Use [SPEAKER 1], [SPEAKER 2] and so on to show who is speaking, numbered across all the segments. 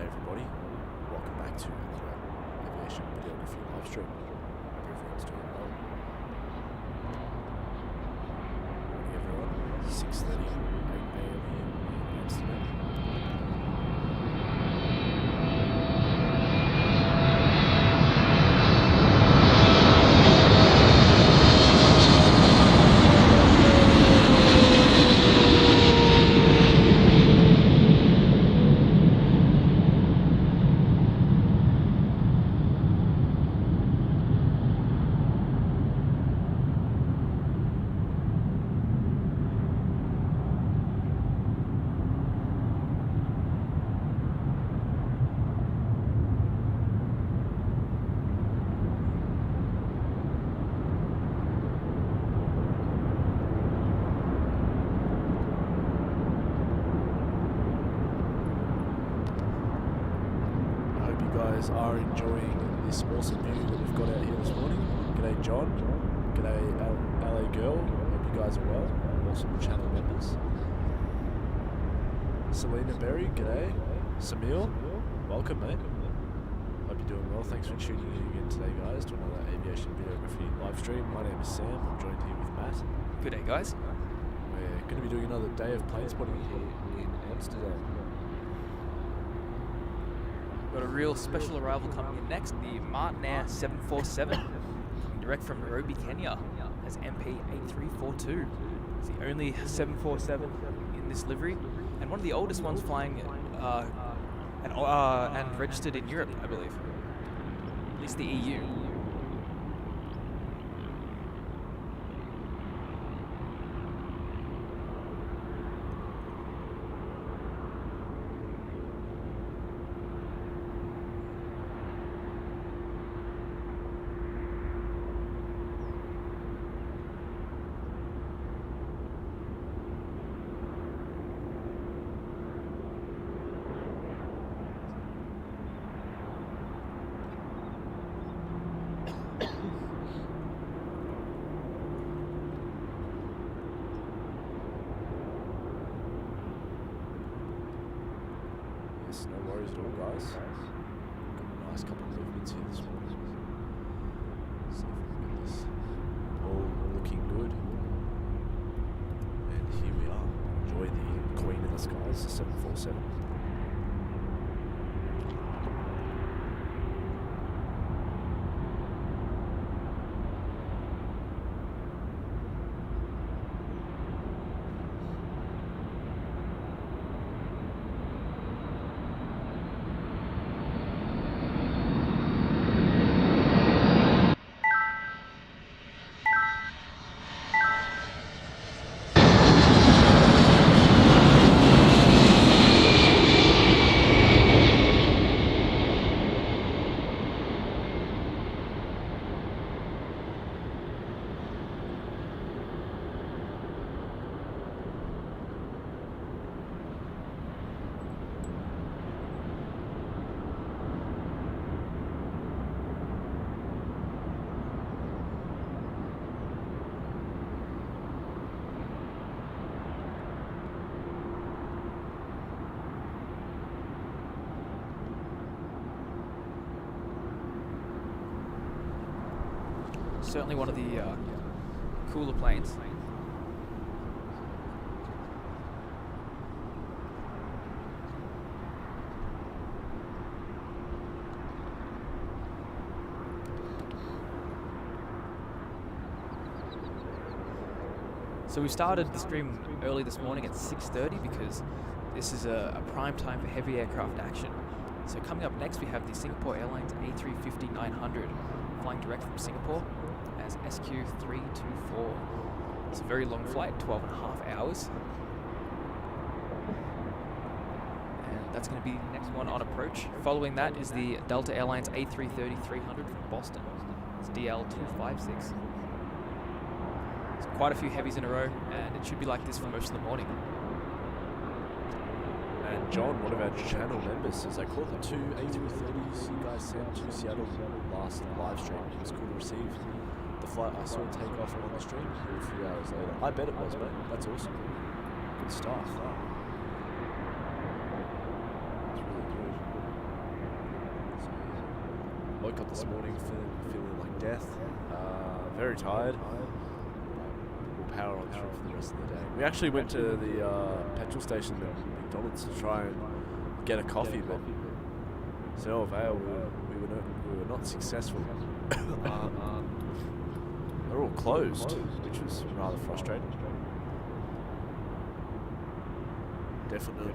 [SPEAKER 1] G'day everybody, welcome back to another Aviation videography live stream. Hope everyone's doing well. Morning everyone, 6:30, 8 AM here in Amsterdam. Are enjoying this awesome view that we've got out here this morning. G'day John, g'day LA girl, hope you guys are well, awesome channel members. Selena Berry, g'day. Samil, welcome mate. Hope you're doing well, thanks for tuning in again today guys to another Aviation videography live stream. My name is Sam, I'm joined here with Matt.
[SPEAKER 2] G'day guys.
[SPEAKER 1] We're going to be doing another day of plane spotting here in Amsterdam.
[SPEAKER 2] Got a real special arrival coming in next, the Martin Air 747, coming direct from Nairobi, Kenya, as MP A340. It's the only 747 in this livery, and one of the oldest ones flying and registered in Europe, I believe. At least the EU.
[SPEAKER 1] No worries at all guys. Got a nice couple of movements here this morning. See if we can get this all looking good. And here we are. Enjoy the Queen in the Skies, the 747.
[SPEAKER 2] Certainly one of the cooler planes. So we started the stream early this morning at 6:30 because this is a prime time for heavy aircraft action. So coming up next we have the Singapore Airlines A350-900 flying direct from Singapore as SQ324. It's a very long flight, 12.5 hours. And that's going to be the next one on approach. Following that is the Delta Airlines A330-300 from Boston. It's DL256. It's quite a few heavies in a row, and it should be like this for most of the morning.
[SPEAKER 1] And John, one of our channel members, says I caught the two A330s you guys sent to Seattle last live stream. It was cool to receive the flight. I saw it take off on the stream a few hours later. I bet it was, mate. That's awesome. Good stuff. It's really good. Woke up this morning feeling like death. Very tired. We'll power on through for the rest of the day. We actually went to the petrol station at McDonald's to try and get a coffee, but to no avail. We were not successful. They're all closed, which was rather frustrating.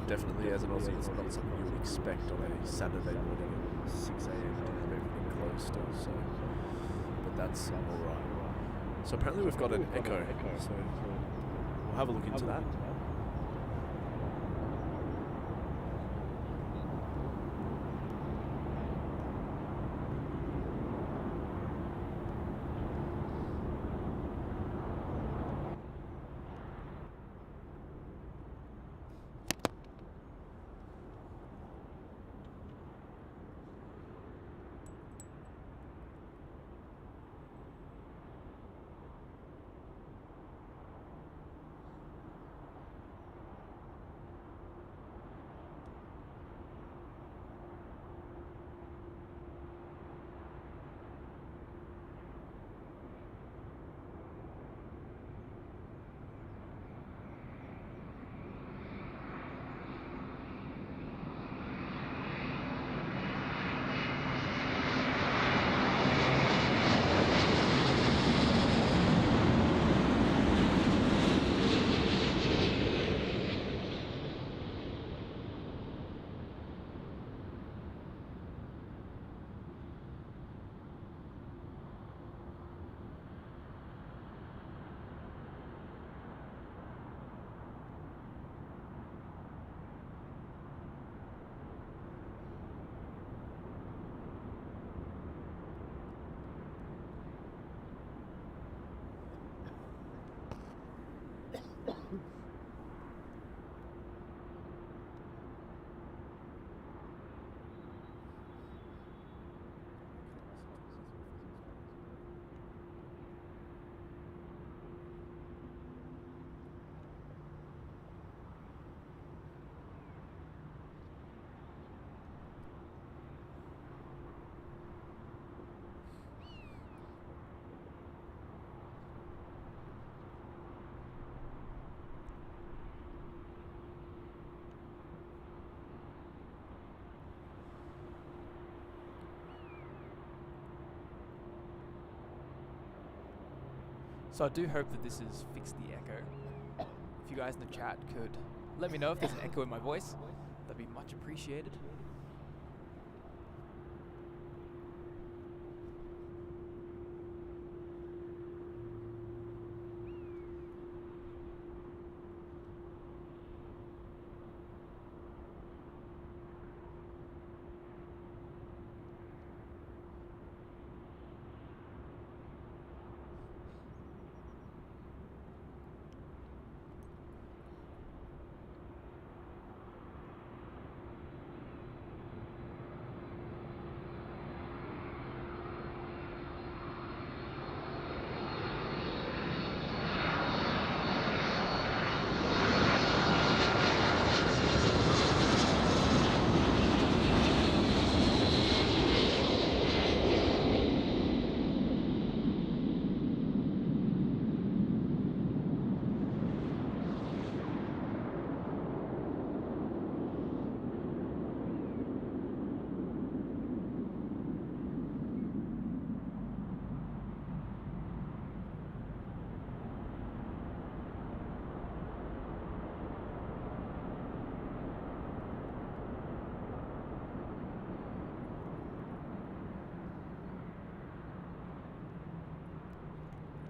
[SPEAKER 1] Definitely as an Aussie, it's not something you would expect on a Saturday morning at 6 a.m. to have everything closed still, so, but that's alright. So apparently we've got an echo, so we'll have a look into that.
[SPEAKER 2] So I do hope that this has fixed the echo. If you guys in the chat could let me know if there's an echo in my voice, that'd be much appreciated.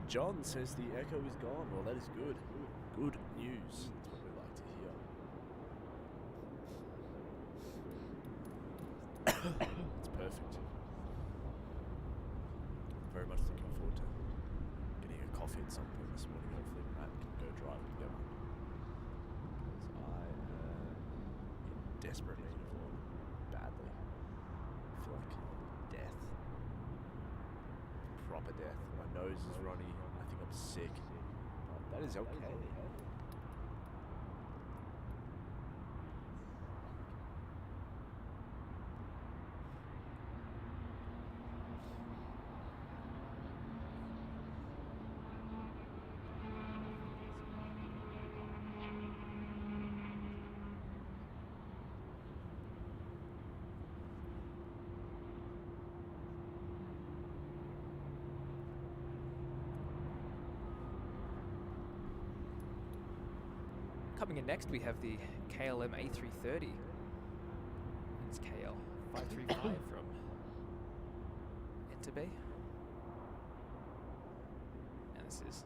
[SPEAKER 1] John says the echo is gone. Well, that is good. Good news. That's what we like to hear. It's perfect. Very much looking forward to getting a coffee at some point this morning. Hopefully Matt can go drive together. Because I am in desperate need of one. Badly. I feel like death. Proper death. My nose is runny. I think I'm sick. But that is okay.
[SPEAKER 2] Coming in next, we have the KLM A330. It's KL 535 from Entebbe. And this is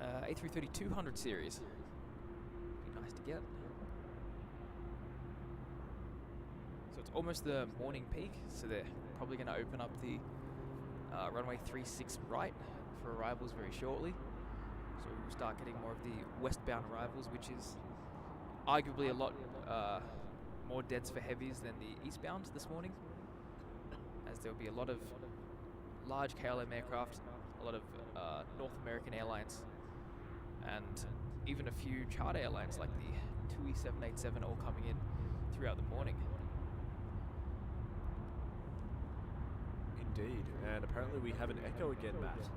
[SPEAKER 2] A330 200 series. Be nice to get. So it's almost the morning peak, so they're probably going to open up the runway 36 right for arrivals very shortly. So we'll start getting more of the westbound arrivals, which is arguably a lot more deads for heavies than the eastbound this morning, as there will be a lot of large KLM aircraft, a lot of North American airlines, and even a few charter airlines like the TUI 787 all coming in throughout the morning.
[SPEAKER 1] Indeed, and apparently we have an echo again, Matt.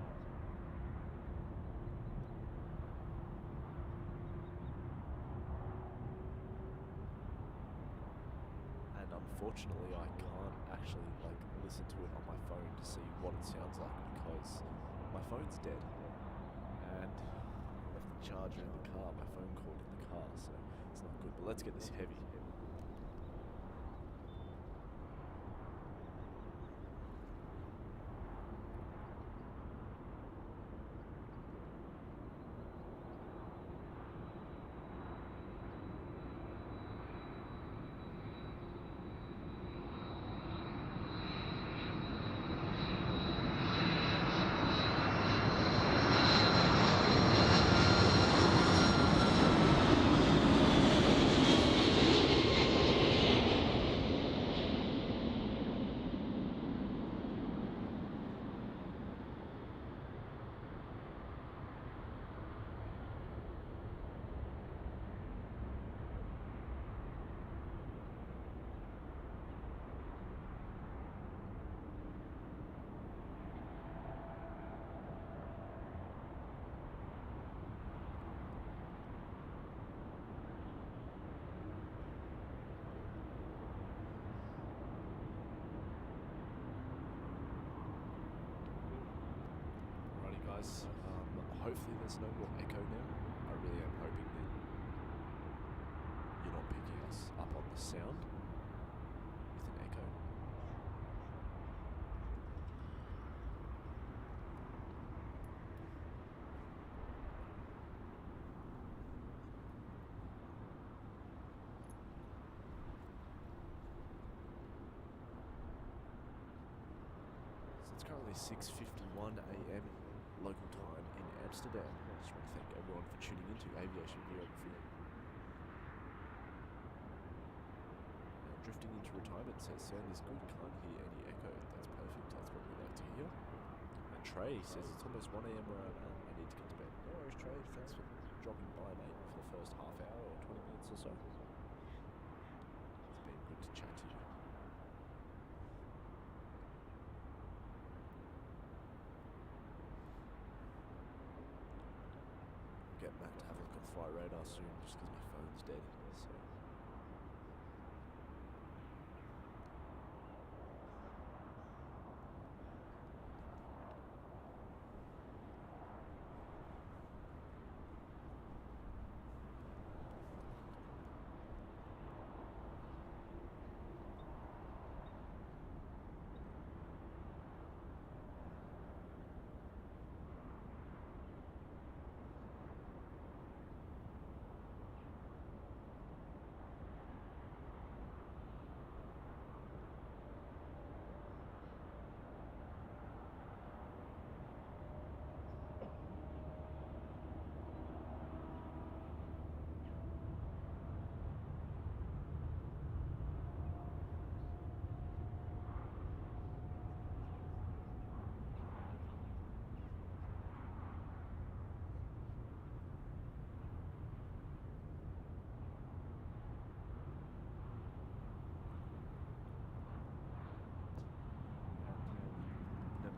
[SPEAKER 1] And unfortunately I can't actually listen to it on my phone to see what it sounds like because my phone's dead. And I left the charger in the car, my phone cord in the car, so it's not good. But let's get this heavy. Hopefully there's no more echo now. I really am hoping that you're not picking us up on the sound with an echo. So it's currently 6:51 a.m. local time in Amsterdam. I just want to thank everyone for tuning into Aviation Videography. Drifting into retirement says sound is good, can't hear any echo. That's perfect, that's what we like to hear. And Trey says it's almost 1 a.m. where I'm at. I need to get to bed. No worries, Trey. Thanks for dropping by, mate, for the first half hour or 20 minutes or so. It's been good to chat to you. Get Matt to have a look at flight radar soon just because my phone's dead. So.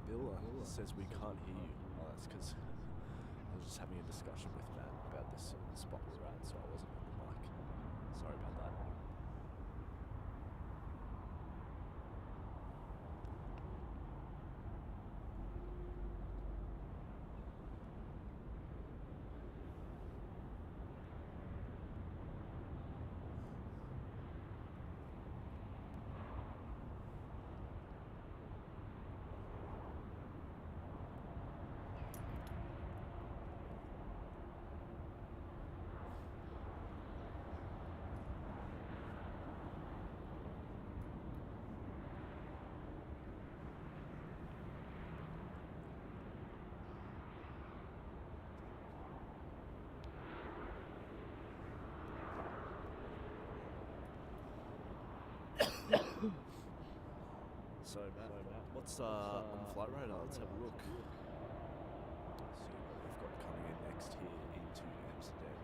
[SPEAKER 1] Bill says we can't hear you. Oh, that's because I was just having a discussion with Matt about this spot we were at, so I wasn't on the mic. Sorry about that. So Matt, what's on the flight radar? Let's have a look. See what we've got coming in next here into Amsterdam.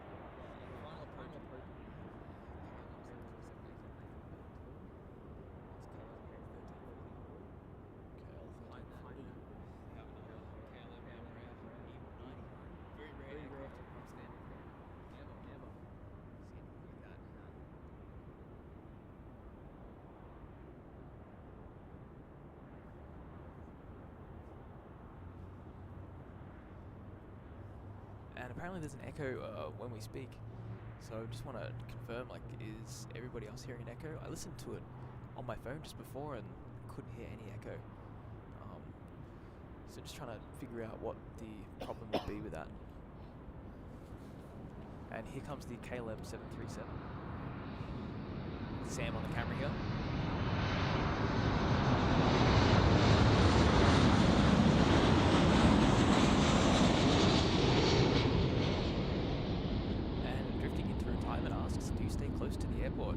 [SPEAKER 2] And apparently there's an echo when we speak, so I just want to confirm, like, is everybody else hearing an echo? I listened to it on my phone just before and couldn't hear any echo. So just trying to figure out what the problem would be with that. And here comes the KLM A330. Sam on the camera here. Close to the airport.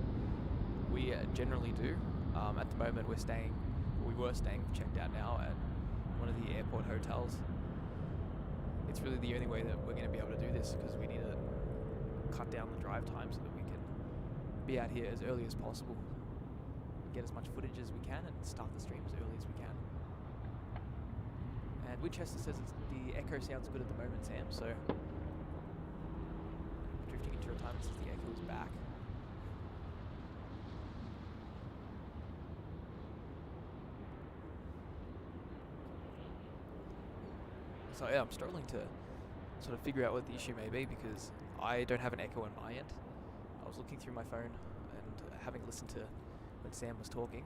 [SPEAKER 2] We generally do. At the moment we were staying, we've checked out now, at one of the airport hotels. It's really the only way that we're going to be able to do this, because we need to cut down the drive time so that we can be out here as early as possible, get as much footage as we can, and start the stream as early as we can. And Winchester says the echo sounds good at the moment, Sam, so drifting into retirement says the echo is back. So yeah, I'm struggling to sort of figure out what the issue may be, because I don't have an echo on my end. I was looking through my phone and having listened to when Sam was talking.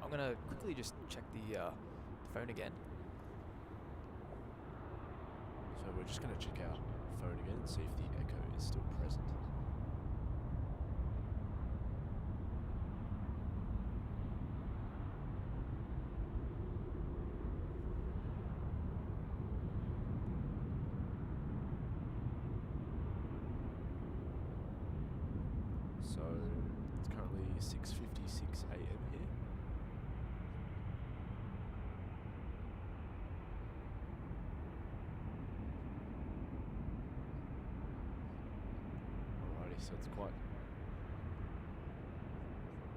[SPEAKER 2] I'm gonna quickly just check the phone again.
[SPEAKER 1] So we're just going to check out the phone again and see if the echo is still present. So it's currently 6:56 AM here. So it's quite...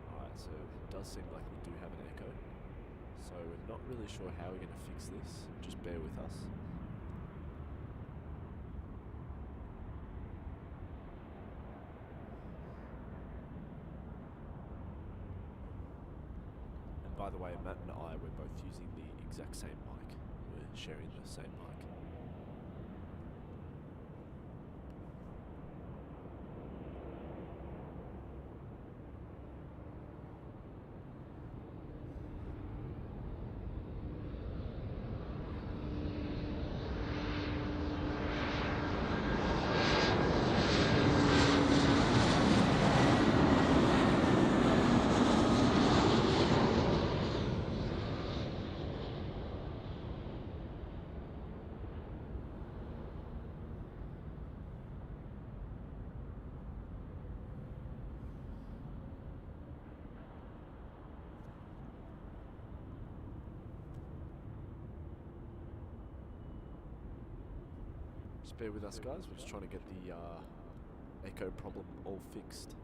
[SPEAKER 1] Alright, so it does seem like we do have an echo. So we're not really sure how we're going to fix this. Just bear with us. And by the way, Matt and I, we're both using the exact same mic. We're sharing the same mic. Just bear with us, guys. We're just trying to get the echo problem all fixed.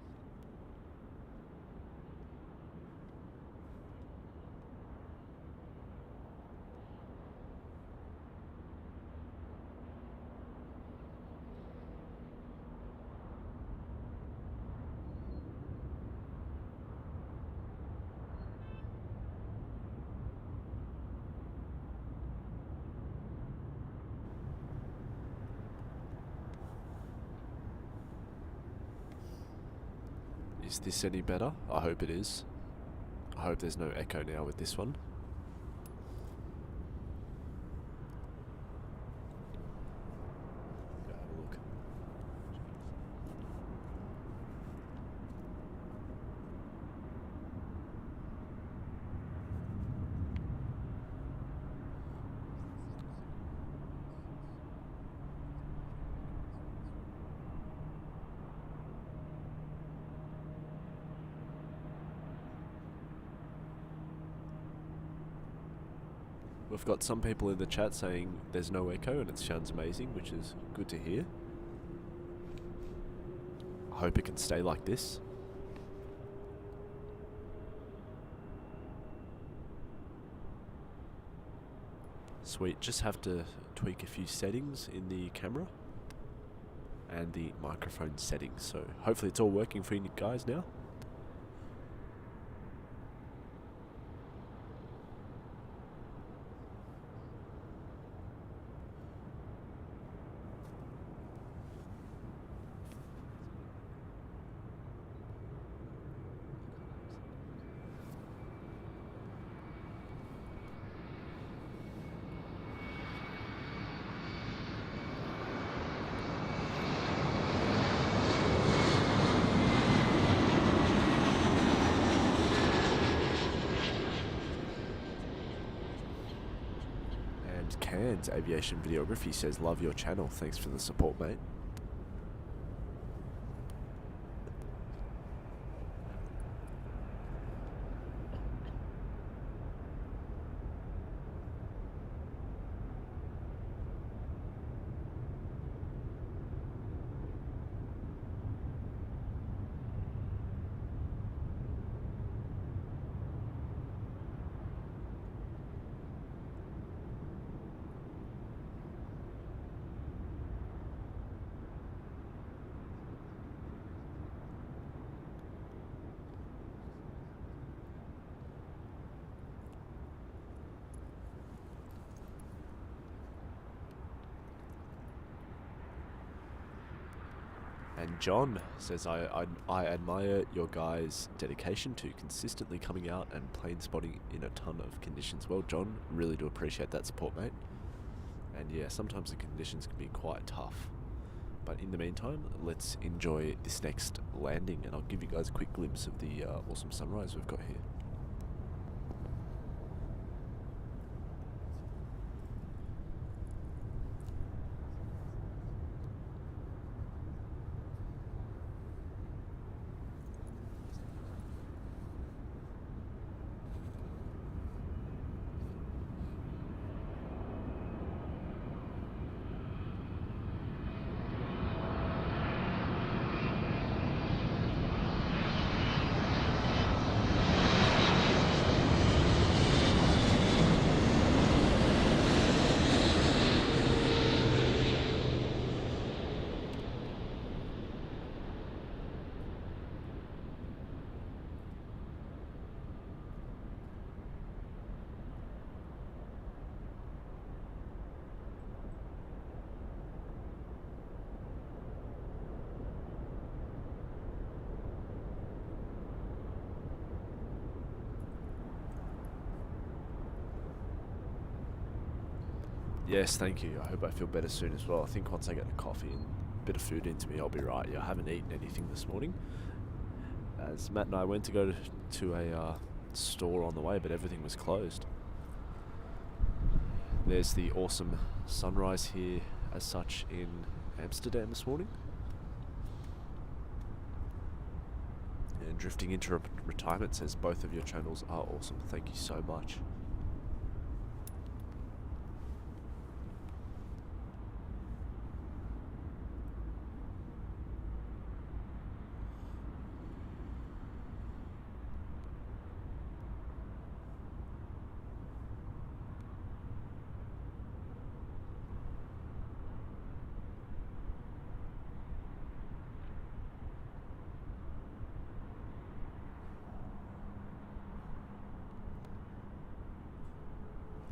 [SPEAKER 1] Is this any better? I hope it is. I hope there's no echo now with this one. Go have a look. We've got some people in the chat saying there's no echo and it sounds amazing, which is good to hear. I hope it can stay like this. Sweet, just have to tweak a few settings in the camera and the microphone settings, so hopefully it's all working for you guys now. Cairns Aviation Videography says, love your channel. Thanks for the support, mate. And John says, I admire your guys' dedication to consistently coming out and plane spotting in a ton of conditions. Well, John, really do appreciate that support, mate. And yeah, sometimes the conditions can be quite tough. But in the meantime, let's enjoy this next landing, and I'll give you guys a quick glimpse of the awesome sunrise we've got here. Yes, thank you. I hope I feel better soon as well. I think once I get a coffee and a bit of food into me, I'll be right. Yeah, I haven't eaten anything this morning, as Matt and I went to go to a store on the way, but everything was closed. There's the awesome sunrise here as such in Amsterdam this morning. And Drifting into Retirement says, both of your channels are awesome. Thank you so much.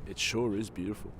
[SPEAKER 1] It sure is beautiful.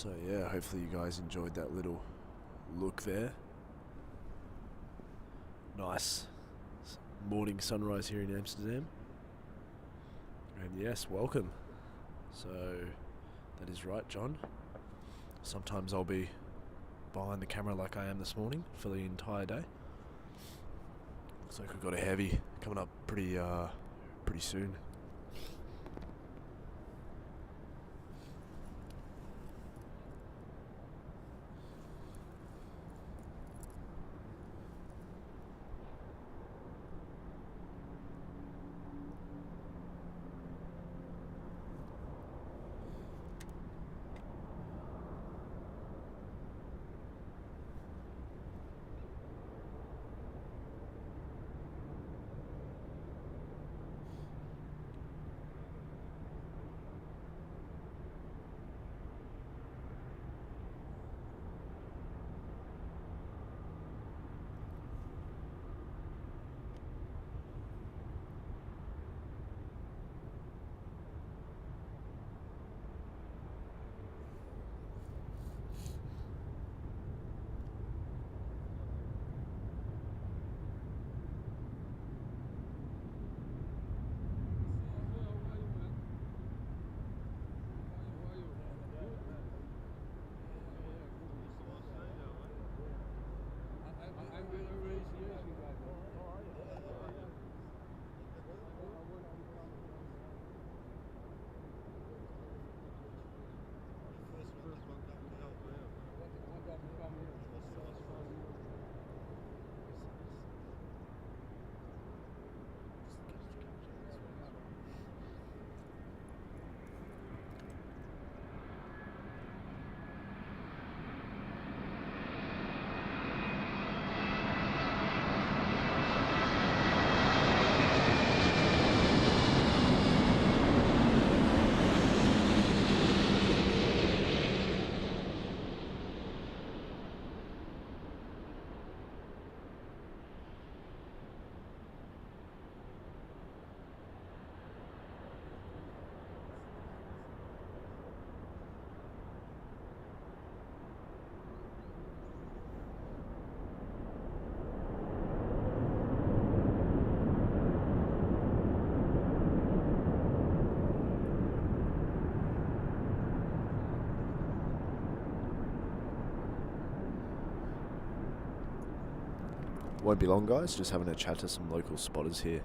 [SPEAKER 1] So yeah, hopefully you guys enjoyed that little look there. Nice morning sunrise here in Amsterdam. And yes, welcome. So that is right, John. Sometimes I'll be behind the camera like I am this morning for the entire day. Looks like we've got a heavy coming up pretty soon. Won't be long, guys, just having a chat to some local spotters here.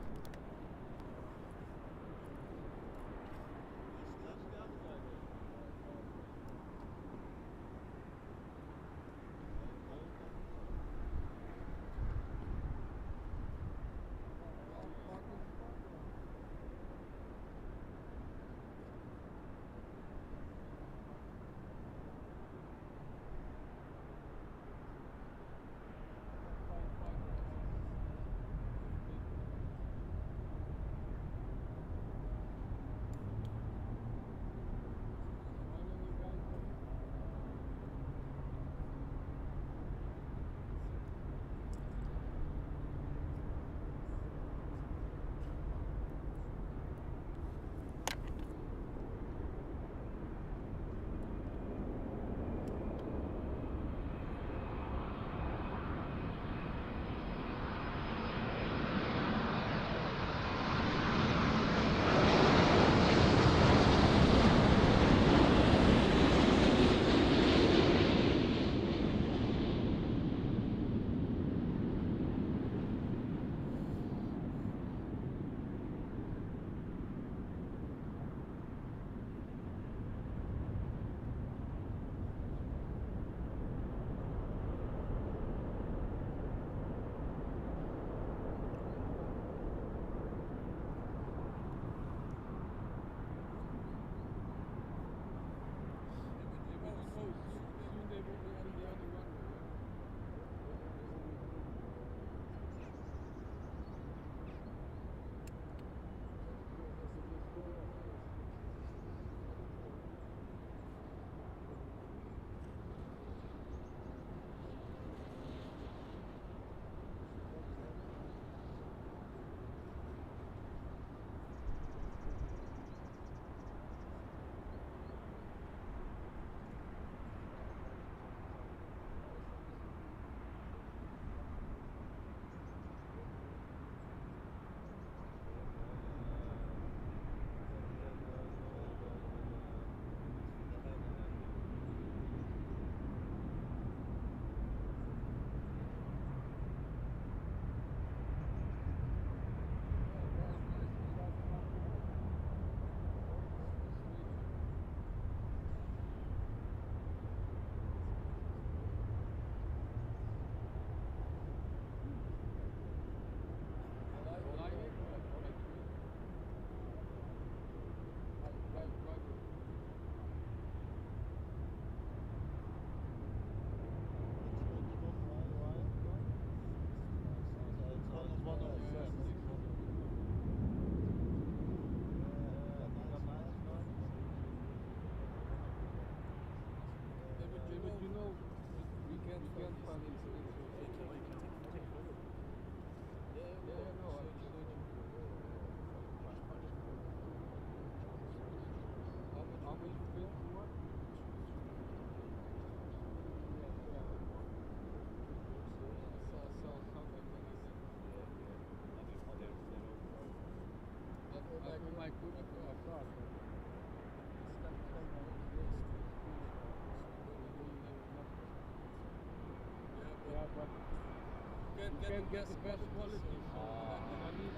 [SPEAKER 3] can get the best quality. I need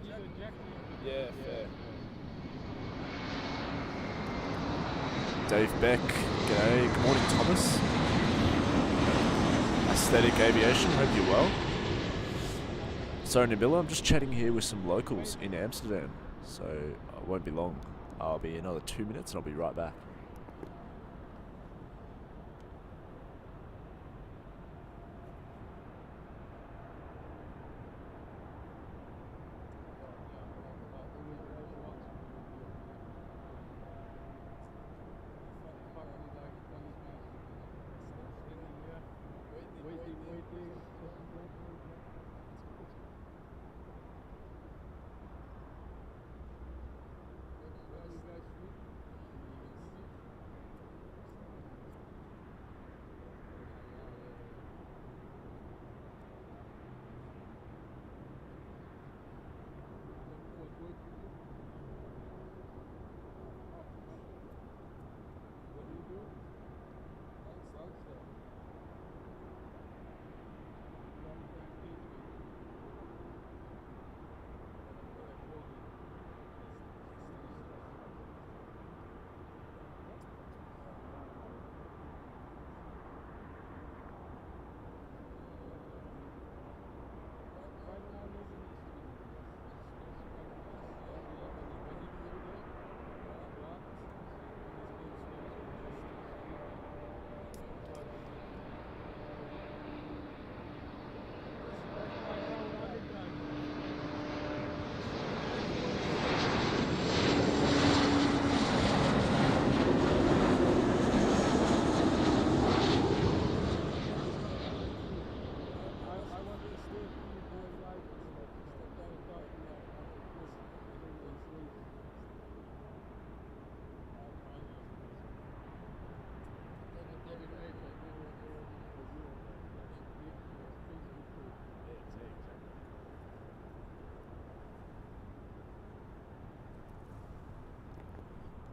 [SPEAKER 3] to inject it.
[SPEAKER 1] Yeah, fair. Dave Beck, g'day. Good morning, Thomas. Aesthetic Aviation, hope you're well. Sorry, Nabila, I'm just chatting here with some locals in Amsterdam, so I won't be long. I'll be another 2 minutes and I'll be right back.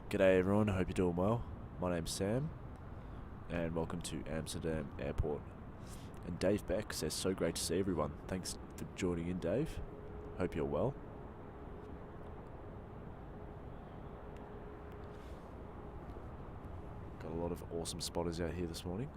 [SPEAKER 1] G'day everyone, I hope you're doing well. My name's Sam, and welcome to Amsterdam Airport. And Dave Beck says, so great to see everyone. Thanks for joining in, Dave. Hope you're well. Got a lot of awesome spotters out here this morning.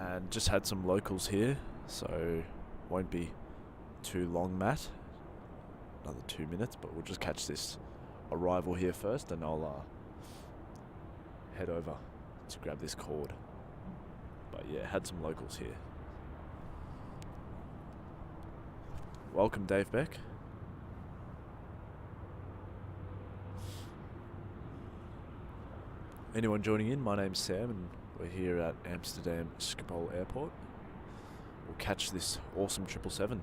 [SPEAKER 1] And just had some locals here, so won't be too long, Matt. Another 2 minutes, but we'll just catch this arrival here first, and I'll head over to grab this cord. But yeah, had some locals here. Welcome, Dave Beck. Anyone joining in? My name's Sam, and we're here at Amsterdam Skapoullou Airport. We'll catch this awesome 777.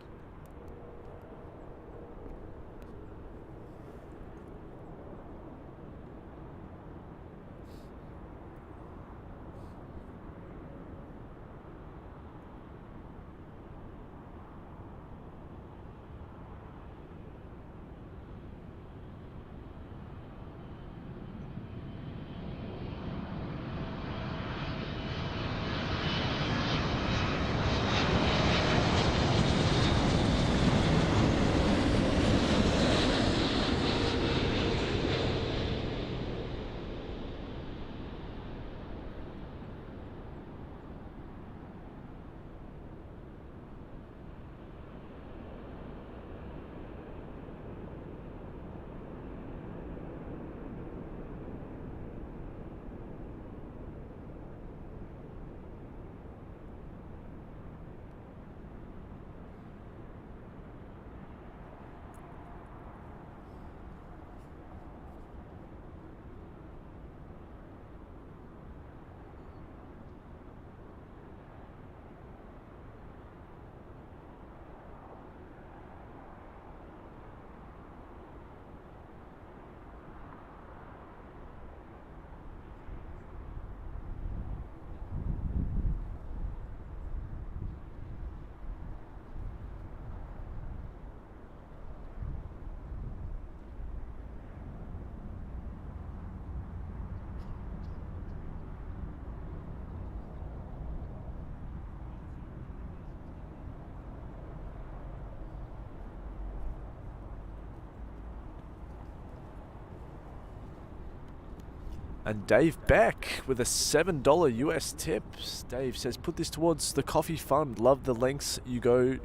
[SPEAKER 1] And Dave Beck with a $7 US tip. Dave says, put this towards the coffee fund. Love the lengths you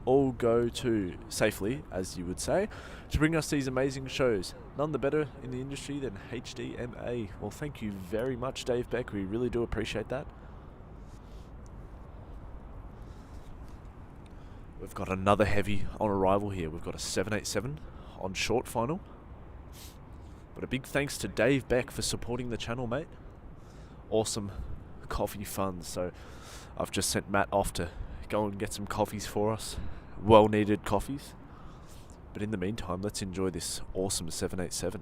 [SPEAKER 1] all go to safely, as you would say, to bring us these amazing shows. None the better in the industry than HDMA. Well, thank you very much, Dave Beck. We really do appreciate that. We've got another heavy on arrival here. We've got a 787 on short final. But a big thanks to Dave Beck for supporting the channel, mate. Awesome coffee funds. So I've just sent Matt off to go and get some coffees for us. Well-needed coffees. But in the meantime, let's enjoy this awesome 787.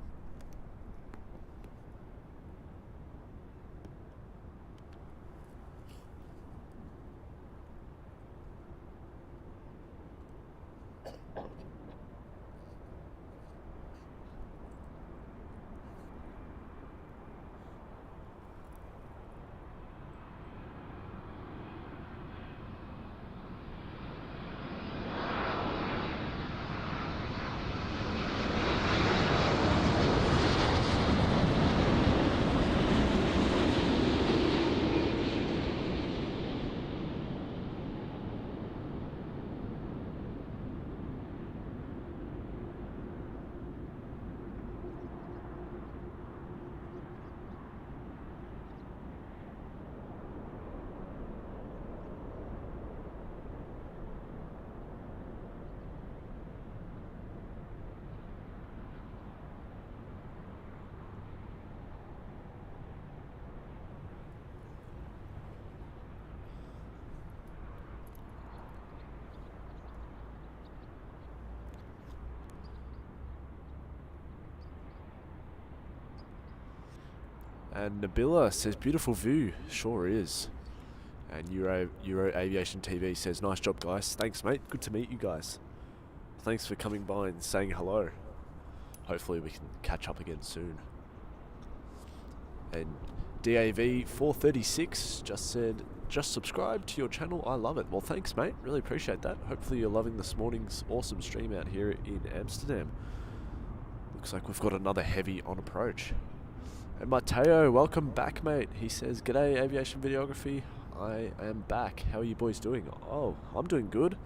[SPEAKER 1] And Nabila says, beautiful view. Sure is. And Euro Aviation TV says, nice job, guys. Thanks, mate. Good to meet you guys. Thanks for coming by and saying hello. Hopefully we can catch up again soon. And DAV436 just said, just subscribe to your channel. I love it. Well, thanks, mate. Really appreciate that. Hopefully you're loving this morning's awesome stream out here in Amsterdam. Looks like we've got another heavy on approach. And Mateo, welcome back, mate. He says, g'day, Aviation Videography. I am back. How are you boys doing? Oh, I'm doing good.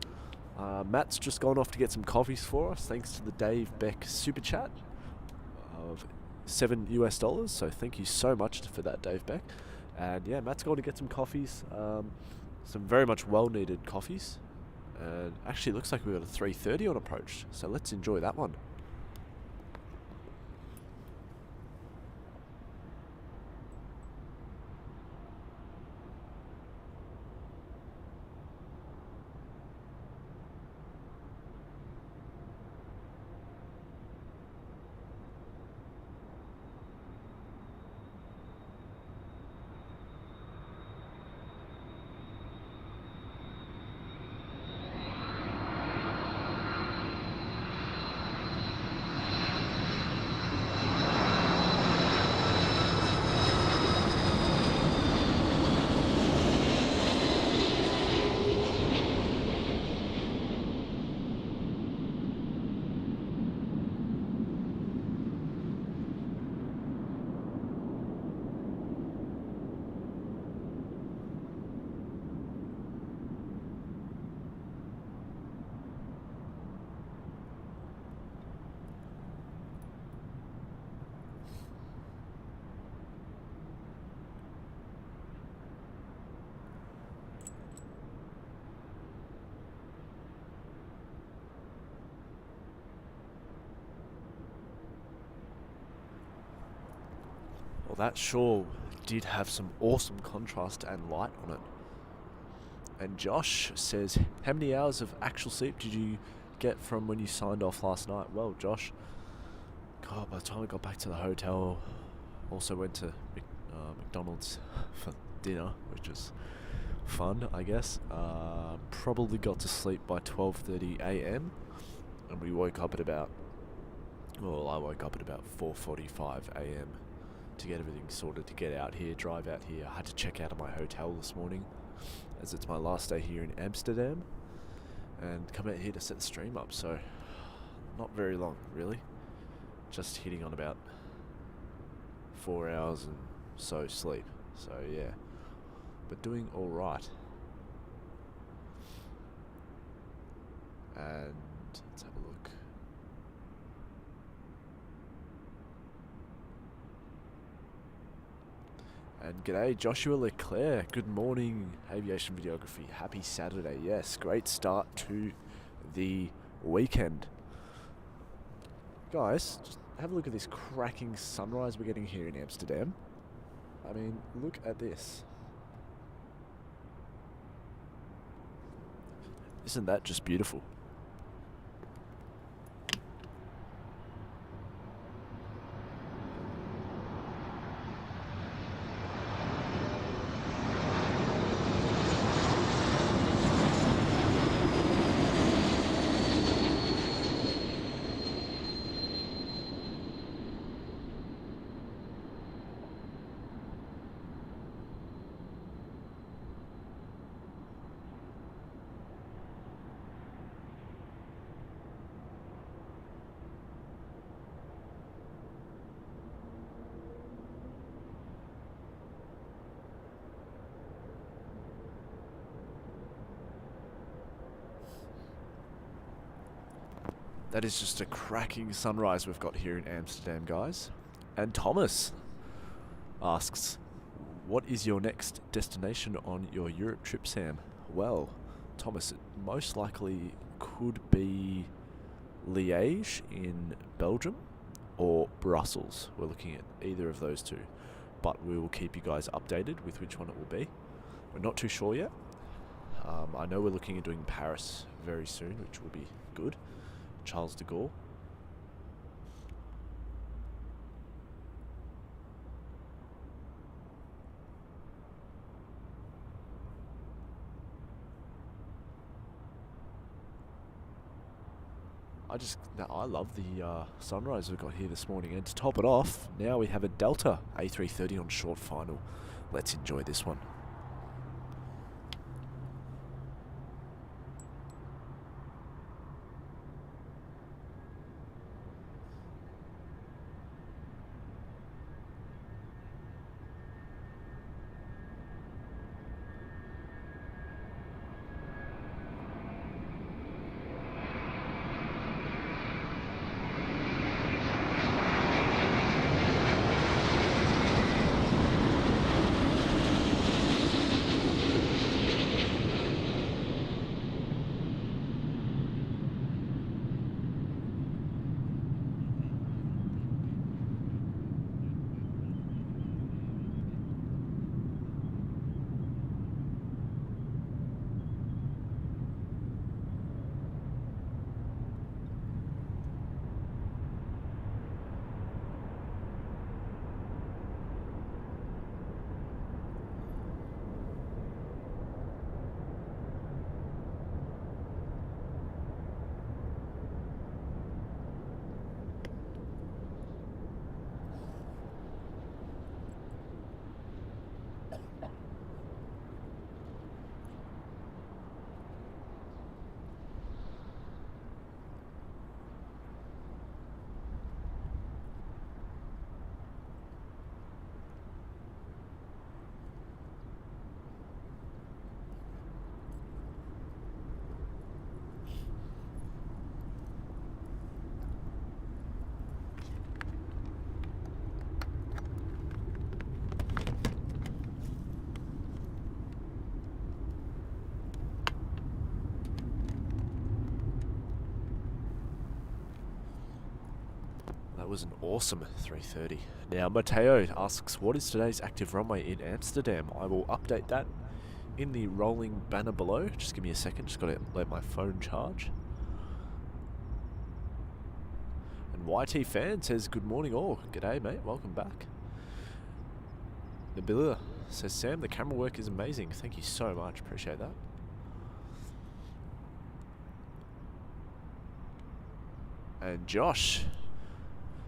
[SPEAKER 1] Matt's just gone off to get some coffees for us, thanks to the Dave Beck super chat of $7 US. So thank you so much for that, Dave Beck. And yeah, Matt's going to get some coffees, some very much well-needed coffees. And actually, it looks like we've got a 330 on approach. So let's enjoy that one. Well, that sure did have some awesome contrast and light on it. And Josh says, how many hours of actual sleep did you get from when you signed off last night? Well, Josh, God, by the time I got back to the hotel, also went to McDonald's for dinner, which was fun, I guess. Probably got to sleep by 12:30 a.m. and we woke up at about, well, I woke up at about 4:45 a.m. to get everything sorted, to get out here, drive out here. I had to check out of my hotel this morning, as it's my last day here in Amsterdam, and come out here to set the stream up. So not very long, really. Just hitting on about 4 hours and so sleep. So yeah, but doing all right. And let's have a look. And g'day, Joshua Leclerc. Good morning, Aviation Videography. Happy Saturday. Yes, great start to the weekend. Guys, just have a look at this cracking sunrise we're getting here in Amsterdam. I mean, look at this. Isn't that just beautiful? That is just a cracking sunrise we've got here in Amsterdam, guys. And Thomas asks, what is your next destination on your Europe trip, Sam? Well, Thomas, it most likely could be Liège in Belgium or Brussels. We're looking at either of those two, but we will keep you guys updated with which one it will be. We're not too sure yet. I know we're looking at doing Paris very soon, which will be good. Charles de Gaulle. I love the sunrise we've got here this morning. And to top it off, now we have a Delta A330 on short final. Let's enjoy this one. That was an awesome 330. Now, Mateo asks, what is today's active runway in Amsterdam? I will update that in the rolling banner below. Just give me a second. Just got to let my phone charge. And YT Fan says, good morning all. G'day, mate. Welcome back. Nabila says, Sam, the camera work is amazing. Thank you so much. Appreciate that. And Josh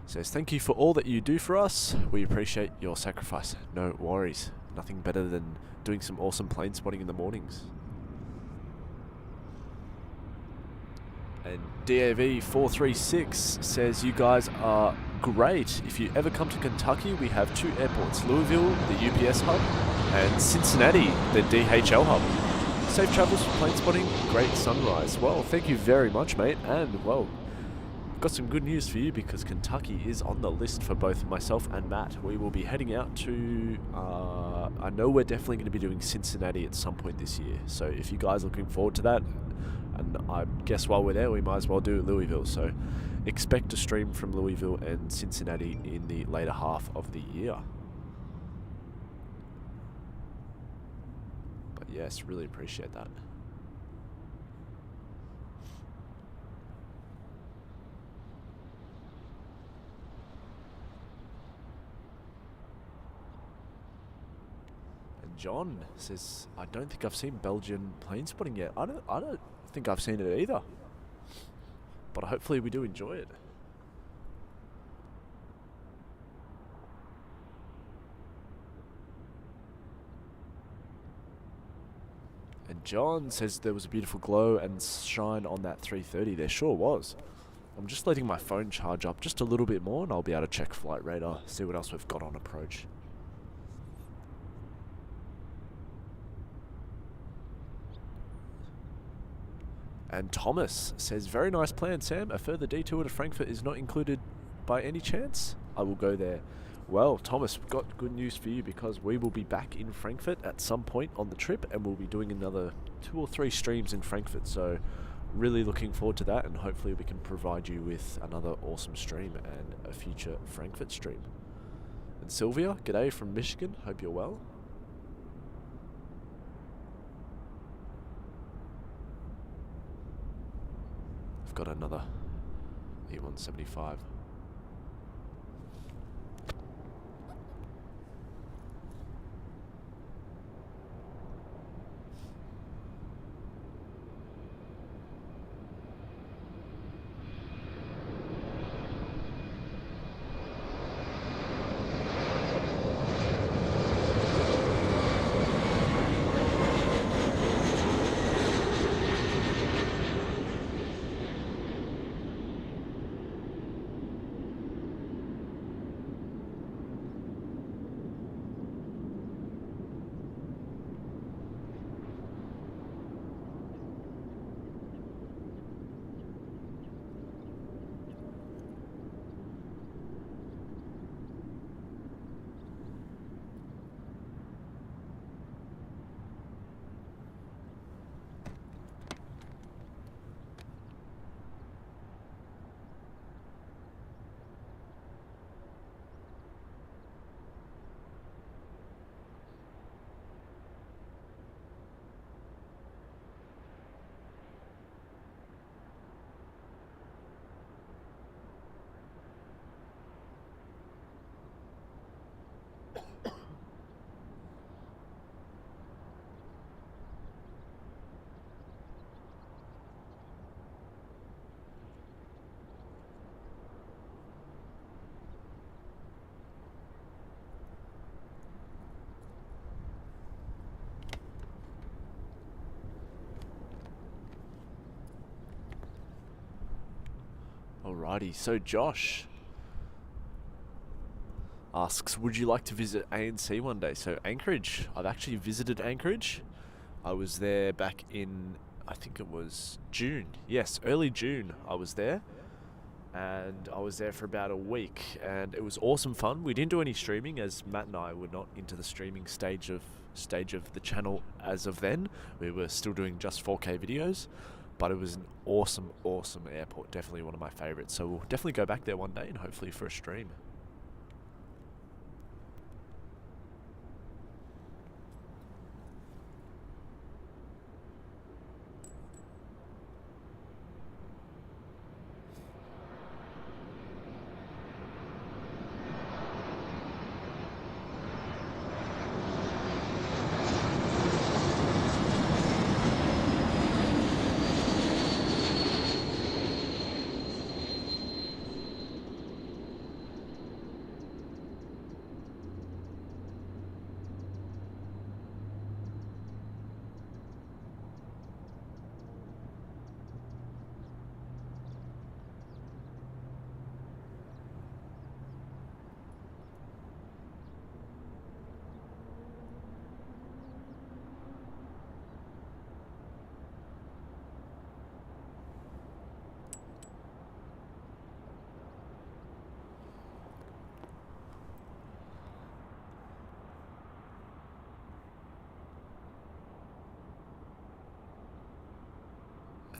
[SPEAKER 1] says, thank you for all that you do for us. We appreciate your sacrifice. No worries. Nothing better than doing some awesome plane spotting in the mornings. And DAV436 says, you guys are great. If you ever come to Kentucky, we have 2 airports, Louisville, the UPS hub, and Cincinnati, the DHL hub. Safe travels for plane spotting, great sunrise. Well, thank you very much, mate. And, well, got some good news for you because Kentucky is on the list for both myself and Matt. We will be heading out to, I know we're definitely going to be doing Cincinnati at some point this year. So if you guys are looking forward to that, and I guess while we're there, we might as well do Louisville. So expect to stream from Louisville and Cincinnati in the later half of the year. But yes, really appreciate that. And John says, I don't think I've seen Belgian plane spotting yet. I don't think I've seen it either. But hopefully we do enjoy it. And John says there was a beautiful glow and shine on that 330. There sure was. I'm just letting my phone charge up just a little bit more and I'll be able to check flight radar, see what else we've got on approach. And Thomas says, very nice plan, Sam. A further detour to Frankfurt is not included by any chance? I will go there. Well, Thomas, we've got good news for you because we will be back in Frankfurt at some point on the trip and we'll be doing another 2 or 3 streams in Frankfurt. So really looking forward to that and hopefully we can provide you with another awesome stream and a future Frankfurt stream. And Sylvia, g'day from Michigan. Hope you're well. Got another E175. Alrighty, so Josh asks, would you like to visit ANC one day? So Anchorage, I've actually visited Anchorage. I was there back in, I think it was June. Yes, early June I was there. And I was there for about a week and it was awesome fun. We didn't do any streaming as Matt and I were not into the streaming stage of the channel as of then. We were still doing just 4K videos. But it was an awesome, awesome airport. Definitely one of my favorites. So we'll definitely go back there one day and hopefully for a stream.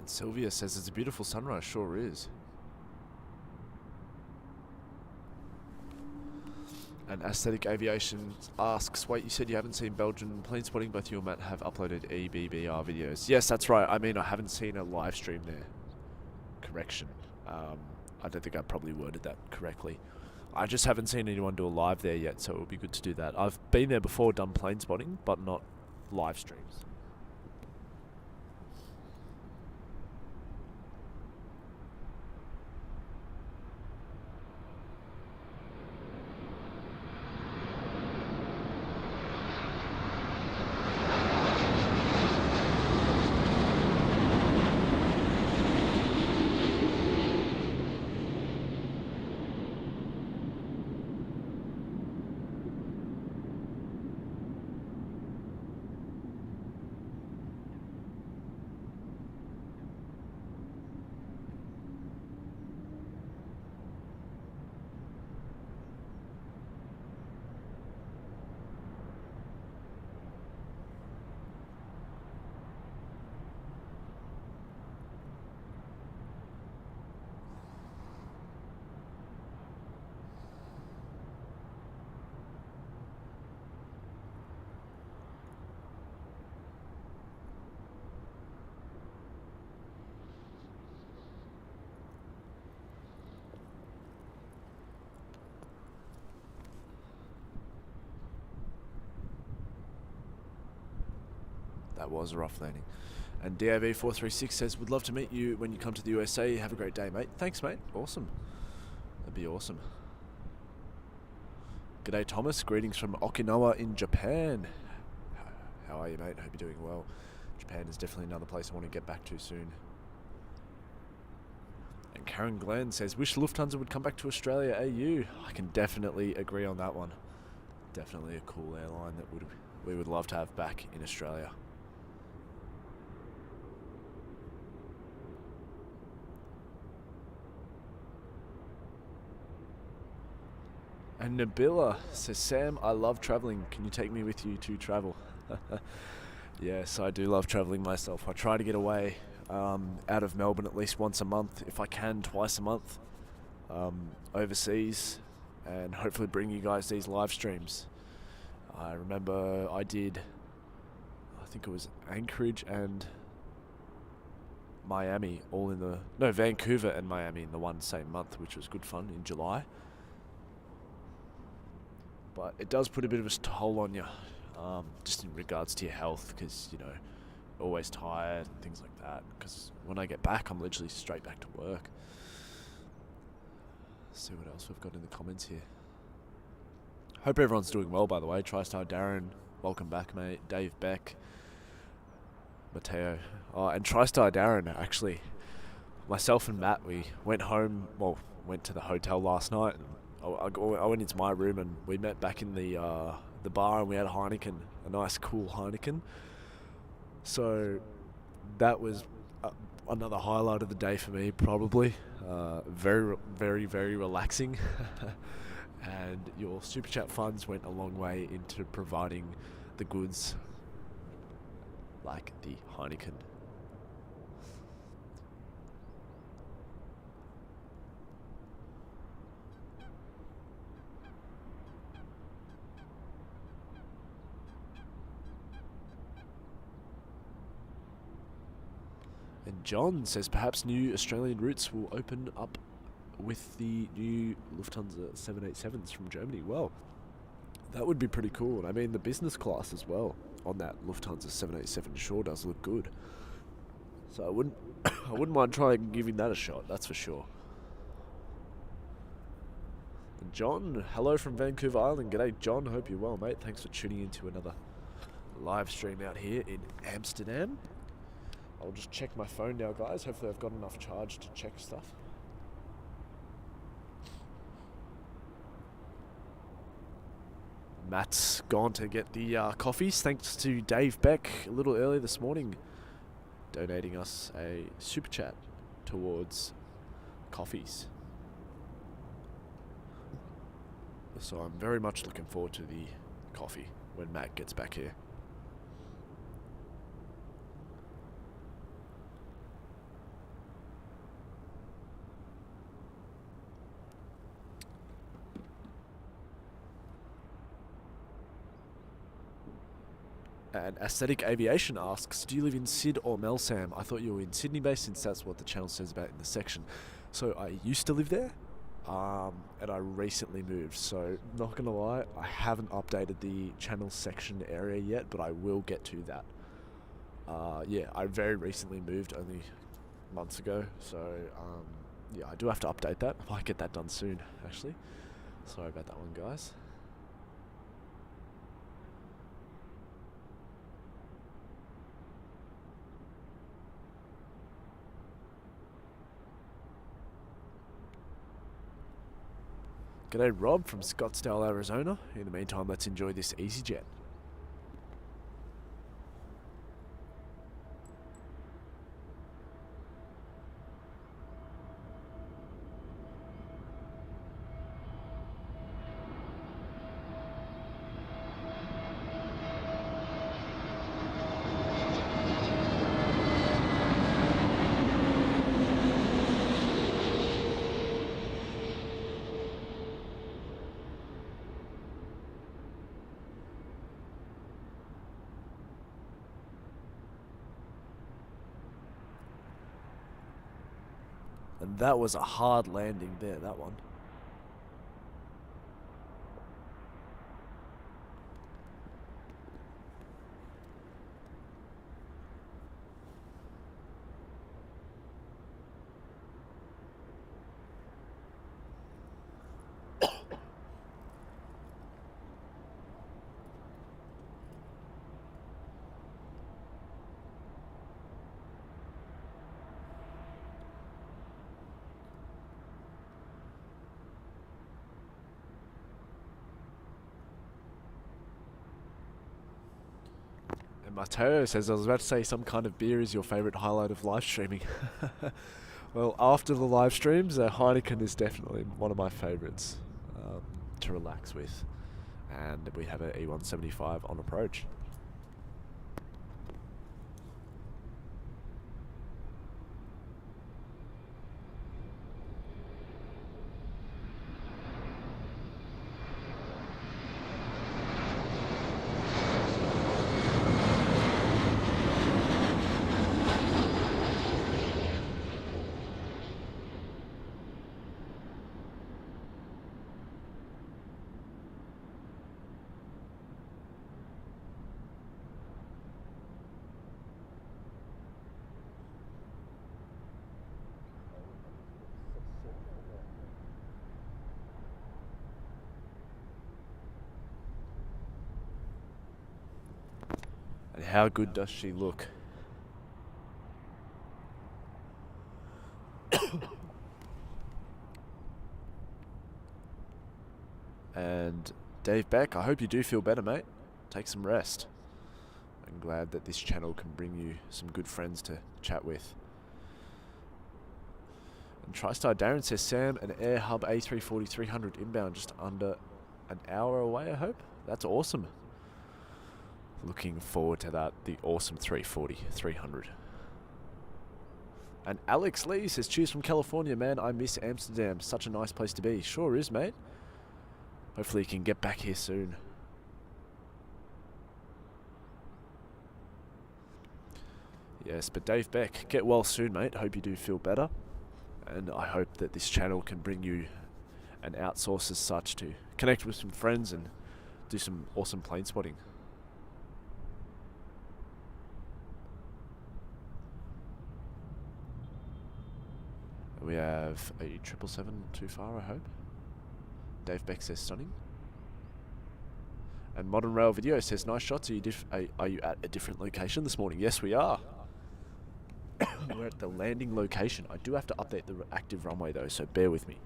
[SPEAKER 1] And Sylvia says it's a beautiful sunrise. Sure is. And Aesthetic Aviation asks, wait, you said you haven't seen Belgian plane spotting? Both you and Matt have uploaded EBBR videos. Yes, that's right. I mean, I haven't seen a live stream there. Correction. I don't think I probably worded that correctly. I just haven't seen anyone do a live there yet, so it would be good to do that. I've been there before, done plane spotting, but not live streams. That was a rough landing. And DAV436 says, would love to meet you when you come to the USA. Have a great day, mate. Thanks, mate. Awesome. That'd be awesome. G'day, Thomas. Greetings from Okinawa in Japan. How are you, mate? Hope you're doing well. Japan is definitely another place I want to get back to soon. And Karen Glenn says, wish Lufthansa would come back to Australia AU. I can definitely agree on that one. Definitely a cool airline that we would love to have back in Australia. And Nabila says, Sam, I love travelling. Can you take me with you to travel? Yes, I do love travelling myself. I try to get away out of Melbourne at least once a month, if I can, twice a month, overseas, and hopefully bring you guys these live streams. I remember I did, I think it was Anchorage and Miami, all in the, no, Vancouver and Miami in the one same month, which was good fun in July. But it does put a bit of a toll on you, just in regards to your health, because, you know, always tired and things like that. Because when I get back, I'm literally straight back to work. Let's see what else we've got in the comments here. Hope everyone's doing well, by the way. TriStar Darren, welcome back, mate. Dave Beck, Mateo, and TriStar Darren, actually. Myself and Matt, we went home, well, went to the hotel last night, and I went into my room and we met back in the bar, and we had a Heineken, a nice cool Heineken. So that was another highlight of the day for me, probably. Very, very, very relaxing. And your Super Chat funds went a long way into providing the goods like the Heineken. And John says perhaps new Australian routes will open up with the new Lufthansa 787s from Germany. Well, that would be pretty cool. And I mean, the business class as well on that Lufthansa 787 sure does look good. So I wouldn't mind trying giving that a shot, that's for sure. And John, hello from Vancouver Island. G'day, John. Hope you're well, mate. Thanks for tuning into another live stream out here in Amsterdam. I'll just check my phone now, guys. Hopefully I've got enough charge to check stuff. Matt's gone to get the coffees. Thanks to Dave Beck a little earlier this morning, donating us a super chat towards coffees. So I'm very much looking forward to the coffee when Matt gets back here. And Aesthetic Aviation asks, do you live in Sid or Melsam? I thought you were in Sydney based, since that's what the channel says about in the section. So I used to live there, and I recently moved. So not gonna lie, I haven't updated the channel section area yet, but I will get to that. Yeah, I very recently moved, only months ago. So yeah, I do have to update that. I might get that done soon, actually. Sorry about that one, guys. G'day Rob from Scottsdale, Arizona. In the meantime, let's enjoy this EasyJet. And that was a hard landing there, that one. Mateo says, I was about to say some kind of beer is your favourite highlight of live streaming. Well, after the live streams, Heineken is definitely one of my favourites to relax with. And we have an E175 on approach. And how good does she look? And Dave Beck, I hope you do feel better, mate. Take some rest. I'm glad that this channel can bring you some good friends to chat with. And TriStar Darren says, Sam, an Air Hub A340 300 inbound just under an hour away, I hope. That's awesome. Looking forward to that, the awesome 340 300. And Alex Lee says, cheers from California, man. I miss Amsterdam. Such a nice place to be. Sure is, mate. Hopefully you can get back here soon. Yes, but Dave Beck, get well soon, mate. Hope you do feel better. And I hope that this channel can bring you an outsource as such to connect with some friends and do some awesome plane spotting. We have a 777 too far, I hope. Dave Beck says stunning. And Modern Rail Video says nice shots. Are you at a different location this morning? Yes, we are. We're at the landing location. I do have to update the active runway though, so bear with me.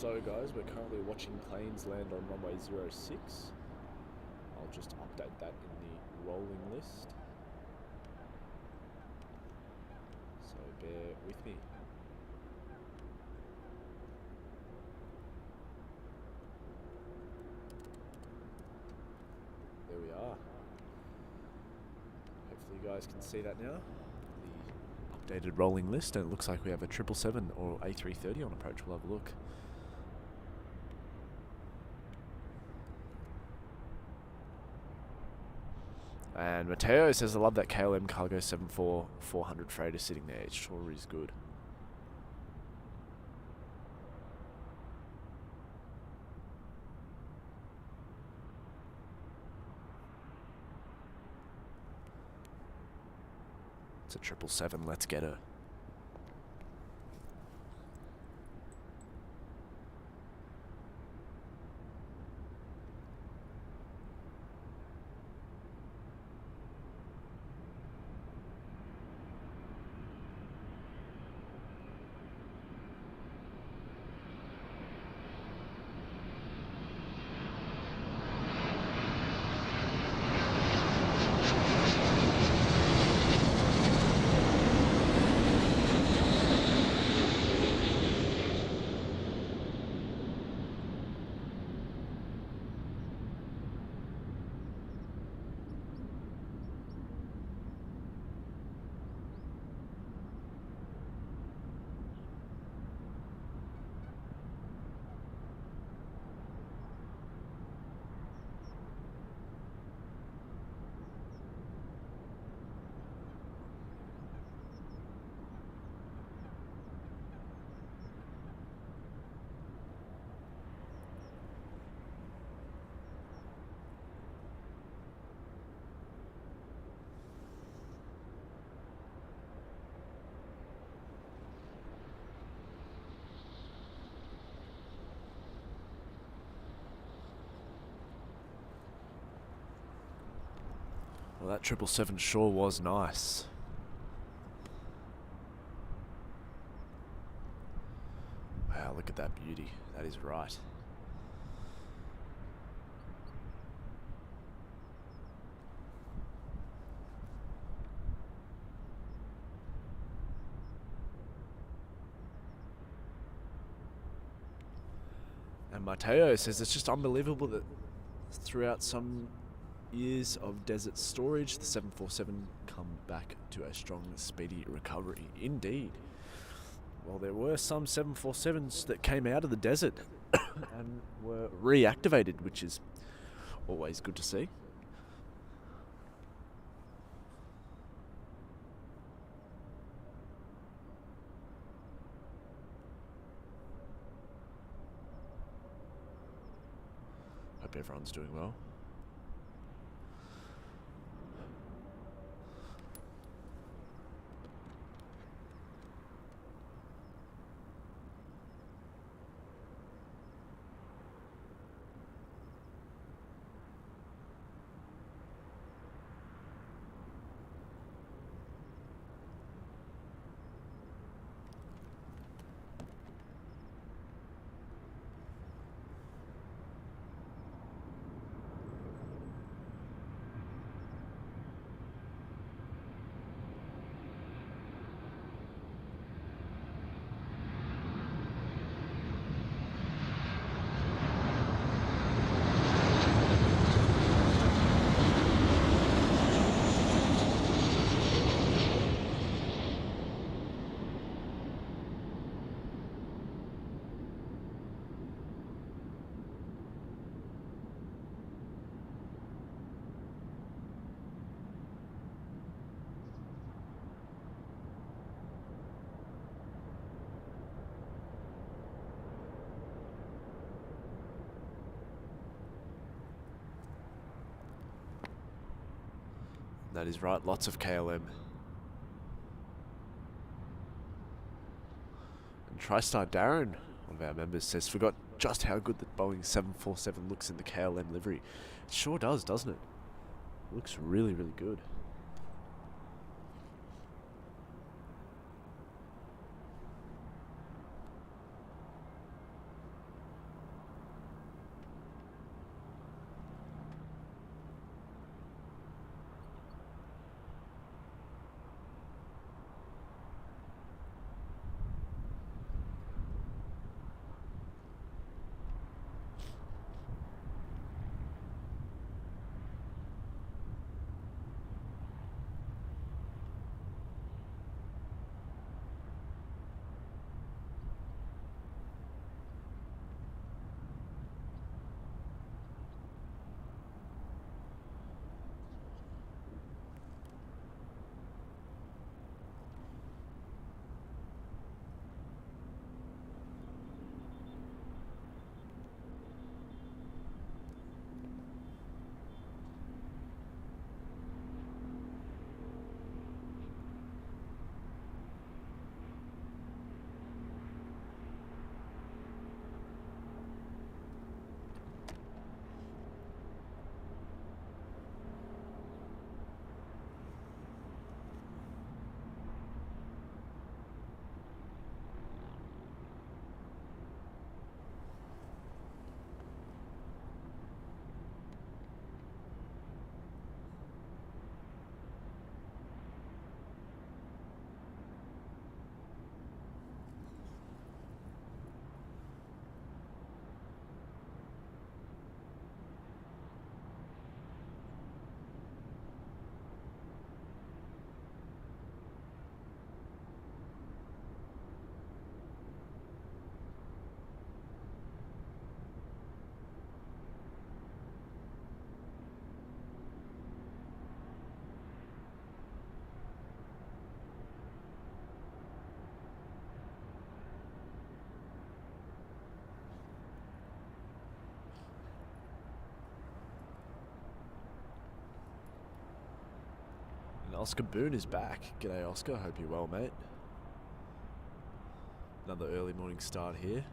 [SPEAKER 1] So guys, we're currently watching planes land on runway 06. I'll just update that in the rolling list. So bear with me. you guys can see that now. The updated rolling list, and it looks like we have a 777 or A330 on approach. We'll have a look. And Mateo says, I love that KLM Cargo 74-400 freighter sitting there. It sure is good. It's a 777. Let's get her. Well, that 777 sure was nice. Wow, look at that beauty. That is right. And Mateo says it's just unbelievable that throughout some years of desert storage, the 747 come back to a strong, speedy recovery. Indeed. Well, there were some 747s that came out of the desert and were reactivated, which is always good to see. Hope everyone's doing well. That is right, lots of KLM. And TriStar Darren, one of our members, says, forgot just how good the Boeing 747 looks in the KLM livery. It sure does, doesn't it? Looks really, really good. Oscar Boone is back. G'day, Oscar. Hope you're well, mate. Another early morning start here.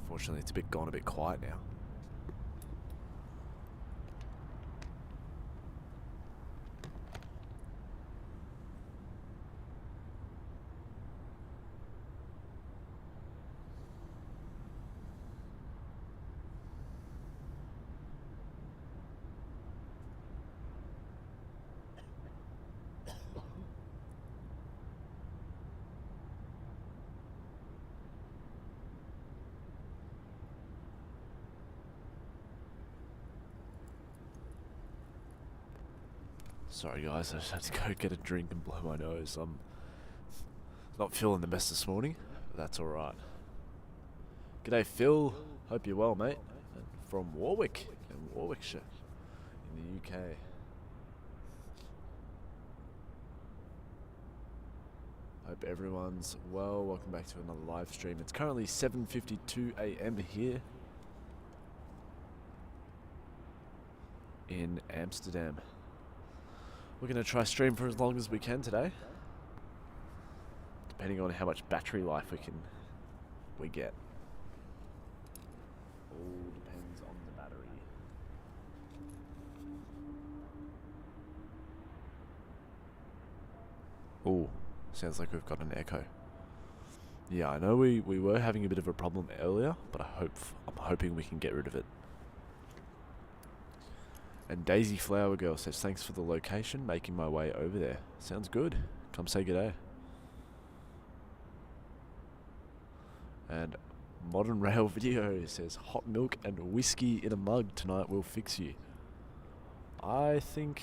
[SPEAKER 1] Unfortunately, it's gone a bit quiet now. Sorry guys, I just had to go get a drink and blow my nose. I'm not feeling the best this morning, but that's alright. G'day Phil, hope you're well, mate. From Warwick, in Warwickshire, in the UK. Hope everyone's well. Welcome back to another live stream. It's currently 7:52 AM here in Amsterdam. We're going to try stream for as long as we can today, depending on how much battery life we get. All depends on the battery. Oh, sounds like we've got an echo. Yeah, I know we were having a bit of a problem earlier, but I'm hoping we can get rid of it. And Daisy Flower Girl says, thanks for the location, making my way over there. Sounds good. Come say g'day. And Modern Rail Video says, hot milk and whiskey in a mug tonight will fix you. I think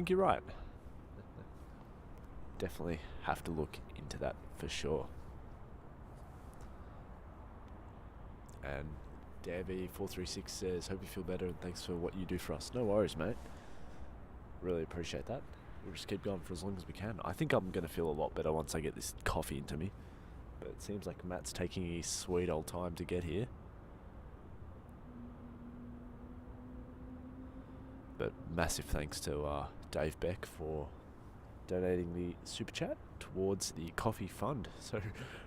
[SPEAKER 1] you're right. Definitely have to look into that for sure. And Davey436 says, hope you feel better and thanks for what you do for us. No worries, mate. Really appreciate that. We'll just keep going for as long as we can. I think I'm going to feel a lot better once I get this coffee into me. But it seems like Matt's taking his sweet old time to get here. But massive thanks to Dave Beck for donating the super chat towards the coffee fund. So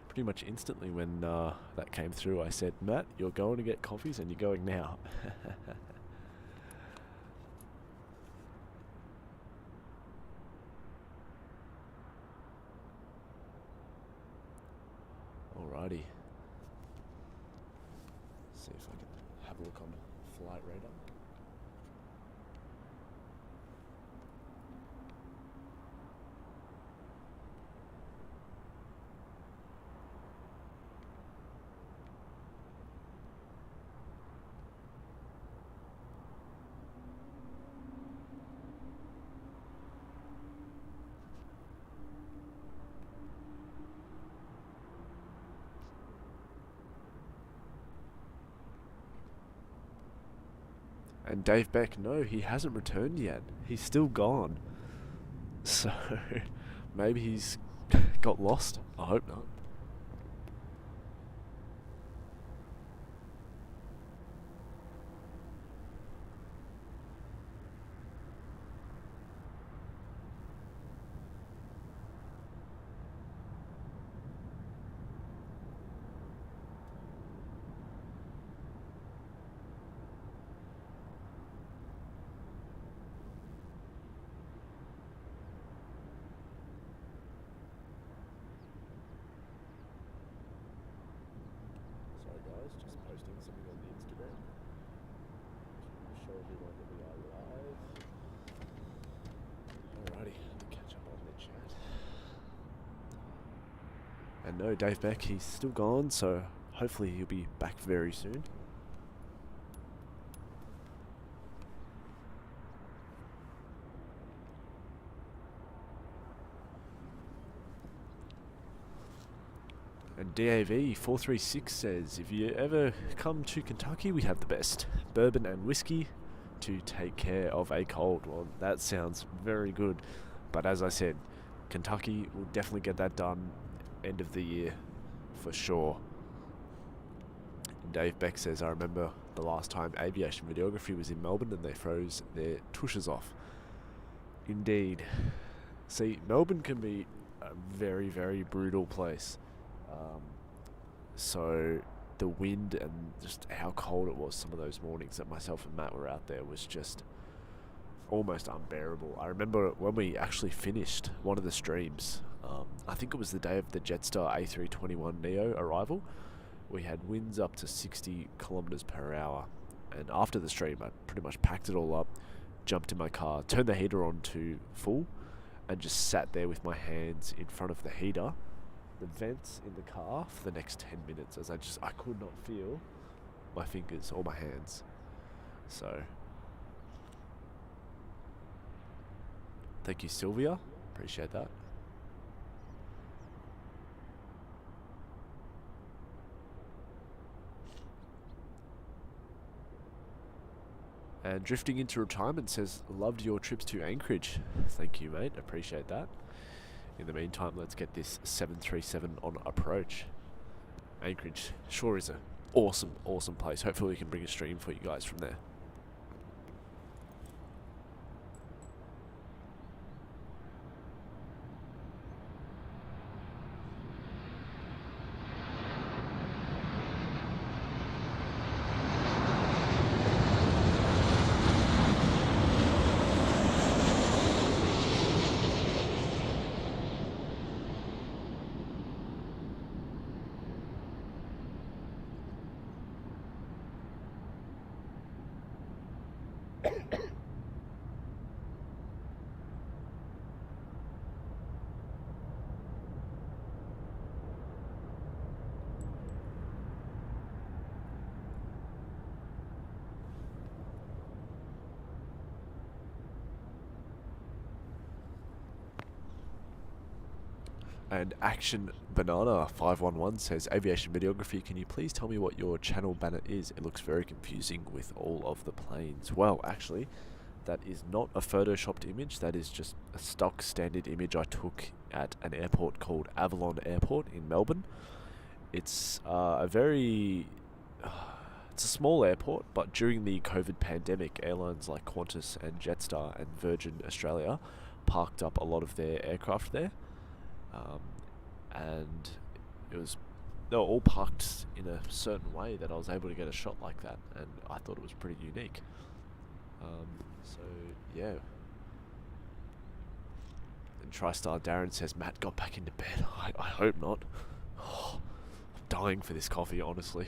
[SPEAKER 1] pretty much instantly when that came through, I said, Matt, you're going to get coffees and you're going now. Alrighty. See if I can have a look on Flight Radar. And Dave Beck, no, he hasn't returned yet. He's still gone. So, maybe he's got lost. I hope not. Just posting something on the Instagram to show everyone that we are live. Alrighty, let me catch up on the chat. And no, Dave Beck, he's still gone, so hopefully he'll be back very soon. And DAV436 says, if you ever come to Kentucky, we have the best bourbon and whiskey to take care of a cold. Well, that sounds very good. But as I said, Kentucky will definitely get that done end of the year for sure. And Dave Beck says, I remember the last time aviation videography was in Melbourne and they froze their tushes off. Indeed. See, Melbourne can be a very, very brutal place. So the wind and just how cold it was some of those mornings that myself and Matt were out there was just almost unbearable. I remember when we actually finished one of the streams, I think it was the day of the Jetstar A321 Neo arrival, we had winds up to 60 kilometers per hour, and after the stream I pretty much packed it all up, jumped in my car, turned the heater on to full, and just sat there with my hands in front of the heater, the vents in the car, for the next 10 minutes as I could not feel my fingers or my hands. So thank you, Sylvia, appreciate that. And Drifting into Retirement says, loved your trips to Anchorage. Thank you, mate. Appreciate that. In the meantime, let's get this 737 on approach. Anchorage sure is an awesome, awesome place. Hopefully we can bring a stream for you guys from there. And Action Banana 511 says, Aviation Videography, can you please tell me what your channel banner is? It looks very confusing with all of the planes. Well, actually, that is not a photoshopped image. That is just a stock standard image I took at an airport called Avalon Airport in Melbourne. It's it's a small airport, but during the COVID pandemic, airlines like Qantas and Jetstar and Virgin Australia parked up a lot of their aircraft there. And they were all parked in a certain way that I was able to get a shot like that, and I thought it was pretty unique. So yeah. And TriStar Darren says, Matt got back into bed. I hope not. Oh, I'm dying for this coffee, honestly.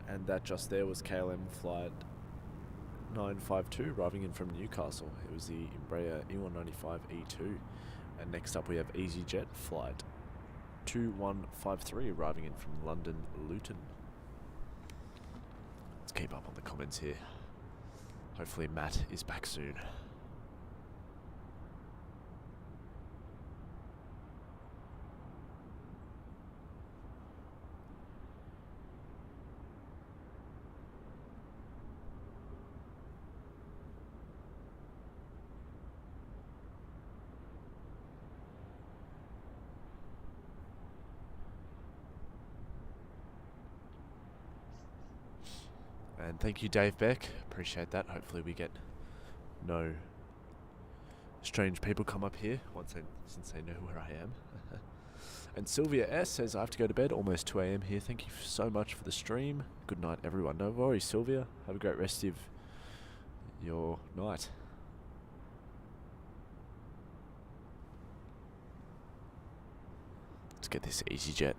[SPEAKER 1] And that just there was KLM flight 952 arriving in from Newcastle. It was the Embraer E195-E2. And next up we have EasyJet flight 2153 arriving in from London Luton. Let's keep up on the comments here. Hopefully Matt is back soon. And thank you, Dave Beck. Appreciate that. Hopefully we get no strange people come up here since they know where I am. And Sylvia S says, I have to go to bed, almost 2 a.m. here. Thank you so much for the stream. Good night, everyone. No worries, Sylvia. Have a great rest of your night. Let's get this EasyJet.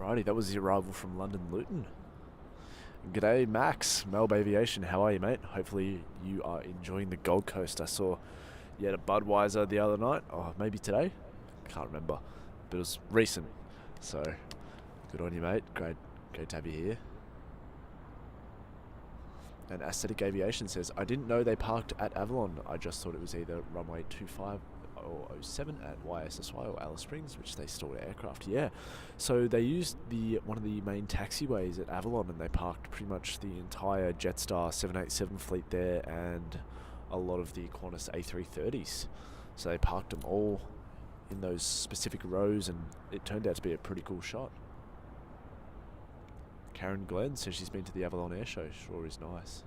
[SPEAKER 1] Alrighty, that was the arrival from London Luton. G'day, Max, Melb Aviation. How are you, mate? Hopefully you are enjoying the Gold Coast. I saw you had a Budweiser the other night, or maybe today. Can't remember, but it was recent. So, good on you, mate. Great to have you here. And Aesthetic Aviation says, I didn't know they parked at Avalon. I just thought it was either runway 25 or 07 at YSSY or Alice Springs, which they stored aircraft. Yeah, so they used one of the main taxiways at Avalon, and they parked pretty much the entire Jetstar 787 fleet there and a lot of the Qantas A330s. So they parked them all in those specific rows, and it turned out to be a pretty cool shot. Karen Glenn says she's been to the Avalon Air Show. Sure is nice.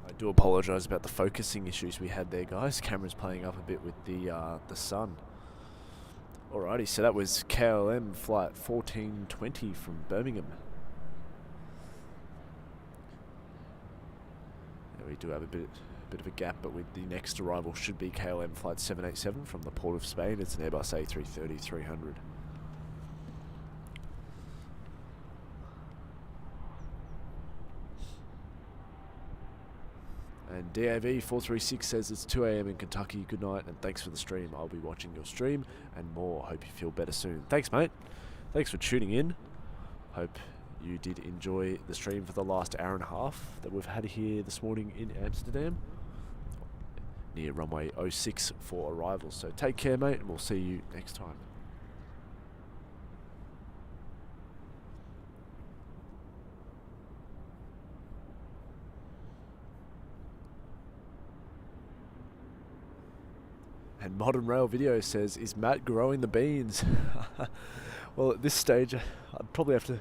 [SPEAKER 1] I do apologise about the focusing issues we had there, guys. Camera's playing up a bit with the sun. Alrighty, so that was KLM flight 1420 from Birmingham. Yeah, we do have a bit of a gap, but with the next arrival should be KLM flight 787 from the Port of Spain. It's an Airbus A330-300. And DAV436 says it's 2 a.m. in Kentucky. Good night and thanks for the stream. I'll be watching your stream and more. Hope you feel better soon. Thanks, mate. Thanks for tuning in. Hope you did enjoy the stream for the last hour and a half that we've had here this morning in Amsterdam, near runway 06 for arrivals. So take care, mate, and we'll see you next time. And Modern Rail Video says, is Matt growing the beans? Well, at this stage, I'd probably have to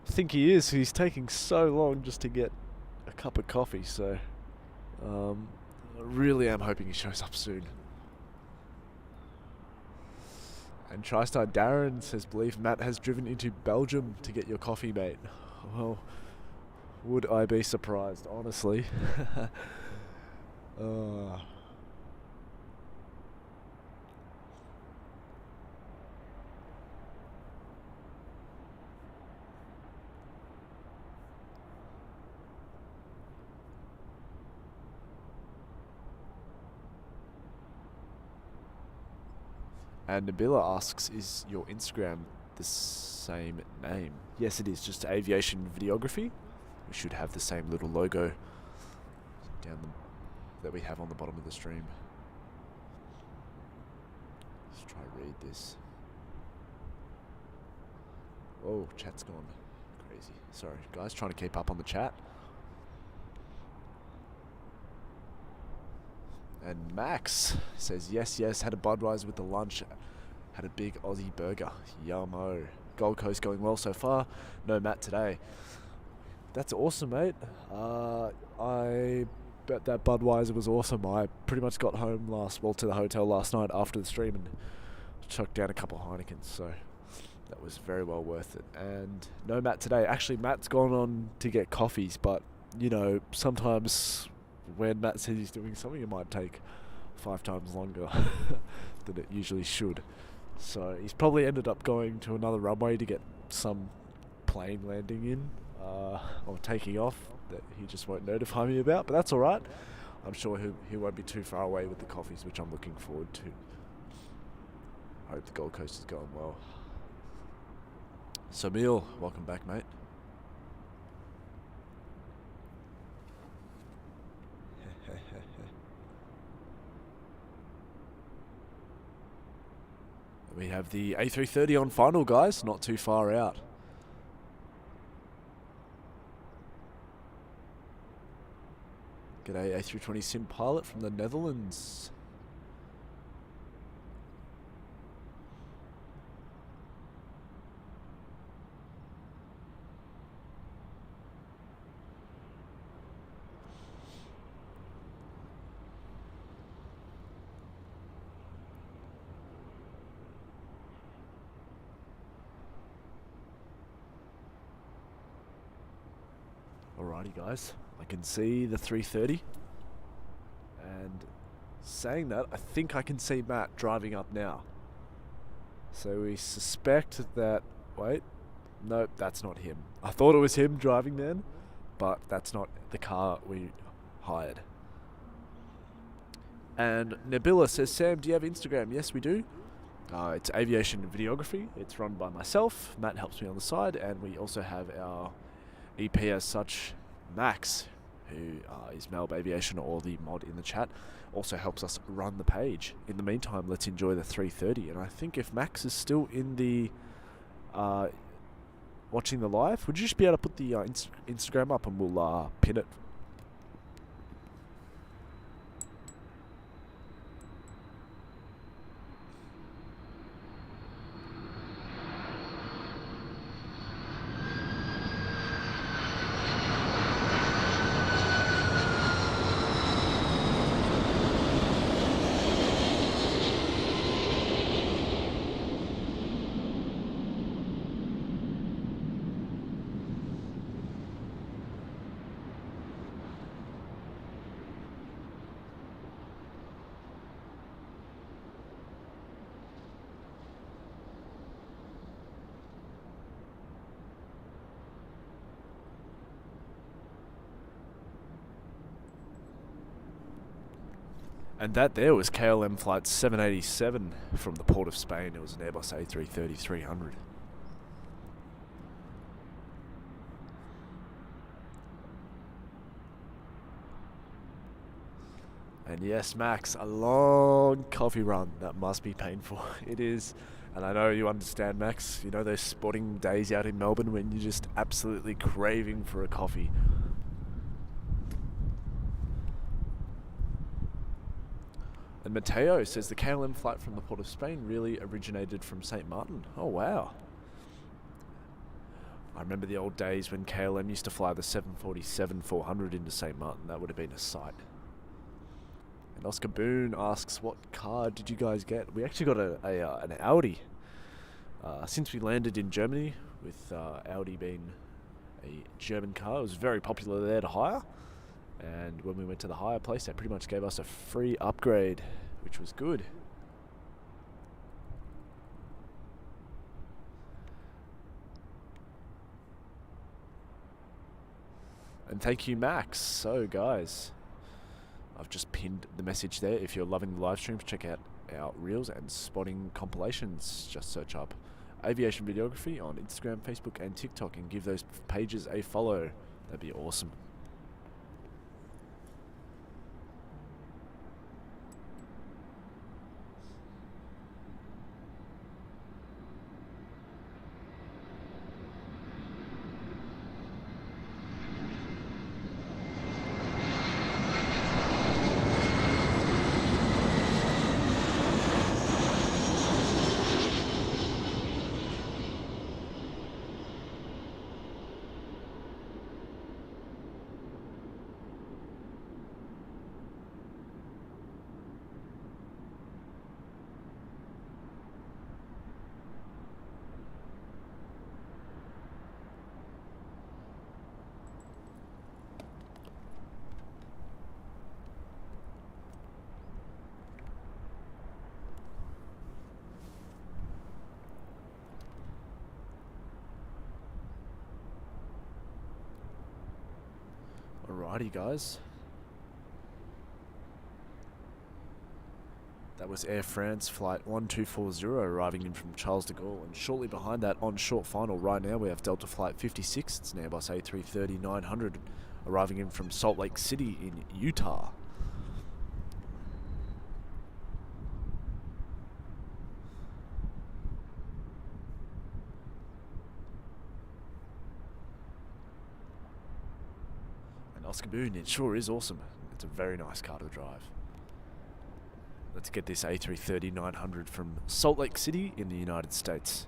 [SPEAKER 1] think he is. He's taking so long just to get a cup of coffee, so I really am hoping he shows up soon. And TriStar Darren says, believe Matt has driven into Belgium to get your coffee, mate. Well, would I be surprised, honestly? And Nabila asks, is your Instagram the same name? Yes, it is. Just Aviation Videography. We should have the same little logo that we have on the bottom of the stream. Let's try to read this. Oh, chat's gone crazy. Sorry, guys, trying to keep up on the chat. And Max says, yes, had a Budweiser with the lunch. Had a big Aussie burger. Yummo. Gold Coast going well so far. No Matt today. That's awesome, mate. I bet that Budweiser was awesome. I pretty much got home to the hotel last night after the stream and chucked down a couple of Heinekens, so that was very well worth it. And no Matt today. Actually, Matt's gone on to get coffees, but, you know, sometimes when Matt says he's doing something, it might take 5 times longer than it usually should. So he's probably ended up going to another runway to get some plane landing in or taking off that he just won't notify me about, but that's alright. I'm sure he won't be too far away with the coffees, which I'm looking forward to. I hope the Gold Coast is going well. Samil, welcome back, mate. We have the A330 on final, guys, not too far out. G'day, A320 sim pilot from the Netherlands. Alrighty, guys. I can see the 330. And saying that, I think I can see Matt driving up now. So we suspect that... Wait. Nope, that's not him. I thought it was him driving then, but that's not the car we hired. And Nabila says, Sam, do you have Instagram? Yes, we do. It's Aviation Videography. It's run by myself. Matt helps me on the side. And we also have our EP as such, Max, who is Melb Aviation, or the mod in the chat, also helps us run the page. In the meantime, let's enjoy the 330. And I think if Max is still in the watching the live, would you just be able to put the Instagram up and we'll pin it? And that there was KLM flight 787 from the port of Spain. It was an Airbus A330-300. And yes, Max, a long coffee run. That must be painful. It is. And I know you understand, Max. You know those sporting days out in Melbourne when you're just absolutely craving for a coffee. And Mateo says the KLM flight from the port of Spain really originated from St. Martin. Oh, wow. I remember the old days when KLM used to fly the 747-400 into St. Martin. That would have been a sight. And Oscar Boone asks, what car did you guys get? We actually got an Audi. Since we landed in Germany, with Audi being a German car, it was very popular there to hire. And when we went to the hire place, they pretty much gave us a free upgrade, which was good. And thank you, Max. So, guys, I've just pinned the message there. If you're loving the live streams, check out our reels and spotting compilations. Just search up Aviation Videography on Instagram, Facebook, and TikTok and give those pages a follow. That'd be awesome. Alrighty, guys. That was Air France flight 1240 arriving in from Charles de Gaulle, and shortly behind that on short final right now we have Delta flight 56. It's an Airbus A330-900 arriving in from Salt Lake City in Utah. And Skapoullou, it sure is awesome. It's a very nice car to drive. Let's get this A330-900 from Salt Lake City in the United States.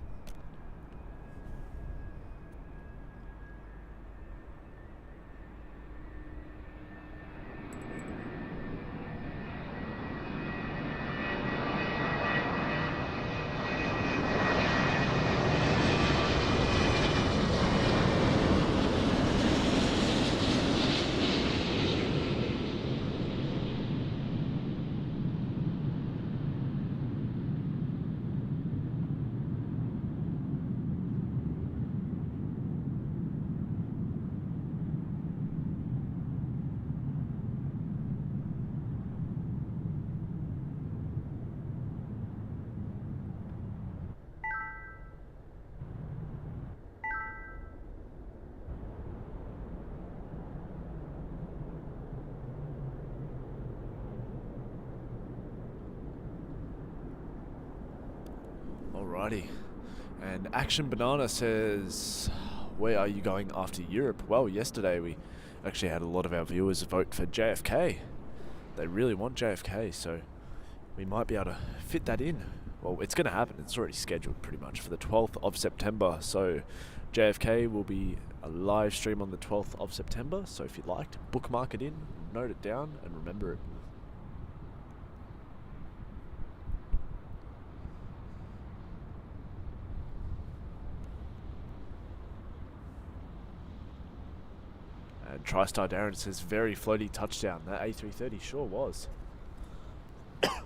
[SPEAKER 1] Alrighty, and Action Banana says, where are you going after Europe? Well, yesterday we actually had a lot of our viewers vote for JFK. They really want JFK, so we might be able to fit that in. Well, it's going to happen. It's already scheduled pretty much for the 12th of September. So JFK will be a live stream on the 12th of September. So if you'd like to bookmark it in, note it down, and remember it. And TriStar Darren says, very floaty touchdown. That A330 sure was. Alrighty.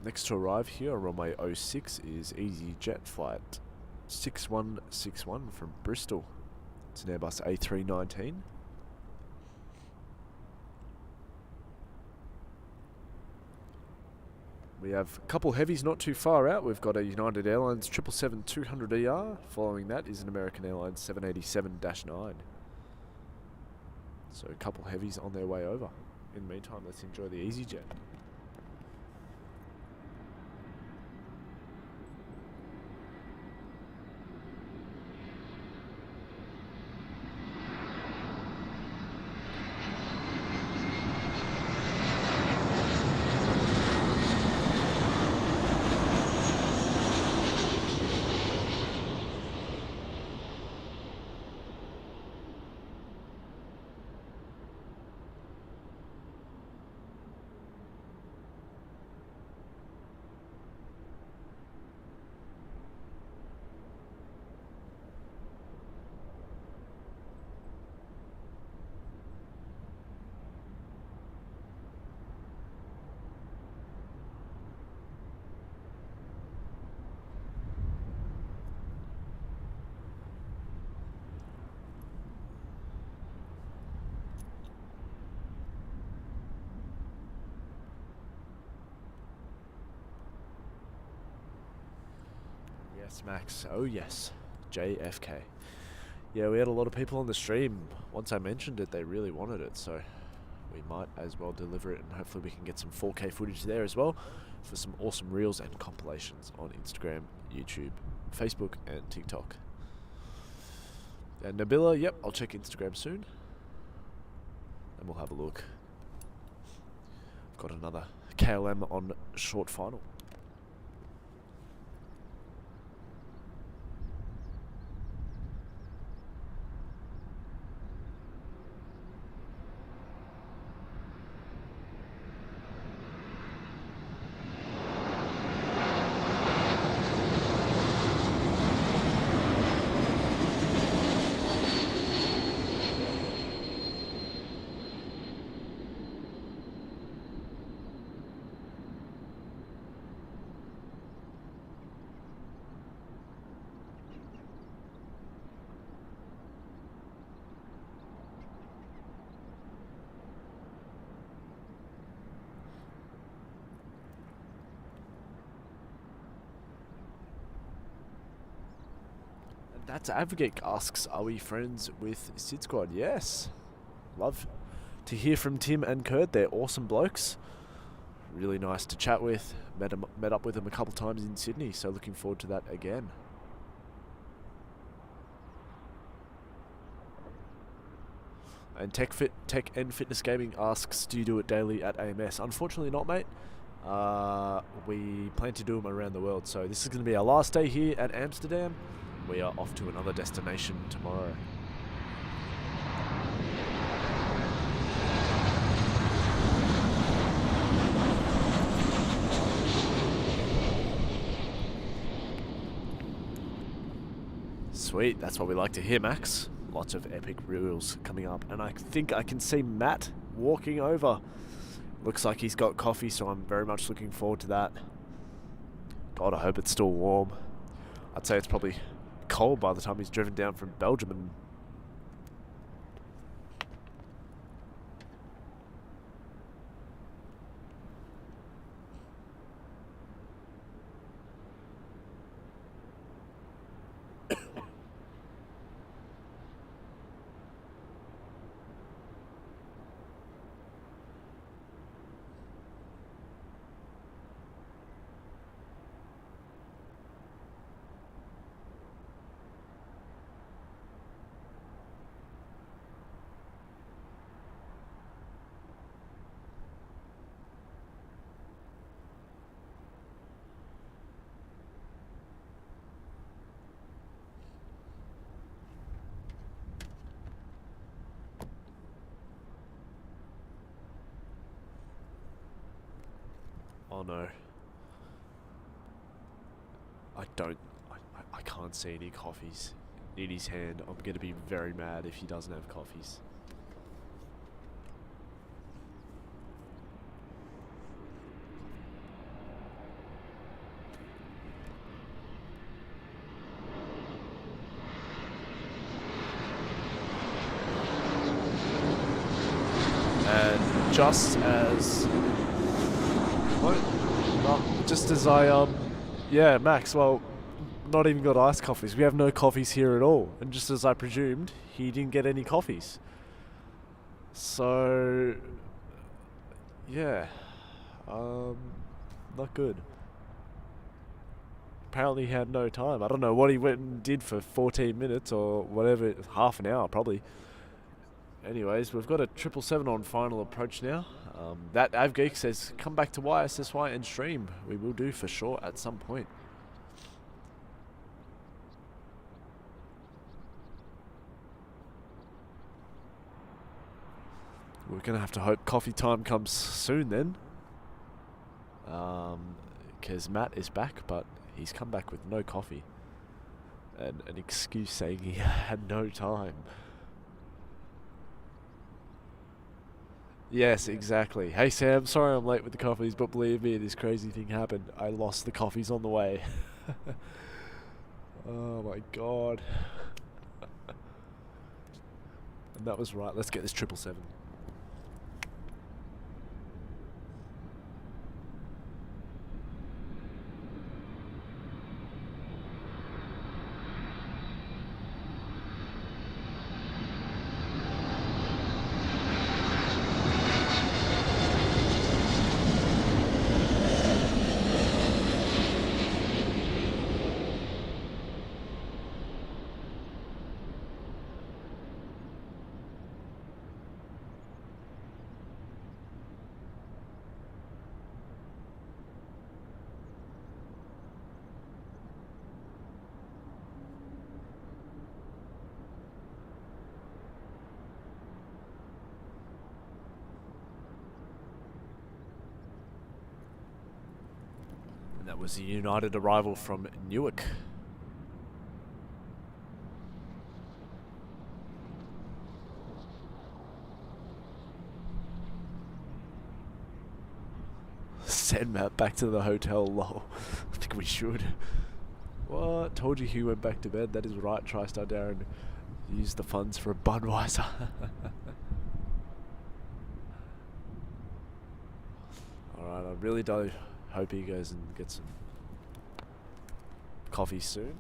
[SPEAKER 1] Next to arrive here on runway 06 is EasyJet flight 6161 from Bristol. It's an Airbus A319. We have a couple heavies not too far out. We've got a United Airlines 777-200ER. Following that is an American Airlines 787-9. So a couple heavies on their way over. In the meantime, let's enjoy the EasyJet. Yes, Max. Oh, yes. JFK. Yeah, we had a lot of people on the stream. Once I mentioned it, they really wanted it, so we might as well deliver it, and hopefully we can get some 4K footage there as well for some awesome reels and compilations on Instagram, YouTube, Facebook, and TikTok. And Nabila, yep, I'll check Instagram soon, and we'll have a look. I've got another KLM on short final. That's Advocate asks, are we friends with Sid Squad? Yes. Love to hear from Tim and Kurt. They're awesome blokes. Really nice to chat with. Met up with them a couple times in Sydney, so looking forward to that again. And Tech and Fitness Gaming asks, do you do it daily at AMS? Unfortunately not, mate. We plan to do them around the world, so this is going to be our last day here at Amsterdam. We are off to another destination tomorrow. Sweet, that's what we like to hear, Max. Lots of epic reels coming up, and I think I can see Matt walking over. Looks like he's got coffee, so I'm very much looking forward to that. God, I hope it's still warm. I'd say it's probably cold by the time he's driven down from Belgium and oh no. I can't see any coffees in his hand. I'm going to be very mad if he doesn't have coffees. And just as... What? Not just as I, yeah, Max, well, not even got iced coffees. We have no coffees here at all. And just as I presumed, he didn't get any coffees. So, yeah, not good. Apparently he had no time. I don't know what he went and did for 14 minutes or whatever, half an hour probably. Anyways, we've got a 777 on final approach now. That AvGeek says, come back to YSSY and stream. We will do for sure at some point. We're going to have to hope coffee time comes soon then. Because Matt is back, but he's come back with no coffee. And an excuse saying he had no time. Yes, exactly. Hey Sam, sorry I'm late with the coffees, but believe me, this crazy thing happened. I lost the coffees on the way. Oh my god. And that was right. Let's get this 777. That was a United arrival from Newark. Send Matt back to the hotel, lol. I think we should. What? Told you he went back to bed. That is right, TriStar Darren. Use the funds for a Budweiser. Alright, I really do hope he goes and gets some coffee soon.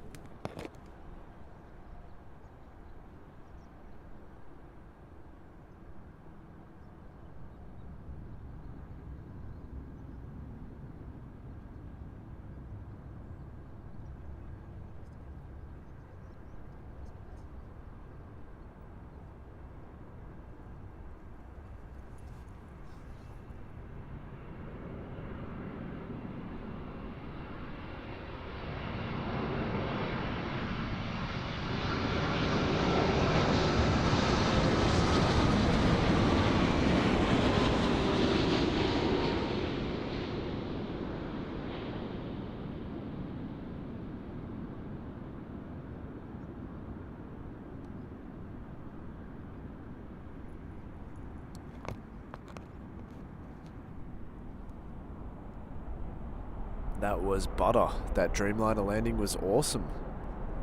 [SPEAKER 1] That was butter. That Dreamliner landing was awesome.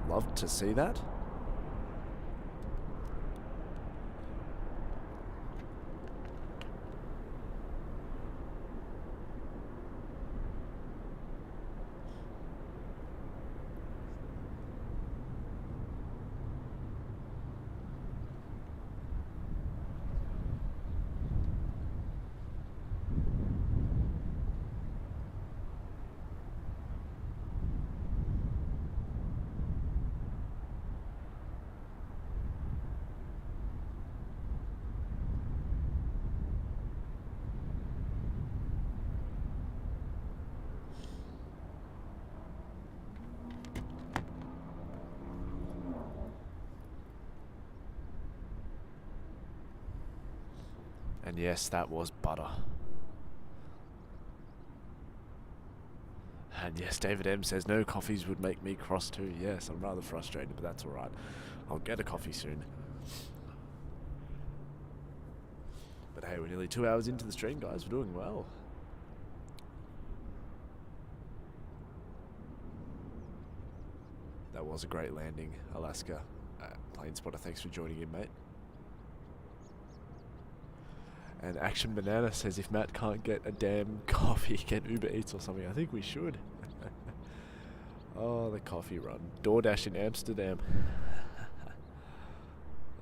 [SPEAKER 1] Loved to see that. And yes, that was butter. And yes, David M says no coffees would make me cross too. Yes, I'm rather frustrated, but that's alright. I'll get a coffee soon. But hey, we're nearly 2 hours into the stream, guys. We're doing well. That was a great landing, Alaska. Plane Spotter, thanks for joining in, mate. And Action Banana says if Matt can't get a damn coffee, get Uber Eats or something. I think we should. Oh, the coffee run. DoorDash in Amsterdam.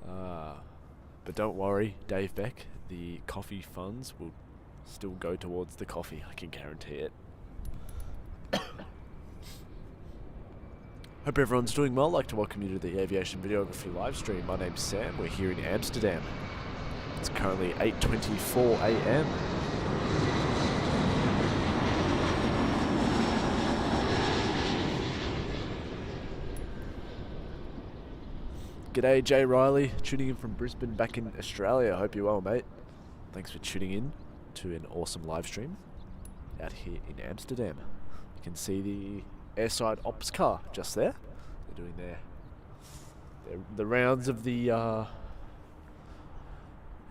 [SPEAKER 1] But don't worry, Dave Beck, the coffee funds will still go towards the coffee, I can guarantee it. Hope everyone's doing well. I'd like to welcome you to the Aviation Videography live stream. My name's Sam. We're here in Amsterdam. It's currently 8:24 a.m. G'day, Jay Riley, tuning in from Brisbane back in Australia. Hope you're well, mate. Thanks for tuning in to an awesome live stream out here in Amsterdam. You can see the airside ops car just there. They're doing the rounds of the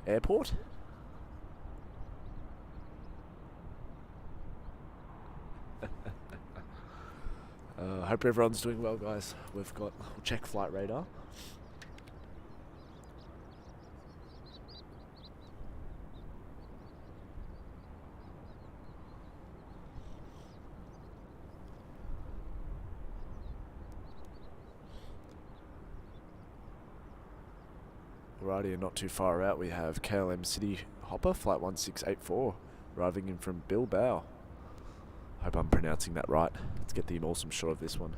[SPEAKER 1] airport. Hope everyone's doing well, guys. We'll check flight radar. Alrighty, and not too far out we have KLM City Hopper, flight 1684, arriving in from Bilbao. Hope I'm pronouncing that right. Let's get the awesome shot of this one.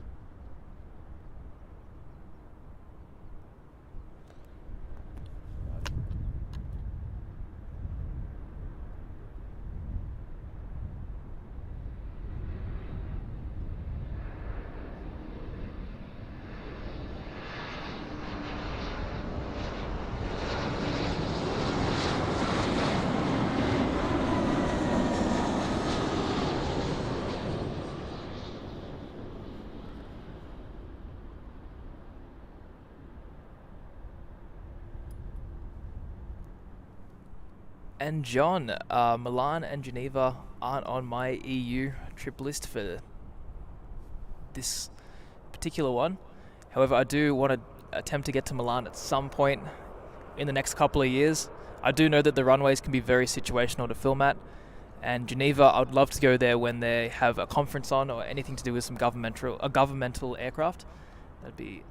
[SPEAKER 2] And John, Milan and Geneva aren't on my EU trip list for this particular one. However, I do want to attempt to get to Milan at some point in the next couple of years. I do know that the runways can be very situational to film at, and Geneva, I'd love to go there when they have a conference on or anything to do with some governmental aircraft. That'd be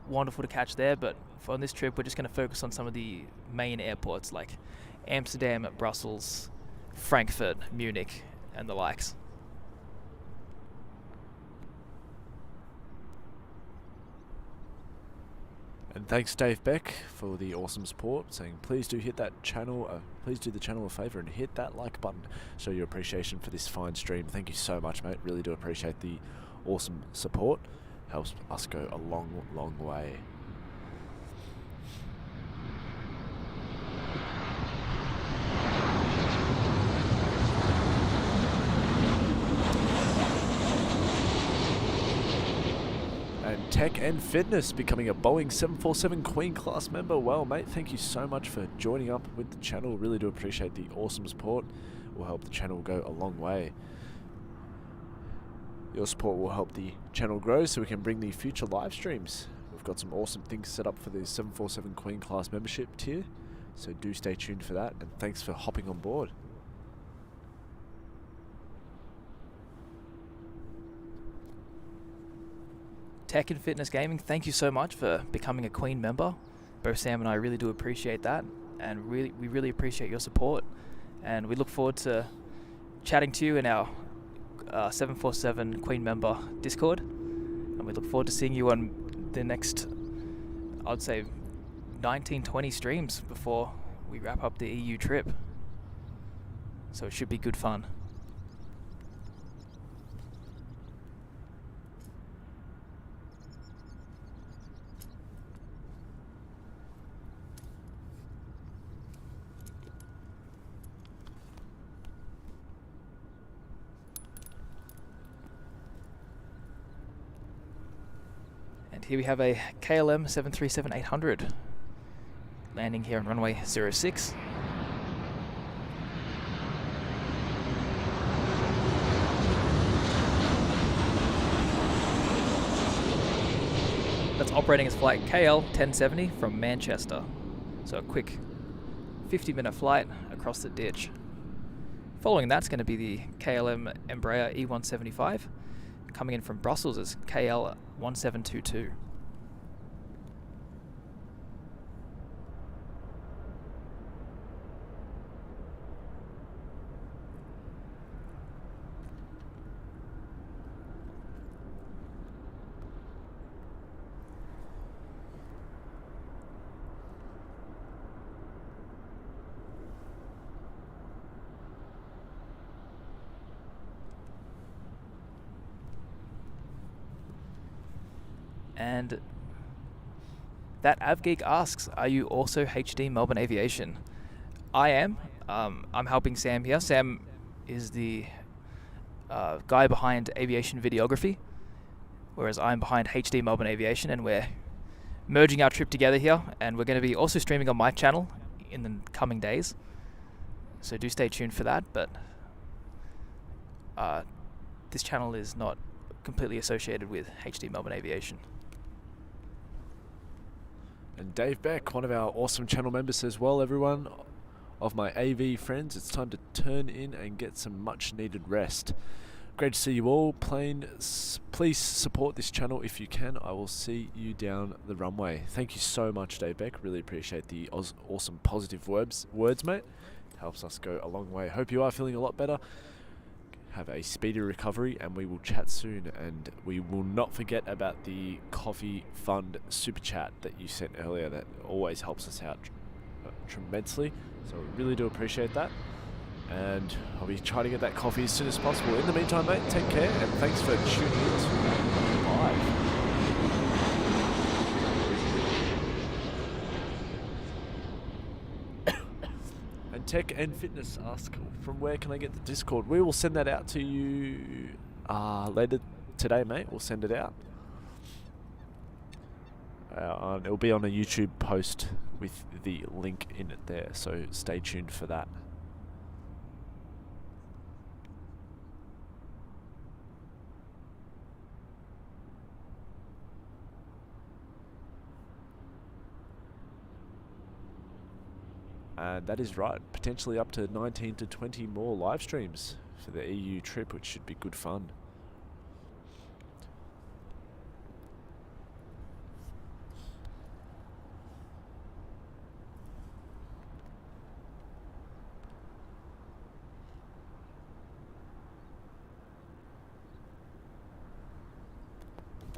[SPEAKER 2] wonderful to catch there, but for this trip we're just going to focus on some of the main airports like Amsterdam, Brussels, Frankfurt, Munich, and the likes.
[SPEAKER 1] And thanks Dave Beck for the awesome support, saying please do hit that channel, please do the channel a favour and hit that like button. Show your appreciation for this fine stream. Thank you so much, mate. Really do appreciate the awesome support. Helps us go a long, long way. And Tech and Fitness becoming a Boeing 747 Queen class member. Well, mate, thank you so much for joining up with the channel. Really do appreciate the awesome support. It will help the channel go a long way. Your support will help the channel grow so we can bring the future live streams. We've got some awesome things set up for the 747 Queen class membership tier, so do stay tuned for that, and thanks for hopping on board.
[SPEAKER 2] Tech and Fitness Gaming, thank you so much for becoming a Queen member. Both Sam and I really do appreciate that, and we really appreciate your support, and we look forward to chatting to you in our 747 Queen member Discord, and we look forward to seeing you on the next, I'd say, 19-20 streams before we wrap up the EU trip, so it should be good fun. Here we have a KLM 737-800 landing here on runway 06. That's operating as flight KL 1070 from Manchester. So a quick 50-minute flight across the ditch. Following that's going to be the KLM Embraer E175 coming in from Brussels as KL 1722. And that AvGeek asks, are you also HD Melbourne Aviation? I am. I'm helping Sam here. Sam is the guy behind Aviation Videography, whereas I'm behind HD Melbourne Aviation, and we're merging our trip together here, and we're going to be also streaming on my channel in the coming days. So do stay tuned for that, but this channel is not completely associated with HD Melbourne Aviation.
[SPEAKER 1] And Dave Beck, one of our awesome channel members, says, well, everyone of my AV friends, it's time to turn in and get some much needed rest. Great to see you all. Please support this channel if you can. I will see you down the runway. Thank you so much, Dave Beck. Really appreciate the awesome positive words, mate. It helps us go a long way. Hope you are feeling a lot better. Have a speedy recovery, and we will chat soon, and we will not forget about the coffee fund super chat that you sent earlier. That always helps us out tremendously, so we really do appreciate that, and I'll be trying to get that coffee as soon as possible. In the meantime, mate, take care, and thanks for tuning in to live. Tech and Fitness ask, from where can I get the Discord? We will send that out to you later today, mate. We'll send it out. It'll be on a YouTube post with the link in it there, so stay tuned for that. And that is right, potentially up to 19 to 20 more live streams for the EU trip, which should be good fun.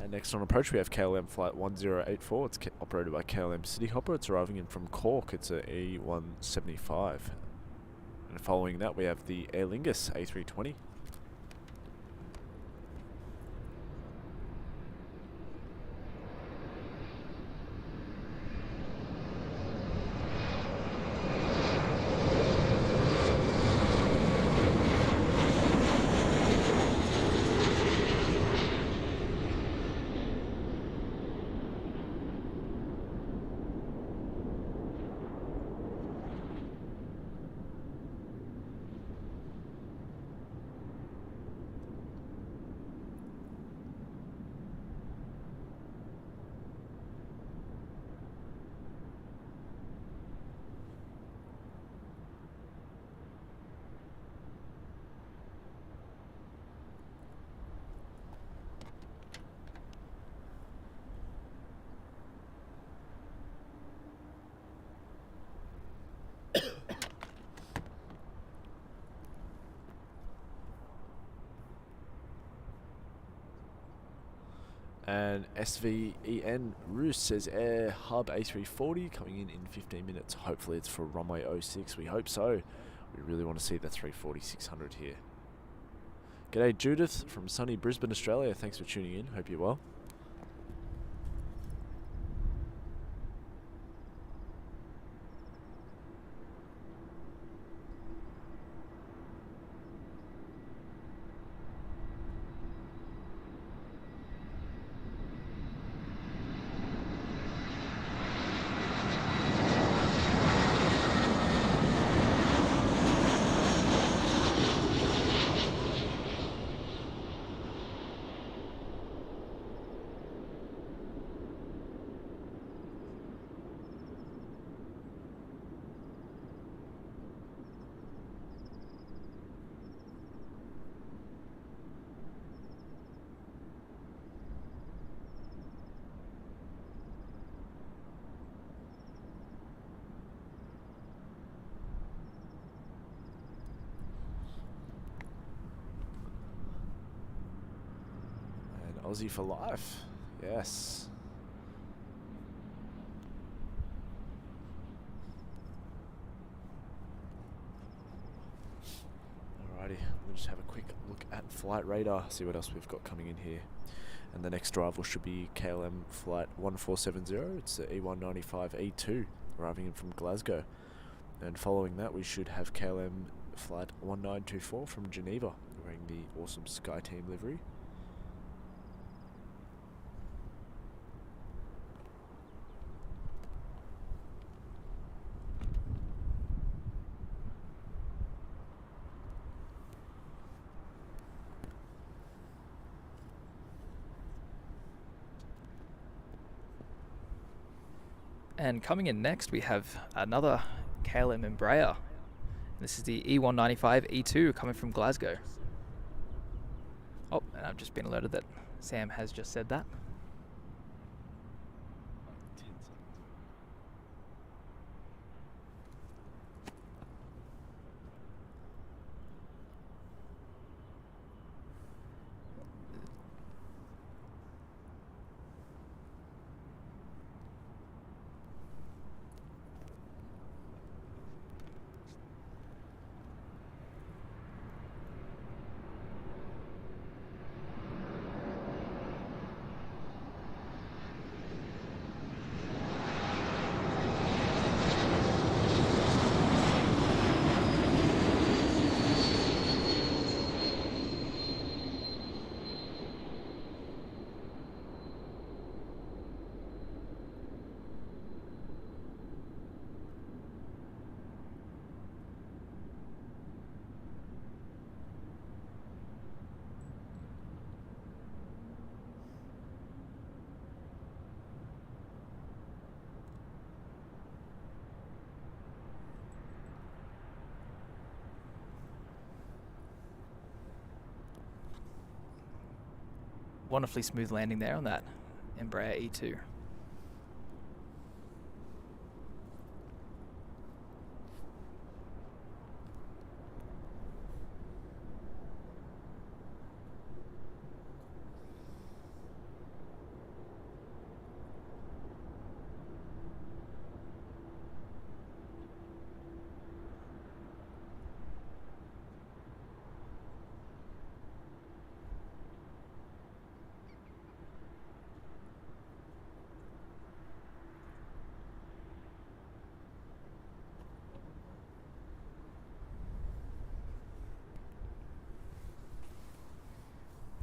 [SPEAKER 1] And next on approach we have KLM flight 1084. It's operated by KLM City Hopper. It's arriving in from Cork. It's a E175. And following that we have the Aer Lingus A320. And SVEN Roos says Air Hub A340 coming in 15 minutes. Hopefully it's for runway 06. We hope so. We really want to see the 340-600 here. G'day Judith from sunny Brisbane, Australia. Thanks for tuning in. Hope you're well. Aussie for life. Yes. Alrighty, we'll just have a quick look at flight radar, see what else we've got coming in here. And the next arrival should be KLM flight 1470. It's the E195E2 arriving in from Glasgow. And following that, we should have KLM flight 1924 from Geneva, wearing the awesome Sky Team livery.
[SPEAKER 2] And coming in next, we have another KLM Embraer. This is the E195E2 coming from Glasgow. Oh, and I've just been alerted that Sam has just said that. Wonderfully smooth landing there on that Embraer E2.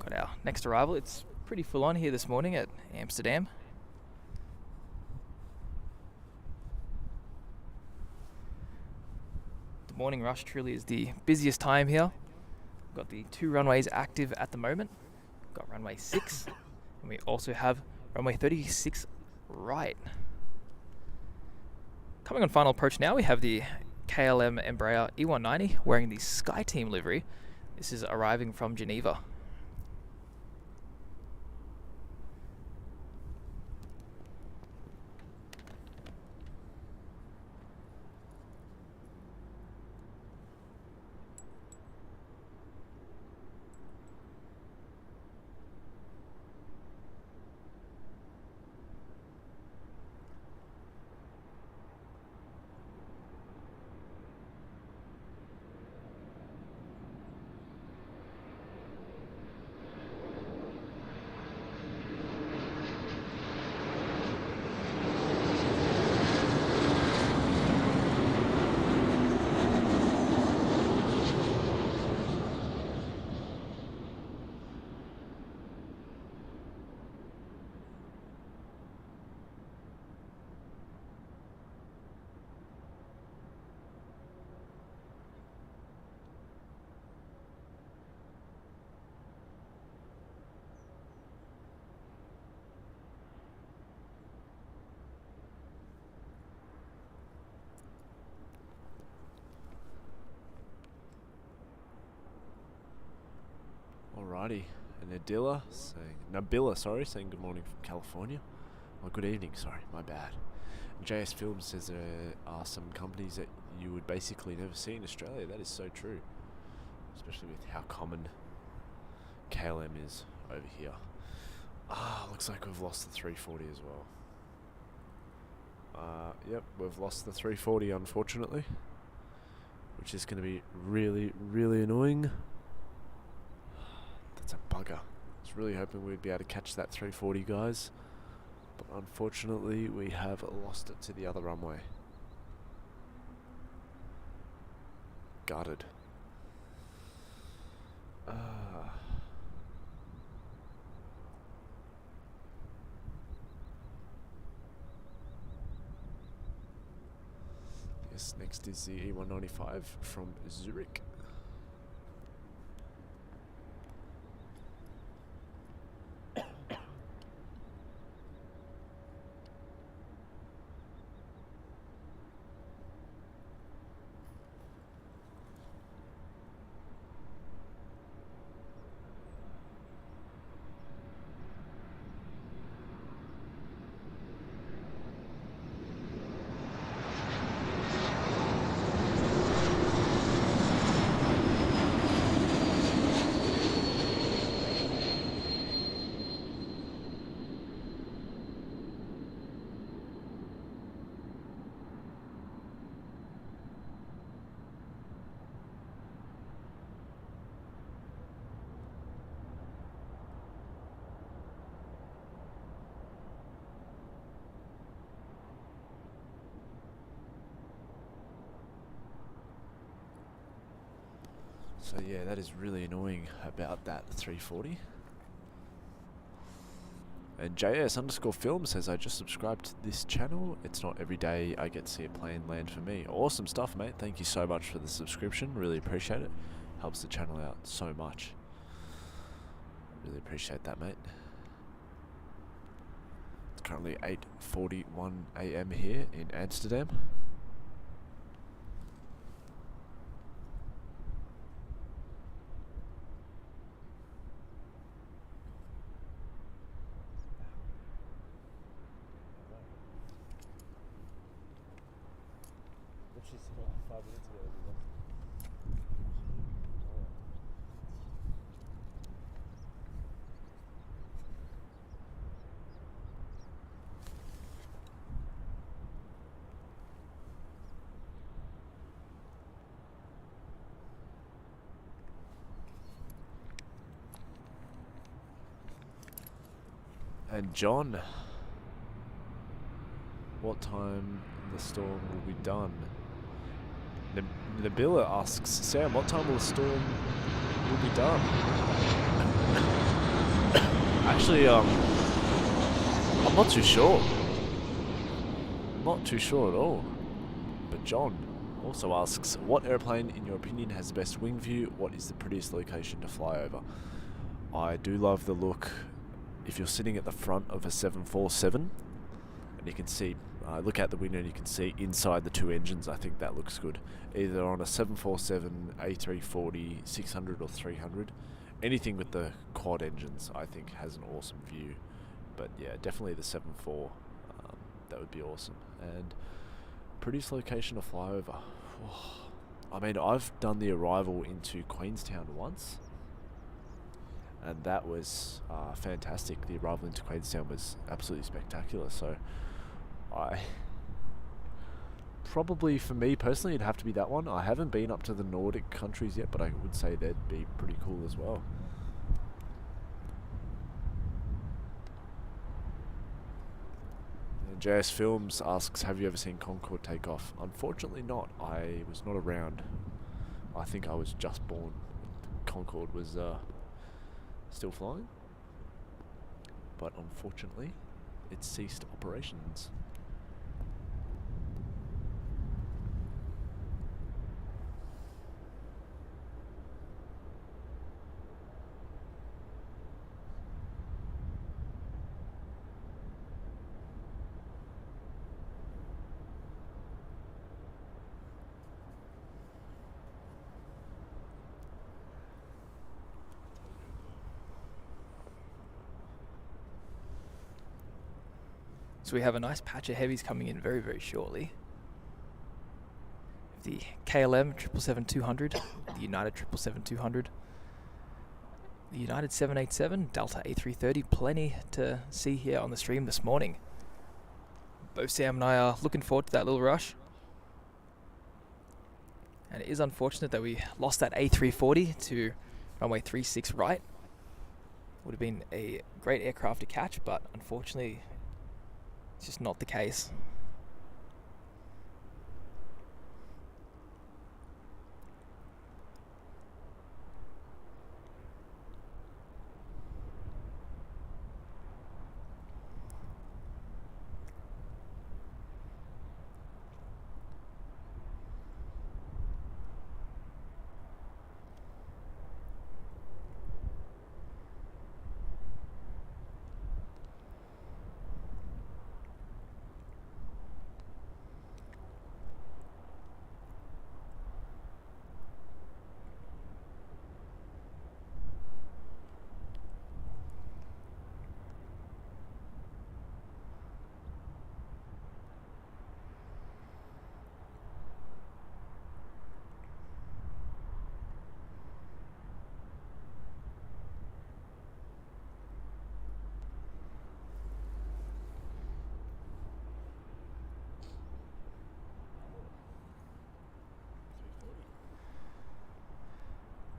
[SPEAKER 2] Got our next arrival. It's pretty full on here this morning at Amsterdam. The morning rush truly is the busiest time here. We've got the 2 runways active at the moment. We've got runway 6 and we also have runway 36 right. Coming on final approach now, we have the KLM Embraer E190 wearing the Sky Team livery. This is arriving from Geneva.
[SPEAKER 1] Alrighty. And Nabila, sorry, saying good morning from California. Or good evening, sorry, my bad. JS Films says there are some companies that you would basically never see in Australia. That is so true. Especially with how common KLM is over here. Looks like we've lost the 340 as well. Yep, we've lost the 340 unfortunately. Which is going to be really, really annoying. That's a bugger. I was really hoping we'd be able to catch that 340, guys. But unfortunately, we have lost it to the other runway. Gutted. Yes, next is the E195 from Zurich. So yeah, that is really annoying about that 340. And JS_film says, I just subscribed to this channel. It's not every day I get to see a plane land for me. Awesome stuff, mate. Thank you so much for the subscription. Really appreciate it. Helps the channel out so much. Really appreciate that, mate. It's currently 8:41 AM here in Amsterdam. And John, what time the storm will be done? Nabila asks, Sam, what time will the storm will be done? Actually, I'm not too sure. Not too sure at all. But John also asks, what airplane, in your opinion, has the best wing view? What is the prettiest location to fly over? I do love the look. If you're sitting at the front of a 747 and you can see, look out the window and you can see inside the two engines, I think that looks good. Either on a 747, A340, 600 or 300. Anything with the quad engines I think has an awesome view. But yeah, definitely the 74, that would be awesome. And prettiest location to fly over. I mean, I've done the arrival into Queenstown once. And that was fantastic. The arrival into Queenstown was absolutely spectacular. So, probably for me personally, it'd have to be that one. I haven't been up to the Nordic countries yet, but I would say they'd be pretty cool as well. And JS Films asks, have you ever seen Concorde take off? Unfortunately not. I was not around. I think I was just born. Concorde was still flying, but unfortunately it ceased operations.
[SPEAKER 2] So we have a nice patch of heavies coming in very, very shortly. The KLM 777-200, the United 777-200, the United 787, Delta A330, plenty to see here on the stream this morning. Both Sam and I are looking forward to that little rush. And it is unfortunate that we lost that A340 to runway 36 right. Would have been a great aircraft to catch, but unfortunately it's just not the case.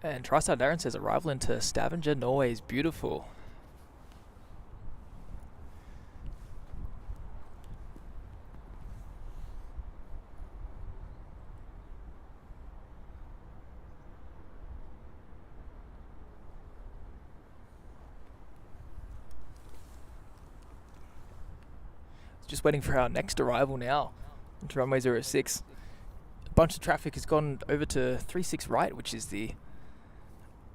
[SPEAKER 2] And TriStar Darren says arrival into Stavanger, Norway is beautiful. Just waiting for our next arrival now into runway 06. A bunch of traffic has gone over to 36 right, which is the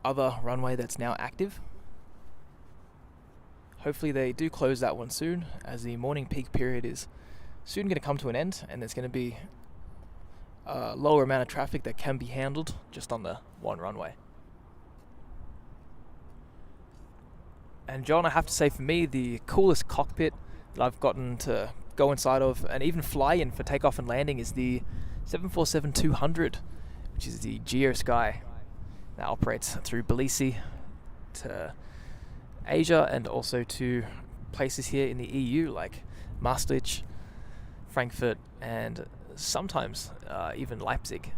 [SPEAKER 2] other runway that's now active. Hopefully they do close that one soon, as the morning peak period is soon going to come to an end, and there's going to be a lower amount of traffic that can be handled just on the one runway. And John, I have to say, for me, the coolest cockpit that I've gotten to go inside of and even fly in for takeoff and landing is the 747-200, which is the GeoSky that operates through Tbilisi to Asia and also to places here in the EU like Maastricht, Frankfurt, and sometimes even Leipzig.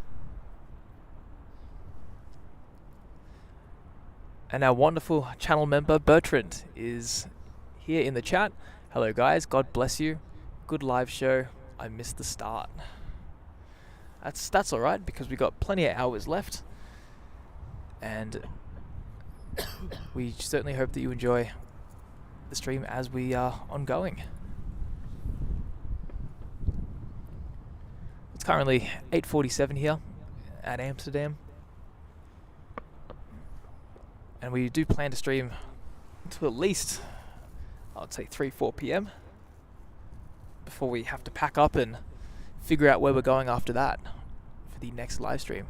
[SPEAKER 2] And our wonderful channel member Bertrand is here in the chat. Hello guys, God bless you. Good live show. I missed the start. That's alright, because we got plenty of hours left. And we certainly hope that you enjoy the stream as we are ongoing. It's currently 8:47 here at Amsterdam. And we do plan to stream until at least, I'd say 3-4 p.m. before we have to pack up and figure out where we're going after that for the next live stream.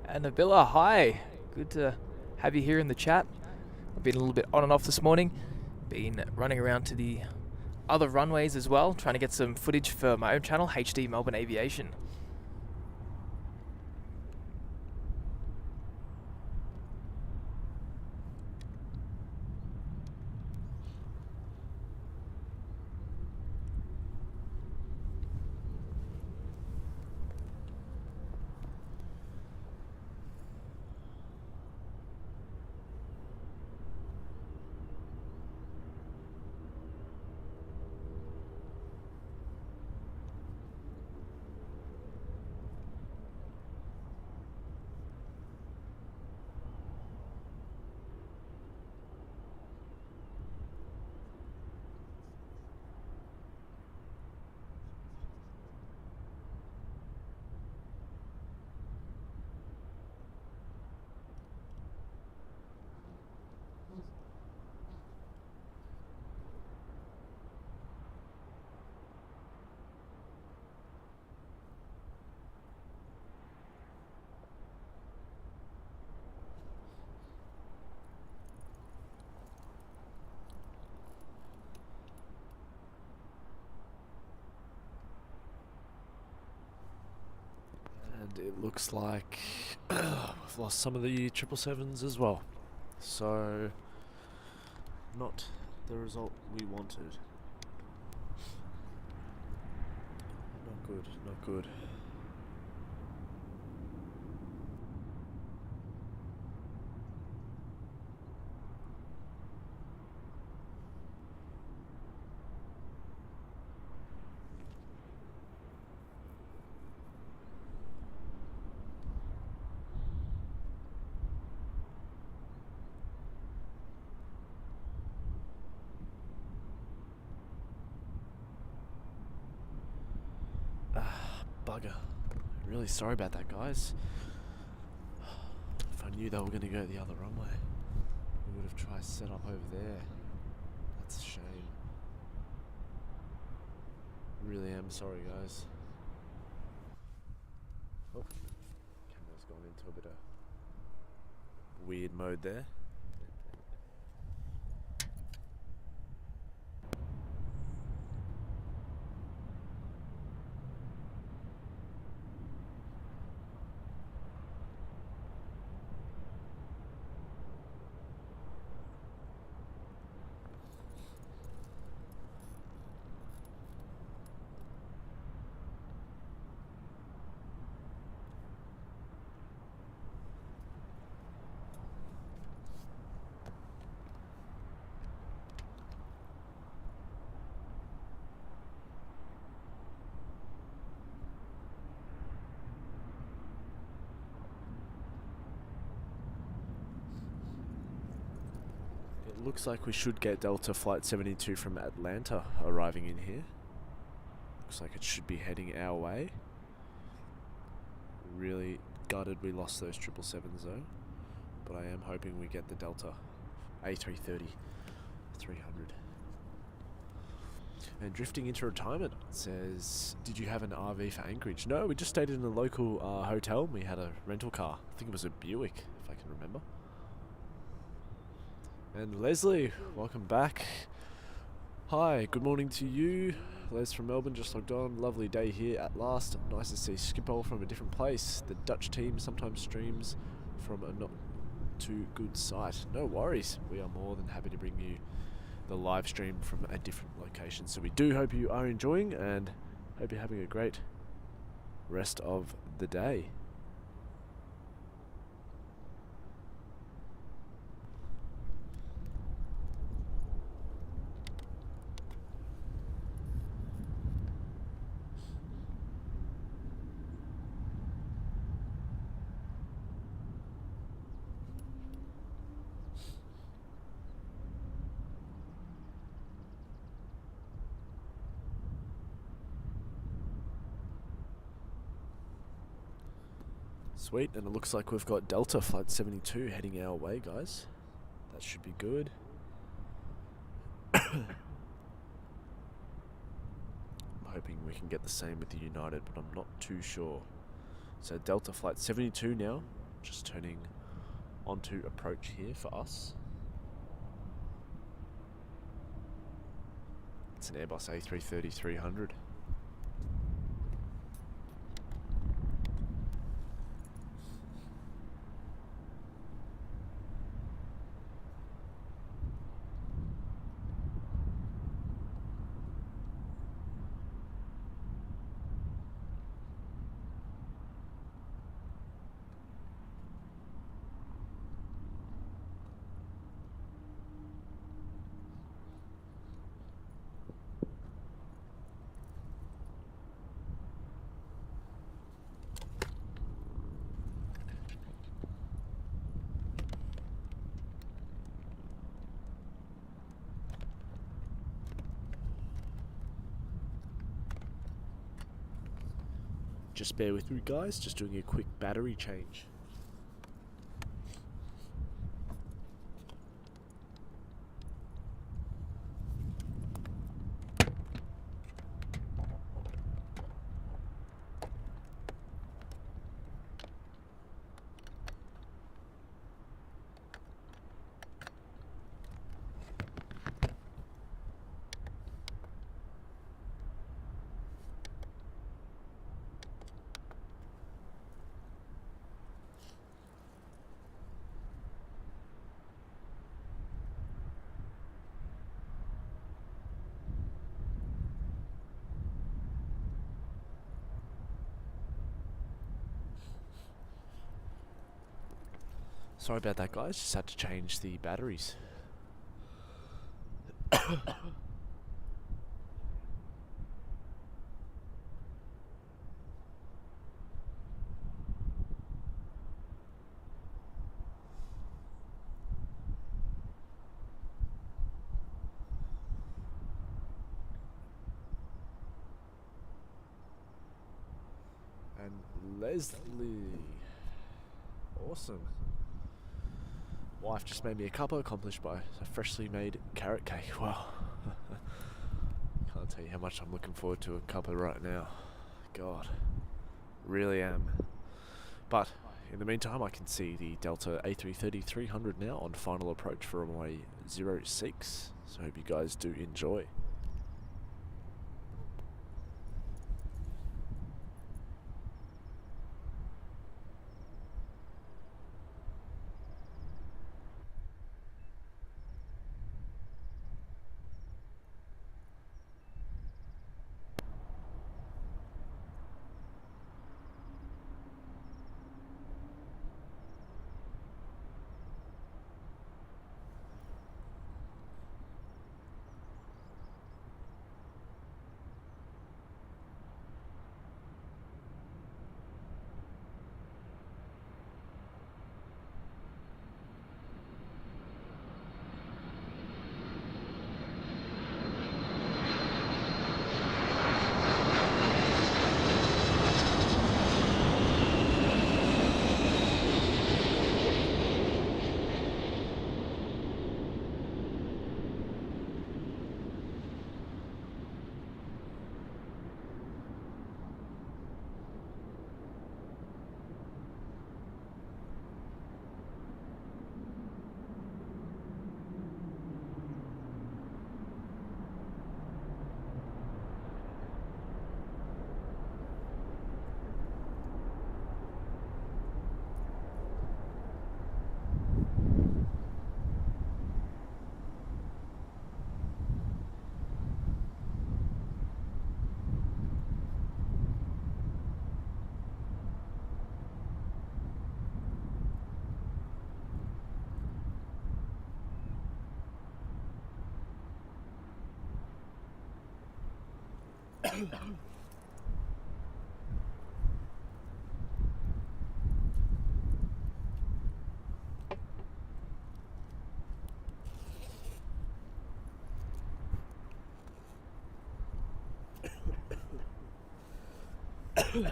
[SPEAKER 2] And Nabila, hi. Good to have you here in the chat. I've been a little bit on and off this morning. Been running around to the other runways as well, trying to get some footage for my own channel, HD Melbourne Aviation.
[SPEAKER 1] it looks like we've lost some of the 777s as well. So, not the result we wanted. Not good, not good. Bugger. Really sorry about that, guys. If I knew they were going to go the other runway, we would have tried to set up over there. That's a shame. Really am sorry, guys. Oh, camera's gone into a bit of weird mode there. It looks like we should get Delta Flight 72 from Atlanta arriving in here. Looks like it should be heading our way. Really gutted we lost those 777s though. But I am hoping we get the Delta A330 300. And drifting into retirement says, did you have an RV for Anchorage? No, we just stayed in a local hotel. We had a rental car. I think it was a Buick, if I can remember. And Leslie, welcome back. Hi, good morning to you. Les from Melbourne just logged on. Lovely day here at last. Nice to see Schiphol from a different place. The Dutch team sometimes streams from a not too good site. No worries. We are more than happy to bring you the live stream from a different location. So we do hope you are enjoying and hope you're having a great rest of the day. Sweet, and it looks like we've got Delta Flight 72 heading our way, guys. That should be good. I'm hoping we can get the same with the United, but I'm not too sure. So Delta Flight 72 now, just turning onto approach here for us. It's an Airbus A330 300. Just bear with me, guys, just doing a quick battery change. Sorry about that, guys. Just had to change the batteries. And Leslie. Awesome. Wife just made me a cuppa, accomplished by a freshly made carrot cake. Wow. Can't tell you how much I'm looking forward to a cuppa right now. God. Really am. But in the meantime, I can see the Delta A330-300 now on final approach for runway 06. So I hope you guys do enjoy.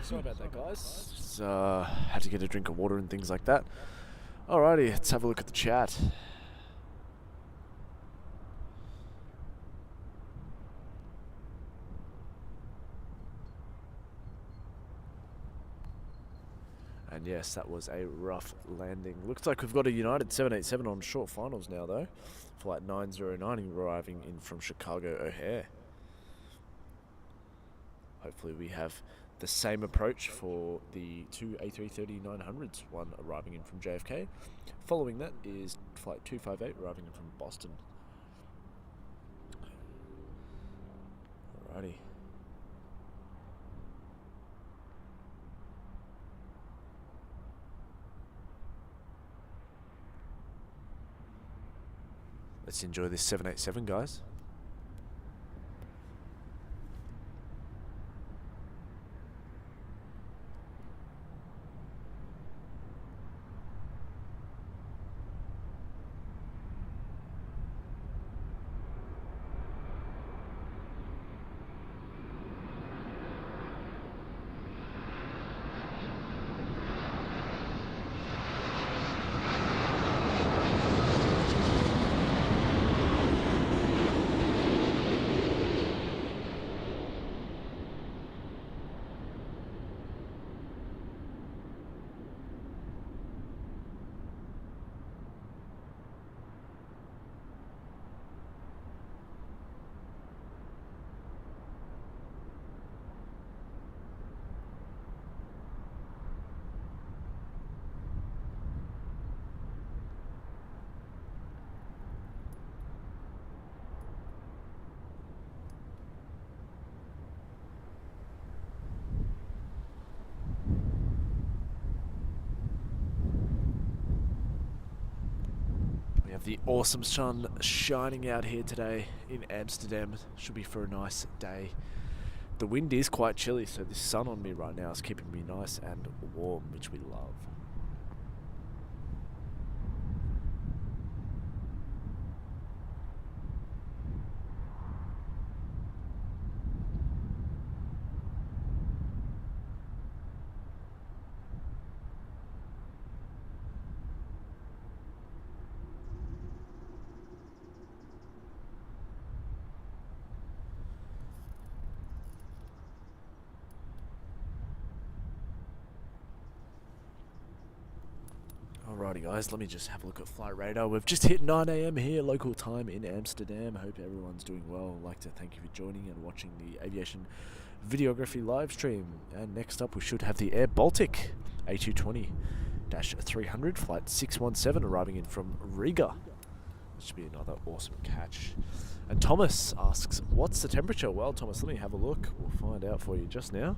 [SPEAKER 1] Sorry about that, guys. Just, had to get a drink of water and things like that. Alrighty, let's have a look at the chat. And yes, that was a rough landing. Looks like we've got a United 787 on short finals now, though. Flight 909 arriving in from Chicago O'Hare. Hopefully we have the same approach for the two A330-900s, one arriving in from JFK. Following that is Flight 258 arriving in from Boston. Alrighty. Let's enjoy this 787, guys. have the awesome sun shining out here today in Amsterdam. Should be for a nice day. The wind is quite chilly, so this sun on me right now is keeping me nice and warm, which we love. Alrighty guys, let me just have a look at flight radar. We've just hit 9 AM here, local time in Amsterdam. Hope everyone's doing well. I'd like to thank you for joining and watching the Aviation videography live stream. And next up we should have the Air Baltic A220-300 flight 617 arriving in from Riga. This should be another awesome catch. And Thomas asks, what's the temperature? Well, Thomas, let me have a look. We'll find out for you just now.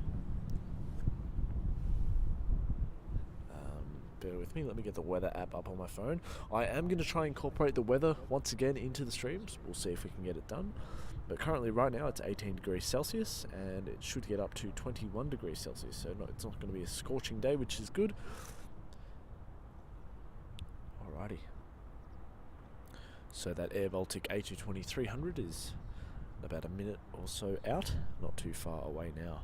[SPEAKER 1] Bear with me, let me get the weather app up on my phone. I am going to try and incorporate the weather once again into the streams. We'll see if we can get it done. But currently right now it's 18 degrees Celsius and it should get up to 21 degrees Celsius. So it's not going to be a scorching day, which is good. Alrighty. So that Air Baltic A220-300 is about a minute or so out. Not too far away now.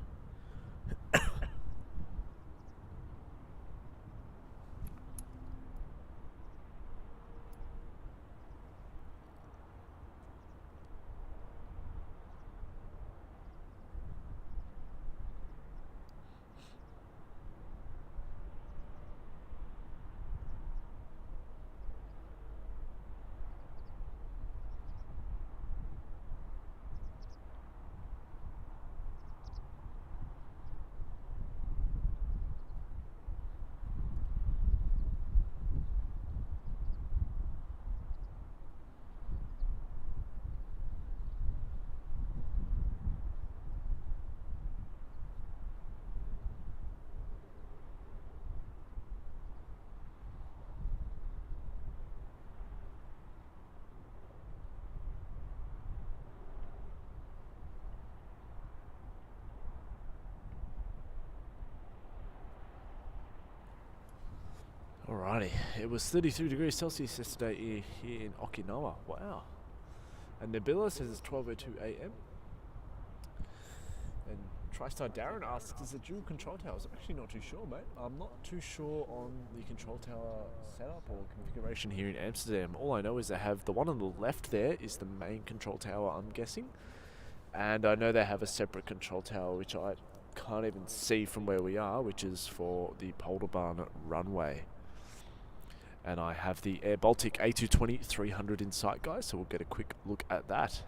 [SPEAKER 1] Alrighty, it was 32 degrees Celsius yesterday here in Okinawa. Wow. And Nebula says it's 12:02 AM. And TriStar Darren asks, is it dual control towers? I'm actually not too sure, mate. I'm not too sure on the control tower setup or configuration here in Amsterdam. All I know is they have the one on the left there is the main control tower, I'm guessing. And I know they have a separate control tower, which I can't even see from where we are, which is for the Polderbahn runway. And I have the Air Baltic A220-300 in sight, guys, so we'll get a quick look at that.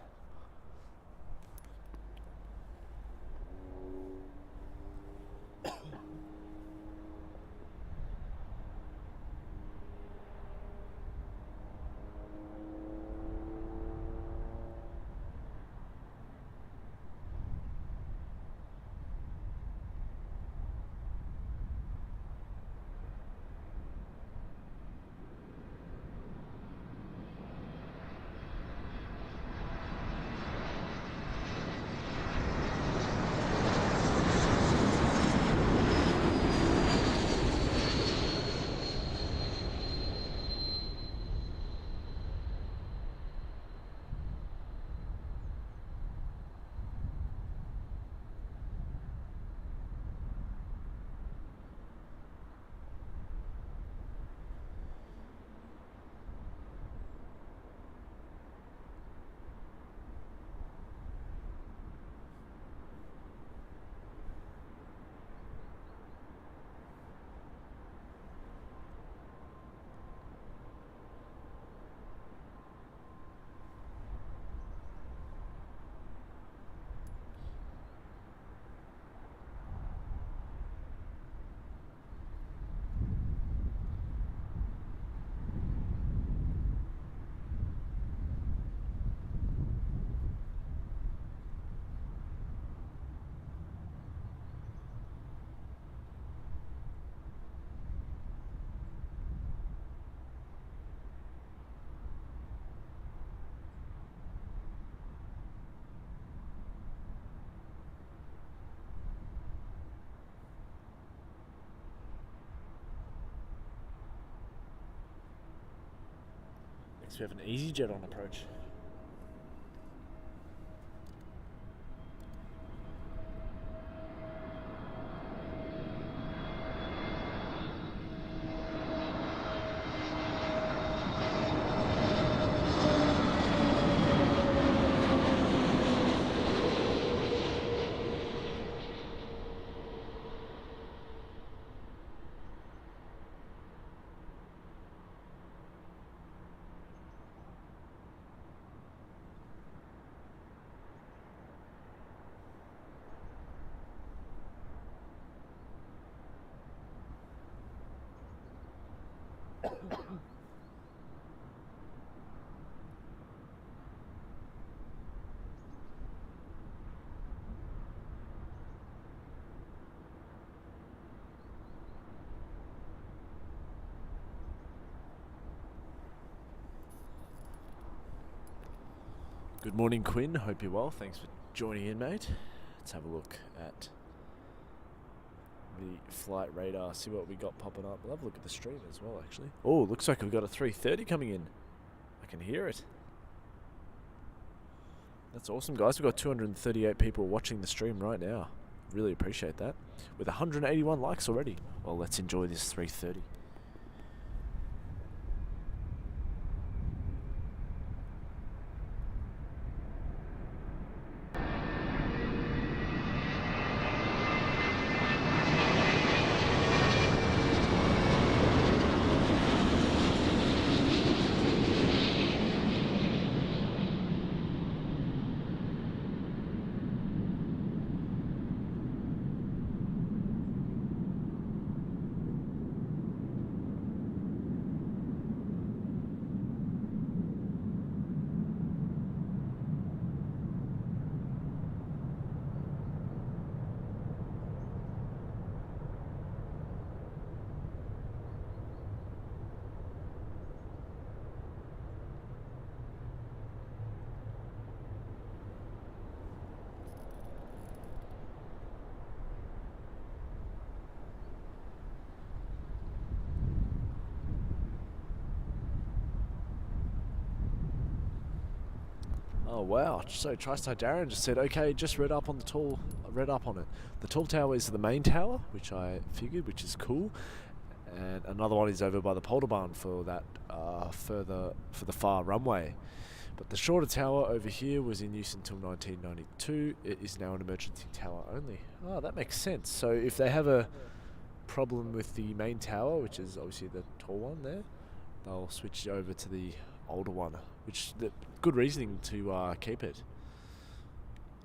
[SPEAKER 1] Next we have an EasyJet on approach. Good morning, Quinn. Hope you're well. Thanks for joining in, mate. Let's have a look at the flight radar, see what we got popping up. We'll have a look at the stream as well, actually. Oh, looks like we've got a 330 coming in. I can hear it. That's awesome, guys. We've got 238 people watching the stream right now. Really appreciate that. With 181 likes already. Well, let's enjoy this 330. Oh wow! So TriStar Darren just said, okay, just read up on it. The tall tower is the main tower, which I figured, which is cool. And another one is over by the polder barn for that further for the far runway. But the shorter tower over here was in use until 1992. It is now an emergency tower only. Oh, that makes sense. So if they have a problem with the main tower, which is obviously the tall one there, they'll switch over to the older one, which the good reasoning to keep it.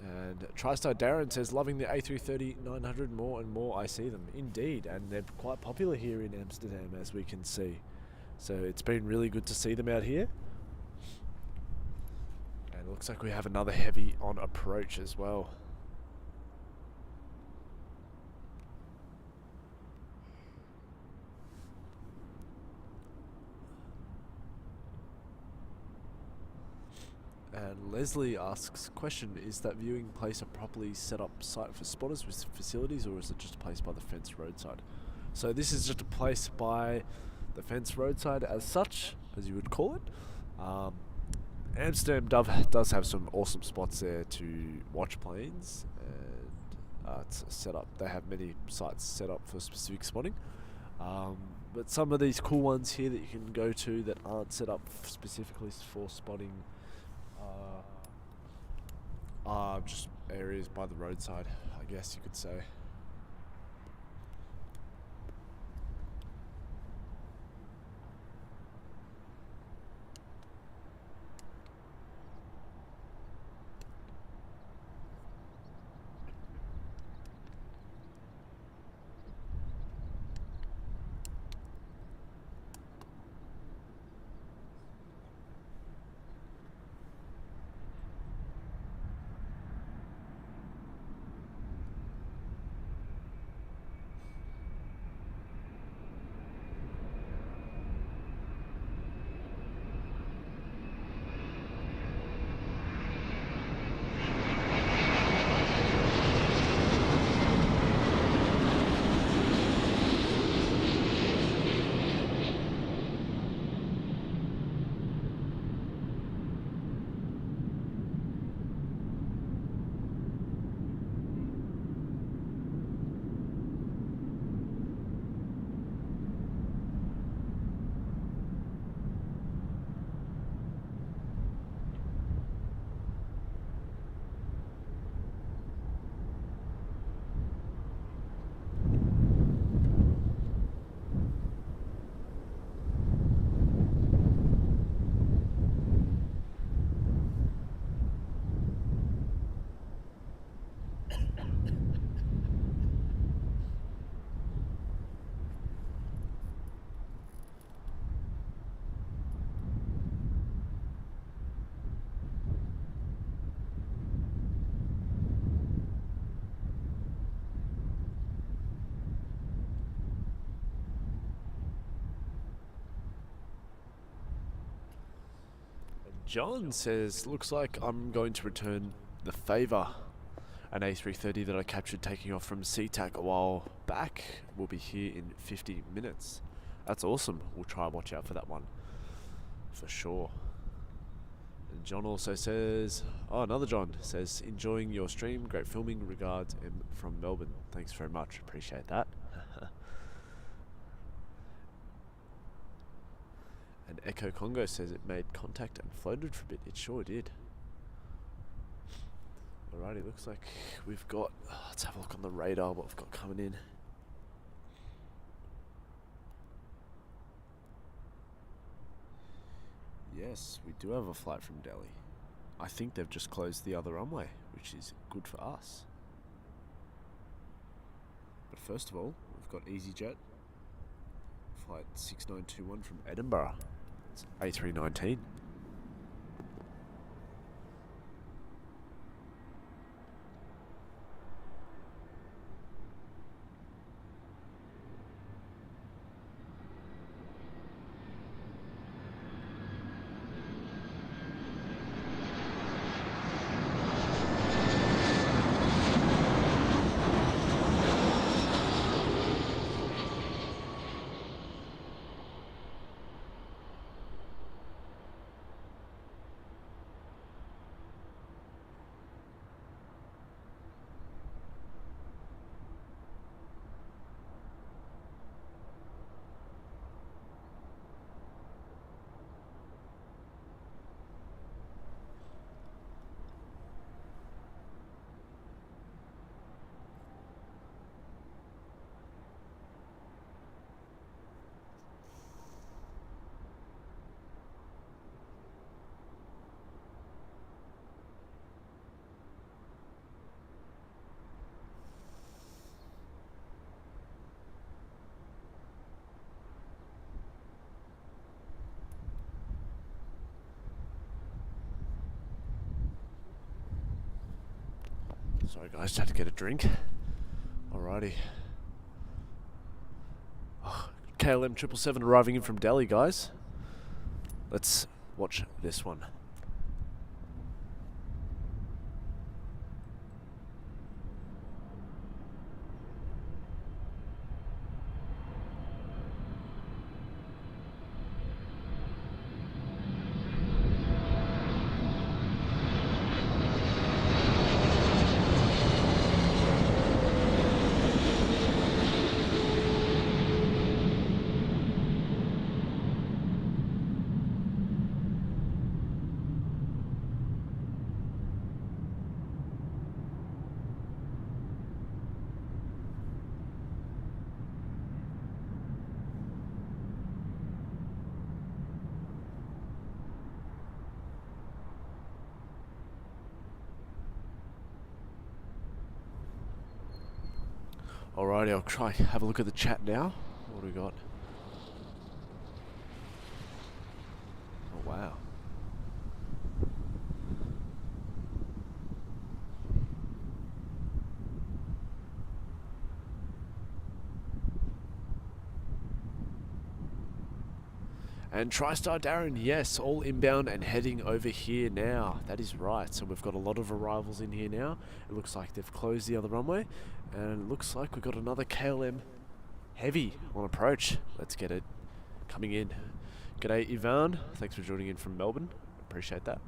[SPEAKER 1] And TriStar Darren says, loving the A330-900 more and more I see them. Indeed, and they're quite popular here in Amsterdam, as we can see. So it's been really good to see them out here. And it looks like we have another heavy on approach as well. And Leslie asks, question, is that viewing place a properly set up site for spotters with facilities, or is it just a place by the fence roadside? So this is just a place by the fence roadside as such, as you would call it. Amsterdam does have some awesome spots there to watch planes, and it's set up. They have many sites set up for specific spotting. But some of these cool ones here that you can go to that aren't set up specifically for spotting are just areas by the roadside, I guess you could say. John says, looks like I'm going to return the favour. An A330 that I captured taking off from SeaTac a while back will be here in 50 minutes. That's awesome. We'll try and watch out for that one. For sure. And John also says, oh, another John says, enjoying your stream, great filming, regards, M from Melbourne. Thanks very much, appreciate that. And Echo Congo says it made contact and floated for a bit. It sure did. Alrighty, looks like we've got, let's have a look on the radar what we've got coming in. Yes, we do have a flight from Delhi. I think they've just closed the other runway, which is good for us. But first of all, we've got EasyJet, flight 6921 from Edinburgh. It's A319. Sorry guys, just had to get a drink. Alrighty. Oh, KLM 777 arriving in from Delhi, guys. Let's watch this one. Alrighty, I'll try have a look at the chat now. What do we got? Oh wow. And TriStar Darren, yes, all inbound and heading over here now. That is right. So we've got a lot of arrivals in here now. It looks like they've closed the other runway. And it looks like we've got another KLM heavy on approach. Let's get it coming in. G'day Ivan, thanks for joining in from Melbourne. Appreciate that.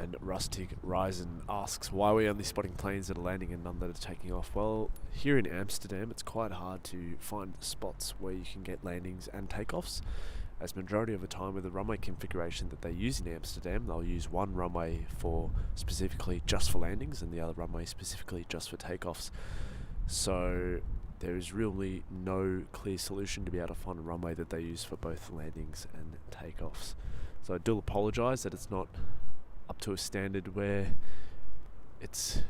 [SPEAKER 1] And Rustic Ryzen asks, why are we only spotting planes that are landing and none that are taking off? Well, here in Amsterdam, it's quite hard to find spots where you can get landings and takeoffs, as majority of the time with the runway configuration that they use in Amsterdam, they'll use one runway for specifically just for landings and the other runway specifically just for takeoffs. So there is really no clear solution to be able to find a runway that they use for both landings and takeoffs. So I do apologise that it's not up to a standard where it's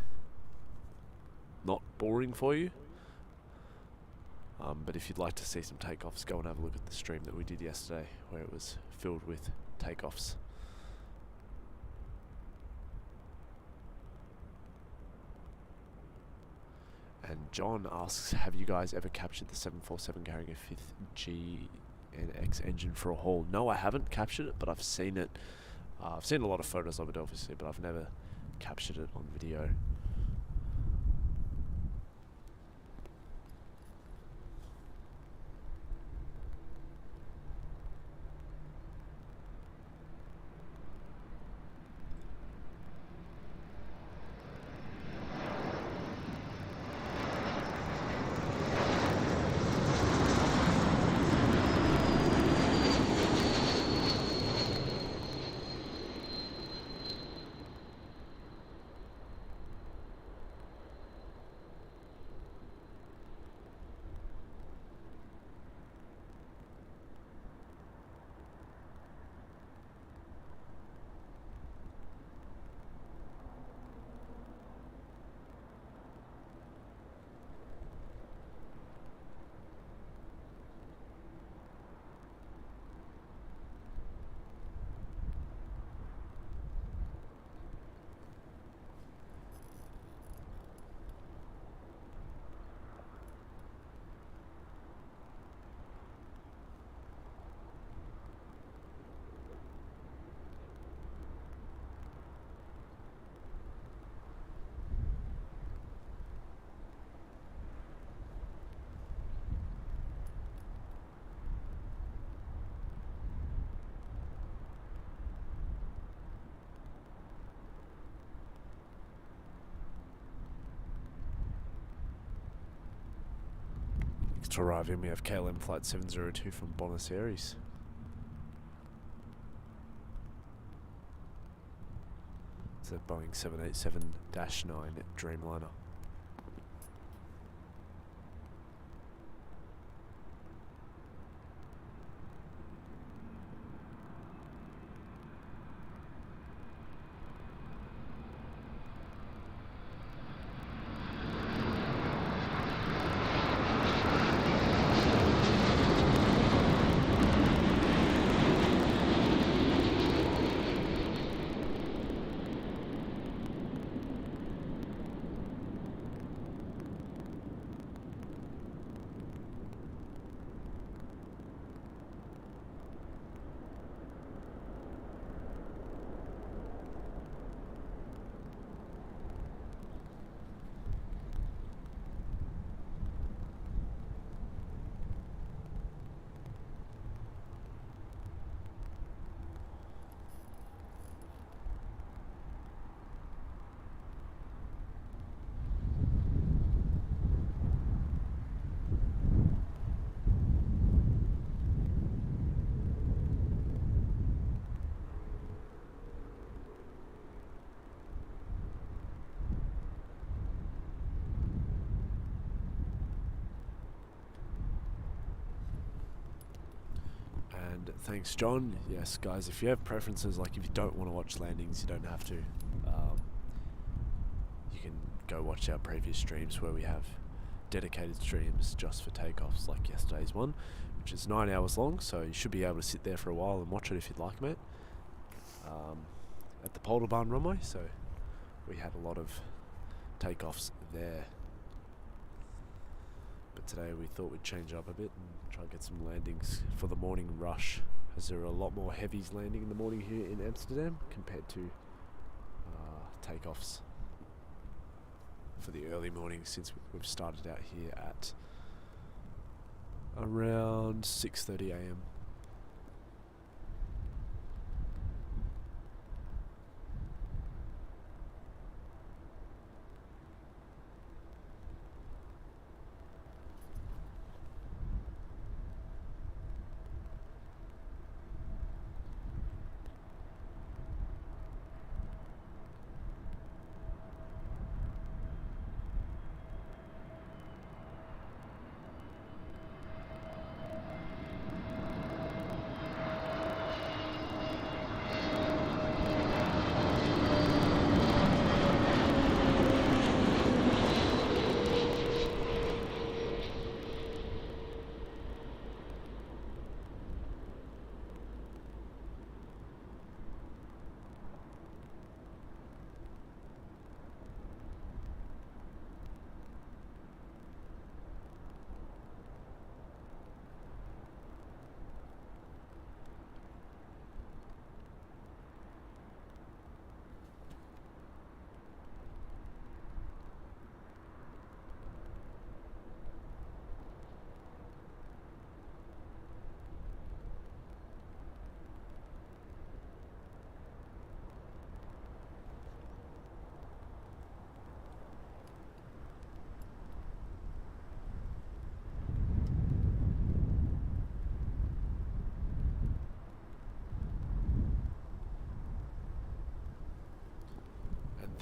[SPEAKER 1] not boring for you. But if you'd like to see some takeoffs, go and have a look at the stream that we did yesterday where it was filled with takeoffs. And John asks, have you guys ever captured the 747 carrying a 5th GNX engine for a haul? No, I haven't captured it, but I've seen it. I've seen a lot of photos of it, obviously, but I've never captured it on video. To arrive in, we have KLM flight 702 from Buenos Aires. It's a Boeing 787-9 Dreamliner. Thanks, John. Yes, guys, if you have preferences, like if you don't want to watch landings, you don't have to. You can go watch our previous streams where we have dedicated streams just for takeoffs, like yesterday's one, which is 9 hours long, so you should be able to sit there for a while and watch it if you'd like, mate. At the Polderbarn runway, so we had a lot of takeoffs there. But today we thought we'd change up a bit and try and get some landings for the morning rush, as there are a lot more heavies landing in the morning here in Amsterdam compared to takeoffs for the early morning, since we've started out here at around 6:30 a.m.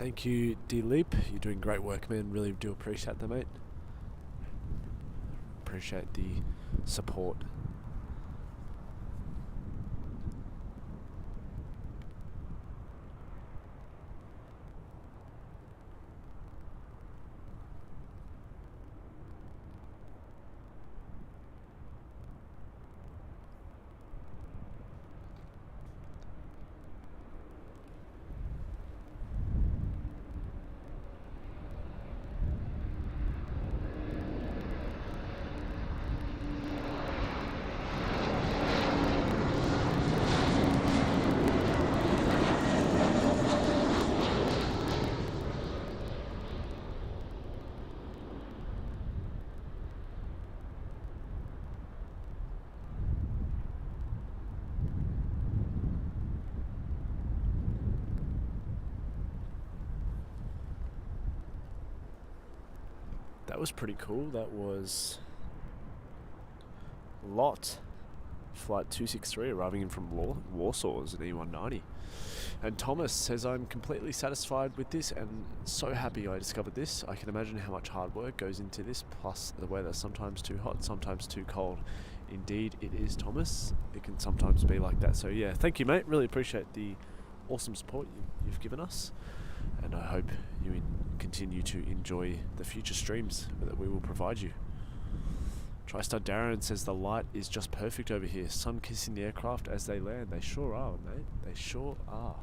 [SPEAKER 1] Thank you, D-Leap. You're doing great work, man. Really do appreciate that, mate. Appreciate the support. That was pretty cool. That was Lot, Flight 263, arriving in from Warsaw as an E190. And Thomas says, I'm completely satisfied with this and so happy I discovered this. I can imagine how much hard work goes into this, plus the weather, sometimes too hot, sometimes too cold. Indeed it is, Thomas. It can sometimes be like that. So yeah, thank you, mate. Really appreciate the awesome support you've given us. And I hope you continue to enjoy the future streams that we will provide you. TriStar Darren says the light is just perfect over here. Sun kissing the aircraft as they land. They sure are, mate. They sure are.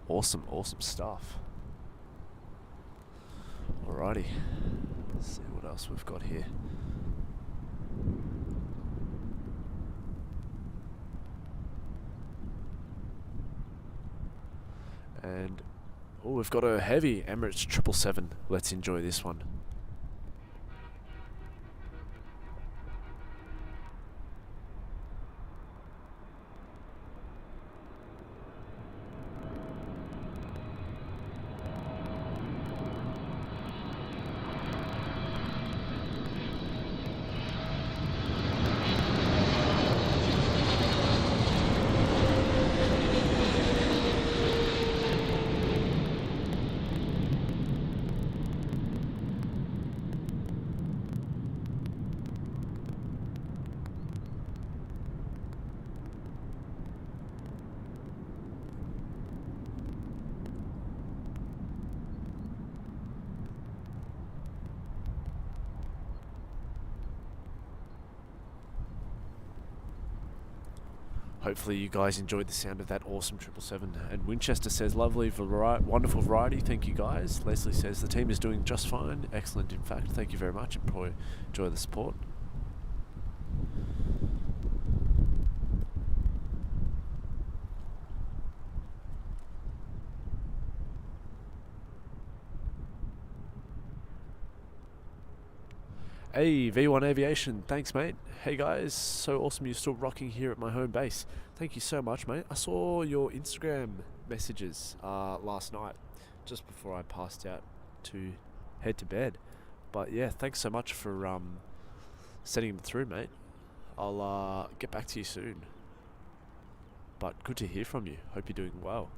[SPEAKER 1] Awesome stuff. Alrighty, let's see what else we've got here. And we've got a heavy Emirates 777. Let's enjoy this one. Hopefully you guys enjoyed the sound of that awesome 777. And Winchester says, lovely, wonderful variety. Thank you guys. Leslie says, the team is doing just fine. Excellent, in fact. Thank you very much. Enjoy the support. Hey, V1 Aviation, thanks mate. Hey guys, so awesome you're still rocking here at my home base. Thank you so much, mate. I saw your Instagram messages last night, just before I passed out to head to bed. But yeah, thanks so much for sending them through, mate. I'll get back to you soon. But good to hear from you. Hope you're doing well.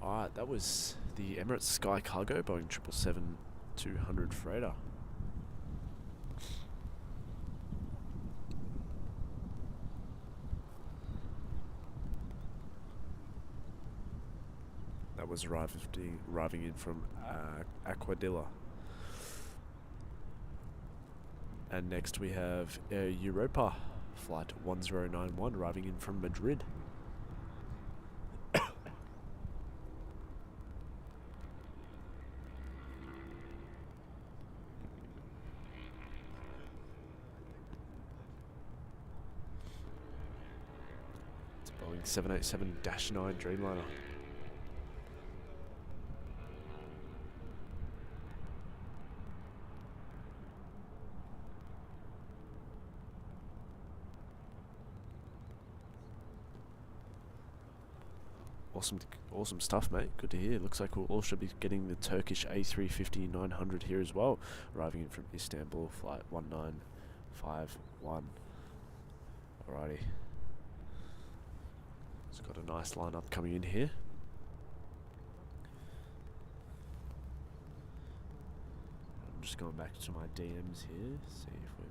[SPEAKER 1] Alright, that was the Emirates Sky Cargo Boeing 777-200 freighter. was arriving in from Aquadilla. And next we have Air Europa flight 1091 arriving in from Madrid. It's a Boeing 787-9 Dreamliner. Awesome stuff, mate. Good to hear. Looks like we'll also be getting the Turkish A350-900 here as well, arriving in from Istanbul, flight 1951. Alrighty. It's got a nice lineup coming in here. I'm just going back to my DMs here, see if we've...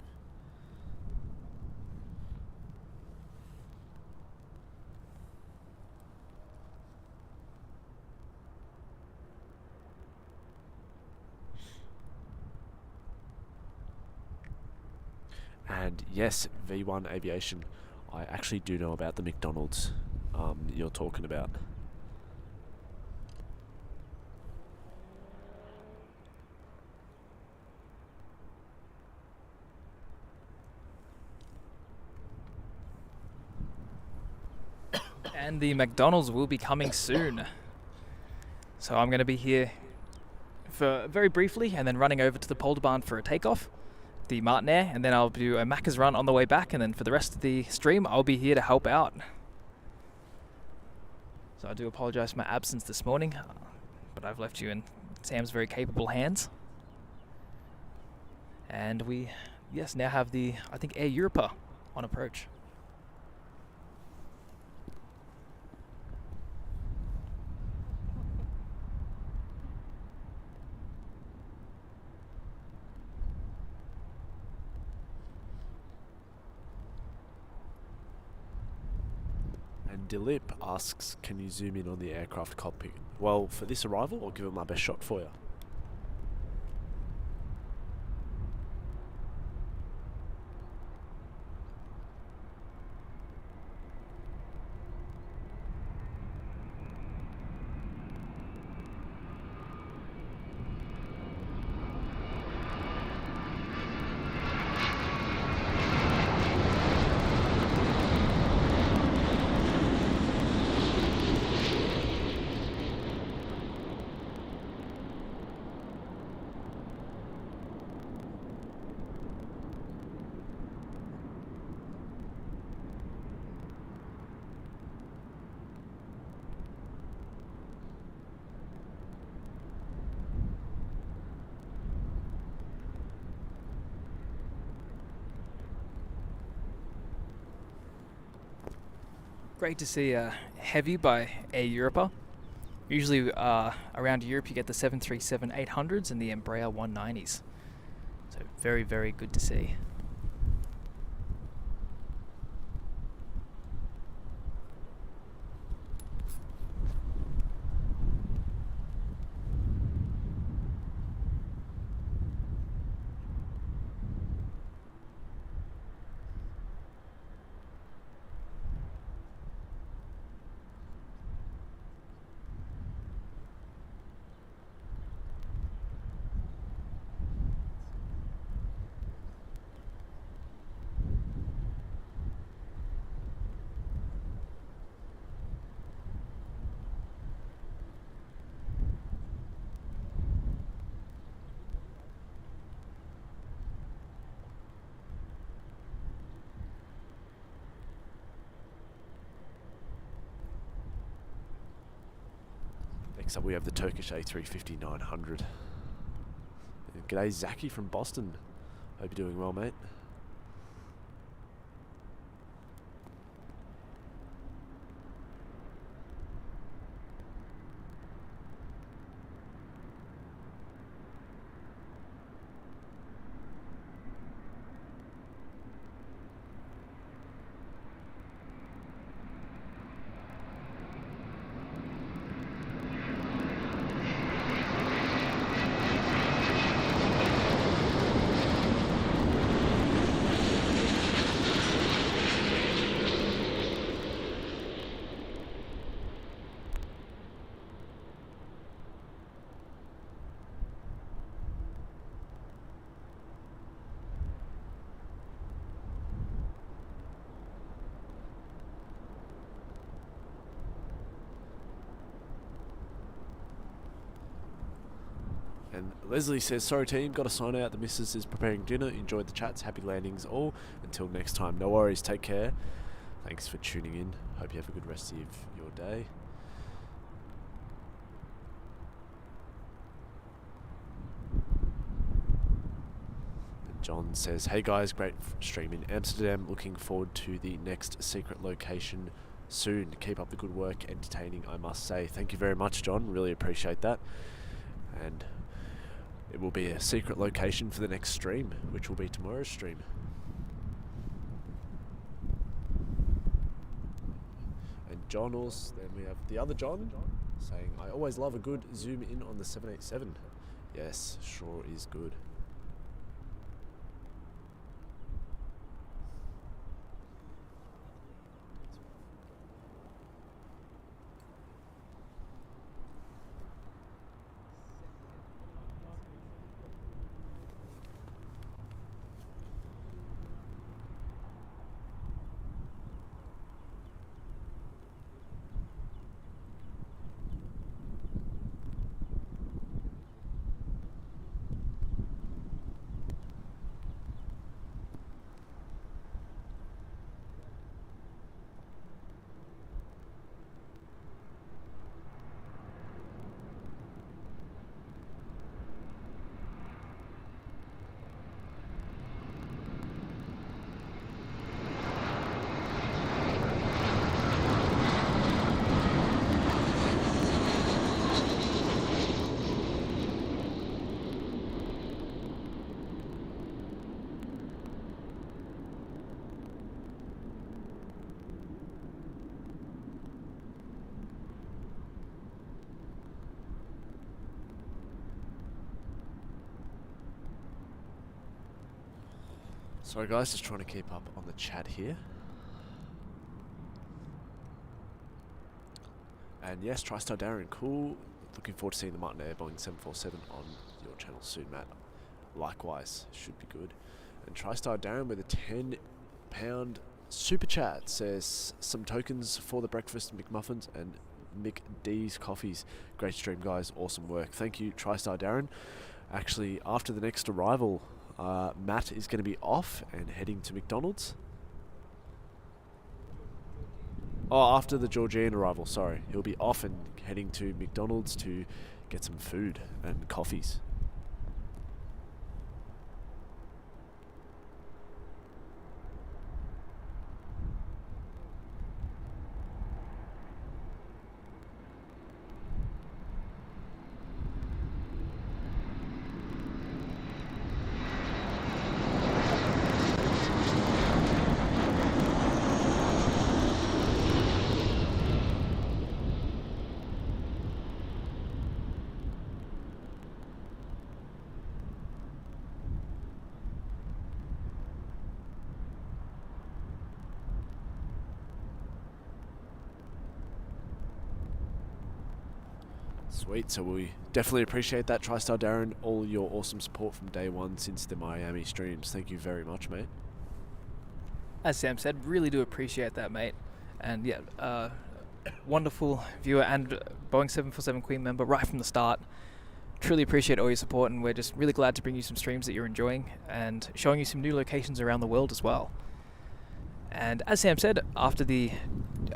[SPEAKER 1] And yes, V1 Aviation, I actually do know about the McDonald's you're talking about.
[SPEAKER 2] And the McDonald's will be coming soon. So I'm going to be here for very briefly and then running over to the Polderbahn for a takeoff, the Martinair, and then I'll do a Macca's run on the way back, and then for the rest of the stream I'll be here to help out. So I do apologise for my absence this morning, but I've left you in Sam's very capable hands. And we, yes, now have the, I think, Air Europa on approach.
[SPEAKER 1] Dilip asks, can you zoom in on the aircraft cockpit? Well, for this arrival, I'll give it my best shot for you.
[SPEAKER 2] Great to see Heavy by Air Europa. Usually around Europe you get the 737-800s and the Embraer 190s. So very, very good to see. Next up we have the Turkish A350-900. G'day Zaki from Boston. Hope you're doing well, mate.
[SPEAKER 1] And Leslie says, sorry team, got to sign out. The missus is preparing dinner. Enjoyed the chats. Happy landings all. Until next time. No worries. Take care. Thanks for tuning in. Hope you have a good rest of your day. And John says, hey guys, great stream in Amsterdam. Looking forward to the next secret location soon. Keep up the good work. Entertaining, I must say. Thank you very much, John. Really appreciate that. And it will be a secret location for the next stream, which will be tomorrow's stream. And John also, then we have the other John saying, I always love a good zoom in on the 787. Yes, sure is good. Sorry guys, just trying to keep up on the chat here. And yes, TriStar Darren, cool. Looking forward to seeing the Martin Air Boeing 747 on your channel soon, Matt. Likewise, should be good. And TriStar Darren with a £10 super chat says, some tokens for the breakfast McMuffins and Mick D's coffees. Great stream guys, awesome work. Thank you, TriStar Darren. Actually, after the next arrival, Matt is going to be off and heading to McDonald's. Oh, after the Georgian arrival, sorry. He'll be off and heading to McDonald's to get some food and coffees. Sweet, so we definitely appreciate that, TriStar Darren, all your awesome support from day one since the Miami streams. Thank you very much, mate.
[SPEAKER 2] As Sam said, really do appreciate that, mate. And yeah, wonderful viewer and Boeing 747 Queen member right from the start. Truly appreciate all your support, and we're just really glad to bring you some streams that you're enjoying and showing you some new locations around the world as well. And as Sam said, after the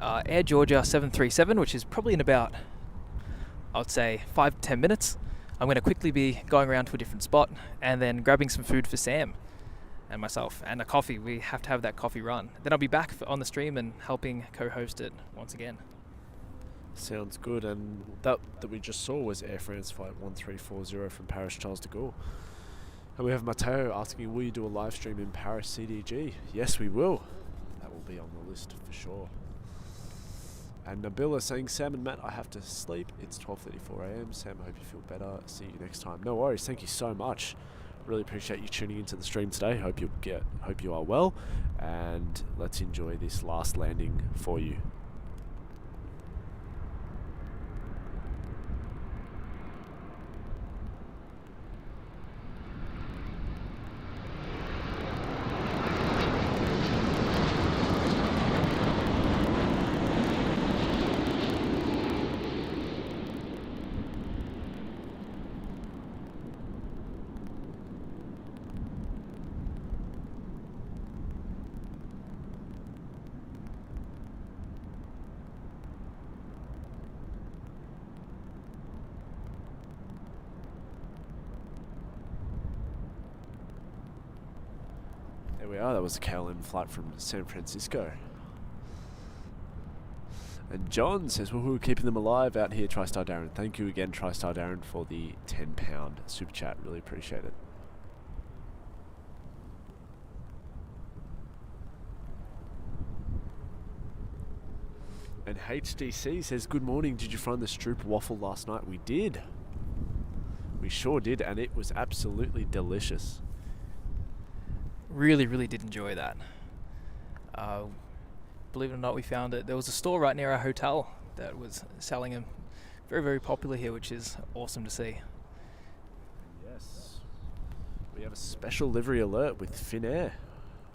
[SPEAKER 2] Air Georgia 737, which is probably in about, I would say, 5 to 10 minutes, I'm going to quickly be going around to a different spot and then grabbing some food for Sam and myself and a coffee. We have to have that coffee run. Then I'll be back on the stream and helping co-host it once again.
[SPEAKER 1] Sounds good. And that we just saw was Air France flight 1340 from Paris Charles de Gaulle. And we have Matteo asking, will you do a live stream in Paris CDG? Yes, we will. That will be on the list for sure. And Nabila saying, Sam and Matt, I have to sleep. It's 12:34 a.m. Sam, I hope you feel better. See you next time. No worries. Thank you so much. Really appreciate you tuning into the stream today. Hope you are well. And let's enjoy this last landing for you. There we are. That was a KLM flight from San Francisco. And John says, well, we're keeping them alive out here, TriStar Darren. Thank you again, TriStar Darren, for the £10 super chat. Really appreciate it. And HDC says, good morning. Did you find the Stroopwafel last night? We did. We sure did, and it was absolutely delicious.
[SPEAKER 2] Really, really did enjoy that. Believe it or not, we found it. There was a store right near our hotel that was selling them. Very, very popular here, which is awesome to see.
[SPEAKER 1] Yes. We have a special livery alert with Finnair,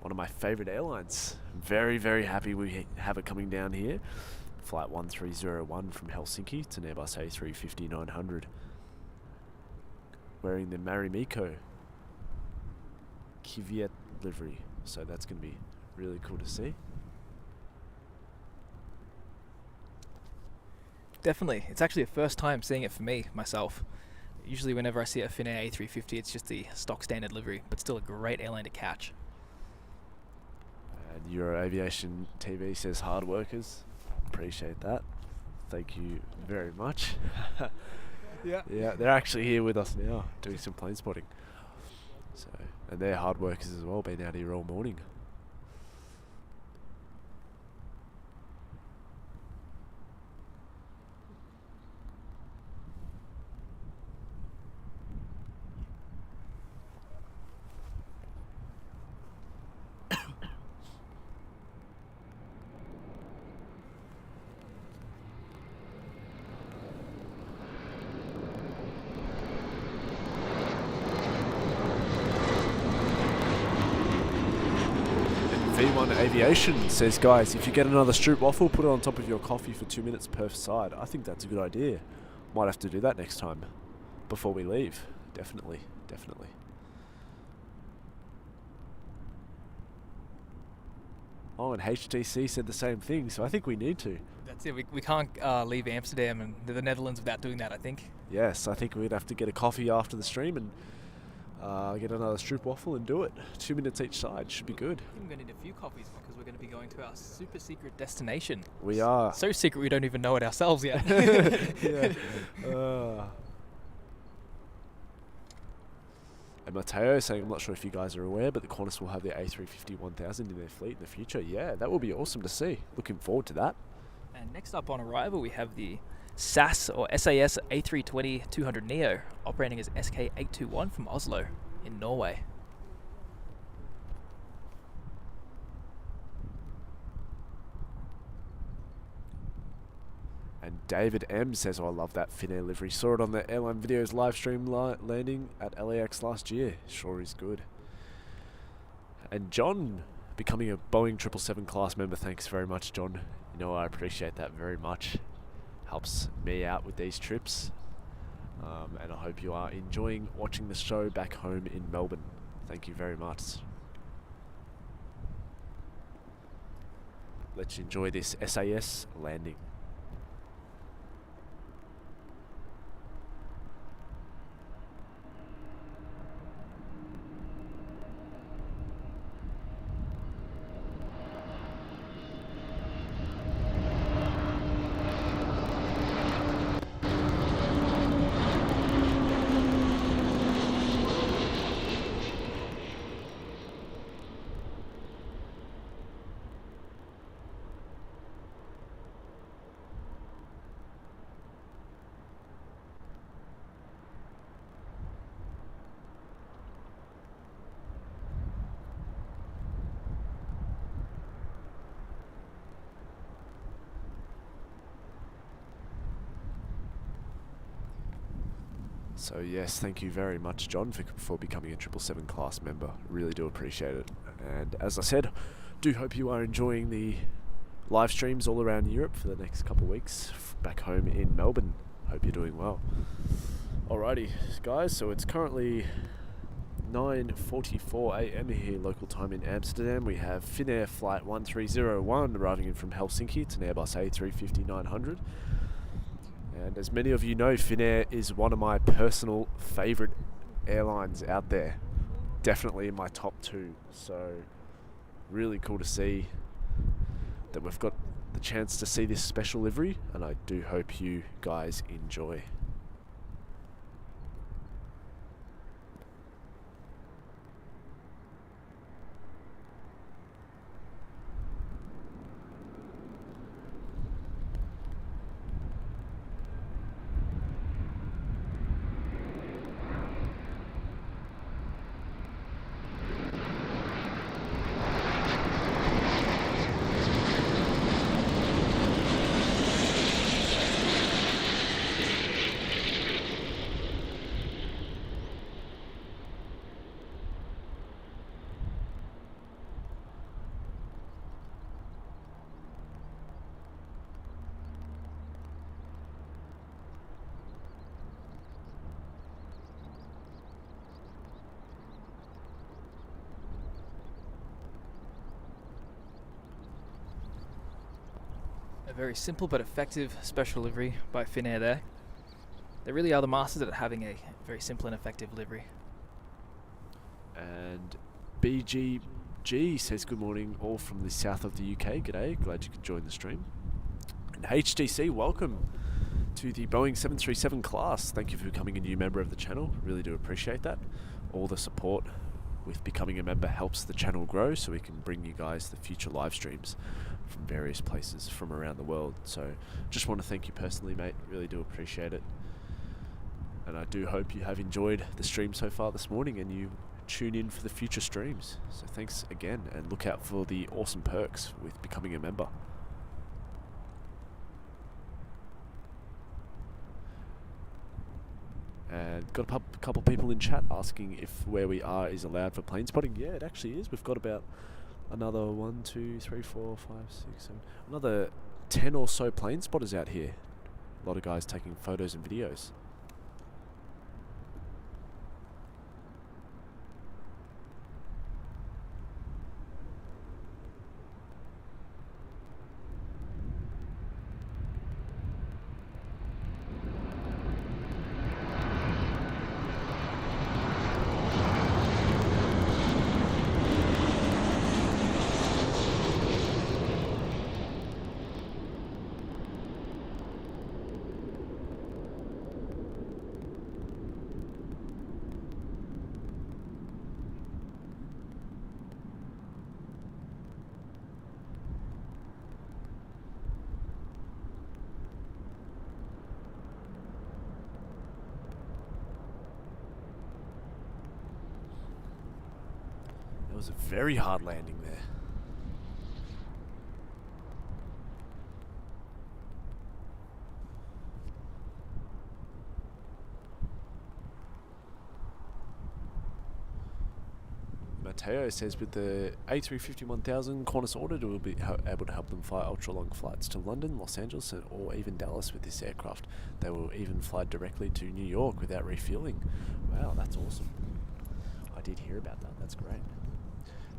[SPEAKER 1] one of my favourite airlines. Very, very happy we have it coming down here. Flight 1301 from Helsinki to Airbus A350-900. Wearing the Marimiko Kvyat livery. So that's going to be really cool to see.
[SPEAKER 2] Definitely. It's actually the first time seeing it for me, myself. Usually whenever I see a Finnair A350, it's just the stock standard livery, but still a great airline to catch.
[SPEAKER 1] And Euro Aviation TV says hard workers. Appreciate that. Thank you very much.
[SPEAKER 2] Yeah.
[SPEAKER 1] Yeah, they're actually here with us now, doing some plane spotting. So, and they're hard workers as well, been out here all morning. V1 Aviation says, guys, if you get another Stroopwafel, put it on top of your coffee for 2 minutes per side. I think that's a good idea. Might have to do that next time before we leave. Definitely, definitely. Oh, and HTC said the same thing, so I think we need to.
[SPEAKER 2] That's it. We can't leave Amsterdam and the Netherlands without doing that, I think.
[SPEAKER 1] Yes, I think we'd have to get a coffee after the stream and get another Stroopwafel and do it. 2 minutes each side. Should be good.
[SPEAKER 2] I think we're going to need a few coffees because we're going to be going to our super secret destination.
[SPEAKER 1] We are.
[SPEAKER 2] So secret we don't even know it ourselves yet.
[SPEAKER 1] Yeah. And Matteo saying, I'm not sure if you guys are aware, but the Qantas will have their A350-1000 in their fleet in the future. Yeah, that will be awesome to see. Looking forward to that.
[SPEAKER 2] And next up on arrival, we have the SAS or SAS A320-200 Neo, operating as SK821 from Oslo in Norway.
[SPEAKER 1] And David M says, oh, I love that Finnair livery. Saw it on the airline videos live stream landing at LAX last year. Sure is good. And John becoming a Boeing 777 class member. Thanks very much, John. You know, I appreciate that very much. Helps me out with these trips. And I hope you are enjoying watching the show back home in Melbourne. Thank you very much. Let's enjoy this SAS landing. So yes, thank you very much, John, for becoming a 777 class member. Really do appreciate it. And as I said, do hope you are enjoying the live streams all around Europe for the next couple of weeks back home in Melbourne. Hope you're doing well. Alrighty, guys, so it's currently 9:44 a.m. here local time in Amsterdam. We have Finnair flight 1301 arriving in from Helsinki to Airbus A350-900. And as many of you know, Finnair is one of my personal favourite airlines out there. Definitely in my top two. So really cool to see that we've got the chance to see this special livery, and I do hope you guys enjoy.
[SPEAKER 2] A very simple but effective special livery by Finnair there. They really are the masters at having a very simple and effective livery.
[SPEAKER 1] And BGG says good morning, all from the south of the UK. G'day, glad you could join the stream. And HDC, welcome to the Boeing 737 class. Thank you for becoming a new member of the channel. Really do appreciate that. All the support with becoming a member helps the channel grow, so we can bring you guys the future live streams from various places from around the world. So just want to thank you personally, mate. Really do appreciate it. And I do hope you have enjoyed the stream so far this morning and you tune in for the future streams. So thanks again, and look out for the awesome perks with becoming a member. And got a couple people in chat asking if where we are is allowed for plane spotting. Yeah, it actually is. We've got about another 1, 2, 3, 4, 5, 6, 7, another 10 or so plane spotters out here. A lot of guys taking photos and videos. It was a very hard landing there. Mateo says with the A350 1000 Qantas ordered, we'll be able to help them fly ultra-long flights to London, Los Angeles, or even Dallas with this aircraft. They will even fly directly to New York without refueling. Wow, that's awesome. I did hear about that. That's great.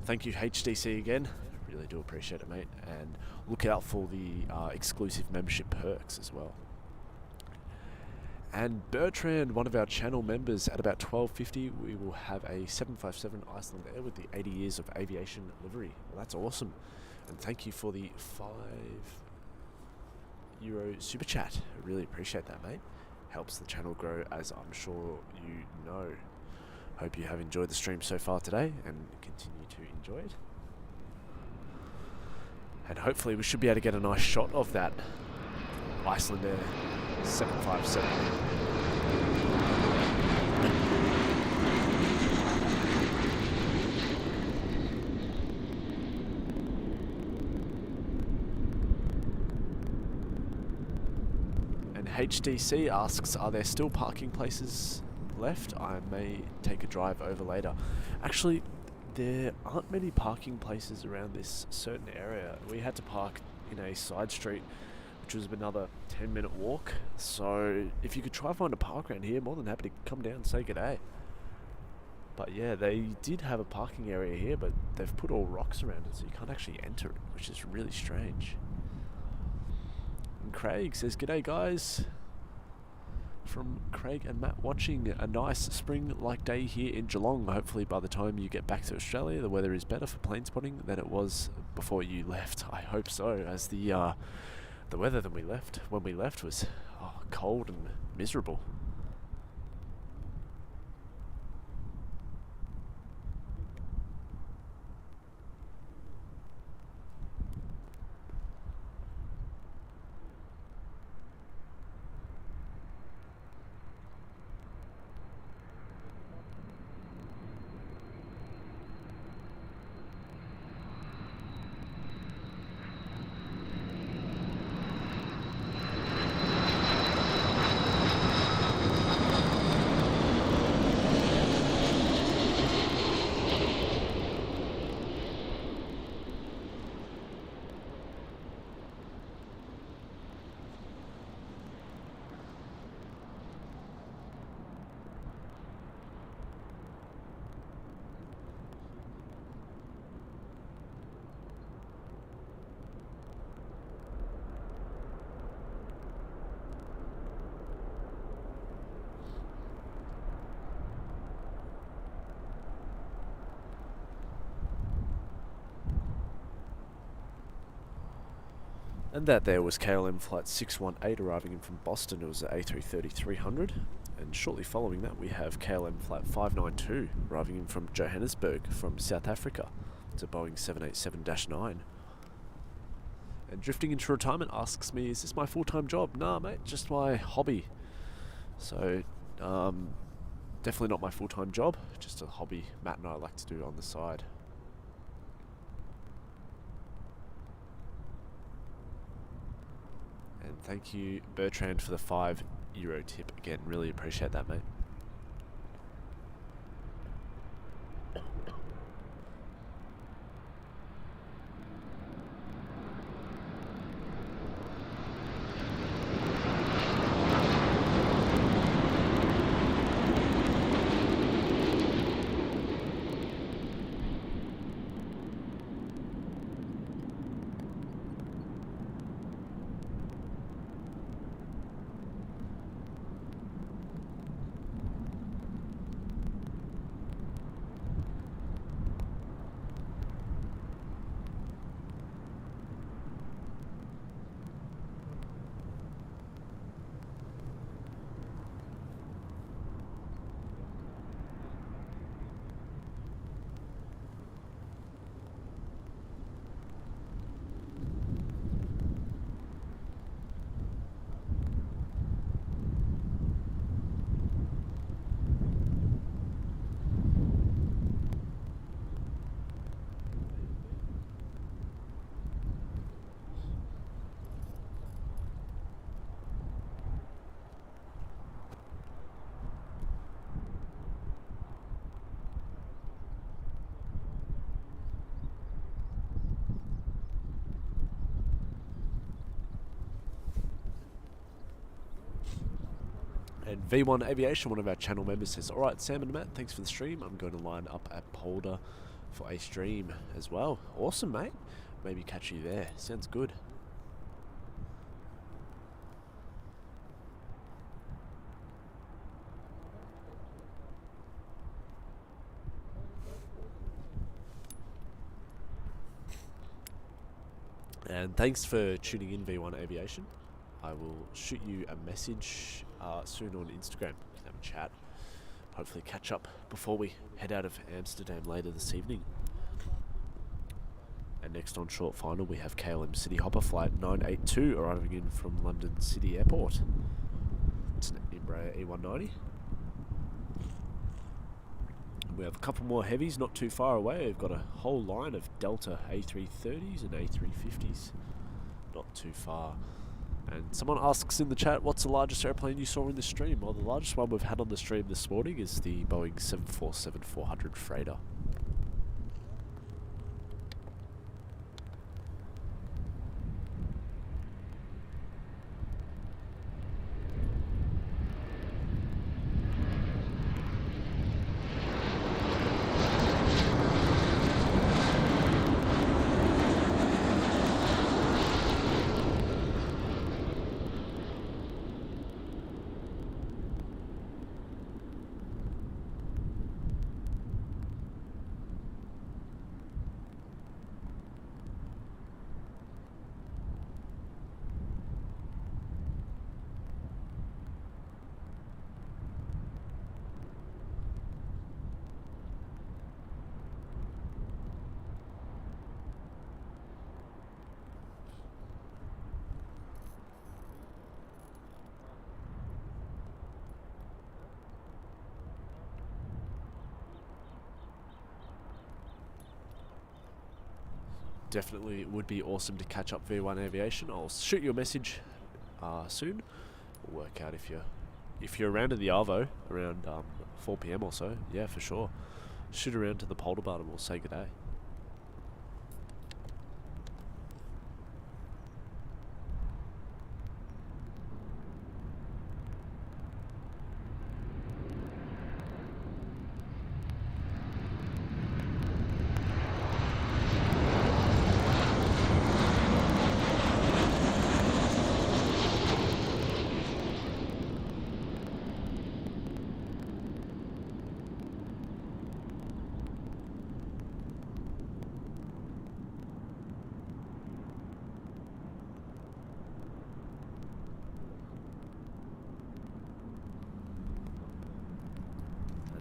[SPEAKER 1] Thank you, HDC, again. Really do appreciate it, mate. And look out for the exclusive membership perks as well. And Bertrand, one of our channel members, at about 12:50, we will have a 757 Iceland Air with the 80 years of aviation livery. Well, that's awesome. And thank you for the €5 super chat. I really appreciate that, mate. Helps the channel grow, as I'm sure you know. Hope you have enjoyed the stream so far today and continue to enjoy it. And hopefully we should be able to get a nice shot of that Iceland Air 757. And HDC asks, are there still parking places left? I may take a drive over later. Actually, there aren't many parking places around this certain area. We had to park in a side street, which was another 10-minute walk. So if you could try find a park around here, more than happy to come down and say g'day. But yeah, they did have a parking area here, but they've put all rocks around it, so you can't actually enter it, which is really strange. And Craig says, g'day guys. from Craig and Matt, watching a nice spring-like day here in Geelong. Hopefully by the time you get back to Australia, the weather is better for plane spotting than it was before you left. I hope so, as the weather when we left was cold and miserable. And that there was KLM flight 618 arriving in from Boston. It was an A330-300. And shortly following that, we have KLM flight 592 arriving in from Johannesburg from South Africa. It's a Boeing 787-9. And drifting into retirement asks me, is this my full-time job? Nah, mate, just my hobby. So, definitely not my full-time job, just a hobby Matt and I like to do on the side. And thank you, Bertrand, for the €5 tip. Again, really appreciate that, mate. And V1 Aviation, one of our channel members, says, alright, Sam and Matt, thanks for the stream. I'm going to line up at Polder for a stream as well. Awesome, mate. Maybe catch you there. Sounds good. And thanks for tuning in, V1 Aviation. I will shoot you a message soon on Instagram. We can have a chat. Hopefully catch up before we head out of Amsterdam later this evening. And next on short final we have KLM City Hopper flight 982 arriving in from London City Airport. It's an Embraer E190. We have a couple more heavies not too far away. We've got a whole line of Delta A330s and A350s not too far. And someone asks in the chat, what's the largest airplane you saw in the stream? Well, the largest one we've had on the stream this morning is the Boeing 747-400 freighter. definitely would be awesome to catch up V1 Aviation. I'll shoot you a message soon. We'll work out if you're around at the Arvo around 4 PM or so. Yeah, for sure. Shoot around to the Polderbar and we'll say good day.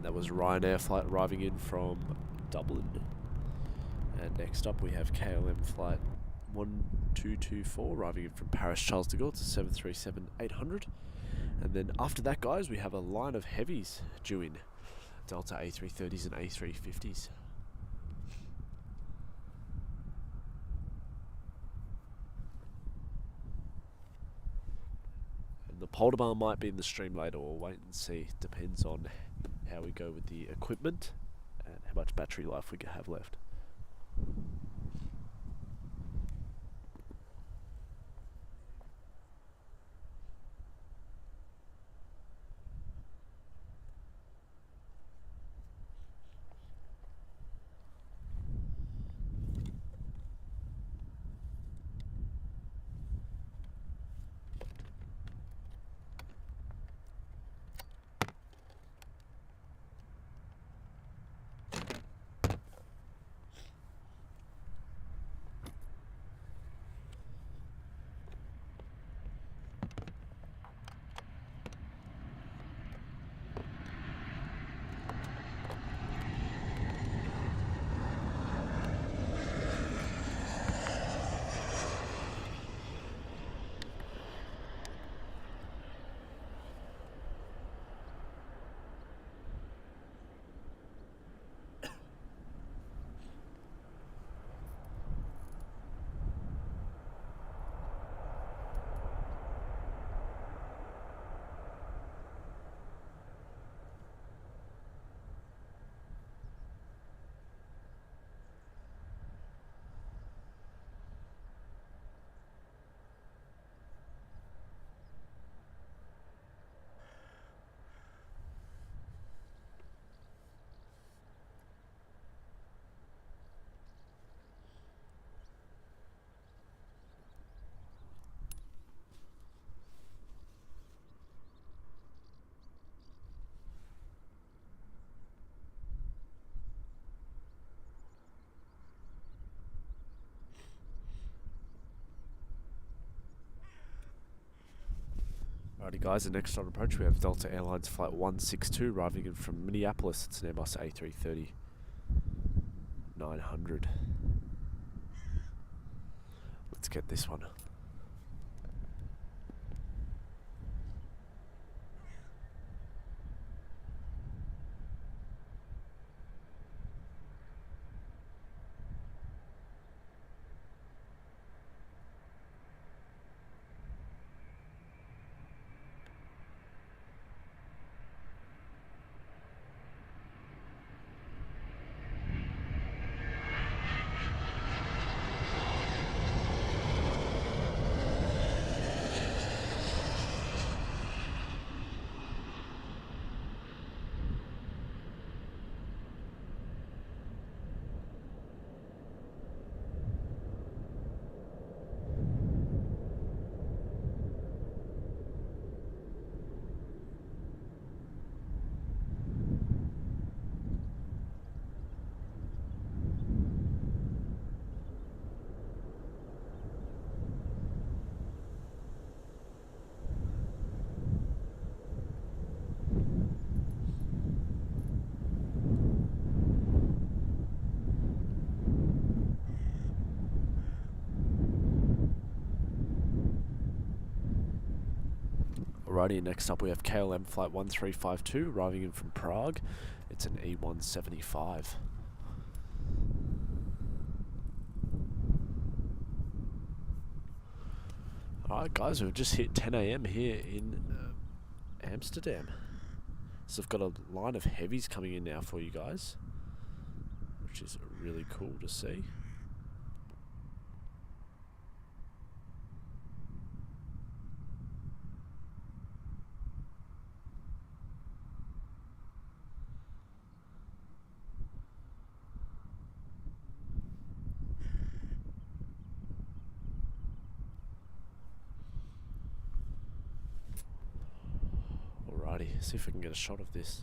[SPEAKER 1] That was Ryanair flight arriving in from Dublin. And next up we have KLM flight 1224 arriving in from Paris Charles de Gaulle. It's a 737-800. And then after that, guys, we have a line of heavies due in. Delta A330s and A350s. And the Polderbar might be in the stream later. We'll wait and see. Depends on how we go with the equipment and how much battery life we have left. Alrighty guys, the next on approach we have Delta Airlines flight 162 arriving in from Minneapolis. It's an Airbus A330-900. Let's get this one. Alrighty, next up we have KLM flight 1352 arriving in from Prague. It's an E175. Alright guys, we've just hit 10 AM here in Amsterdam. So I've got a line of heavies coming in now for you guys, which is really cool to see. Alrighty, see if we can get a shot of this.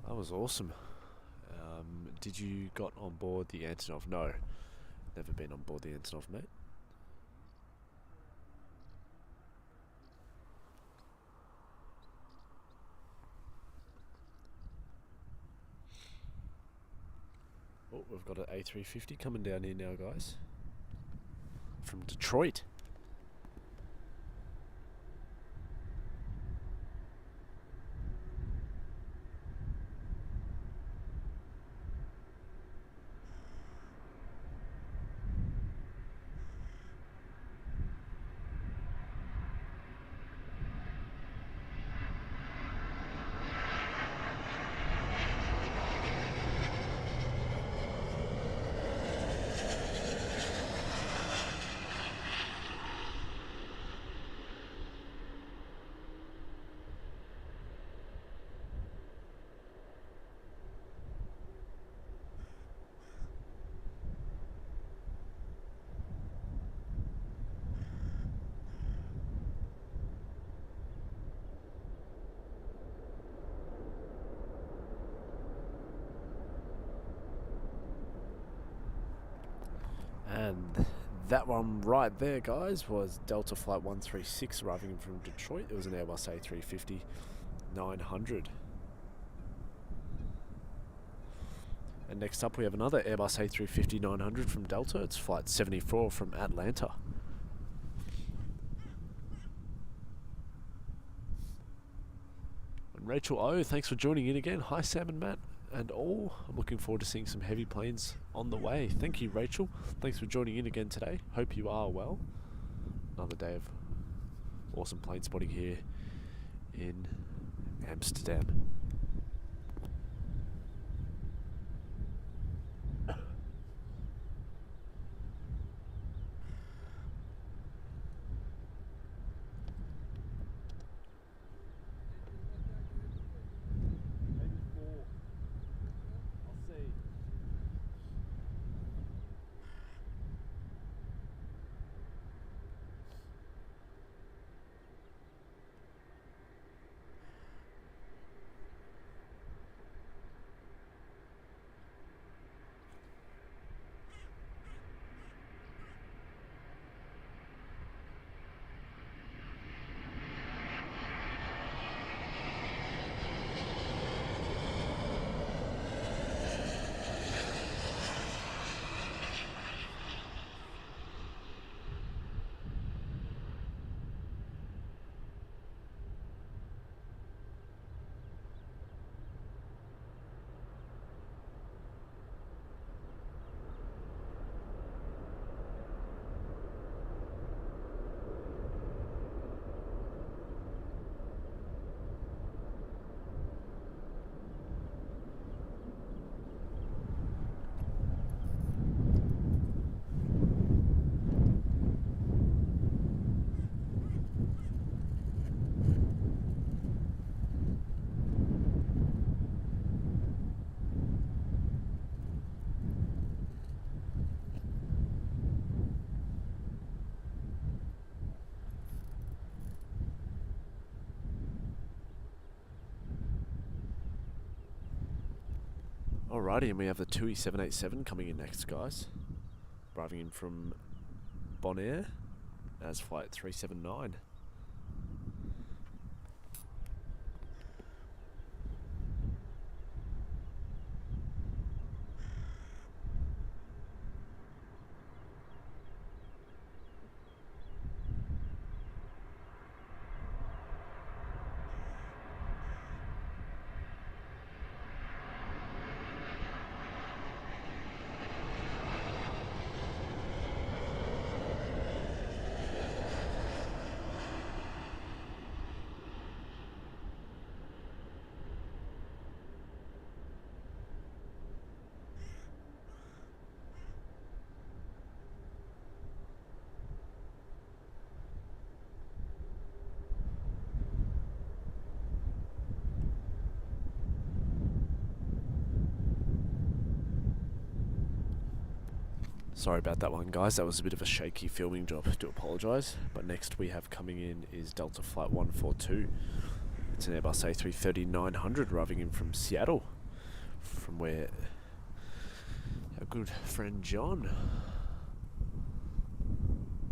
[SPEAKER 1] That was awesome. Did you got on board the Antonov? No, never been on board the Antonov, mate. Oh, we've got an A350 coming down here now, guys. From Detroit. And that one right there, guys, was Delta Flight 136 arriving from Detroit. It was an Airbus A350 900. And next up we have another Airbus A350 900 from Delta. It's Flight 74 from Atlanta. And Rachel O, thanks for joining in again. Hi Sam and Matt and all. I'm looking forward to seeing some heavy planes on the way. Thank you, Rachel. Thanks for joining in again today. Hope you are well. Another day of awesome plane spotting here in Amsterdam. Alrighty, and we have the TUI 787 coming in next, guys. Arriving in from Bonaire as flight 379. Sorry about that one, guys. That was a bit of a shaky filming job. I do apologise. But next we have coming in is Delta Flight 142. It's an Airbus A330-900 arriving in from Seattle, from where our good friend John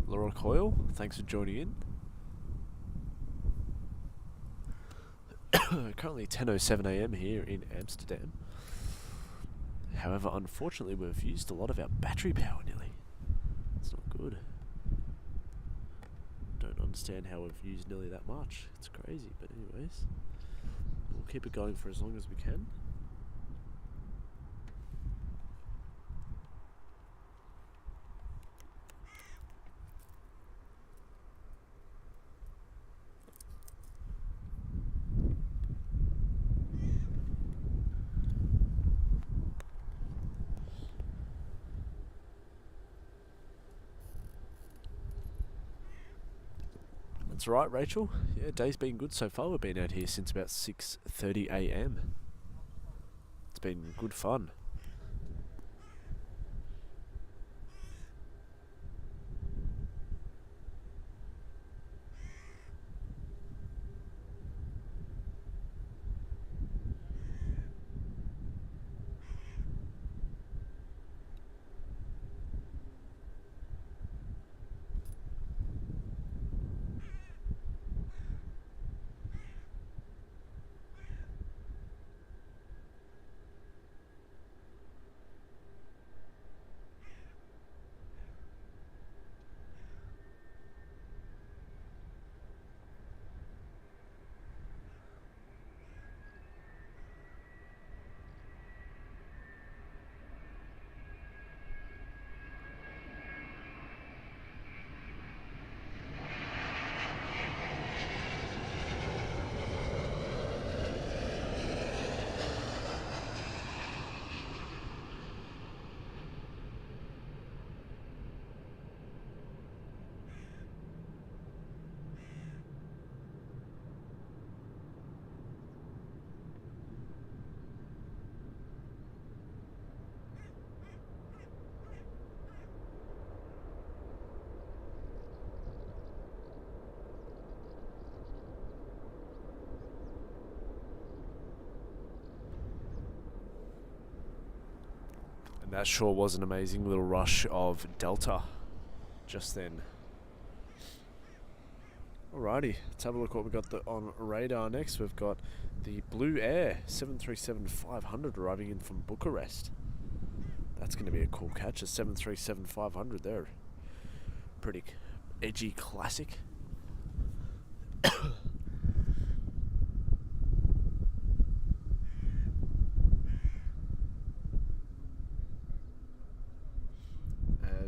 [SPEAKER 1] Roark Oil, thanks for joining in. Currently 10:07 a.m. here in Amsterdam. However, unfortunately, we've used a lot of our battery power nearly. It's not good. Don't understand how we've used nearly that much. It's crazy, but anyways, we'll keep it going for as long as we can. That's right, Rachel. Yeah, day's been good so far. We've been out here since about 6:30 a.m. It's been good fun. And that sure was an amazing little rush of Delta just then. Alrighty, let's have a look what we've got on radar next. We've got the Blue Air 737-500 arriving in from Bucharest. That's going to be a cool catch, a 737-500 there. Pretty edgy classic.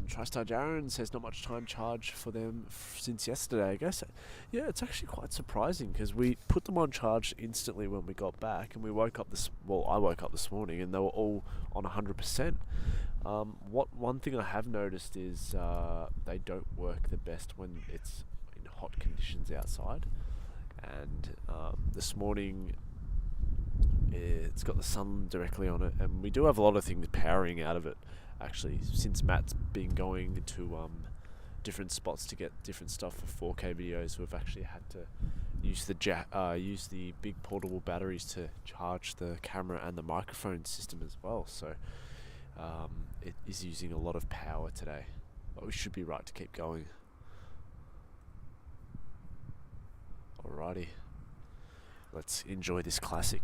[SPEAKER 1] TriStar Darren says not much time charge for them since yesterday, I guess. Yeah, it's actually quite surprising because we put them on charge instantly when we got back, and we woke up I woke up this morning and they were all on 100%. One thing I have noticed is they don't work the best when it's in hot conditions outside. And this morning it's got the sun directly on it, and we do have a lot of things powering out of it. Actually, since Matt's been going to different spots to get different stuff for 4K videos, we've actually had to use the big portable batteries to charge the camera and the microphone system as well. So it is using a lot of power today, but we should be right to keep going. Alrighty, let's enjoy this classic.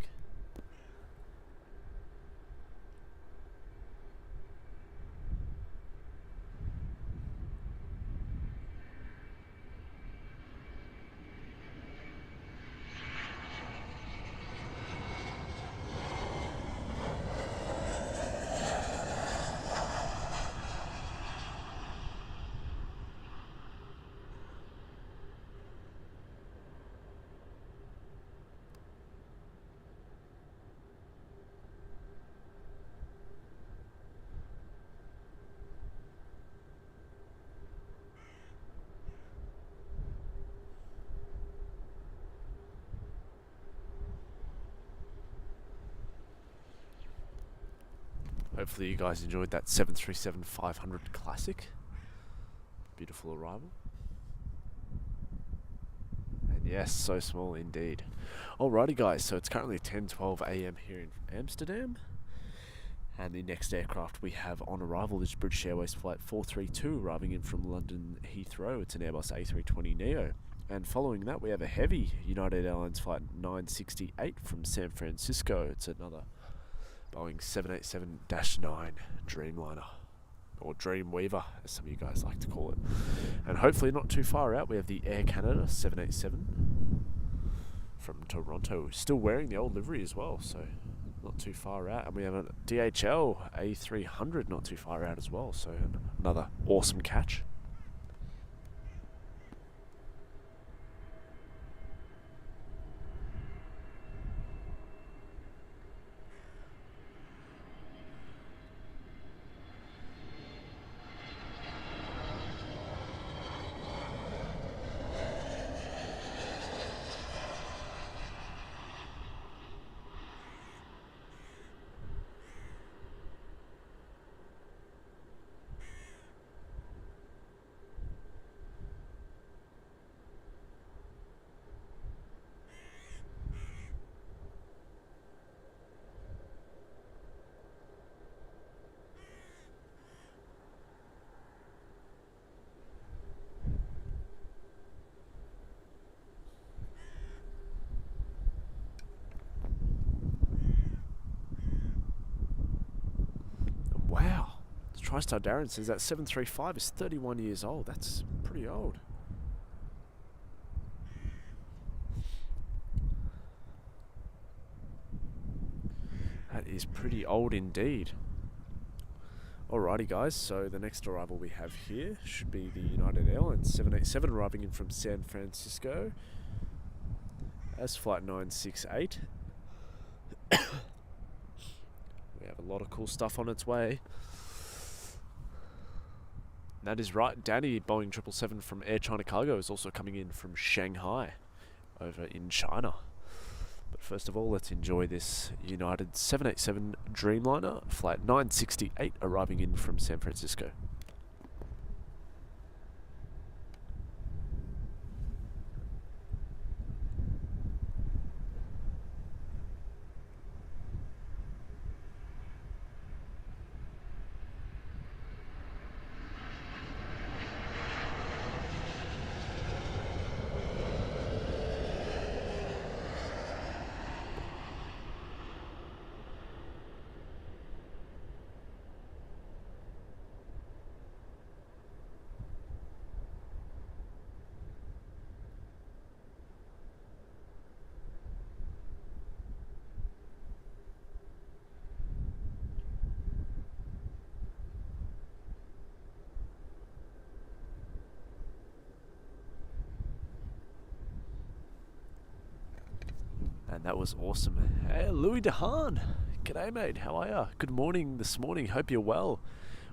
[SPEAKER 1] Hopefully you guys enjoyed that 737-500 classic. Beautiful arrival. And yes, so small indeed. Alrighty guys, so it's currently 10:12 AM here in Amsterdam. And the next aircraft we have on arrival is British Airways Flight 432 arriving in from London Heathrow. It's an Airbus A320neo. And following that we have a heavy United Airlines Flight 968 from San Francisco. It's another Boeing 787-9 Dreamliner, or Dreamweaver as some of you guys like to call it. And hopefully not too far out we have the Air Canada 787 from Toronto, still wearing the old livery as well, so not too far out. And we have a DHL A300 not too far out as well, so another awesome catch. Wow, TriStar Darren says that 735 is 31 years old. That's pretty old. That is pretty old indeed. Alrighty guys, so the next arrival we have here should be the United Airlines 787 arriving in from San Francisco as Flight 968. We have a lot of cool stuff on its way. That is right, Danny, Boeing 777 from Air China Cargo is also coming in from Shanghai over in China. But first of all, let's enjoy this United 787 Dreamliner, Flight 968 arriving in from San Francisco. And that was awesome. Hey, Louis DeHaan. G'day, mate. How are ya? Good morning this morning. Hope you're well.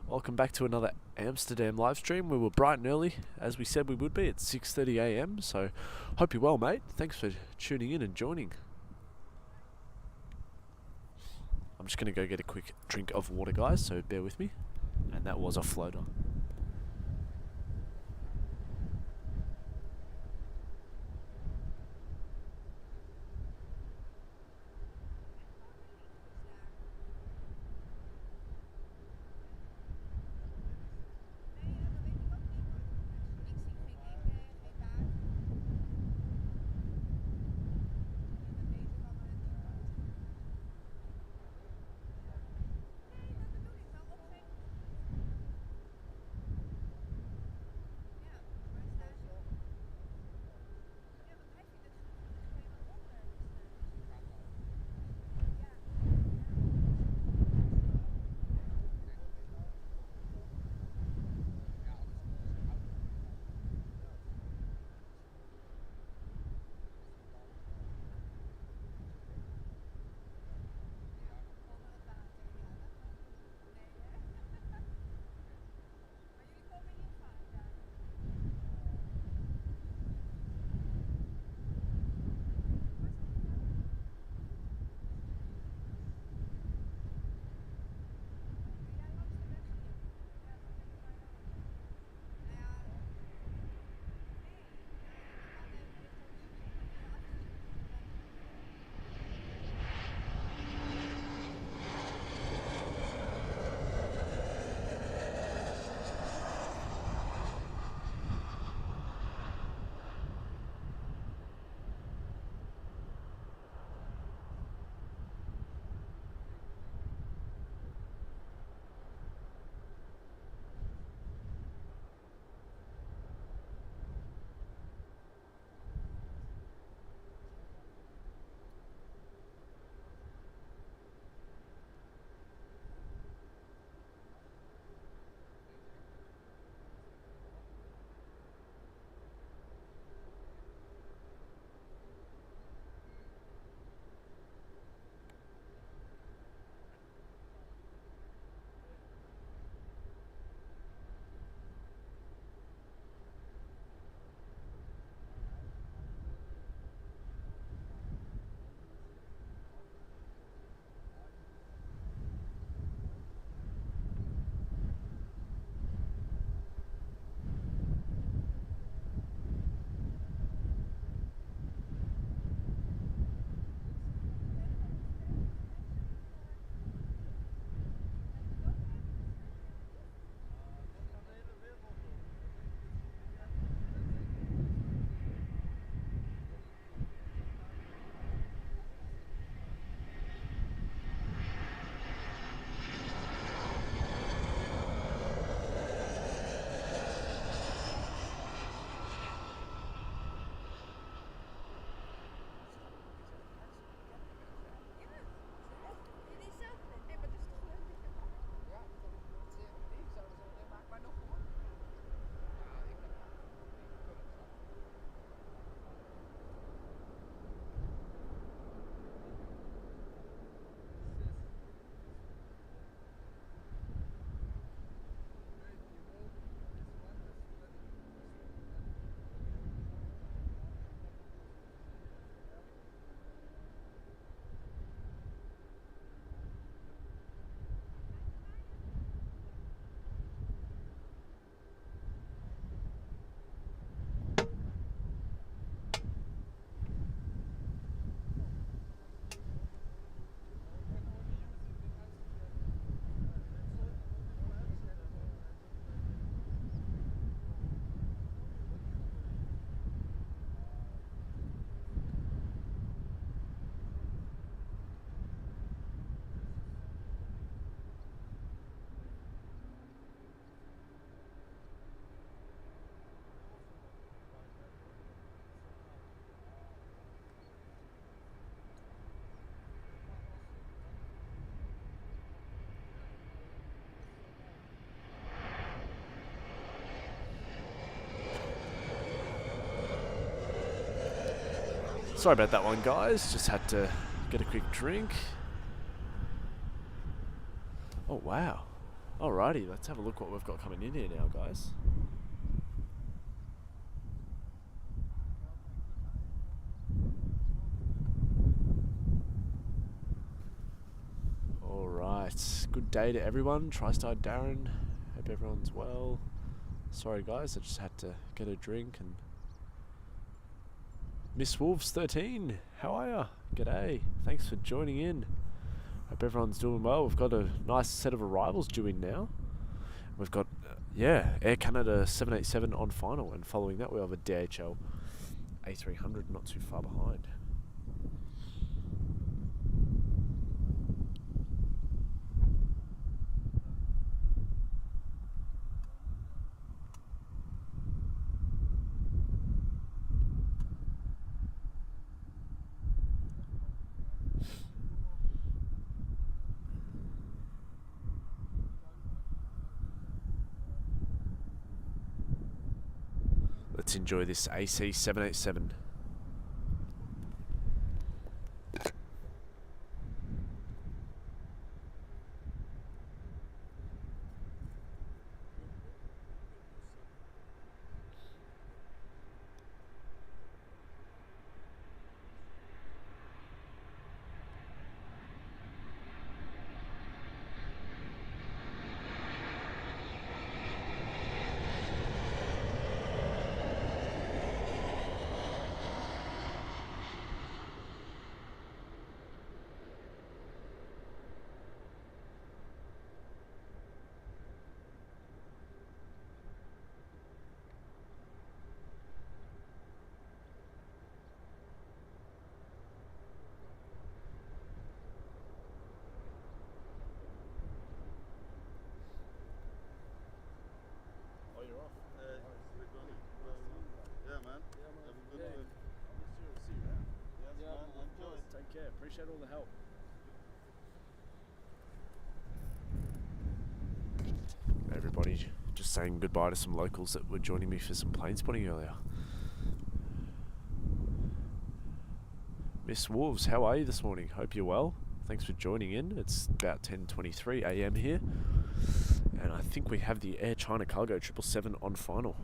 [SPEAKER 1] Welcome back to another Amsterdam live stream. We were bright and early, as we said we would be, at 6:30 AM. So, hope you're well, mate. Thanks for tuning in and joining. I'm just going to go get a quick drink of water, guys, so bear with me. And that was a floater. Sorry about that one, guys. Just had to get a quick drink. Oh, wow. Alrighty, let's have a look what we've got coming in here now, guys. Alright, good day to everyone. TriStar Darren. Hope everyone's well. Sorry, guys, I just had to get a drink. And Miss Wolves 13, how are ya? G'day. Thanks for joining in. Hope everyone's doing well. We've got a nice set of arrivals due in now. We've got, Air Canada 787 on final, and following that we have a DHL A300 not too far behind. Let's enjoy this AC 787. Take care. Appreciate all the help. Everybody, just saying goodbye to some locals that were joining me for some plane spotting earlier. Miss Wolves, how are you this morning? Hope you're well. Thanks for joining in. It's about 10:23 a.m. here, and I think we have the Air China Cargo 777 on final.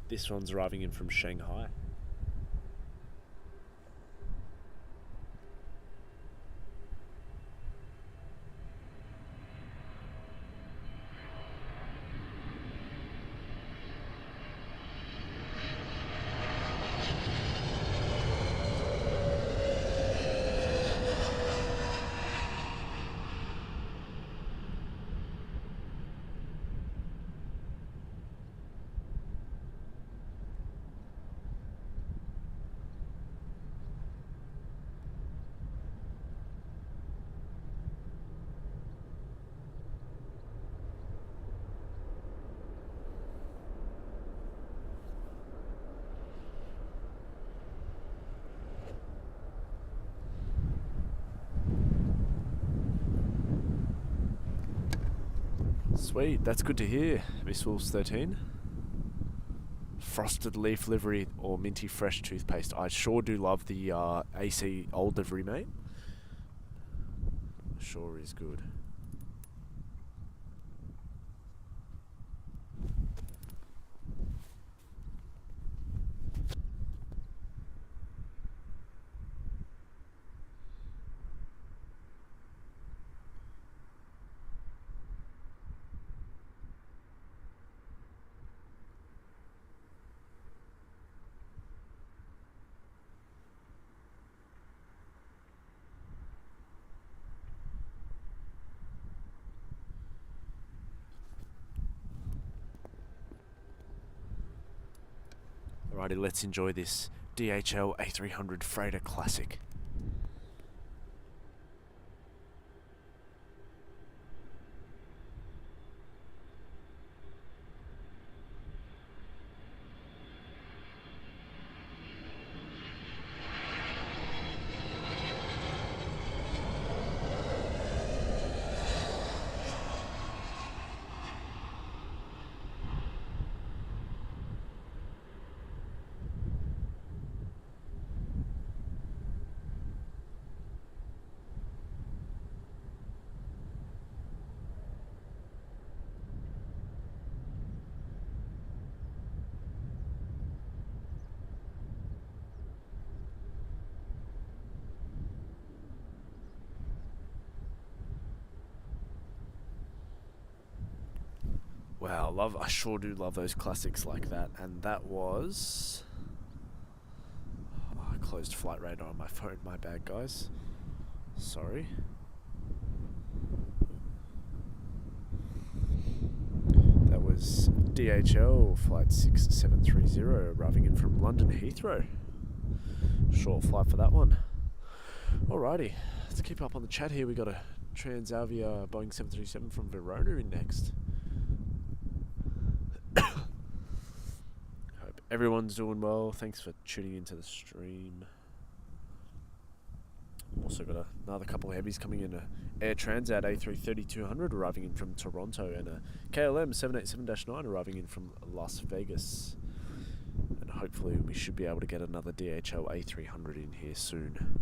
[SPEAKER 1] This one's arriving in from Shanghai. Sweet, that's good to hear, Miss Wolves 13. Frosted leaf livery or minty fresh toothpaste. I sure do love the AC old livery, mate. Sure is good. Alrighty, let's enjoy this DHL A300 Freighter Classic. Wow, I sure do love those classics like that. And that was... I closed flight radar on my phone, my bad guys. Sorry. That was DHL flight 6730 arriving in from London Heathrow. Short flight for that one. Alrighty, let's keep up on the chat here. We got a Transavia Boeing 737 from Verona in next. Hope everyone's doing well. Thanks for tuning into the stream. Also got another couple of heavies coming in. A Air Transat A330-200 arriving in from Toronto, and a KLM 787-9 arriving in from Las Vegas. And hopefully we should be able to get another DHL A300 in here soon.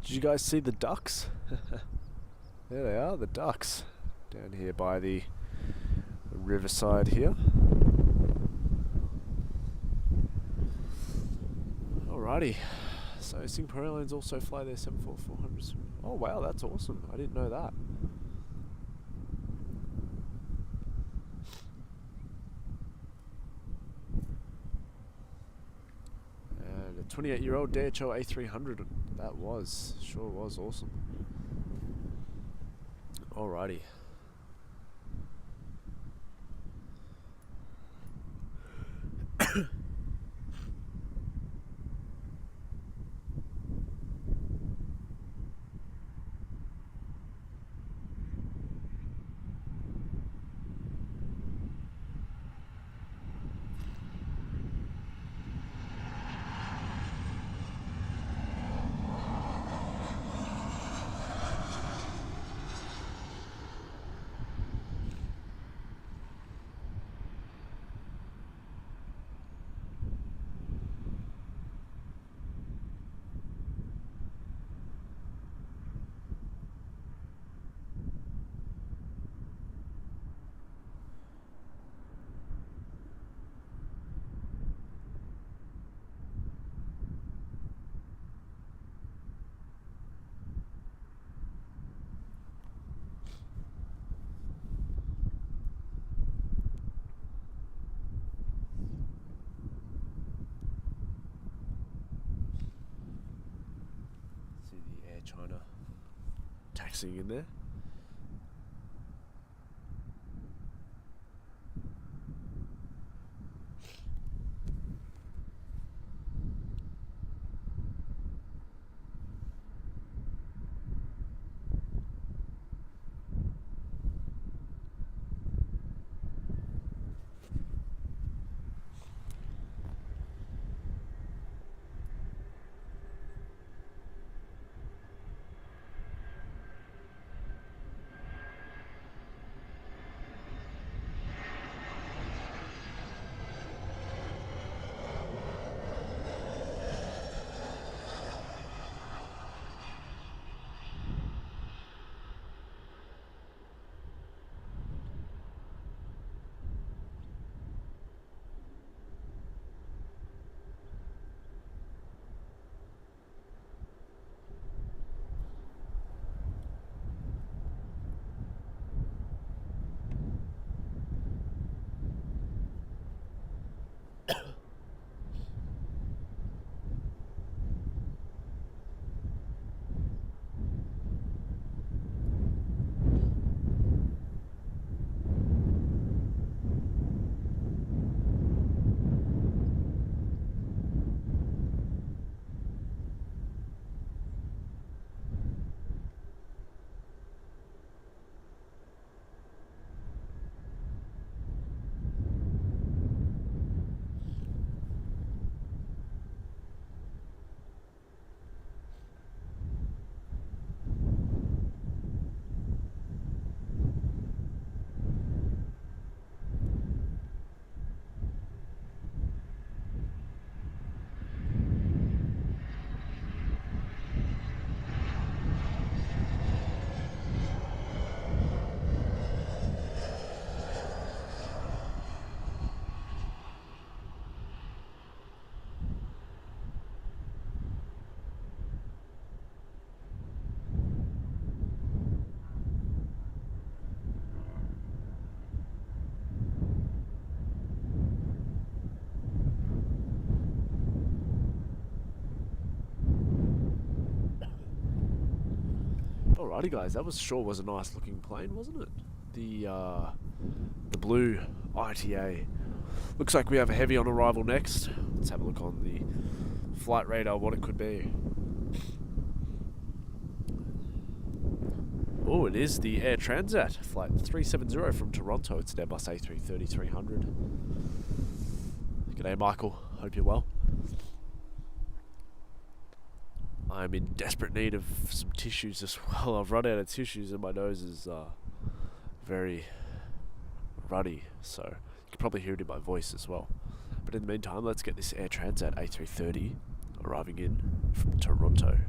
[SPEAKER 1] Did you guys see the ducks? There they are, the ducks. Down here by the riverside here. Alrighty. So Singapore Airlines also fly their 747-400s. Oh wow, that's awesome. I didn't know that. And a 28-year-old DHL A300. That sure was awesome. Alrighty. China taxiing in there. Alrighty guys, that was a nice looking plane, wasn't it? The blue ITA. Looks like we have a heavy on arrival next. Let's have a look on the flight radar what it could be. Oh, it is the Air Transat flight 370 from Toronto. It's an Airbus A330-300. G'day Michael, hope you're well. I'm in desperate need of some tissues as well. I've run out of tissues and my nose is very ruddy, so you can probably hear it in my voice as well. But in the meantime, let's get this Air Transat A330 arriving in from Toronto.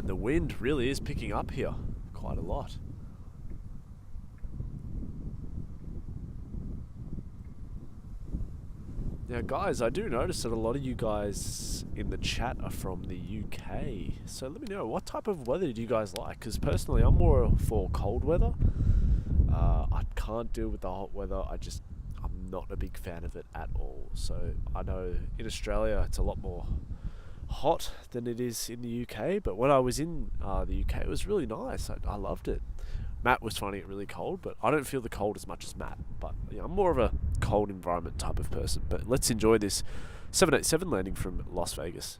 [SPEAKER 1] The wind really is picking up here quite a lot. Now guys, I do notice that a lot of you guys in the chat are from the UK, so let me know, what type of weather do you guys like? Because personally I'm more for cold weather. I can't deal with the hot weather. I'm not a big fan of it at all. So I know in Australia it's a lot more hot than it is in the UK, but when I was in the UK it was really nice. I loved it. Matt was finding it really cold, but I don't feel the cold as much as Matt. But yeah, I'm more of a cold environment type of person. But let's enjoy this 787 landing from Las Vegas.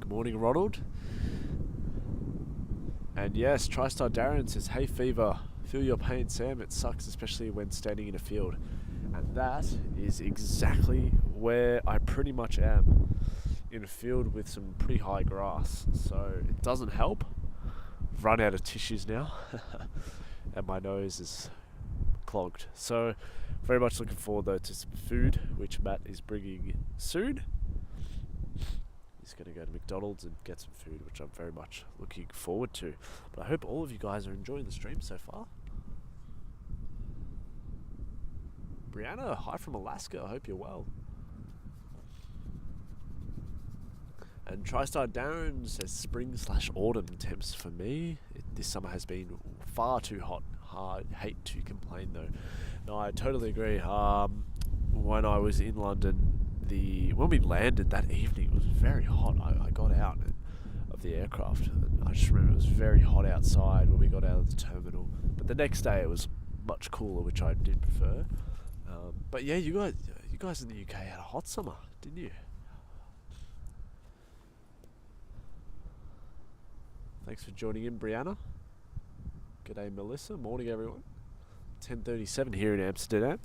[SPEAKER 1] Morning Ronald. And yes, TriStar Darren says, hey Fever, feel your pain Sam, it sucks especially when standing in a field. And that is exactly where I pretty much am, in a field with some pretty high grass, so it doesn't help. I've run out of tissues now and my nose is clogged, so very much looking forward though to some food which Matt is bringing soon. He's going to go to McDonald's and get some food, which I'm very much looking forward to. But I hope all of you guys are enjoying the stream so far. Brianna, hi from Alaska. I hope you're well. And TriStar Darren says spring/autumn temps for me. This summer has been far too hot. I hate to complain though. No, I totally agree. When I was in London, when we landed that evening, it was very hot. I got out of the aircraft and I just remember it was very hot outside when we got out of the terminal. But the next day it was much cooler, which I did prefer. But yeah, you guys in the UK had a hot summer, didn't you? Thanks for joining in, Brianna. G'day, Melissa. Morning, everyone. 10:37 here in Amsterdam.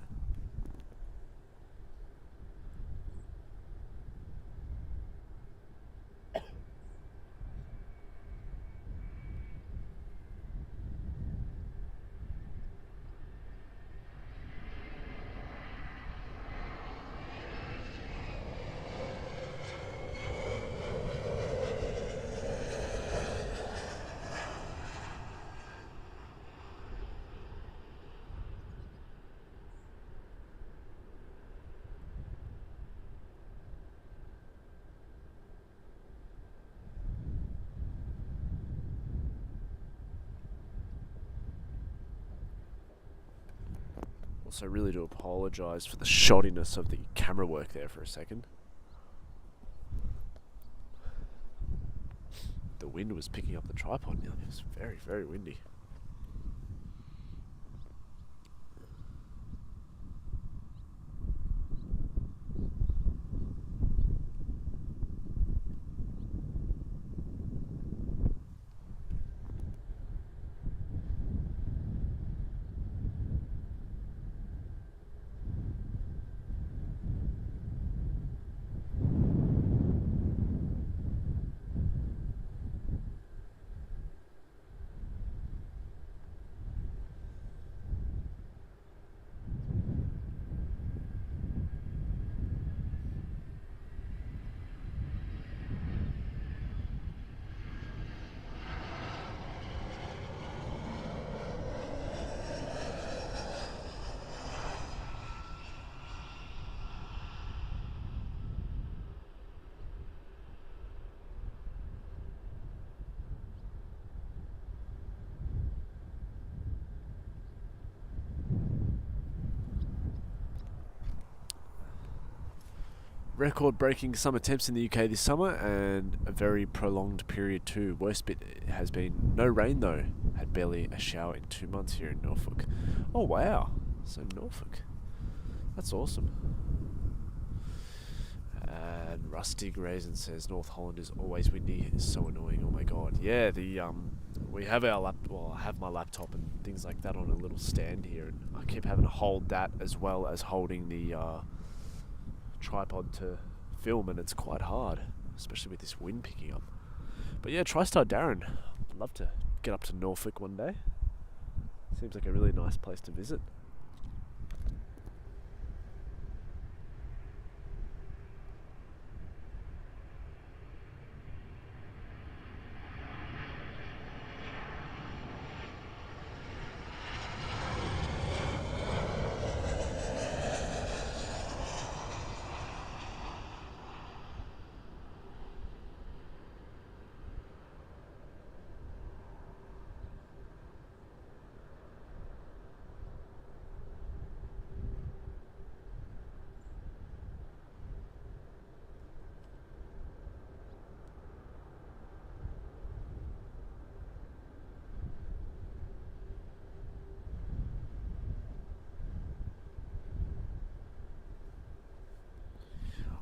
[SPEAKER 1] Also, really do apologise for the shoddiness of the camera work there for a second. The wind was picking up the tripod nearly. It was very, very windy. Record-breaking summer temps in the UK this summer, and a very prolonged period too. Worst bit has been no rain though. Had barely a shower in 2 months here in Norfolk. Oh wow! So Norfolk, that's awesome. And Rusty Grayson says North Holland is always windy. It's so annoying. Oh my god. Yeah, we have our I have my laptop and things like that on a little stand here, and I keep having to hold that as well as holding the tripod to film, and it's quite hard, especially with this wind picking up. But yeah, TriStar Darren, I'd love to get up to Norfolk one day. Seems like a really nice place to visit.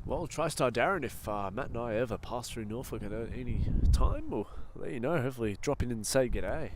[SPEAKER 1] Well, TriStar Darren, if Matt and I ever pass through Norfolk at any time, we'll let you know. Hopefully drop in and say g'day.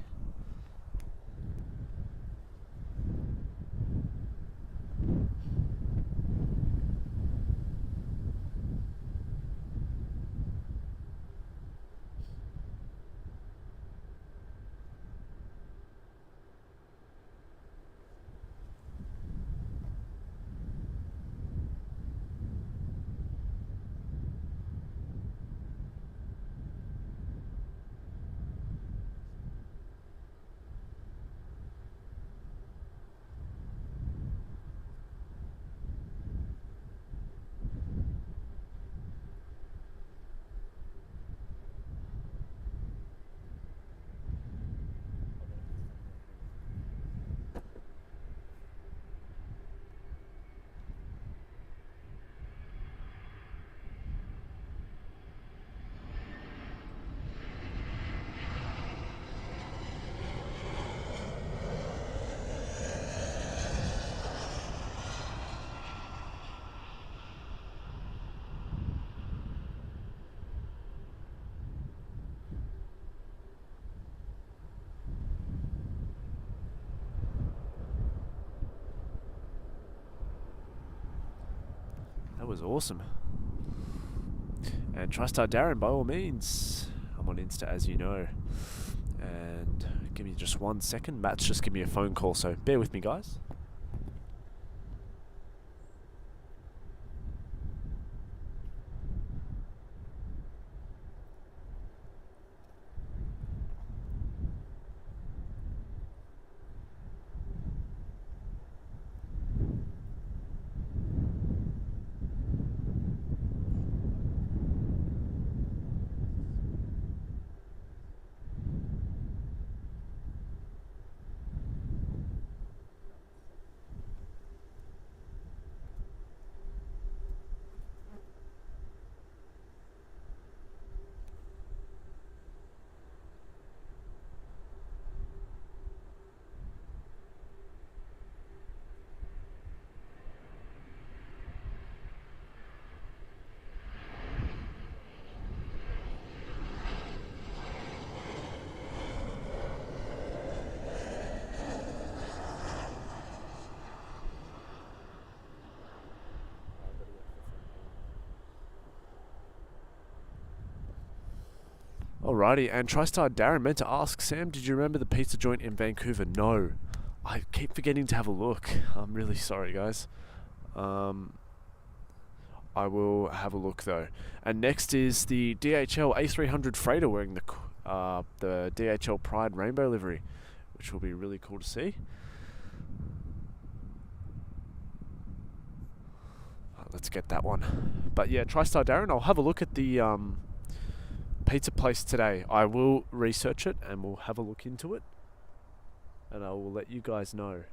[SPEAKER 1] That was awesome. And TriStar Darren, by all means, I'm on Insta as you know. And give me just 1 second. Matt's just give me a phone call, so bear with me, guys. Alrighty, and TriStar Darren meant to ask, Sam, did you remember the pizza joint in Vancouver? No. I keep forgetting to have a look. I'm really sorry, guys. I will have a look though. And next is the DHL A300 freighter wearing the DHL Pride rainbow livery, which will be really cool to see. Let's get that one. But yeah, TriStar Darren, I'll have a look at the pizza place today. I will research it and we'll have a look into it, and I will let you guys know.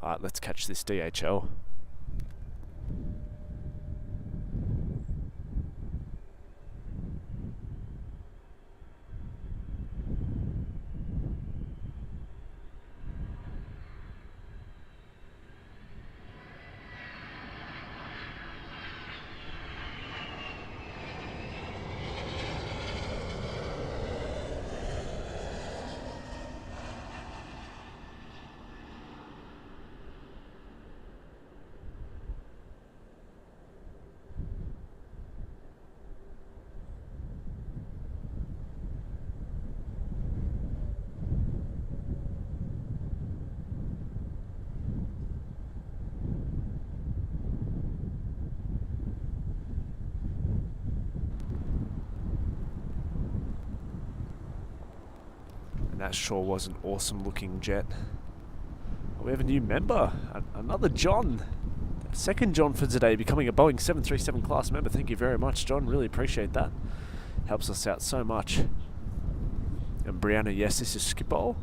[SPEAKER 1] Alright, let's catch this DHL. That sure was an awesome looking jet. We have a new member, another John. Second John for today, becoming a Boeing 737 class member. Thank you very much, John. Really appreciate that. Helps us out so much. And Brianna, yes, this is Skapoullou.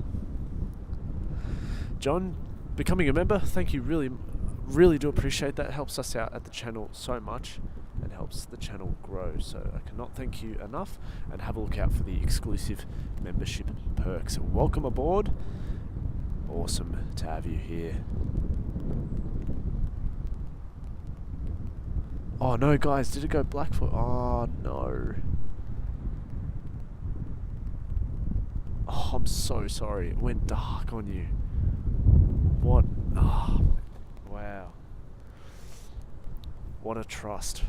[SPEAKER 1] John, becoming a member, thank you. Really do appreciate that. Helps us out at the channel so much and helps the channel grow. So I cannot thank you enough, and have a look out for the exclusive membership perks. Welcome aboard. Awesome to have you here. Oh no, guys, did it go black for? Oh no. Oh, I'm so sorry. It went dark on you. What? Oh, wow. What a trust.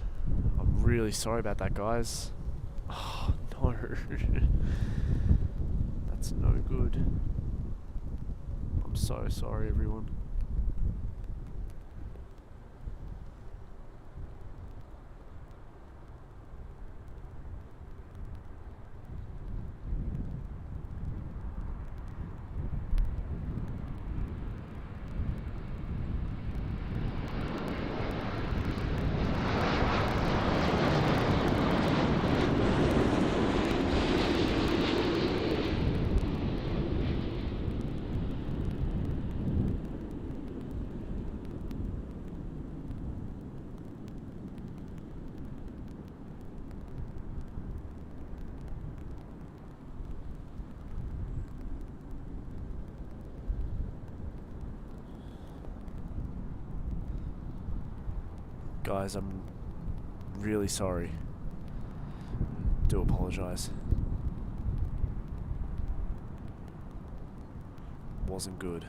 [SPEAKER 1] I'm really sorry about that, guys. Oh no. That's no good. I'm so sorry, everyone. Guys, I'm really sorry. Do apologize. Wasn't good.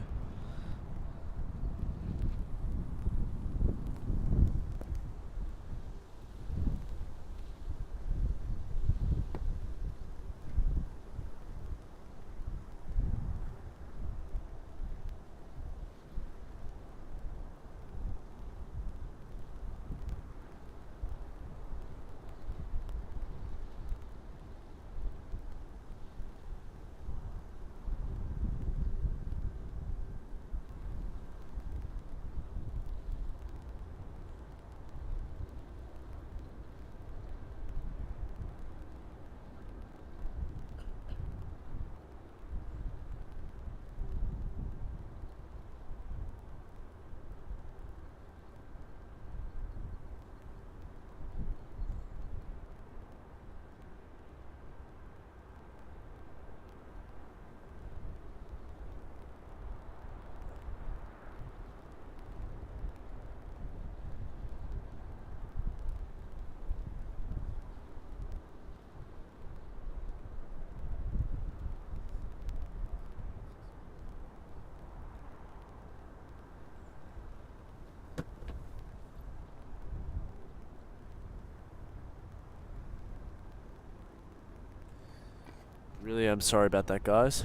[SPEAKER 1] Really am sorry about that, guys.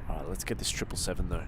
[SPEAKER 1] Alright, let's get this 777 though.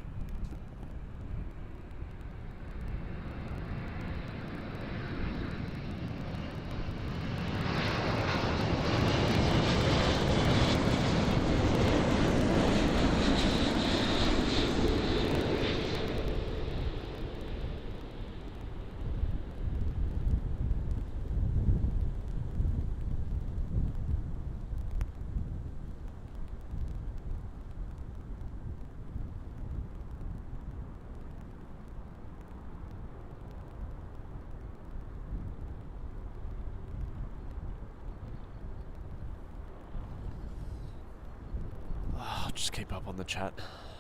[SPEAKER 1] Just keep up on the chat.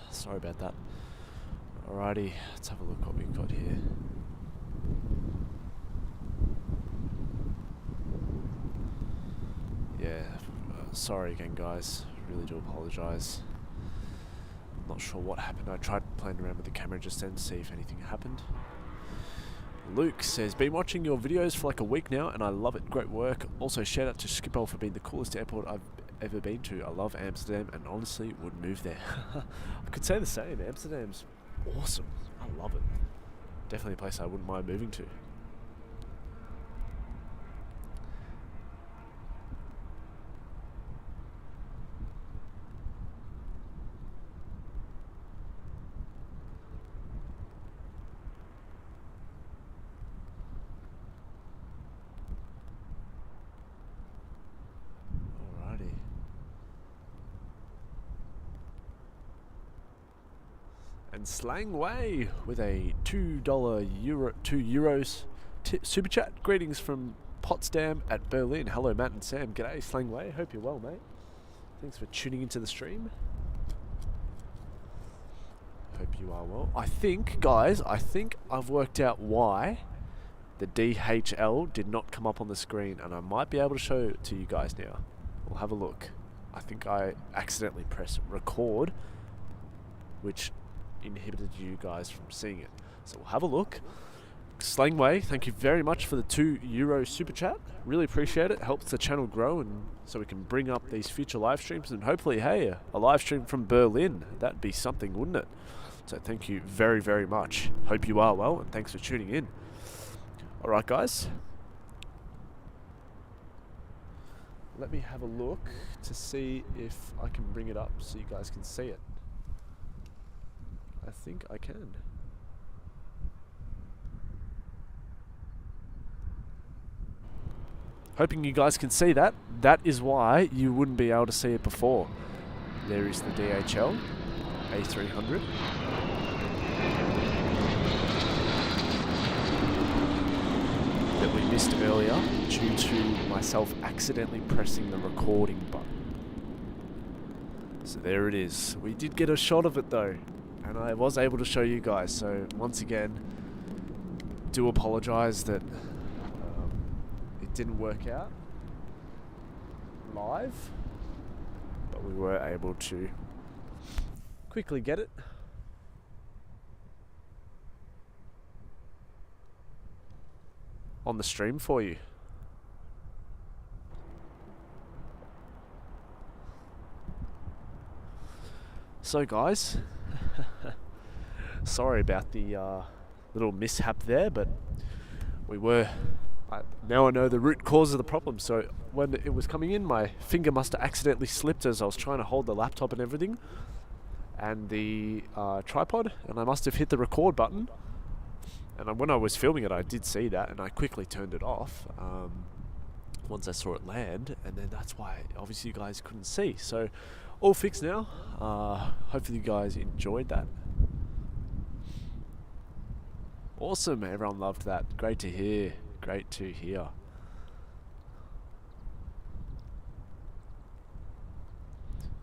[SPEAKER 1] Sorry about that. Alrighty, let's have a look what we've got here. Yeah, sorry again, guys. Really do apologise. Not sure what happened. I tried playing around with the camera just then to see if anything happened. Luke says, been watching your videos for like a week now and I love it. Great work. Also, shout out to Schiphol for being the coolest airport I've ever been to. I love Amsterdam and honestly would move there. I could say the same. Amsterdam's awesome. I love it. Definitely a place I wouldn't mind moving to. And Slang Way with a $2 super chat. Greetings from Potsdam at Berlin. Hello, Matt and Sam. G'day, Slang Way. Hope you're well, mate. Thanks for tuning into the stream. Hope you are well. I think, guys, I've worked out why the DHL did not come up on the screen, and I might be able to show it to you guys now. We'll have a look. I think I accidentally pressed record, which inhibited you guys from seeing it. So we'll have a look. Slangway, thank you very much for the €2 super chat. Really appreciate it. Helps the channel grow and so we can bring up these future live streams and hopefully, hey, a live stream from Berlin. That'd be something, wouldn't it? So thank you very, very much. Hope you are well and thanks for tuning in. Alright, guys. Let me have a look to see if I can bring it up so you guys can see it. I think I can. Hoping you guys can see that. That is why you wouldn't be able to see it before. There is the DHL A300. That we missed earlier due to myself accidentally pressing the recording button. So there it is. We did get a shot of it though. And I was able to show you guys, so once again, do apologise that it didn't work out live, but we were able to quickly get it. On the stream for you. So guys, sorry about the little mishap there, but we were... now I know the root cause of the problem. So when it was coming in, my finger must have accidentally slipped as I was trying to hold the laptop and everything, and the tripod, and I must have hit the record button. And when I was filming it, I did see that, and I quickly turned it off once I saw it land, and then that's why obviously you guys couldn't see. So all fixed now. Hopefully you guys enjoyed that. Awesome, everyone loved that. Great to hear. Great to hear.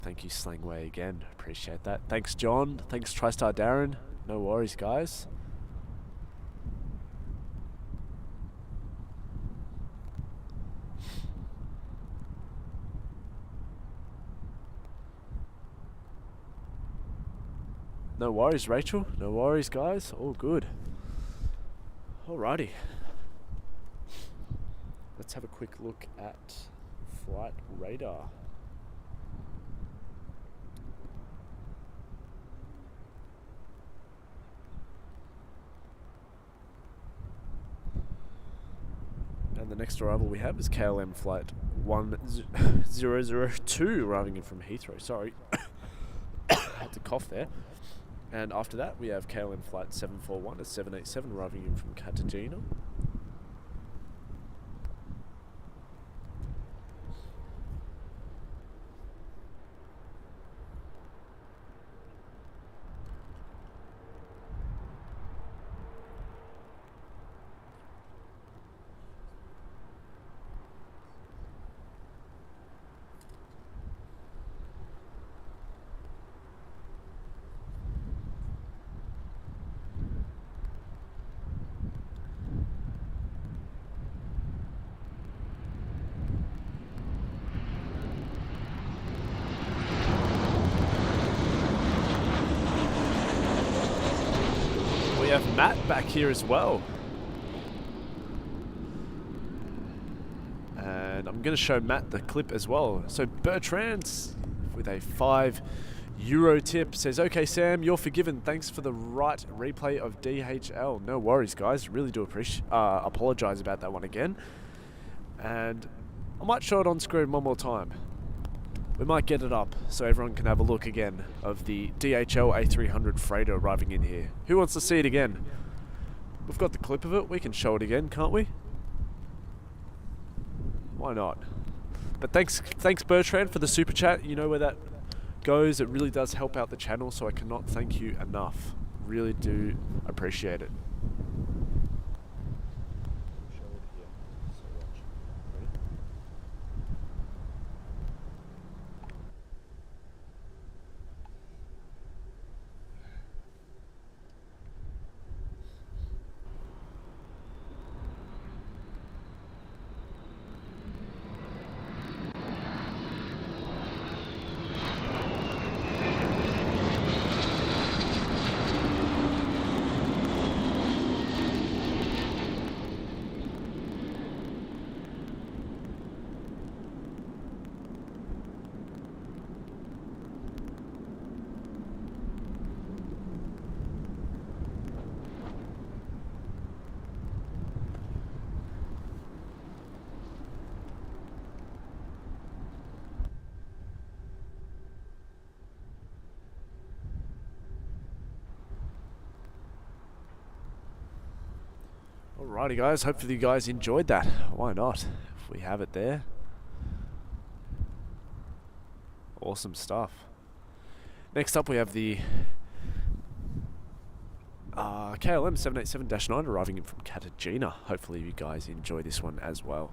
[SPEAKER 1] Thank you, Slangway, again. Appreciate that. Thanks, John. Thanks, TriStar Darren. No worries, guys. No worries, Rachel. No worries, guys. All good. Alrighty. Let's have a quick look at flight radar. And the next arrival we have is KLM flight 1002 arriving in from Heathrow. Sorry, had to cough there. And after that, we have KLM flight 741 a 787 arriving in from Cartagena. We have Matt back here as well. And I'm going to show Matt the clip as well. So Bertrand with a €5 tip says, "Okay Sam, you're forgiven. Thanks for the right replay of DHL." No worries guys, really do apologize about that one again. And I might show it on screen one more time. We might get it up so everyone can have a look again of the DHL A300 freighter arriving in here. Who wants to see it again? We've got the clip of it. We can show it again, can't we? Why not? But thanks Bertrand for the super chat. You know where that goes. It really does help out the channel, so I cannot thank you enough. Really do appreciate it. Alrighty guys, hopefully you guys enjoyed that. Why not? If we have it there. Awesome stuff. Next up we have the KLM 787-9 arriving in from Cartagena. Hopefully you guys enjoy this one as well.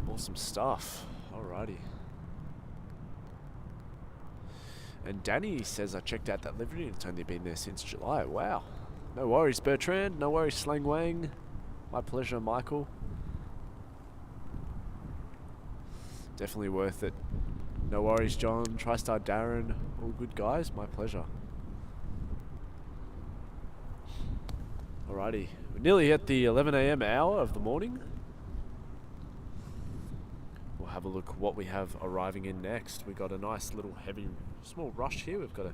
[SPEAKER 1] Awesome stuff. Alrighty. And Danny says, I checked out that livery and it's only been there since July. Wow. No worries, Bertrand. No worries, Slang Wang. My pleasure, Michael. Definitely worth it. No worries, John. TriStar Darren. All good guys. My pleasure. Alrighty. We're nearly at the 11 AM hour of the morning. We'll have a look what we have arriving in next. We got a nice little heavy, small rush here. We've got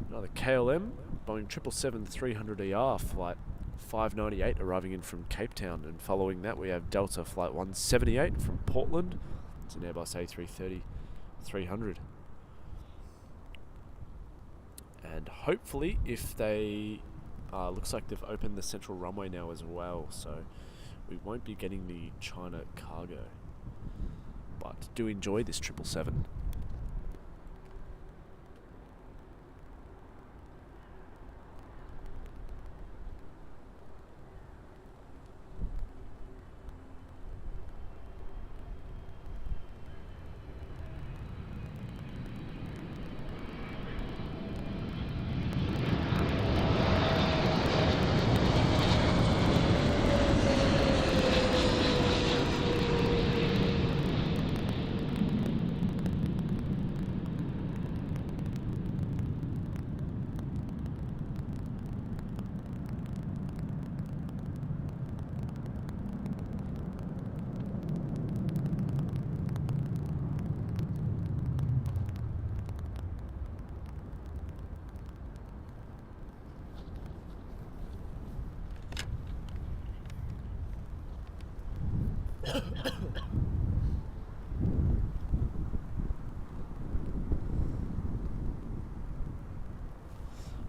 [SPEAKER 1] another KLM Boeing 777-300ER flight 598 arriving in from Cape Town, and following that we have Delta flight 178 from Portland. It's an Airbus A330-300. And hopefully, if they looks like they've opened the central runway now as well, so we won't be getting the China cargo. But do enjoy this 777.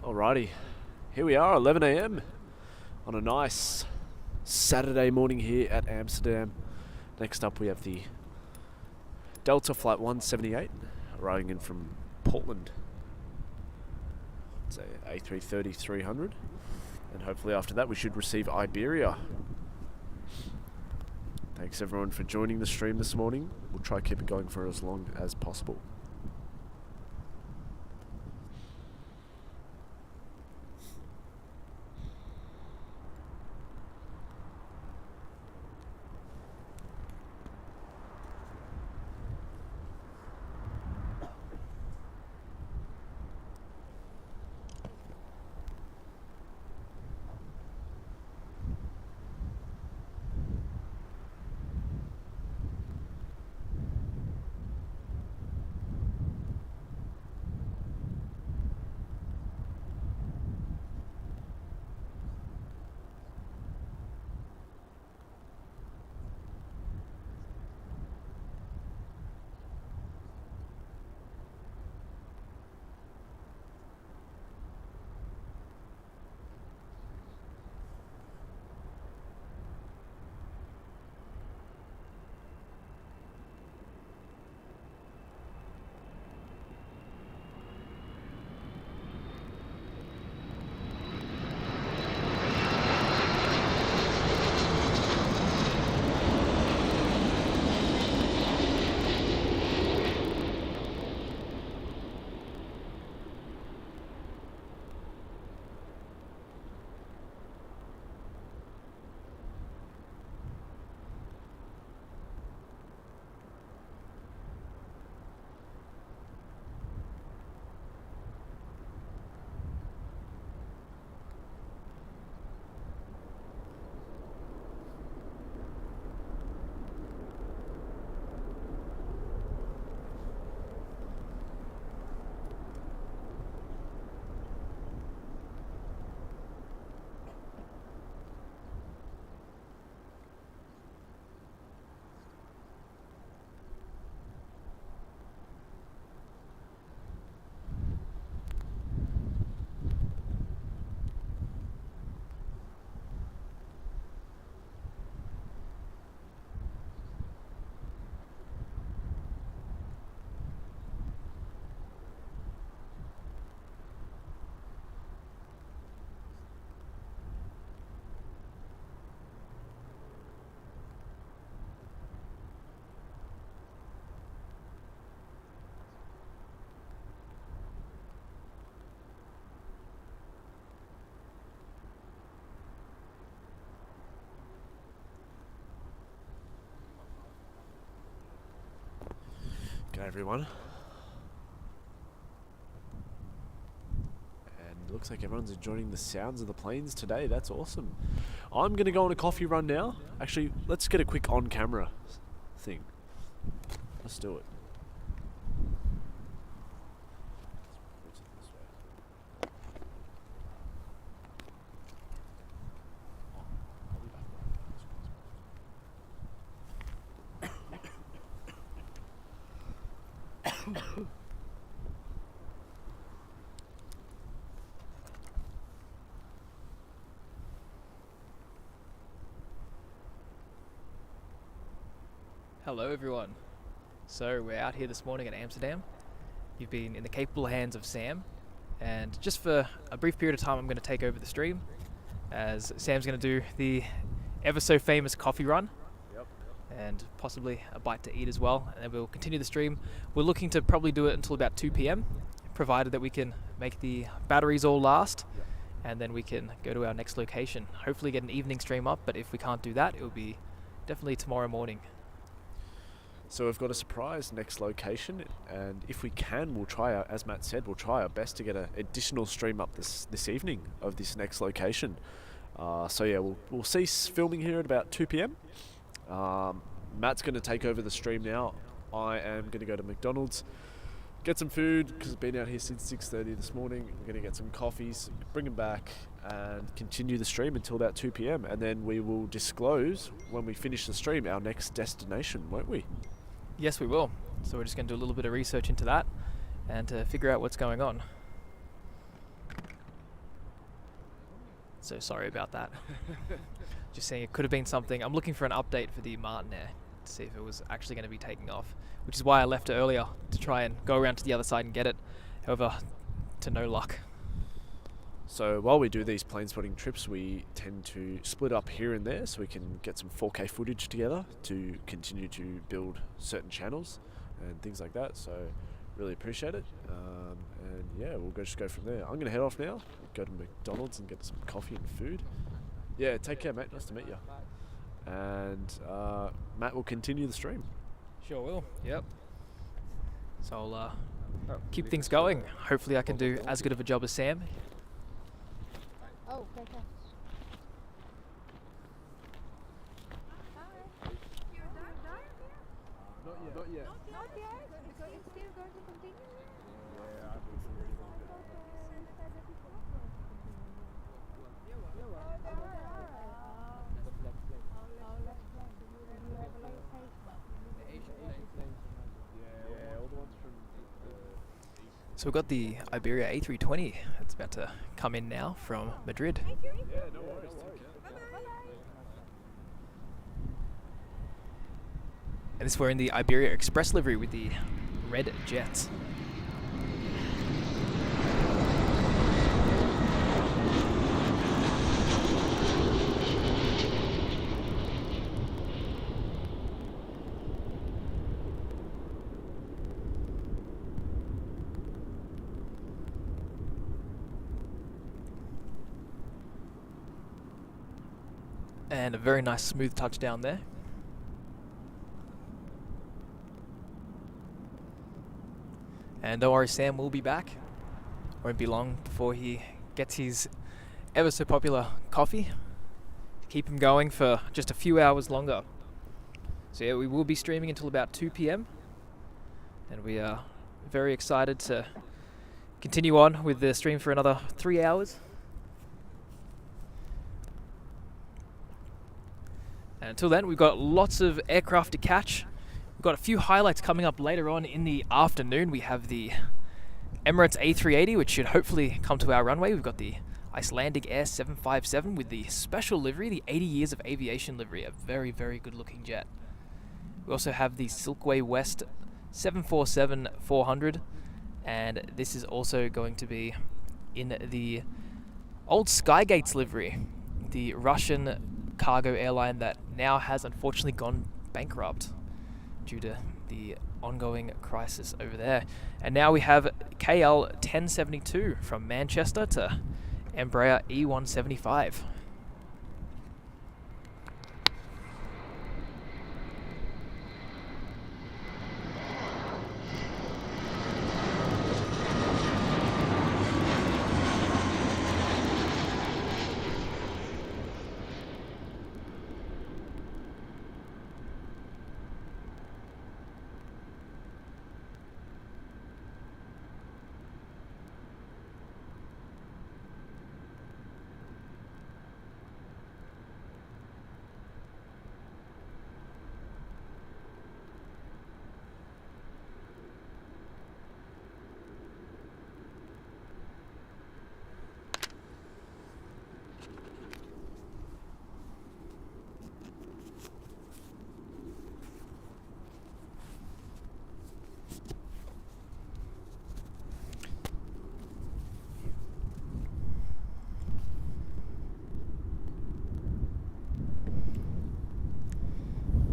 [SPEAKER 1] Alrighty, here we are, 11 a.m. on a nice Saturday morning here at Amsterdam. Next up we have the Delta Flight 178 arriving in from Portland. It's a A330-300, and hopefully after that we should receive Iberia. Thanks everyone for joining the stream this morning. We'll try to keep it going for as long as possible. G'day everyone. And it looks like everyone's enjoying the sounds of the planes today. That's awesome. I'm going to go on a coffee run now. Actually, let's get a quick on-camera thing. Let's do it.
[SPEAKER 2] Hello everyone. So we're out here this morning at Amsterdam. You've been in the capable hands of Sam, and just for a brief period of time I'm going to take over the stream, as Sam's going to do the ever so famous coffee run.
[SPEAKER 1] Yep.
[SPEAKER 2] And possibly a bite to eat as well, and then we'll continue the stream. We're looking to probably do it until about 2 p.m, provided that we can make the batteries all last.
[SPEAKER 1] Yep.
[SPEAKER 2] And then we can go to our next location. Hopefully get an evening stream up, but if we can't do that, it will be definitely tomorrow morning.
[SPEAKER 1] So we've got a surprise next location, and if we can, we'll try our, as Matt said, we'll try our best to get an additional stream up this evening of this next location. So yeah, we'll cease filming here at about 2 p.m. Matt's going to take over the stream now. I am going to go to McDonald's, get some food, because I've been out here since 6:30 this morning. We're going to get some coffees, bring them back, and continue the stream until about 2 p.m. And then we will disclose, when we finish the stream, our next destination, won't we?
[SPEAKER 2] Yes, we will. So we're just going to do a little bit of research into that and figure out what's going on. So sorry about that. Just saying it could have been something. I'm looking for an update for the Martin Air to see if it was actually going to be taking off, which is why I left earlier to try and go around to the other side and get it. However, to no luck.
[SPEAKER 1] So while we do these plane spotting trips, we tend to split up here and there so we can get some 4K footage together to continue to build certain channels and things like that. So really appreciate it. And yeah, we'll just go from there. I'm going to head off now, go to McDonald's and get some coffee and food. Yeah, take care, mate. Nice to meet you. And Matt will continue the stream.
[SPEAKER 2] Sure will. Yep. So I'll keep things going. Hopefully I can do as good of a job as Sam.
[SPEAKER 4] Oh, okay.
[SPEAKER 1] Not yet.
[SPEAKER 4] Not yet, because it's still going to continue.
[SPEAKER 1] Yeah, I believe all the ones from
[SPEAKER 2] So we've got the Iberia A320 that's about to come in now from Madrid.
[SPEAKER 1] Yeah, no worries.
[SPEAKER 2] And this we're in the Iberia Express livery with the red jets. And a very nice smooth touchdown there. And don't worry, Sam will be back. Won't be long before he gets his ever so popular coffee. Keep him going for just a few hours longer. So yeah, we will be streaming until about 2 p.m. And we are very excited to continue on with the stream for another 3 hours. And until then, we've got lots of aircraft to catch. We've got a few highlights coming up later on in the afternoon. We have the Emirates A380, which should hopefully come to our runway. We've got the Icelandic Air 757 with the special livery, the 80 years of aviation livery, a very, very good looking jet. We also have the Silkway West 747-400, and this is also going to be in the old Skygates livery, the Russian cargo airline that now has unfortunately gone bankrupt due to the ongoing crisis over there. And now we have KL 1072 from Manchester to Embraer E175.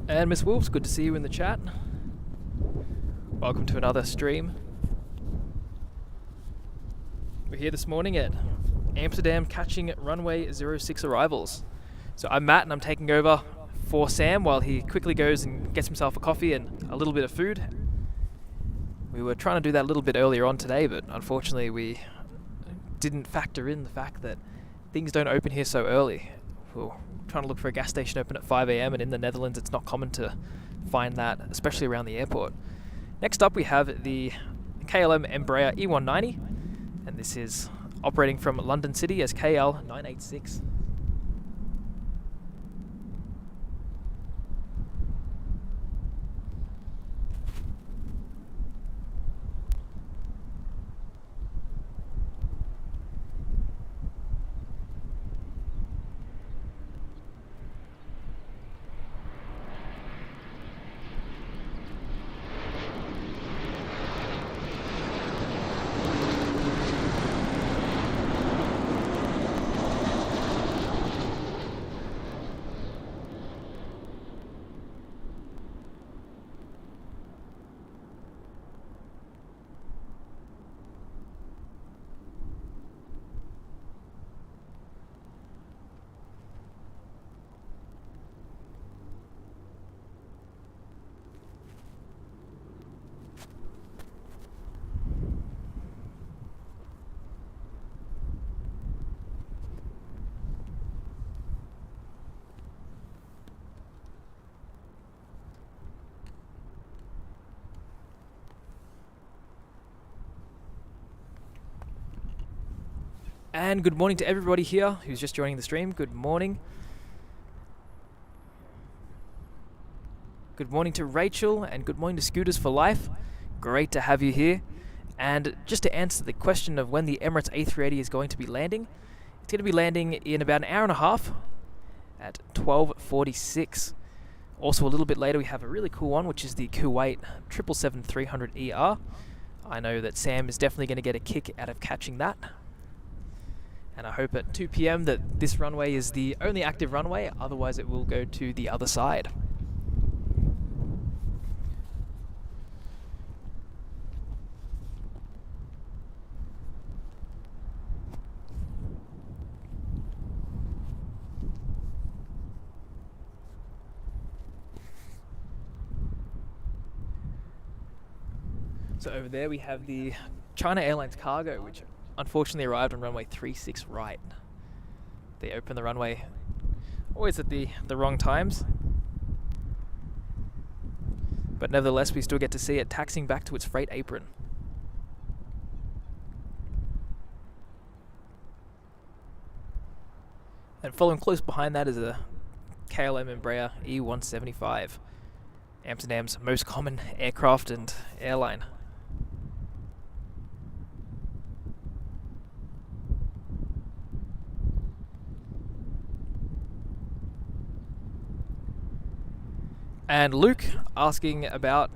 [SPEAKER 2] And Miss Wolves, good to see you in the chat. Welcome to another stream. We're here this morning at Amsterdam catching runway 06 arrivals. So I'm Matt and I'm taking over for Sam while he quickly goes and gets himself a coffee and a little bit of food. We were trying to do that a little bit earlier on today, but unfortunately we didn't factor in the fact that things don't open here so early. We're trying to look for a gas station open at 5 a.m. and in the Netherlands it's not common to find that, especially around the airport. Next up we have the KLM Embraer E190, and this is operating from London City as KL 986. And good morning to everybody here who's just joining the stream. Good morning. Good morning to Rachel and good morning to Scooters for Life. Great to have you here. And just to answer the question of when the Emirates A380 is going to be landing, it's going to be landing in about an hour and a half at 12:46. Also a little bit later we have a really cool one, which is the Kuwait 777-300ER. I know that Sam is definitely going to get a kick out of catching that. And I hope at 2 p.m. that this runway is the only active runway, otherwise it will go to the other side. So over there we have the China Airlines cargo, which unfortunately arrived on runway 36 right. They open the runway always at the wrong times. But nevertheless, we still get to see it taxiing back to its freight apron. And following close behind that is a KLM Embraer E175, Amsterdam's most common aircraft and airline. And Luke asking about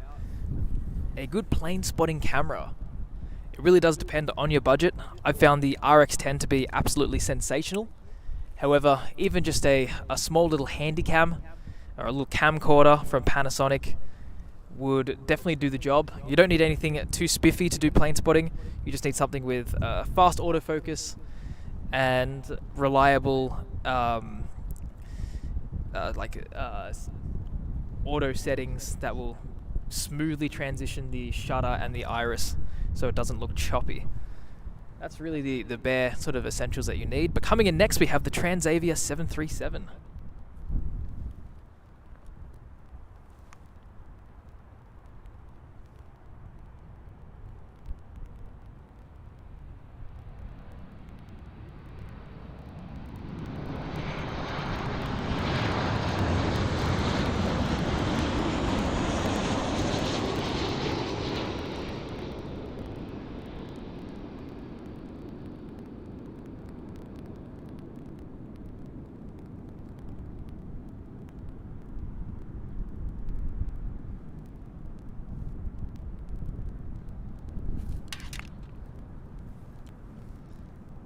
[SPEAKER 2] a good plane spotting camera. It really does depend on your budget. I've found the RX10 to be absolutely sensational. However, even just a small little handy cam or a little camcorder from Panasonic would definitely do the job. You don't need anything too spiffy to do plane spotting. You just need something with fast autofocus and reliable auto settings that will smoothly transition the shutter and the iris so it doesn't look choppy. That's really the bare sort of essentials that you need. But coming in next we have the Transavia 737.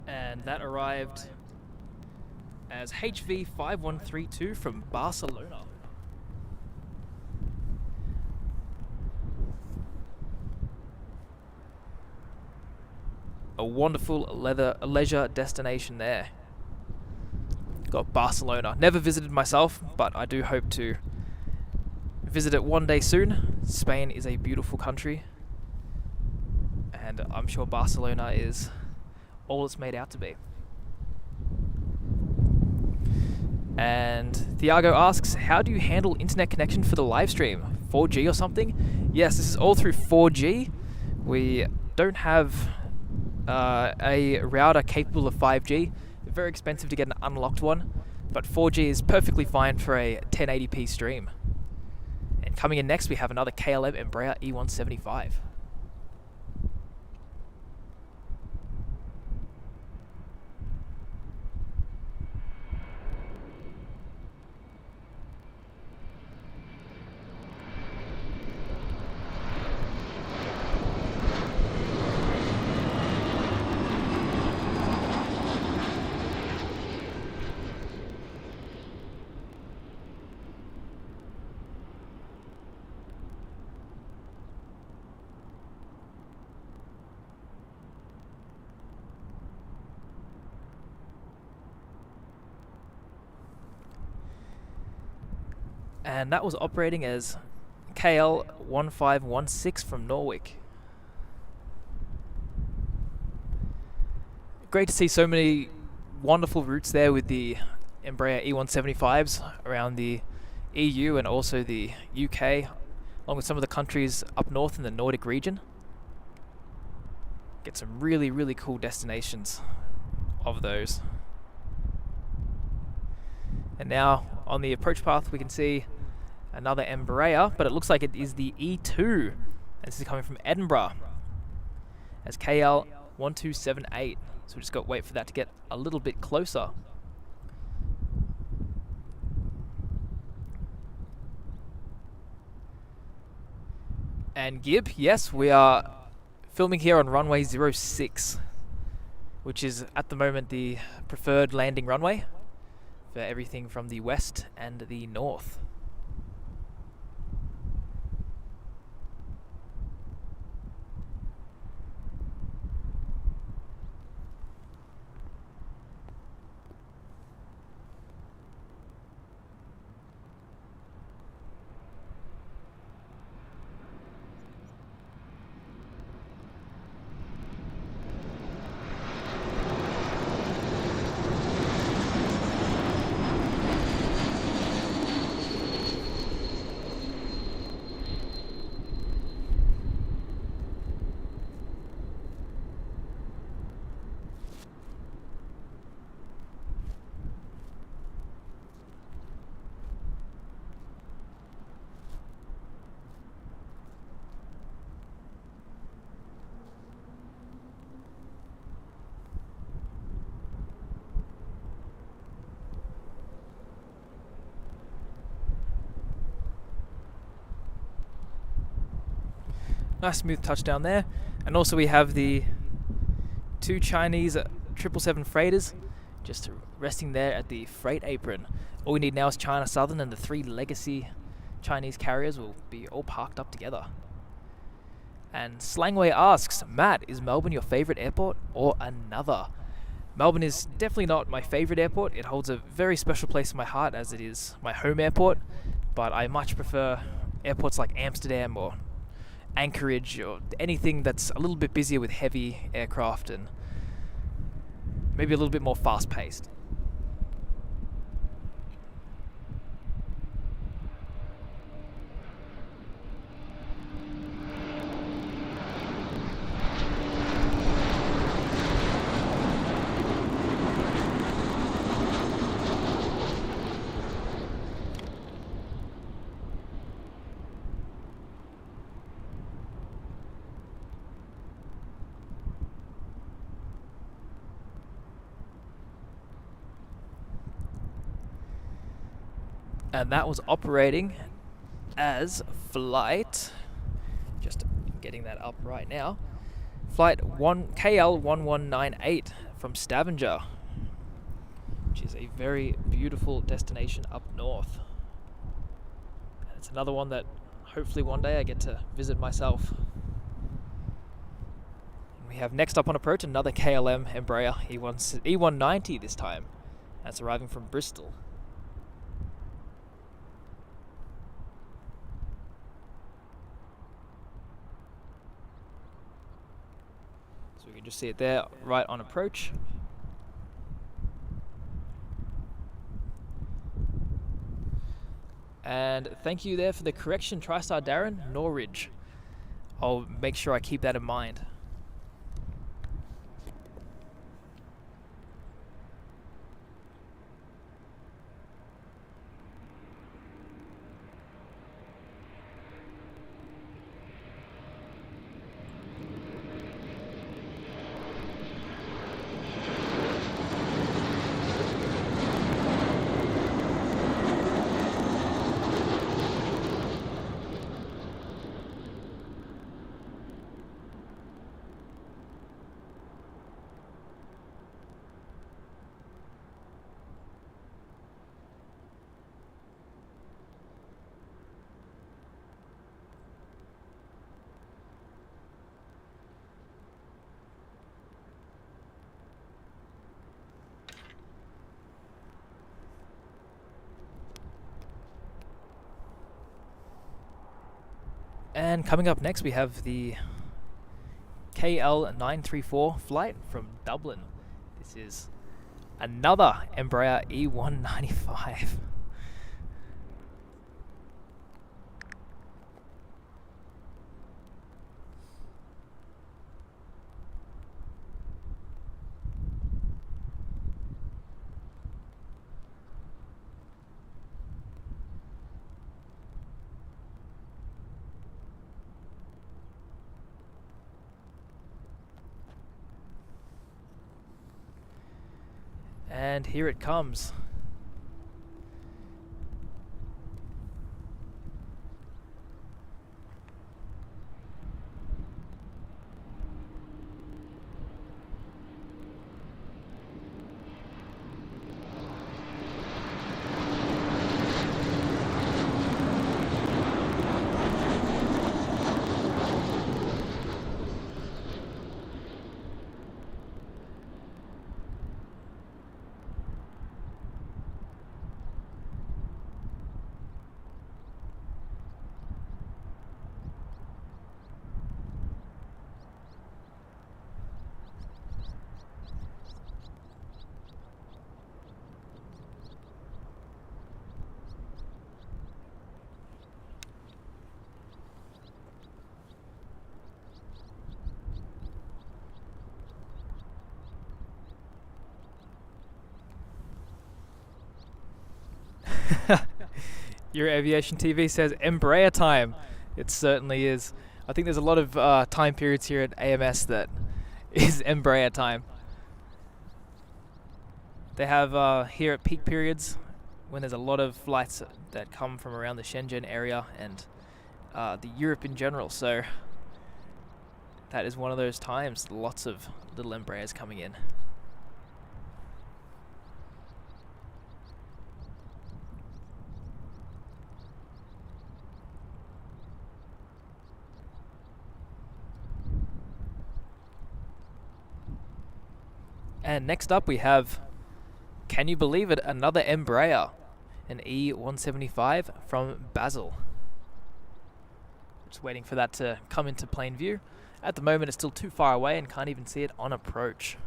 [SPEAKER 2] And that arrived as HV5132 from Barcelona. a wonderful leisure destination there. Got Barcelona. Never visited myself, but I do hope to visit it one day soon. Spain is a beautiful country, and I'm sure Barcelona is all it's made out to be. And Thiago asks, how do you handle internet connection for the live stream? 4G or something? Yes, this is all through 4G. We don't have a router capable of 5G. Very expensive to get an unlocked one, but 4G is perfectly fine for a 1080p stream. And coming in next, we have another KLM Embraer E175. And that was operating as KL1516 from Norwich. Great to see so many wonderful routes there with the Embraer E175s around the EU and also the UK, along with some of the countries up north in the Nordic region. Get some really, really cool destinations of those. And now on the approach path we can see another Embraer, but it looks like it is the E2. And this is coming from Edinburgh as KL1278. So we just got to wait for that to get a little bit closer. And Gib, yes, we are filming here on runway 06, which is at the moment the preferred landing runway for everything from the west and the north. Nice smooth touchdown there. And also we have the two Chinese 777 freighters just resting there at the freight apron. All we need now is China Southern, and the three legacy Chinese carriers will be all parked up together. And Slangway asks, Matt, is Melbourne your favourite airport or another? Melbourne is definitely not my favourite airport. It holds a very special place in my heart as it is my home airport, but I much prefer airports like Amsterdam or Anchorage or anything that's a little bit busier with heavy aircraft and maybe a little bit more fast-paced. And that was operating as flight, just getting that up right now, flight KL1198 from Stavanger, which is a very beautiful destination up north. And it's another one that hopefully one day I get to visit myself. And we We have next up on approach another KLM Embraer E190 this time. That's arriving from Bristol. So we can just see it there right on approach. And thank you there for the correction, TriStar Darren, Norwich. I'll make sure I keep that in mind. And coming up next, we have the KL 934 flight from Dublin. This is another Embraer E195. And here it comes. Your Aviation TV says Embraer time. It certainly is. I think there's a lot of time periods here at AMS that is Embraer time. They have here at peak periods when there's a lot of flights that come from around the Shenzhen area and the Europe in general. So that is one of those times. Lots of little Embraers coming in. And next up we have, can you believe it, another Embraer, an E175 from Basel. Just waiting for that to come into plain view. At the moment it's still too far away and can't even see it on approach.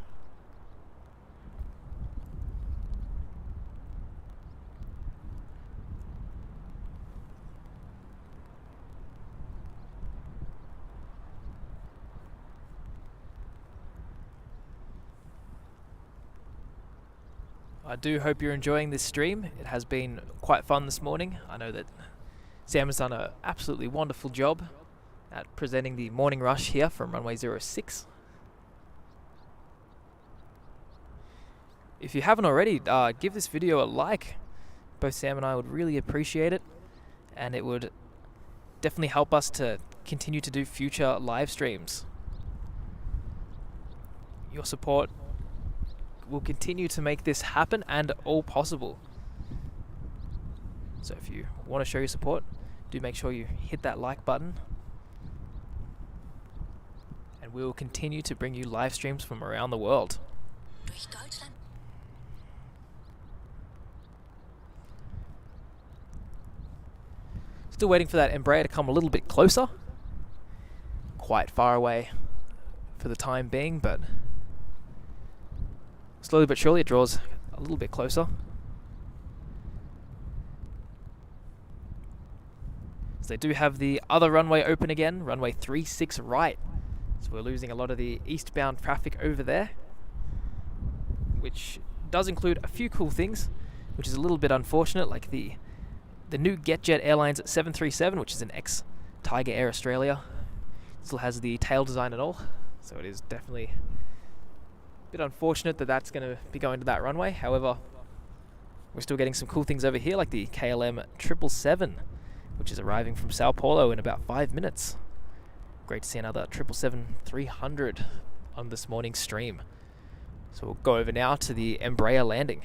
[SPEAKER 2] I do hope you're enjoying this stream. It has been quite fun this morning. I know that Sam has done an absolutely wonderful job at presenting the morning rush here from runway 06. If you haven't already, give this video a like. Both Sam and I would really appreciate it, and it would definitely help us to continue to do future live streams. Your support will continue to make this happen and all possible. So if you want to show your support, do make sure you hit that like button. And we'll continue to bring you live streams from around the world. Still waiting for that Embraer to come a little bit closer. Quite far away for the time being, but slowly but surely it draws a little bit closer. So they do have the other runway open again, runway 36 right. So we're losing a lot of the eastbound traffic over there, which does include a few cool things, which is a little bit unfortunate, like the new GetJet Airlines 737, which is an ex-Tiger Air Australia. Still has the tail design and all, so it is definitely a bit unfortunate that that's going to be going to that runway. However, we're still getting some cool things over here, like the KLM 777, which is arriving from Sao Paulo in about 5 minutes. Great to see another 777-300 on this morning's stream. So we'll go over now to the Embraer landing.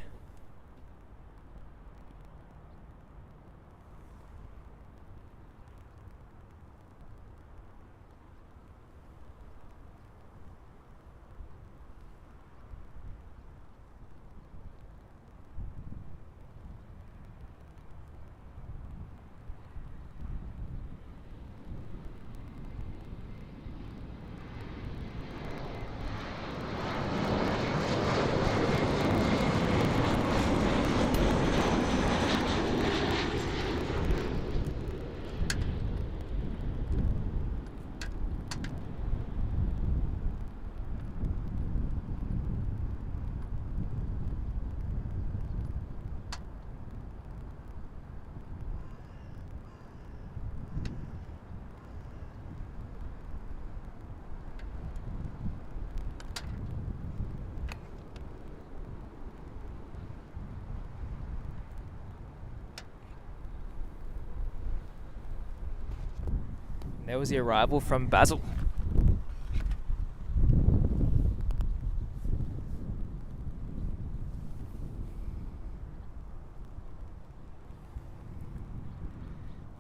[SPEAKER 2] There was the arrival from Basel.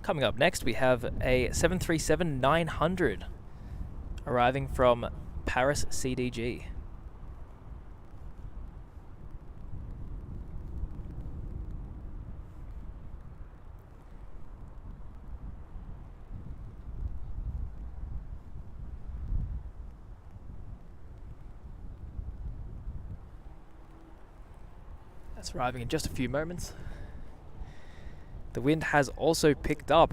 [SPEAKER 2] Coming up next, we have a 737-900 arriving from Paris CDG. That's arriving in just a few moments. The wind has also picked up.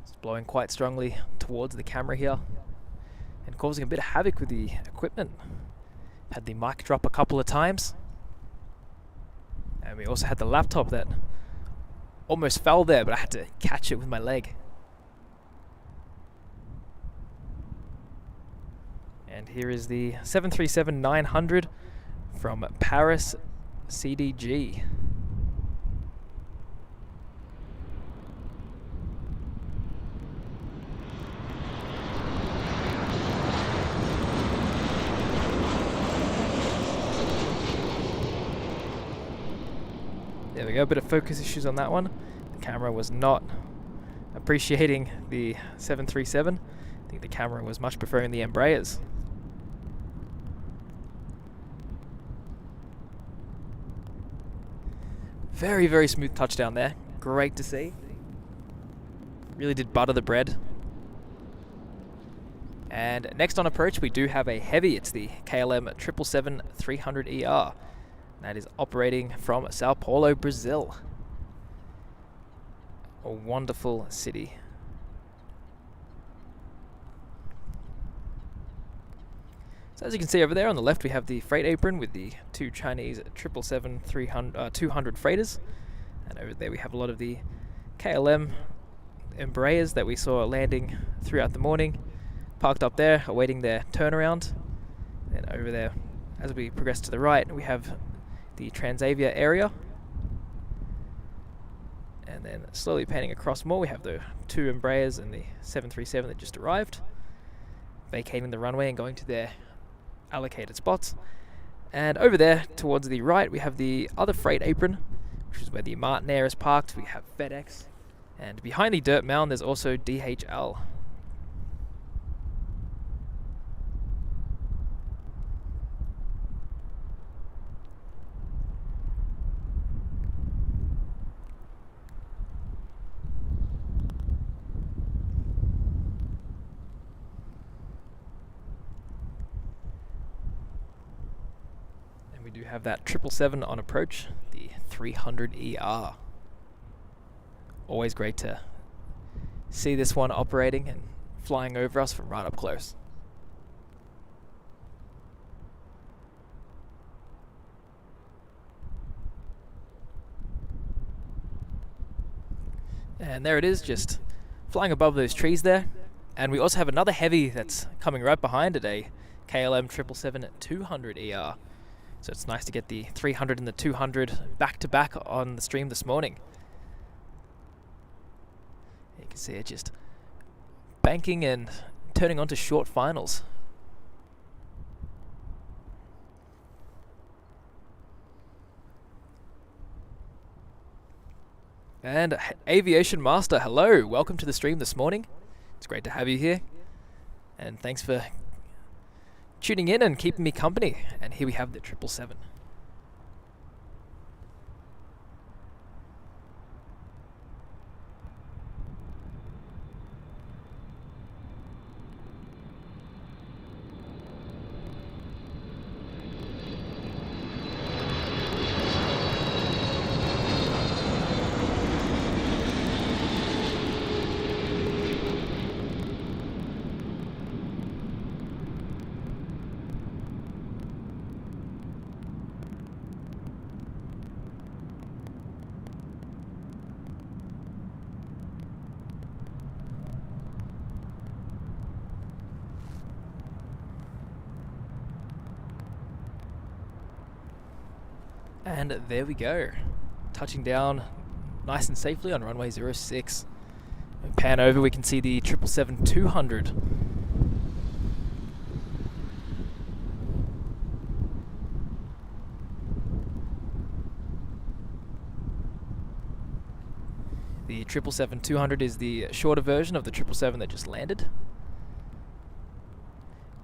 [SPEAKER 2] It's blowing quite strongly towards the camera here and causing a bit of havoc with the equipment. Had the mic drop a couple of times. And we also had the laptop that almost fell there, but I had to catch it with my leg. And here is the 737-900 from Paris CDG. There we go, a bit of focus issues on that one. The camera was not appreciating the 737. I think the camera was much preferring the Embraers. Very, very smooth touchdown there. Great to see. Really did butter the bread. And next on approach, we do have a heavy. It's the KLM 777-300ER. That is operating from Sao Paulo, Brazil. A wonderful city. So as you can see over there on the left, we have the freight apron with the two Chinese 777-200 freighters. And over there we have a lot of the KLM Embraers that we saw landing throughout the morning, parked up there, awaiting their turnaround. And over there, as we progress to the right, we have the Transavia area. And then slowly panning across more, we have the two Embraers and the 737 that just arrived, vacating the runway and going to their allocated spots. And over there towards the right, we have the other freight apron, which is where the Martin Air is parked. We have FedEx, and behind the dirt mound there's also DHL. have that 777 on approach, the 300ER. Always great to see this one operating and flying over us from right up close. And there it is, just flying above those trees there. And we also have another heavy that's coming right behind it, a KLM 777-200ER. So it's nice to get the 300 and the 200 back to back on the stream this morning. You can see it just banking and turning onto short finals. And Aviation Master, hello, welcome to the stream this morning. It's great to have you here. And thanks for tuning in and keeping me company. And here we have the 777. And there we go, touching down nice and safely on runway 06. We pan over, we can see the 777-200. The 777-200 is the shorter version of the 777 that just landed.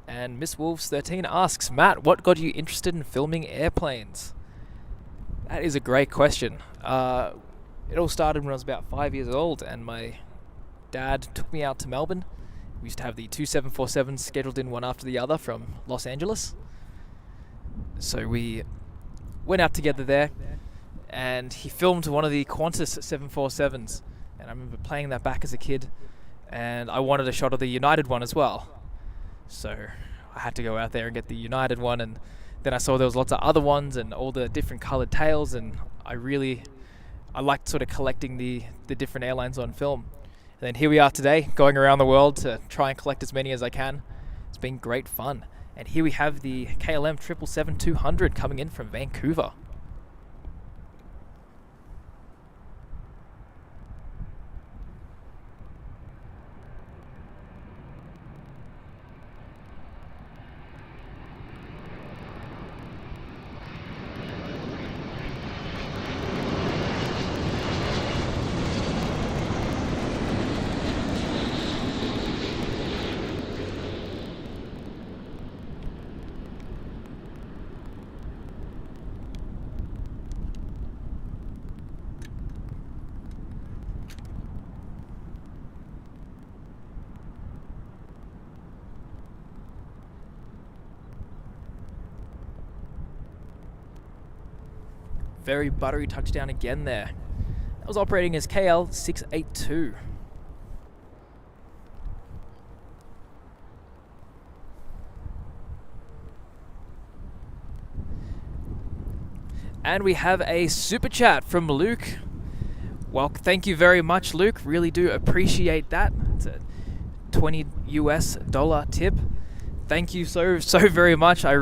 [SPEAKER 2] And Miss Wolves 13 asks, Matt, what got you interested in filming airplanes? That is a great question. It all started when I was about 5 years old, and my dad took me out to Melbourne. We used to have the 2 747s scheduled in one after the other from Los Angeles. So we went out together there, and he filmed one of the Qantas 747s. And I remember playing that back as a kid, and I wanted a shot of the United one as well. So I had to go out there and get the United one, and then I saw there was lots of other ones and all the different coloured tails, and I liked sort of collecting the different airlines on film. And then here we are today, going around the world to try and collect as many as I can. It's been great fun. And here we have the KLM 777-200 coming in from Vancouver. Very buttery touchdown again there. That was operating as KL682. And we have a super chat from Luke. Well, thank you very much, Luke. Really do appreciate that. It's a $20 US tip. Thank you so very much. I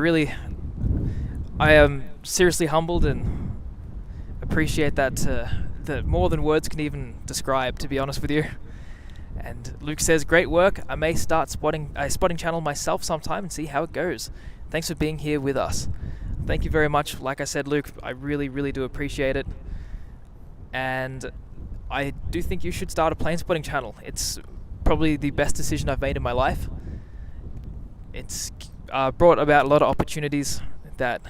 [SPEAKER 2] am seriously humbled and appreciate that that more than words can even describe, to be honest with you. And Luke says, great work. I may start a spotting channel myself sometime and see how it goes. Thanks for being here with us. Thank you very much. Like I said, Luke, I really do appreciate it. And I do think you should start a plane spotting channel. It's probably the best decision I've made in my life. It's brought about a lot of opportunities that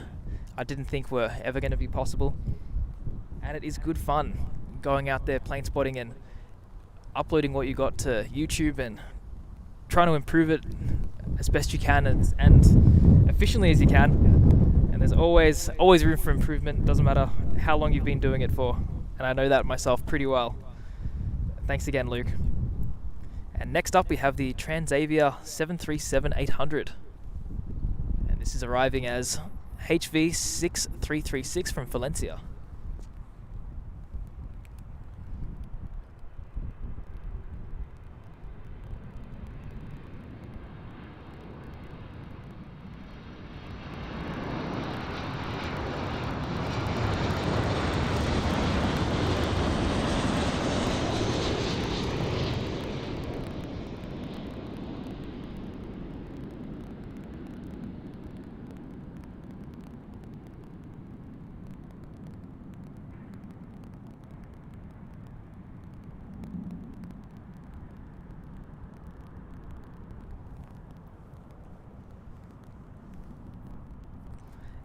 [SPEAKER 2] I didn't think were ever going to be possible. And it is good fun going out there plane spotting and uploading what you got to YouTube and trying to improve it as best you can and efficiently as you can. And There's always room for improvement. Doesn't matter how long you've been doing it for, and I know that myself pretty well. Thanks again, Luke. And next up we have the Transavia 737-800, and this is arriving as HV6336 from Valencia.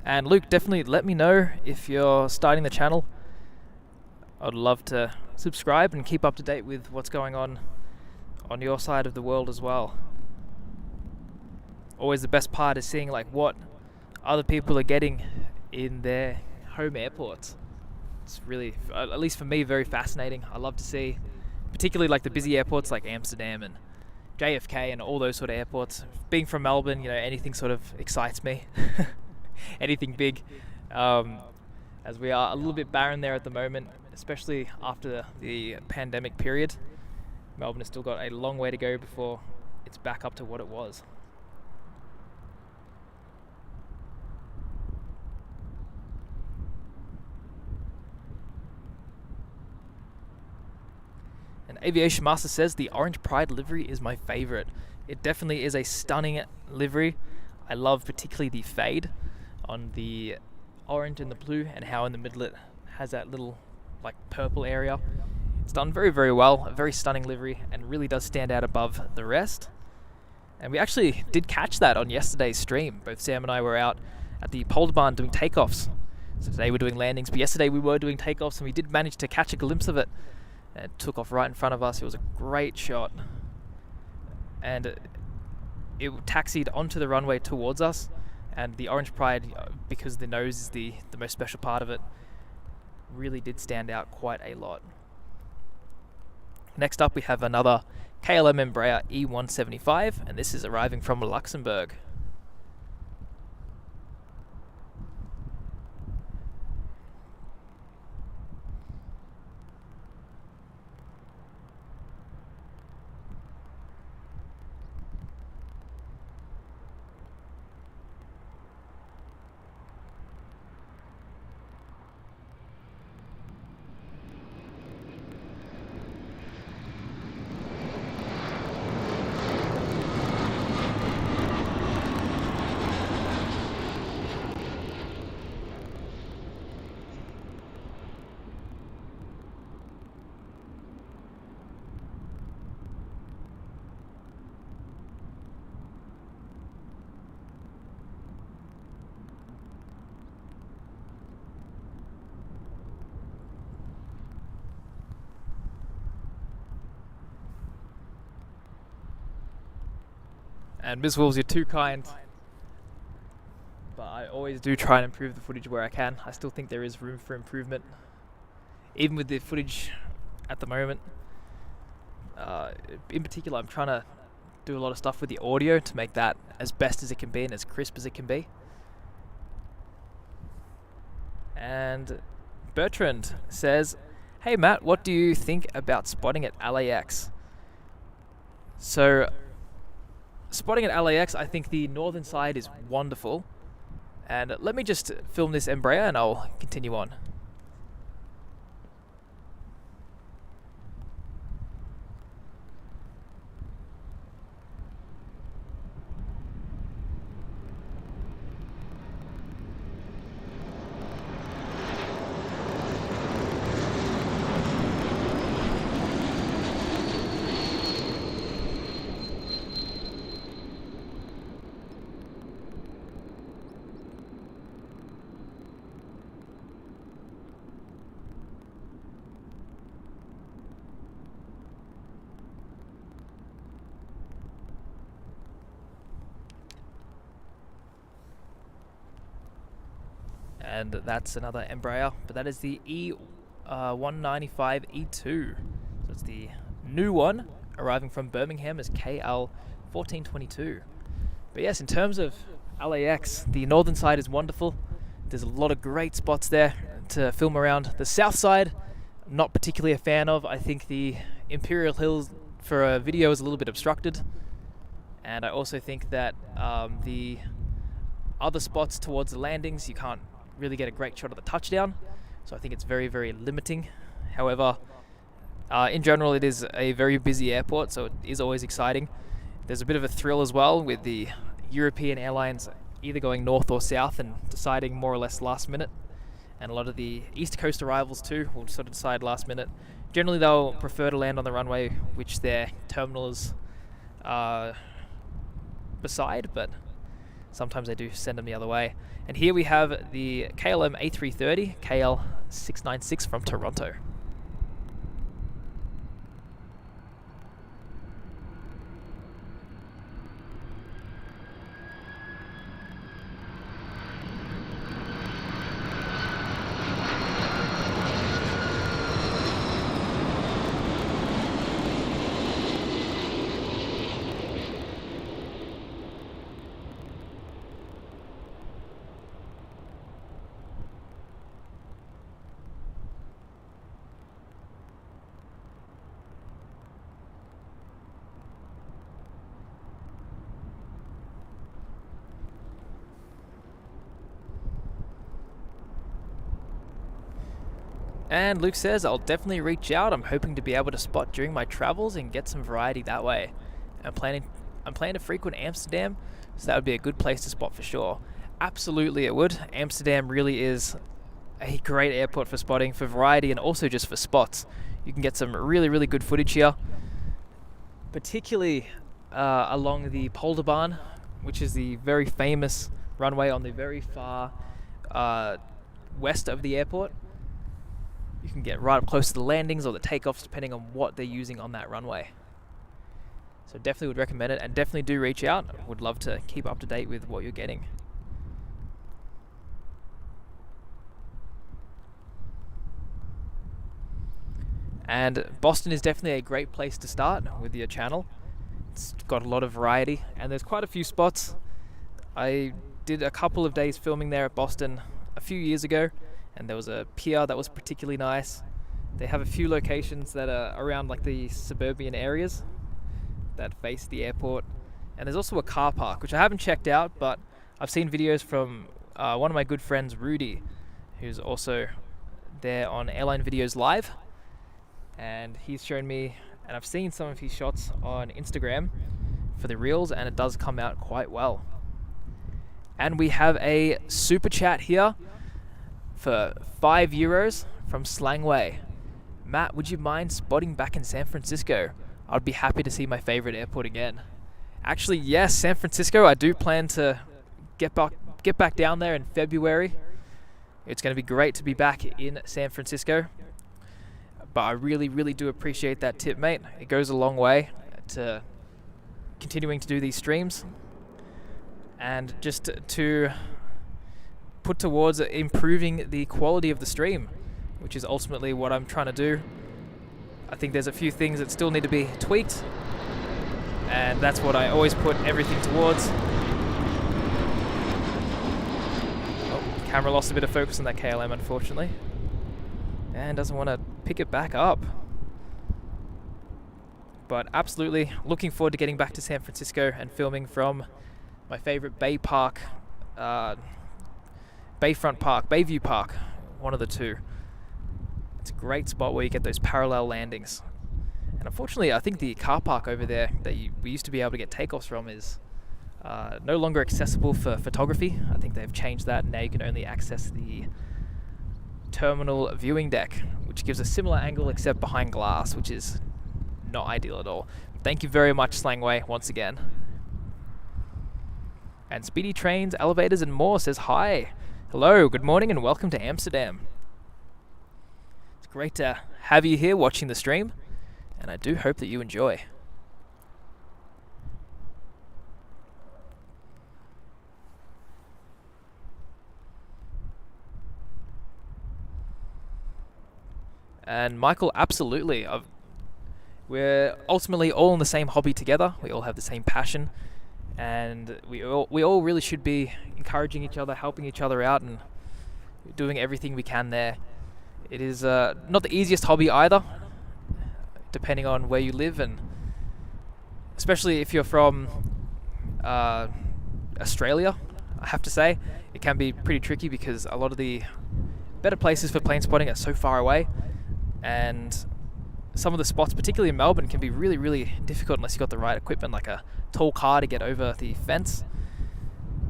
[SPEAKER 2] And Luke, definitely let me know if you're starting the channel. I'd love to subscribe and keep up to date with what's going on your side of the world as well. Always the best part is seeing like what other people are getting in their home airports. It's really, at least for me, very fascinating. I love to see, particularly like the busy airports like Amsterdam and JFK and all those sort of airports. Being from Melbourne, anything sort of excites me. Anything big, as we are a little bit barren there at the moment, especially after the pandemic period. Melbourne has still got a long way to go before it's back up to what it was. And Aviation Master says the Orange Pride livery is my favorite. It definitely is a stunning livery. I love particularly the fade on the orange and the blue, and how in the middle it has that little like purple area. It's done very, very well. A very stunning livery, and really does stand out above the rest. And we actually did catch that on yesterday's stream. Both Sam and I were out at the Polar Barn doing takeoffs. So today we're doing landings, but yesterday we were doing takeoffs, and we did manage to catch a glimpse of it. And it took off right in front of us. It was a great shot, and it taxied onto the runway towards us. And the Orange Pride, because the nose is the most special part of it, really did stand out quite a lot. Next up we have another KLM Embraer E175, and this is arriving from Luxembourg. And Ms. Wolves, you're too kind. But I always do try and improve the footage where I can. I still think there is room for improvement, even with the footage at the moment. In particular, I'm trying to do a lot of stuff with the audio to make that as best as it can be and as crisp as it can be. And Bertrand says, "Hey Matt, what do you think about spotting at LAX?" So, spotting at LAX, I think the northern side is wonderful. And let me just film this Embraer and I'll continue on. and that's another Embraer, but that is the E195E2. So it's the new one arriving from Birmingham as KL1422. But yes, in terms of LAX, the northern side is wonderful. There's a lot of great spots there to film around. The south side, I'm not particularly a fan of. I think the Imperial Hills for a video is a little bit obstructed. And I also think that the other spots towards the landings, you can't really get a great shot of the touchdown. So I think it's very, very limiting. However, in general, it is a very busy airport, so it is always exciting. There's a bit of a thrill as well with the European airlines either going north or south and deciding more or less last minute. And a lot of the East Coast arrivals too will sort of decide last minute. Generally, they'll prefer to land on the runway which their terminal is beside, but sometimes they do send them the other way. And here we have the KLM A330 KL696 from Toronto. And Luke says, I'll definitely reach out. I'm hoping to be able to spot during my travels and get some variety that way. I'm planning to frequent Amsterdam, so that would be a good place to spot for sure. Absolutely it would. Amsterdam really is a great airport for spotting, for variety, and also just for spots. You can get some really, really good footage here, particularly along the Polderbaan, which is the very famous runway on the very far west of the airport. You can get right up close to the landings or the takeoffs depending on what they're using on that runway. So definitely would recommend it, and definitely do reach out. Would love to keep up to date with what you're getting. And Boston is definitely a great place to start with your channel. It's got a lot of variety and there's quite a few spots. I did a couple of days filming there at Boston a few years ago, and there was a pier that was particularly nice. They have a few locations that are around like the suburban areas that face the airport, and there's also a car park which I haven't checked out, but I've seen videos from one of my good friends, Rudy, who's also there on Airline Videos Live, and he's shown me, and I've seen some of his shots on Instagram for the reels, and it does come out quite well. And we have a super chat here for €5 from Slangway. Matt, would you mind spotting back in San Francisco? I'd be happy to see my favorite airport again. Actually, yes, San Francisco. I do plan to get back down there in February. It's going to be great to be back in San Francisco. But I really, really do appreciate that tip, mate. It goes a long way to continuing to do these streams, and just to put towards improving the quality of the stream, which is ultimately what I'm trying to do. I think there's a few things that still need to be tweaked, and that's what I always put everything towards. Oh, camera lost a bit of focus on that KLM, unfortunately, and doesn't want to pick it back up. But absolutely looking forward to getting back to San Francisco and filming from my favorite Bayfront Park, Bayview Park, one of the two. It's a great spot where you get those parallel landings. And unfortunately, I think the car park over there that we used to be able to get takeoffs from is no longer accessible for photography. I think they've changed that, and now you can only access the terminal viewing deck, which gives a similar angle except behind glass, which is not ideal at all. Thank you very much, Slangway, once again. And Speedy Trains, Elevators and More says hi. Hello, good morning and welcome to Amsterdam. It's great to have you here watching the stream, and I do hope that you enjoy. And Michael, absolutely. We're ultimately all in the same hobby together. We all have the same passion, and we all really should be encouraging each other, helping each other out, and doing everything we can there. It is not the easiest hobby either, depending on where you live, and especially if you're from Australia, I have to say, it can be pretty tricky because a lot of the better places for plane spotting are so far away, and some of the spots, particularly in Melbourne, can be really, really difficult unless you've got the right equipment, like a tall car to get over the fence.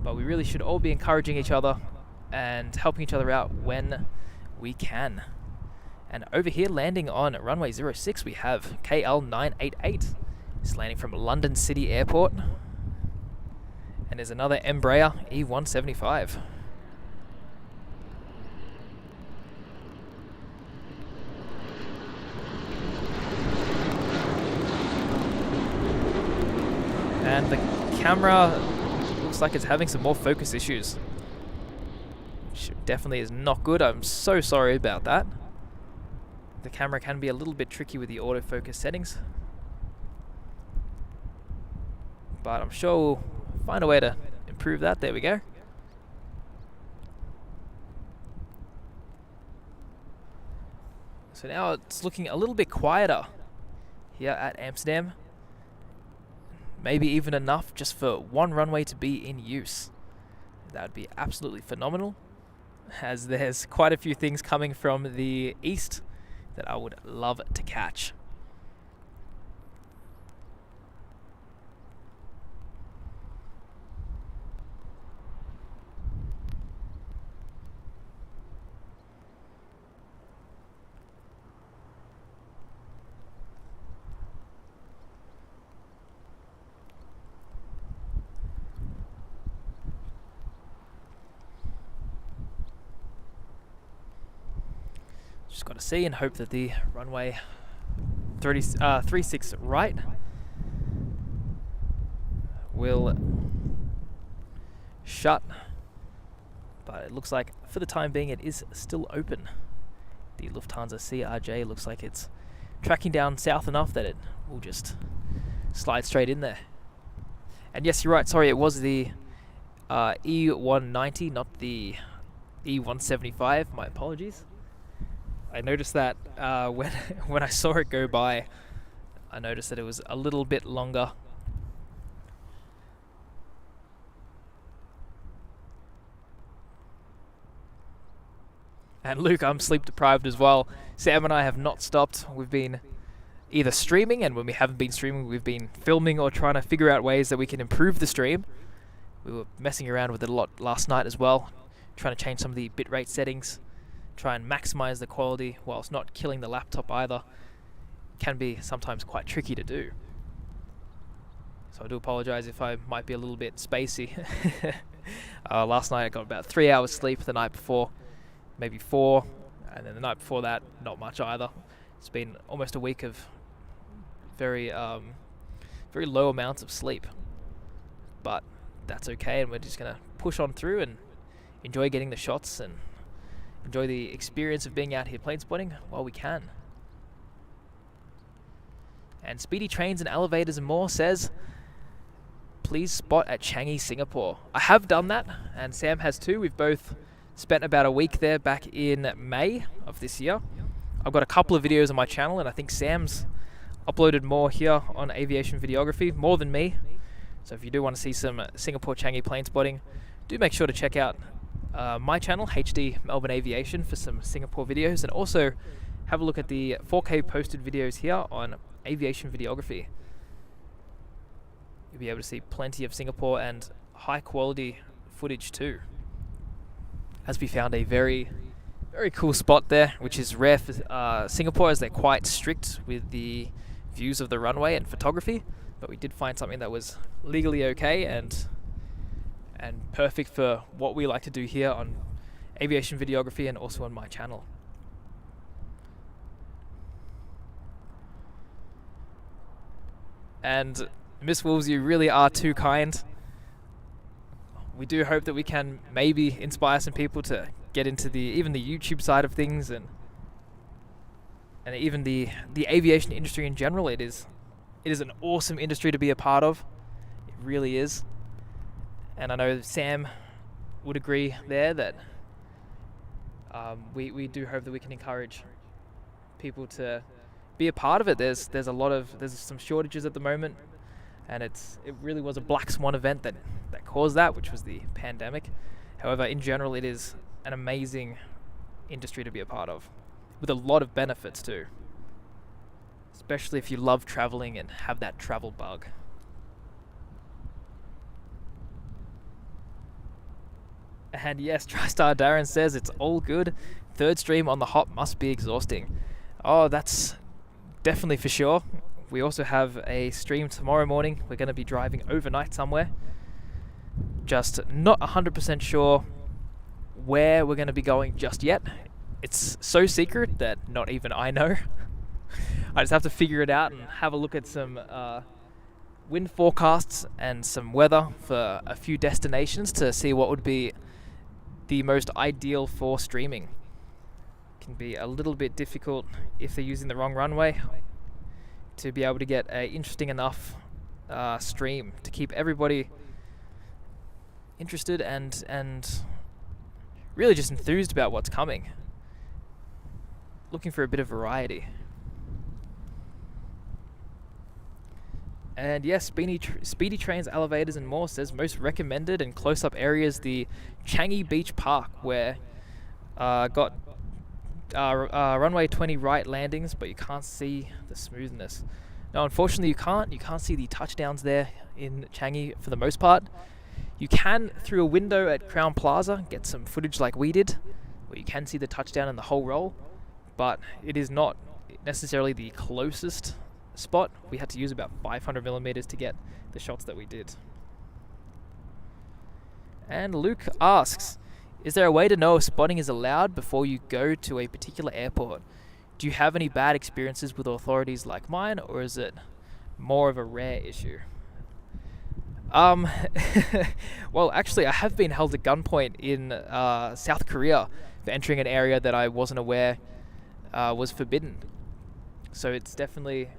[SPEAKER 2] But we really should all be encouraging each other and helping each other out when we can. And over here, landing on runway 06, we have KL 888. It's landing from London City Airport. And there's another Embraer E175. And the camera looks like it's having some more focus issues, which definitely is not good. I'm so sorry about that. The camera can be a little bit tricky with the autofocus settings, but I'm sure we'll find a way to improve that. There we go. So now it's looking a little bit quieter here at Amsterdam. Maybe even enough just for one runway to be in use. That would be absolutely phenomenal, as there's quite a few things coming from the east that I would love to catch. Just got to see and hope that the runway 36 right will shut, but it looks like for the time being it is still open. The Lufthansa CRJ looks like it's tracking down south enough that it will just slide straight in there. And yes, you're right, sorry, it was the E190, not the E175, my apologies. I noticed that when I saw it go by, I noticed that it was a little bit longer. And Luke, I'm sleep deprived as well. Sam and I have not stopped. We've been either streaming, and when we haven't been streaming, we've been filming or trying to figure out ways that we can improve the stream. We were messing around with it a lot last night as well, trying to change some of the bitrate settings, try and maximize the quality whilst not killing the laptop either. Can be sometimes quite tricky to do. So I do apologize if I might be a little bit spacey. Last night I got about 3 hours sleep, the night before maybe 4, and then the night before that not much either. It's been almost a week of very low amounts of sleep, but that's okay, and we're just gonna push on through and enjoy getting the shots and enjoy the experience of being out here plane spotting while we can. And Speedy Trains and Elevators and More says, please spot at Changi, Singapore. I have done that, and Sam has too. We've both spent about a week there back in May of this year. I've got a couple of videos on my channel, and I think Sam's uploaded more here on aviation videography, more than me. So if you do want to see some Singapore Changi plane spotting, do make sure to check out my channel, HD Melbourne Aviation, for some Singapore videos, and also have a look at the 4K posted videos here on aviation videography. You'll be able to see plenty of Singapore and high quality footage too, as we found a very cool spot there, which is rare for Singapore, as they're quite strict with the views of the runway and photography, but we did find something that was legally okay and perfect for what we like to do here on aviation videography and also on my channel. And Miss Wolves, you really are too kind. We do hope that we can maybe inspire some people to get into even the YouTube side of things and and even the aviation industry in general, it is an awesome industry to be a part of. It really is. And I know Sam would agree there that we do hope that we can encourage people to be a part of it. There's some shortages at the moment, and it really was a black swan event that caused that, which was the pandemic. However, in general, it is an amazing industry to be a part of, with a lot of benefits too, especially if you love traveling and have that travel bug. And yes, TriStar Darren says it's all good. Third stream on the hop must be exhausting. Oh, that's definitely for sure. We also have a stream tomorrow morning. We're going to be driving overnight somewhere. Just not 100% sure where we're going to be going just yet. It's so secret that not even I know. I just have to figure it out and have a look at some wind forecasts and some weather for a few destinations to see what would be the most ideal for streaming. Can be a little bit difficult if they're using the wrong runway to be able to get a interesting enough stream to keep everybody interested and really just enthused about what's coming. Looking for a bit of variety. And yes, Speedy Trains, Elevators and More says most recommended and close-up areas, the Changi Beach Park, where got runway 20 right landings, but you can't see the smoothness. Now, unfortunately, you can't see the touchdowns there in Changi for the most part. You can, through a window at Crown Plaza, get some footage like we did, where you can see the touchdown and the whole roll, but it is not necessarily the closest spot. We had to use about 500 millimeters to get the shots that we did. And Luke asks, is there a way to know if spotting is allowed before you go to a particular airport? Do you have any bad experiences with authorities like mine, or is it more of a rare issue? Well, actually, I have been held at gunpoint in South Korea for entering an area that I wasn't aware was forbidden. So it's definitely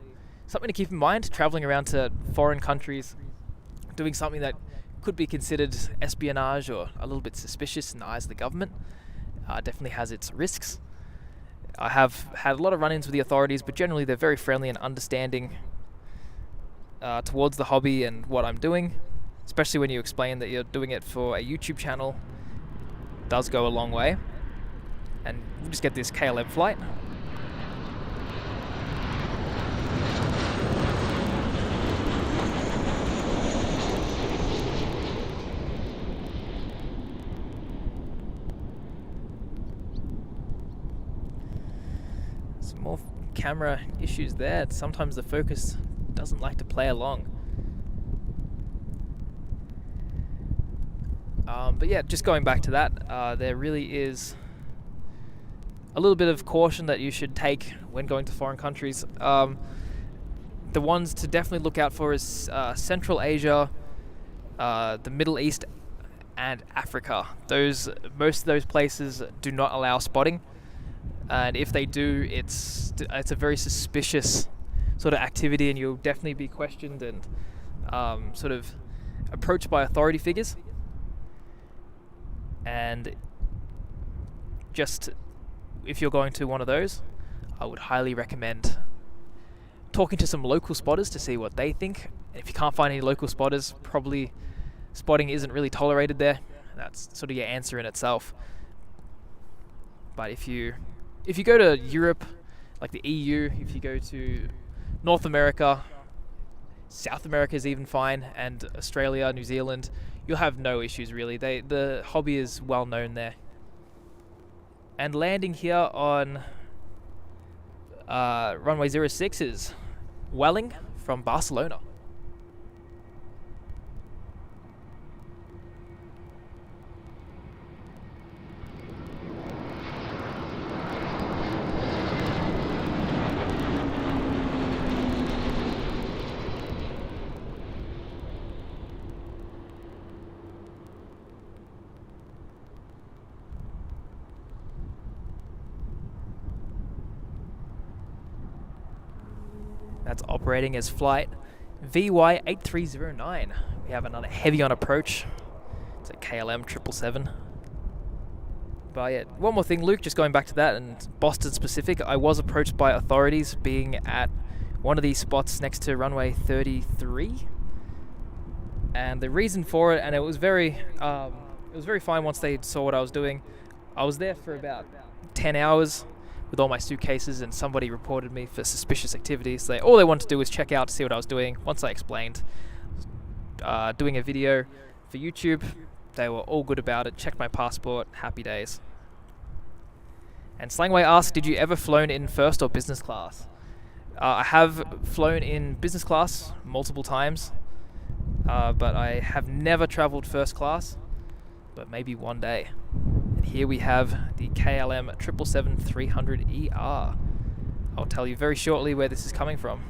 [SPEAKER 2] something to keep in mind, traveling around to foreign countries, doing something that could be considered espionage or a little bit suspicious in the eyes of the government. Definitely has its risks. I have had a lot of run-ins with the authorities, but generally they're very friendly and understanding towards the hobby and what I'm doing, especially when you explain that you're doing it for a YouTube channel. It does go a long way. And we'll just get this KLM flight. More camera issues there. Sometimes the focus doesn't like to play along. But yeah, just going back to that, there really is a little bit of caution that you should take when going to foreign countries. The ones to definitely look out for is Central Asia, the Middle East, and Africa. Most of those places do not allow spotting. And if they do, it's a very suspicious sort of activity, and you'll definitely be questioned and sort of approached by authority figures. And just if you're going to one of those, I would highly recommend talking to some local spotters to see what they think. And if you can't find any local spotters, probably spotting isn't really tolerated there. That's sort of your answer in itself. But if you go to Europe, like the EU, if you go to North America, South America is even fine, and Australia, New Zealand, you'll have no issues really. The hobby is well known there. And landing here on runway 06 is Welling from Barcelona. That's operating as flight VY8309. We have another heavy on approach. It's a KLM 777. But yeah, one more thing, Luke, just going back to that, and Boston specific, I was approached by authorities being at one of these spots next to runway 33. And the reason for it, and it was very fine once they saw what I was doing. I was there for about 10 hours with all my suitcases, and somebody reported me for suspicious activities. All they wanted to do was check out to see what I was doing. Once I explained, doing a video for YouTube, they were all good about it. Checked my passport, happy days. And Slangway asked, did you ever flown in first or business class? I have flown in business class multiple times, but I have never traveled first class, but maybe one day. And here we have the KLM 777-300ER. I'll tell you very shortly where this is coming from.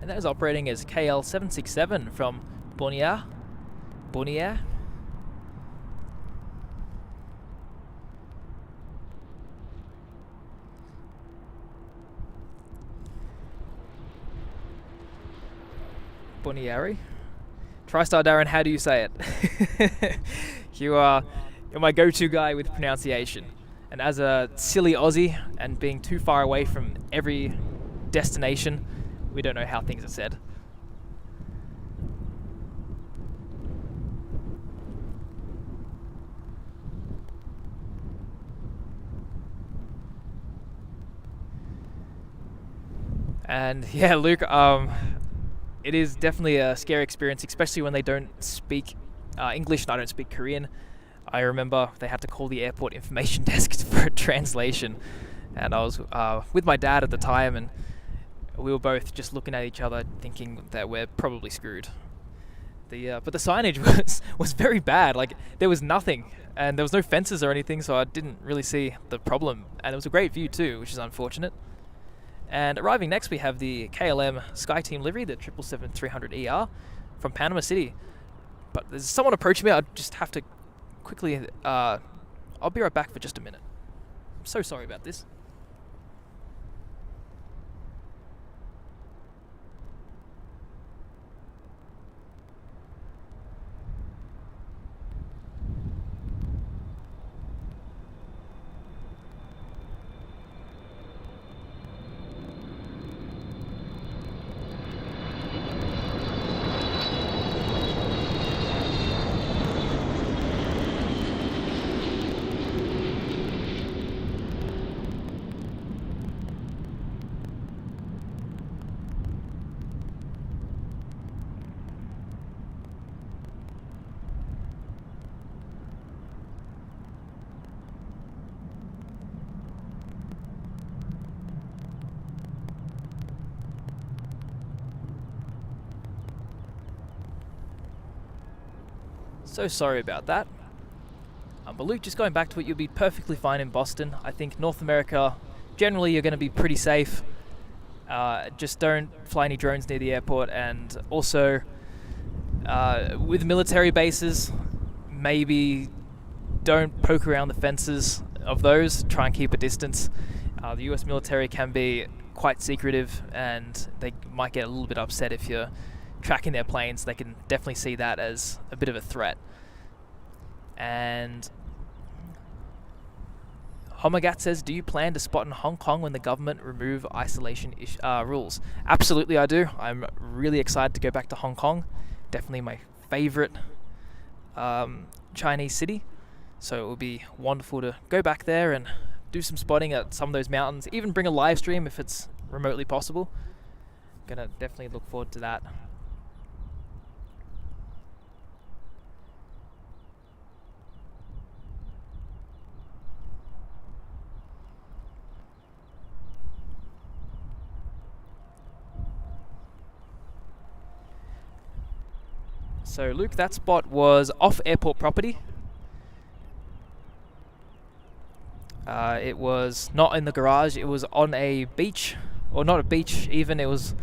[SPEAKER 2] And that is operating as KL767 from Bonnier. Bonnier. Bonnieri. TriStar Darren, how do you say it? You're my go-to guy with pronunciation. And as a silly Aussie and being too far away from every destination, we don't know how things are said. And yeah, Luke, it is definitely a scary experience, especially when they don't speak English and I don't speak Korean. I remember they had to call the airport information desk for a translation, and I was with my dad at the time, and we were both just looking at each other thinking that we're probably screwed. But the signage was very bad. Like, there was nothing, and there was no fences or anything, so I didn't really see the problem. And it was a great view too, which is unfortunate. And arriving next, we have the KLM SkyTeam livery, the 777-300ER from Panama City. But there's someone approaching me. I just have to quickly. I'll be right back for just a minute. I'm so sorry about this. So sorry about that. But Luke, just going back to it, you'll be perfectly fine in Boston. I think North America, generally you're going to be pretty safe. Just don't fly any drones near the airport, and also with military bases, maybe don't poke around the fences of those. Try and keep a distance. The US military can be quite secretive, and they might get a little bit upset if you're tracking their planes. They can definitely see that as a bit of a threat. And Homagat says, do you plan to spot in Hong Kong when the government remove isolation rules? Absolutely I do. I'm really excited to go back to Hong Kong. Definitely my favorite Chinese city. So it will be wonderful to go back there and do some spotting at some of those mountains. Even bring a live stream if it's remotely possible. Gonna definitely look forward to that. So Luke, that spot was off airport property. It was not in the garage, it was on a beach, or not a beach even, it was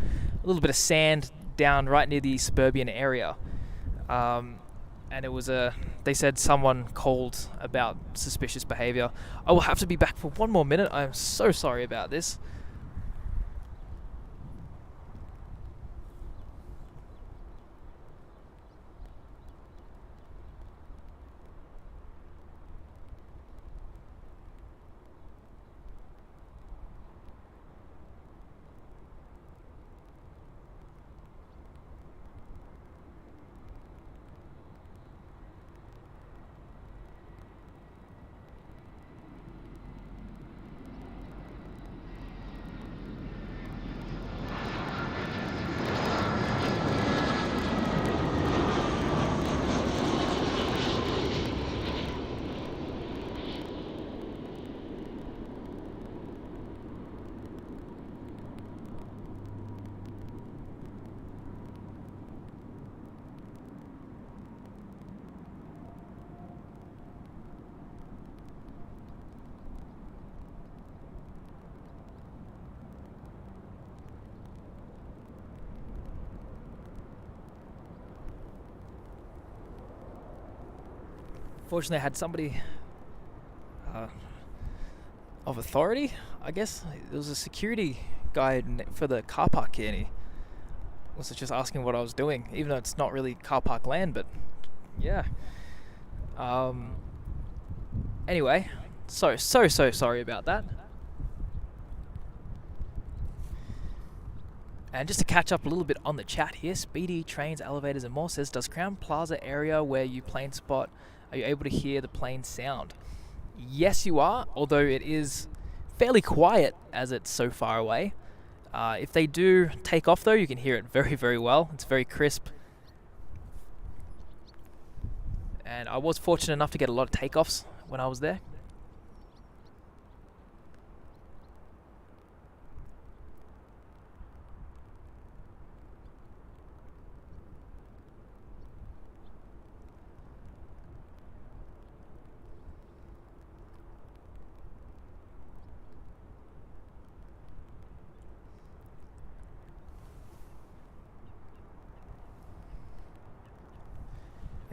[SPEAKER 2] a little bit of sand down right near the suburban area. And it was they said someone called about suspicious behavior. I will have to be back for one more minute. I'm so sorry about this. Fortunately, I had somebody of authority, I guess. There was a security guy for the car park here, and he was just asking what I was doing, even though it's not really car park land, but yeah. Anyway, so sorry about that. And just to catch up a little bit on the chat here, Speedy, Trains, Elevators and More says, does Crown Plaza area where you plane spot, are you able to hear the plane sound? Yes, you are, although it is fairly quiet as it's so far away. If they do take off though, you can hear it very, very well. It's very crisp. And I was fortunate enough to get a lot of takeoffs when I was there.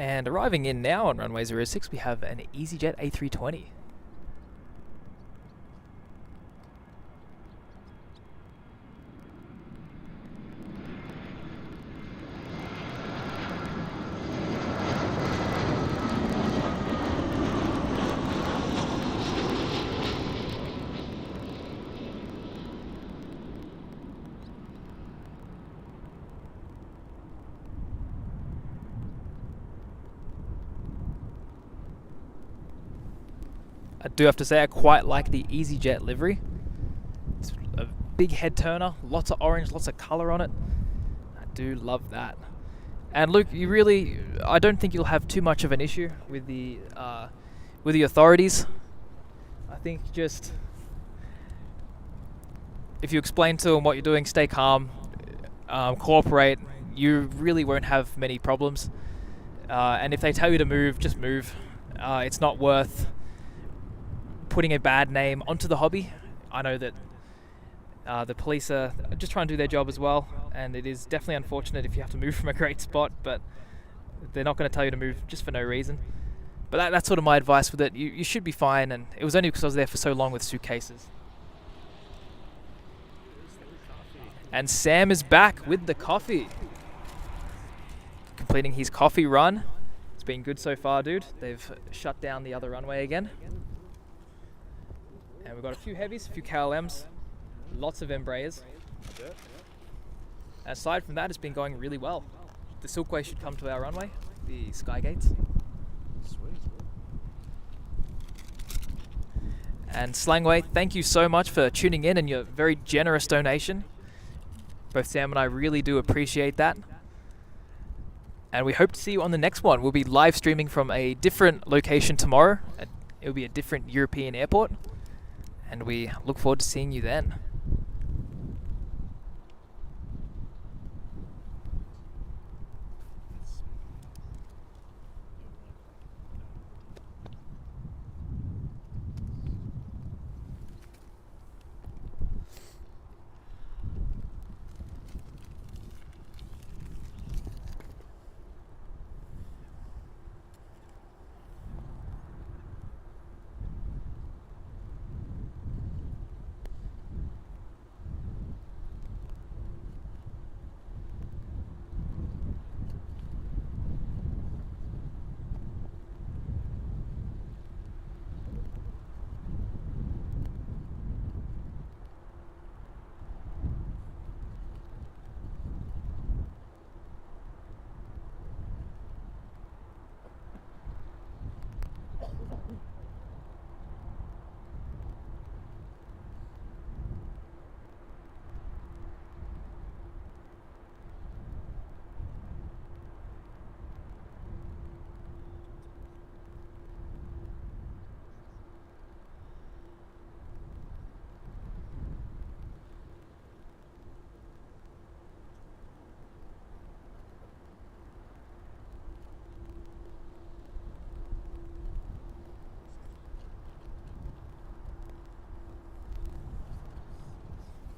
[SPEAKER 2] And arriving in now on runway 06, we have an EasyJet A320. I do have to say I quite like the EasyJet livery. It's a big head turner, lots of orange, lots of colour on it. I do love that. And Luke, I don't think you'll have too much of an issue with the authorities. I think just if you explain to them what you're doing, stay calm, cooperate, you really won't have many problems. And if they tell you to move, just move. It's not worth putting a bad name onto the hobby. I know that the police are just trying to do their job as well, and it is definitely unfortunate if you have to move from a great spot, but they're not going to tell you to move just for no reason. But that's sort of my advice with it. You should be fine, and it was only because I was there for so long with suitcases. And Sam is back with the coffee, completing his coffee run. It's been good so far, dude. They've shut down the other runway again. And we've got a few heavies, a few KLMs, lots of Embraers. Aside from that, it's been going really well. The Silkway should come to our runway, the Sky Gates.
[SPEAKER 1] Sweet.
[SPEAKER 2] And Slangway, thank you so much for tuning in and your very generous donation. Both Sam and I really do appreciate that. And we hope to see you on the next one. We'll be live streaming from a different location tomorrow. It'll be a different European airport. And we look forward to seeing you then.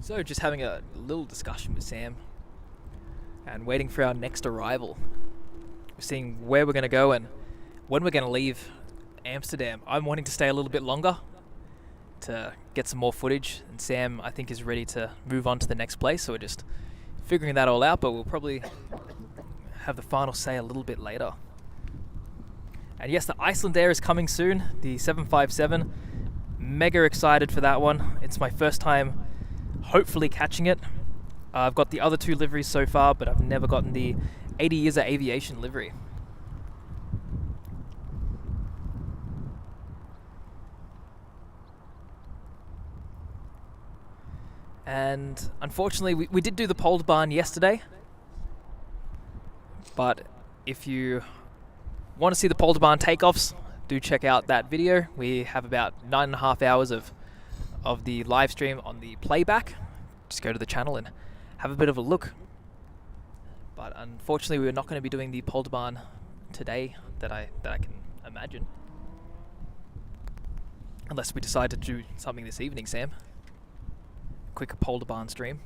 [SPEAKER 2] So just having a little discussion with Sam and waiting for our next arrival. We're seeing where we're going to go and when we're going to leave Amsterdam. I'm wanting to stay a little bit longer to get some more footage, and Sam, I think, is ready to move on to the next place, so we're just figuring that all out, but we'll probably have the final say a little bit later. And yes, the Iceland Air is coming soon, the 757. Mega excited for that one. It's my first time hopefully catching it. I've got the other 2 liveries so far, but I've never gotten the 80 years of aviation livery. And unfortunately, we did do the pole barn yesterday. But if you want to see the pole barn takeoffs, do check out that video. We have about 9.5 hours of the live stream on the playback. Just go to the channel and have a bit of a look. But unfortunately, we're not going to be doing the pole barn today that I can imagine. Unless we decide to do something this evening, Sam. Quick pole barn stream.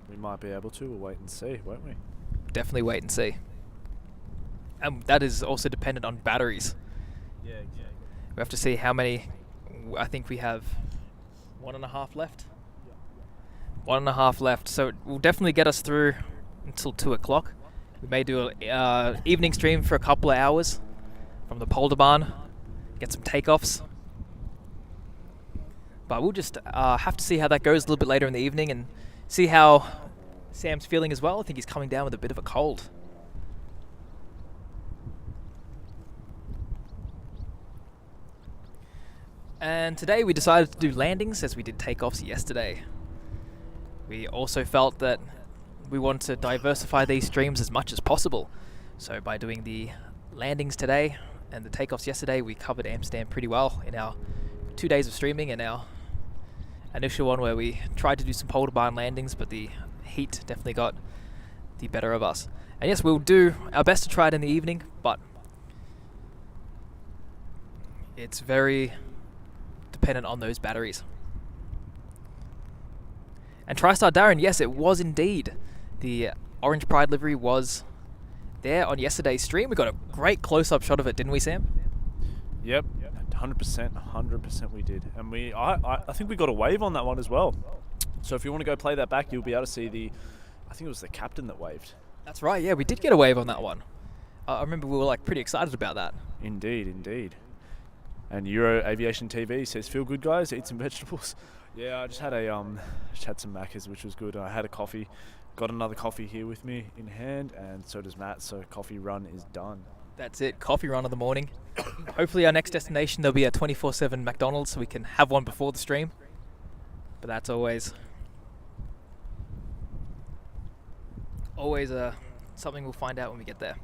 [SPEAKER 1] We might be able to. We'll wait and see, won't we?
[SPEAKER 2] Definitely wait and see. And that is also dependent on batteries.
[SPEAKER 1] Yeah, exactly.
[SPEAKER 2] We have to see how many. I think we have 1.5 left. 1.5 left, so it will definitely get us through until 2 o'clock. We may do an evening stream for a couple of hours from the polder barn, get some takeoffs. But we'll just have to see how that goes a little bit later in the evening and see how Sam's feeling as well. I think he's coming down with a bit of a cold. And today we decided to do landings as we did takeoffs yesterday. We also felt that we wanted to diversify these streams as much as possible. So by doing the landings today and the takeoffs yesterday, we covered Amsterdam pretty well in our 2 days of streaming and our initial one where we tried to do some polder barn landings, but the heat definitely got the better of us. And yes, we'll do our best to try it in the evening, but it's very dependent on those batteries. And TriStar Darren, yes, it was indeed. The Orange Pride livery was there on yesterday's stream. We got a great close-up shot of it, didn't we, Sam?
[SPEAKER 1] Yep, 100% we did. And I think we got a wave on that one as well. So if you want to go play that back, you'll be able to see I think it was the captain that waved.
[SPEAKER 2] That's right, yeah, we did get a wave on that one. I remember we were pretty excited about that.
[SPEAKER 1] Indeed. And Euro Aviation TV says, "Feel good, guys. Eat some vegetables." Yeah, I just had some Maccas, which was good. I had a coffee. Got another coffee here with me in hand, and so does Matt. So coffee run is done.
[SPEAKER 2] That's it. Coffee run of the morning. Hopefully, our next destination there'll be a 24/7 McDonald's, so we can have one before the stream. But that's always something we'll find out when we get there.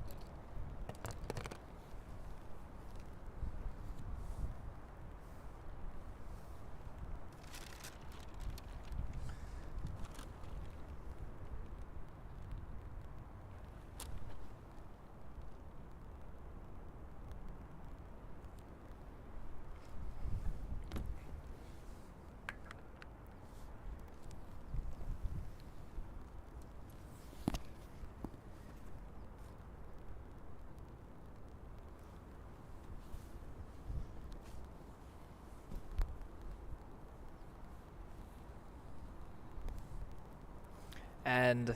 [SPEAKER 2] And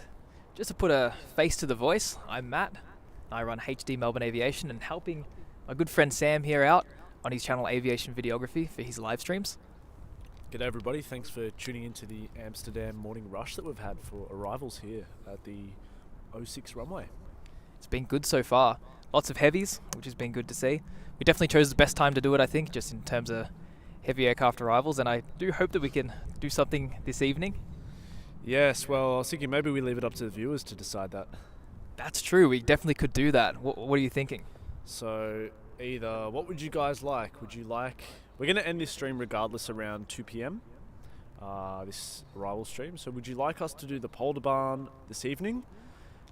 [SPEAKER 2] just to put a face to the voice, I'm Matt. I run HD Melbourne Aviation and helping my good friend Sam here out on his channel Aviation Videography for his live streams.
[SPEAKER 1] G'day everybody, thanks for tuning into the Amsterdam morning rush that we've had for arrivals here at the 06 runway.
[SPEAKER 2] It's been good so far. Lots of heavies, which has been good to see. We definitely chose the best time to do it, I think, just in terms of heavy aircraft arrivals, and I do hope that we can do something this evening.
[SPEAKER 1] Yes, well, I was thinking maybe we leave it up to the viewers to decide that.
[SPEAKER 2] That's true, we definitely could do that. What are you thinking?
[SPEAKER 1] So, either, what would you guys like? We're going to end this stream regardless around 2 p.m, this arrival stream. So would you like us to do the polder barn this evening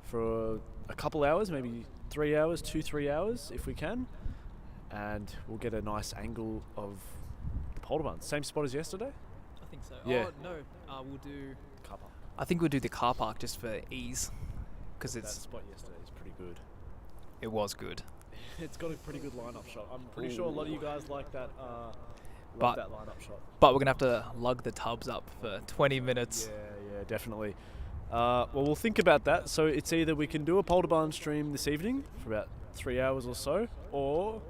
[SPEAKER 1] for a couple hours, maybe 3 hours, 2-3 hours if we can? And we'll get a nice angle of the polder barn. Same spot as yesterday?
[SPEAKER 2] I think so.
[SPEAKER 1] Yeah.
[SPEAKER 2] Oh, no, we'll do I think we'll do the car park just for ease, because
[SPEAKER 1] That spot yesterday is pretty good.
[SPEAKER 2] it was good.
[SPEAKER 1] It's got a pretty good lineup shot. I'm pretty sure a lot of you guys like that.
[SPEAKER 2] But-
[SPEAKER 1] That lineup shot.
[SPEAKER 2] But we're gonna have to lug the tubs up for 20 minutes.
[SPEAKER 1] Yeah, definitely. Well, we'll think about that. So it's either we can do a Polderbarn stream this evening for about 3 hours or so, or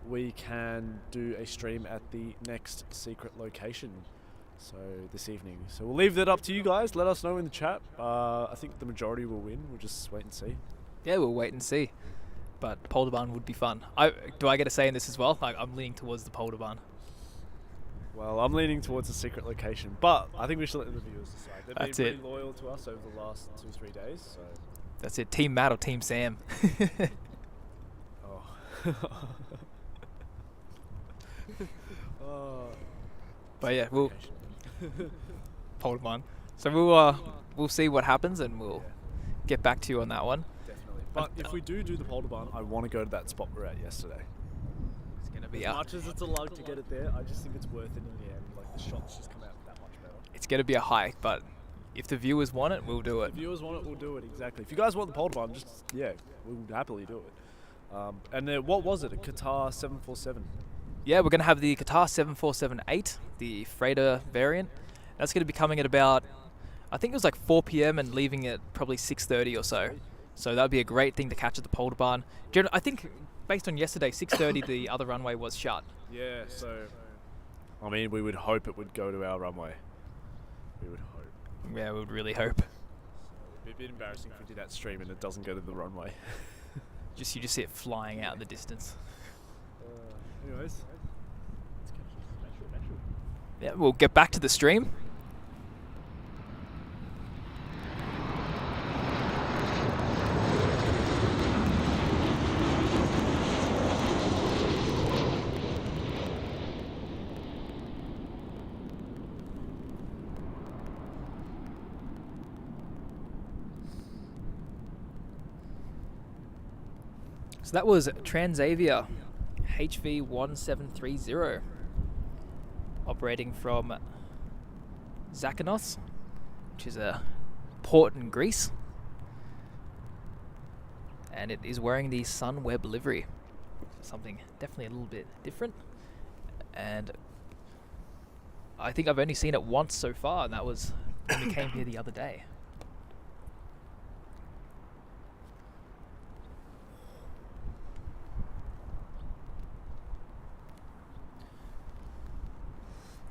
[SPEAKER 1] we can do a stream at the next secret location. So this evening. So we'll leave that up to you guys. Let us know in the chat. I think the majority will win. We'll just wait and see.
[SPEAKER 2] Yeah, we'll wait and see. But Polderbarn would be fun. Do I get a say in this as well? I'm leaning towards the Polderbarn.
[SPEAKER 1] Well, I'm leaning towards a secret location, but I think we should let the viewers decide. They've
[SPEAKER 2] That's
[SPEAKER 1] been
[SPEAKER 2] it.
[SPEAKER 1] pretty loyal to us over the last 2-3 days. So.
[SPEAKER 2] That's it. Team Matt or Team Sam?
[SPEAKER 1] Oh. Oh.
[SPEAKER 2] But yeah, we'll
[SPEAKER 1] Location.
[SPEAKER 2] Polderbarn. So we'll see what happens, and we'll get back to you on that one.
[SPEAKER 1] Definitely. But if we do the Polderbarn, I want to go to that spot we were at yesterday.
[SPEAKER 2] It's gonna be
[SPEAKER 1] As much as it's a lug to get it there, I just think it's worth it in the end. Like, the shots just come out that much better.
[SPEAKER 2] It's gonna be a hike, but if the viewers want it, we'll do
[SPEAKER 1] If
[SPEAKER 2] it.
[SPEAKER 1] viewers want it, we'll do it, exactly. If you guys want the Polderbarn, we'll happily do it. And what was it? A Qatar 747?
[SPEAKER 2] Yeah, we're gonna have the Qatar 747-8, the freighter variant. That's gonna be coming at about, I think it was like 4 p.m. and leaving at probably 6:30 or so. So that would be a great thing to catch at the Polderbarn. I think based on yesterday, 6:30 the other runway was shut.
[SPEAKER 1] Yeah, so... I mean, we would hope it would go to our runway. We would hope.
[SPEAKER 2] Yeah, we would really hope.
[SPEAKER 1] It'd be a bit embarrassing if we did that stream and it doesn't go to the runway.
[SPEAKER 2] You just see it flying out in the distance.
[SPEAKER 1] Anyways, let's catch this.
[SPEAKER 2] Yeah, we'll get back to the stream. So that was Transavia HV1730 operating from Zakynthos, which is a port in Greece, and it is wearing the Sunweb livery, something definitely a little bit different, and I think I've only seen it once so far, and that was when we came here the other day.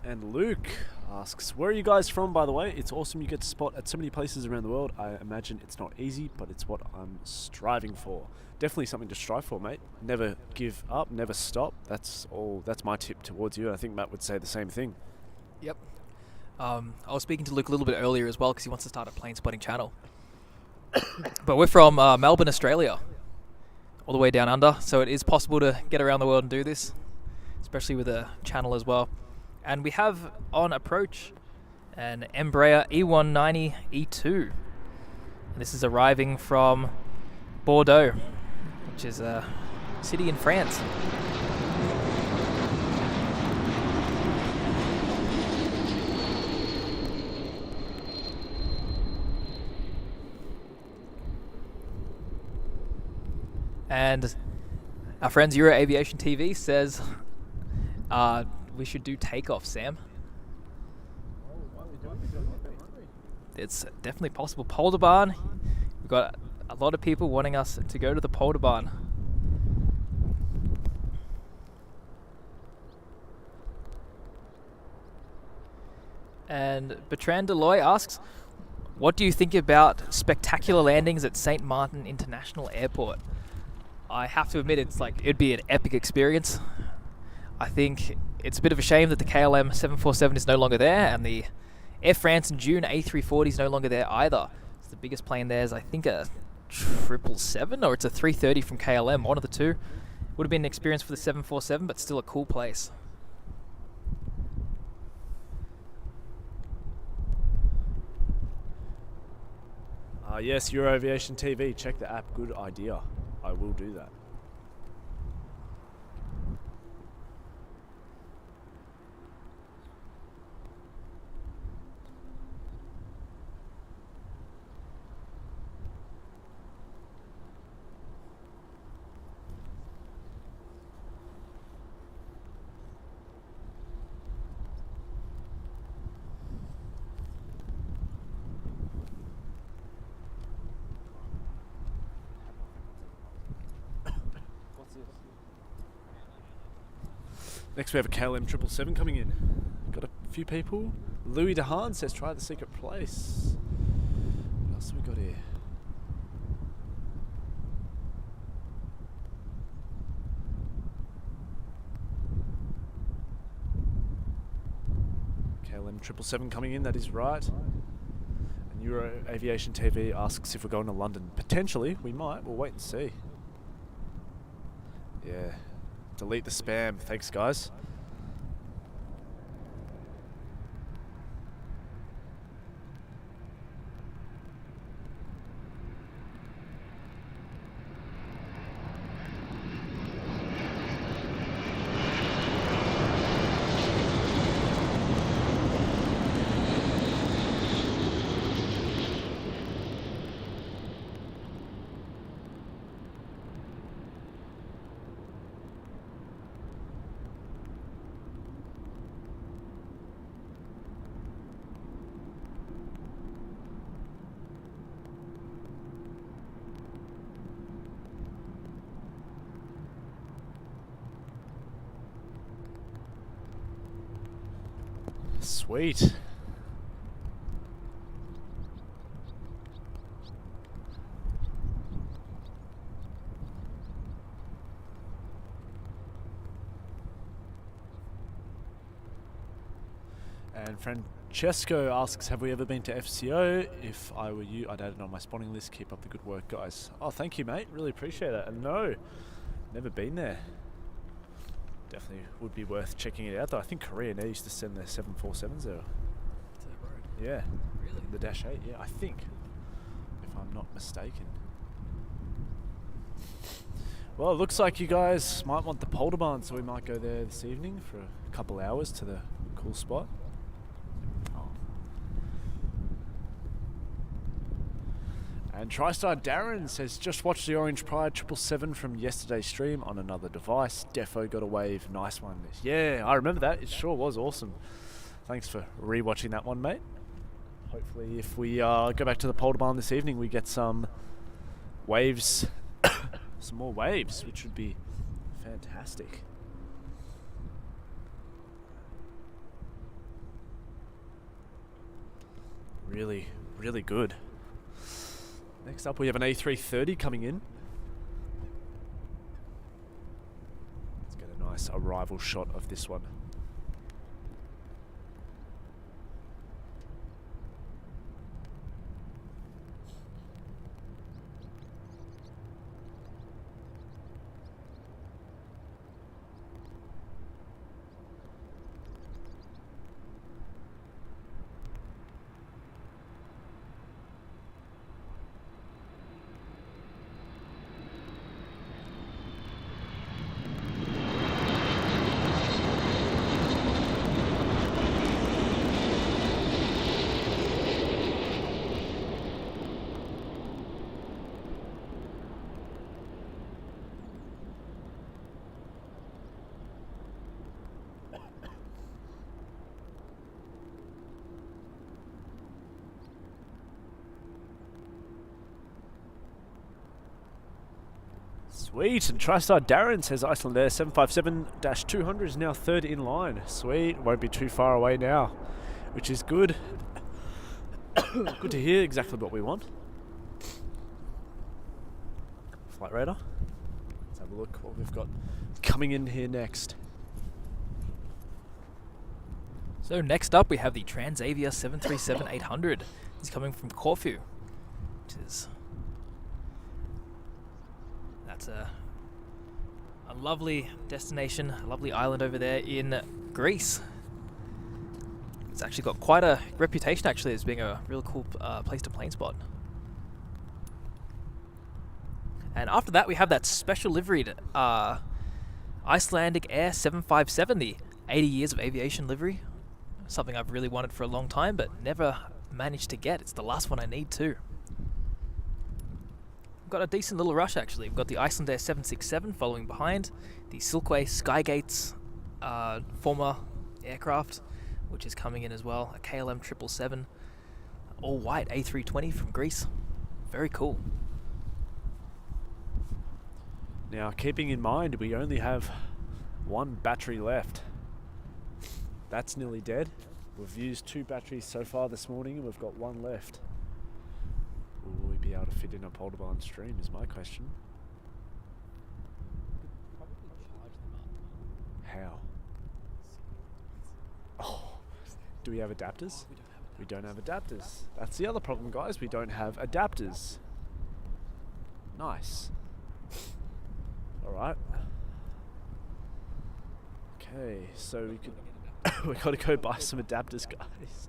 [SPEAKER 1] And Luke asks, where are you guys from, by the way? It's awesome you get to spot at so many places around the world. I imagine it's not easy, but it's what I'm striving for. Definitely something to strive for, mate. Never give up, never stop. That's my tip towards you. I think Matt would say the same thing.
[SPEAKER 2] Yep. I was speaking to Luke a little bit earlier as well because he wants to start a plane spotting channel. But we're from Melbourne, Australia, all the way down under, so it is possible to get around the world and do this, especially with a channel as well. And we have on approach an Embraer E190 E2. This is arriving from Bordeaux, which is a city in France. And our friends Euro Aviation TV says we should do takeoff, Sam. It's definitely possible. Polderbarn. We've got a lot of people wanting us to go to the Polderbarn. And Bertrand Deloy asks, what do you think about spectacular landings at St. Martin International Airport? I have to admit, it'd be an epic experience. I think it's a bit of a shame that the KLM 747 is no longer there, and the Air France and June A340 is no longer there either. It's the biggest plane there is, I think, a 777, or it's a 330 from KLM, one of the two. Would have been an experience for the 747, but still a cool place.
[SPEAKER 1] Yes, Euro Aviation TV. Check the app. Good idea. I will do that. Next we have a KLM 777 coming in. Got a few people. Louis DeHaan says try the secret place. What else have we got here? KLM 777 coming in, that is right. And Euro Aviation TV asks if we're going to London. Potentially, we might. We'll wait and see. Yeah. Delete the spam. Thanks, guys. Sweet. And Francesco asks, have we ever been to FCO? If I were you, I'd add it on my spawning list. Keep up the good work, guys. Oh, thank you, mate. Really appreciate that. And no, never been there. Definitely would be worth checking it out, though. I think Korean Air used to send their 747s there. Yeah.
[SPEAKER 2] Really?
[SPEAKER 1] The Dash 8, yeah, I think. If I'm not mistaken. Well, it looks like you guys might want the Polder Barn, so we might go there this evening for a couple hours to the cool spot. And TriStar Darren says, just watch the Orange Pride 777 from yesterday's stream on another device. Defo got a wave. Nice one. Yeah, I remember that. It sure was awesome. Thanks for rewatching that one, mate. Hopefully if we go back to the Polder Barn this evening, we get some waves, some more waves, which would be fantastic. Really, really good. Next up we have an A330 coming in. Let's get a nice arrival shot of this one. Sweet, and TriStar Darren says Iceland Air 757-200 is now third in line. Sweet, won't be too far away now, which is good. Good to hear, exactly what we want. Flight radar. Let's have a look what we've got coming in here next.
[SPEAKER 2] So next up we have the Transavia 737-800. It's coming from Corfu, which is... That's a lovely destination, a lovely island over there in Greece. It's actually got quite a reputation actually as being a real cool place to plane spot. And after that we have that special liveried Icelandic Air 757, the 80 years of aviation livery. Something I've really wanted for a long time but never managed to get. It's the last one I need too. Got a decent little rush actually. We've got the Iceland Air 767 following behind, the Silkway Skygates former aircraft, which is coming in as well, a KLM 777, all white A320 from Greece. Very cool.
[SPEAKER 1] Now, keeping in mind we only have One battery left. That's nearly dead. We've used 2 batteries so far this morning and we've got 1 left. Will we be able to fit in a Polderbarn stream is my question. How? Oh, do we have adapters? We don't have adapters. That's the other problem, guys. We don't have adapters. Nice. Alright. Okay, so we could we gotta go buy some adapters, guys.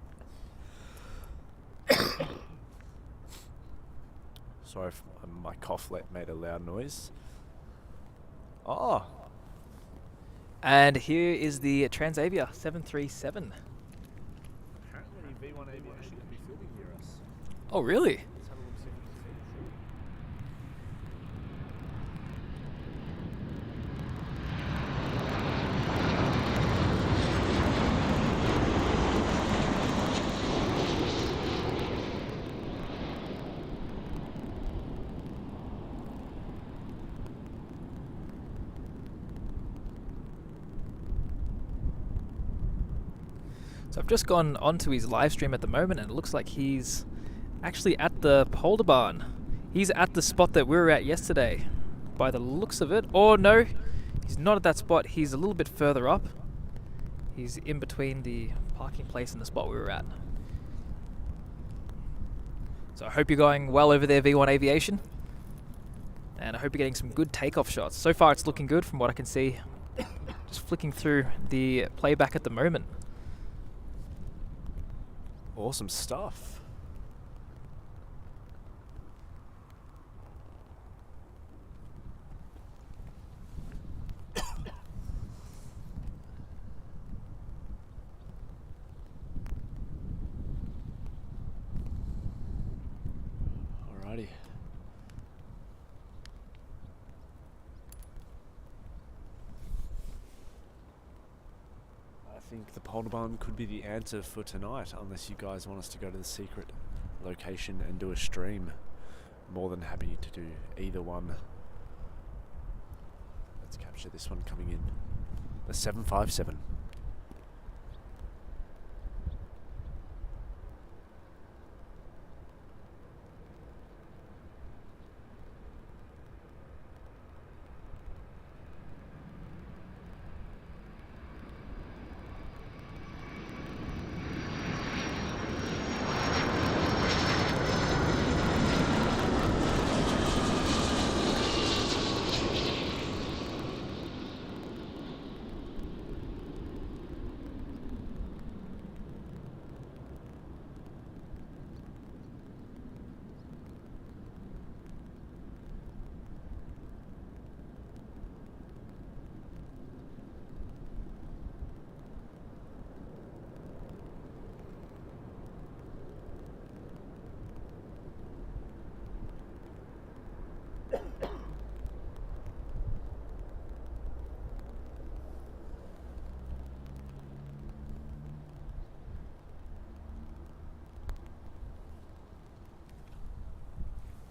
[SPEAKER 1] Sorry if my cough made a loud noise. Oh!
[SPEAKER 2] And here is the Transavia 737.
[SPEAKER 1] Apparently V1 Aviation can be filming near us.
[SPEAKER 2] Oh, really?
[SPEAKER 1] Let's have a look, see if we can see.
[SPEAKER 2] So I've just gone onto his live stream at the moment and it looks like he's actually at the Polderbarn. He's at the spot that we were at yesterday by the looks of it. Or no, he's not at that spot. He's a little bit further up. He's in between the parking place and the spot we were at. So I hope you're going well over there, V1 Aviation. And I hope you're getting some good takeoff shots. So far it's looking good from what I can see. Just flicking through the playback at the moment.
[SPEAKER 1] Awesome stuff. Alrighty. I think the Polderbarn could be the answer for tonight, unless you guys want us to go to the secret location and do a stream. More than happy to do either one. Let's capture this one coming in. The 757.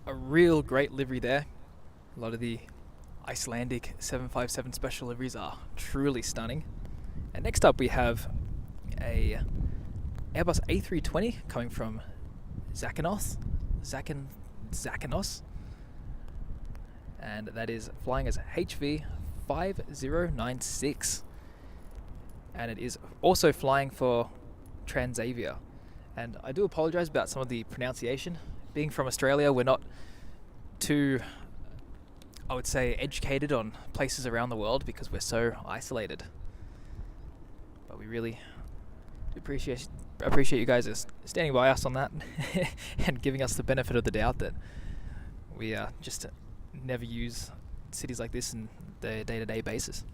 [SPEAKER 2] A real great livery there. A lot of the Icelandic 757 special liveries are truly stunning. And next up we have a Airbus A320 coming from Zakynthos, and that is flying as HV 5096, and it is also flying for Transavia. And I do apologize about some of the pronunciation. Being from Australia, we're not too, I would say, educated on places around the world because we're so isolated. But we really appreciate you guys standing by us on that and giving us the benefit of the doubt that we just never use cities like this in the day-to-day basis.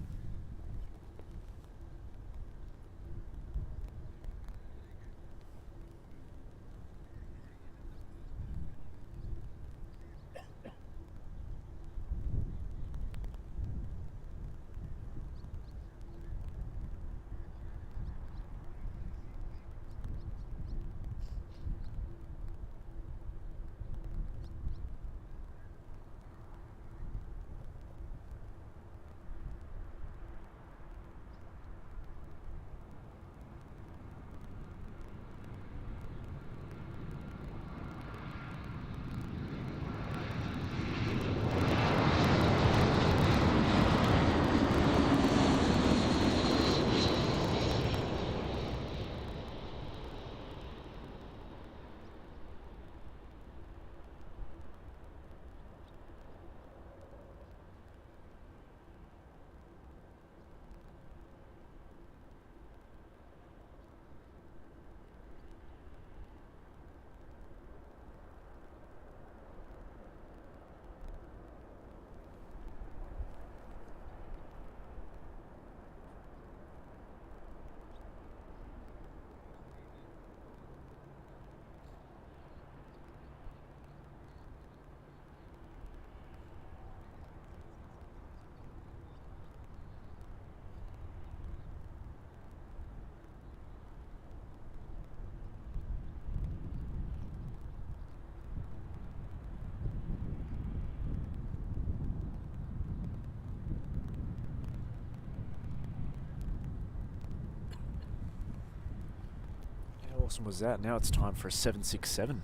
[SPEAKER 1] awesome was that? Now it's time for a 767.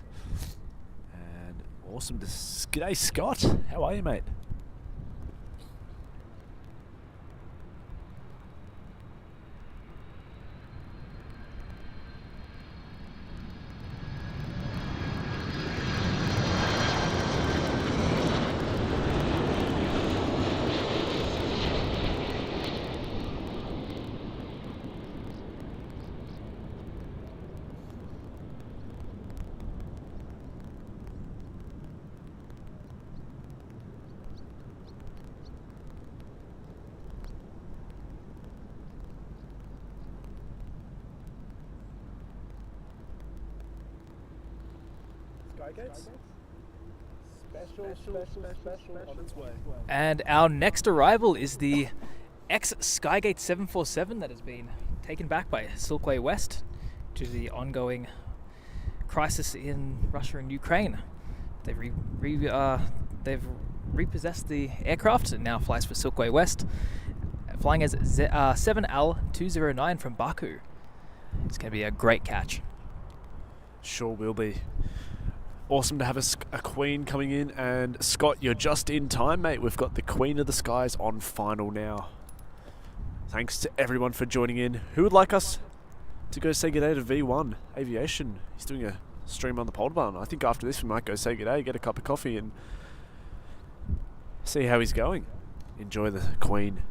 [SPEAKER 1] And awesome to... G'day, Scott. How are you, mate? Special on its way.
[SPEAKER 2] And our next arrival is the ex-Skygate 747 that has been taken back by Silkway West due to the ongoing crisis in Russia and Ukraine. They've repossessed the aircraft and now flies for Silkway West, flying as 7AUG22 from Baku. It's going to be a great catch.
[SPEAKER 1] Sure will be. Awesome to have a Queen coming in, and Scott, you're just in time, mate. We've got the Queen of the Skies on final now. Thanks to everyone for joining in. Who would like us to go say g'day to V1 Aviation? He's doing a stream on the Polderbarn. I think after this we might go say g'day, get a cup of coffee and see how he's going. Enjoy the Queen.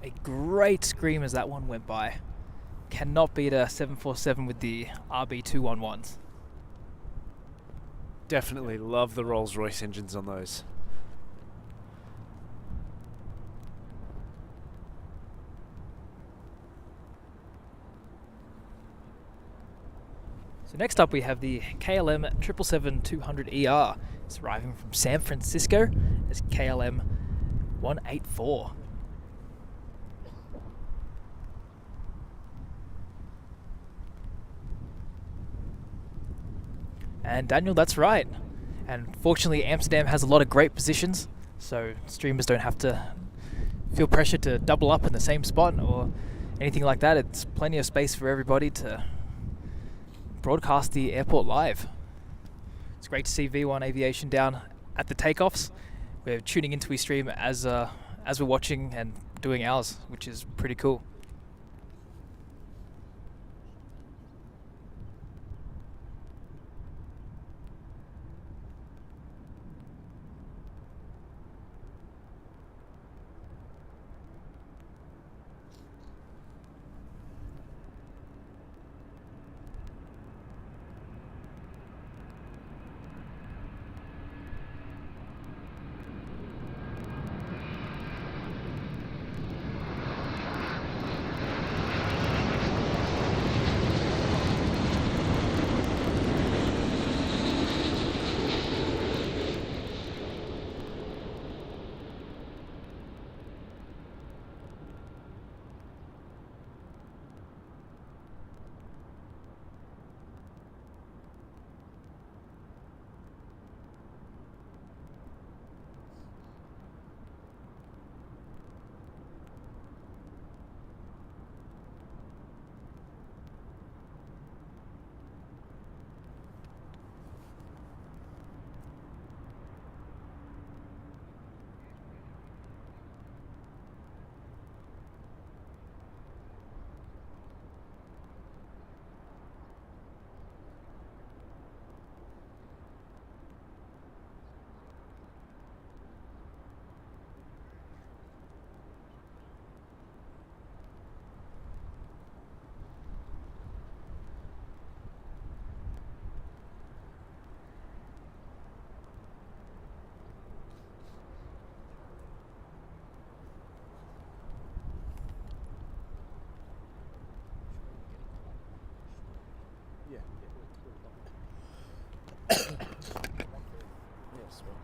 [SPEAKER 2] A great scream as that one went by. Cannot beat a 747 with the RB211s.
[SPEAKER 1] Definitely love the Rolls-Royce engines on those.
[SPEAKER 2] So next up we have the KLM 777-200ER. It's arriving from San Francisco as KLM 184. And Daniel, that's right. And fortunately, Amsterdam has a lot of great positions, so streamers don't have to feel pressure to double up in the same spot or anything like that. It's plenty of space for everybody to broadcast the airport live. It's great to see V1 Aviation down at the takeoffs. We're tuning into stream as we're watching and doing ours, which is pretty cool.
[SPEAKER 1] sweat.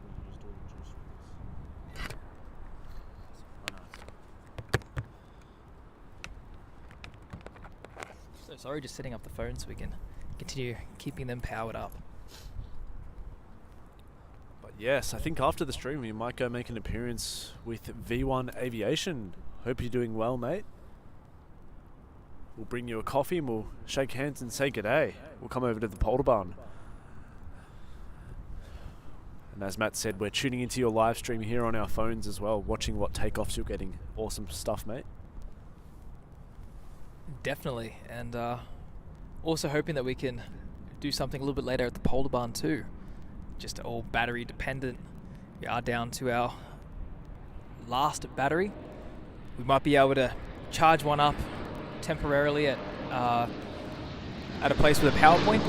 [SPEAKER 1] You just do the juice ones.
[SPEAKER 2] So sorry, just setting up the phone so we can continue keeping them powered up.
[SPEAKER 1] But yes, I think after the stream we might go make an appearance with V1 Aviation. Hope you're doing well, mate. We'll bring you a coffee and we'll shake hands and say g'day. We'll come over to the Polder Barn. And as Matt said, we're tuning into your live stream here on our phones as well, watching what takeoffs you're getting. Awesome stuff, mate.
[SPEAKER 2] Definitely, and also hoping that we can do something a little bit later at the Polder Barn too. Just all battery dependent. We are down to our last battery. We might be able to charge one up temporarily at a place with a power point.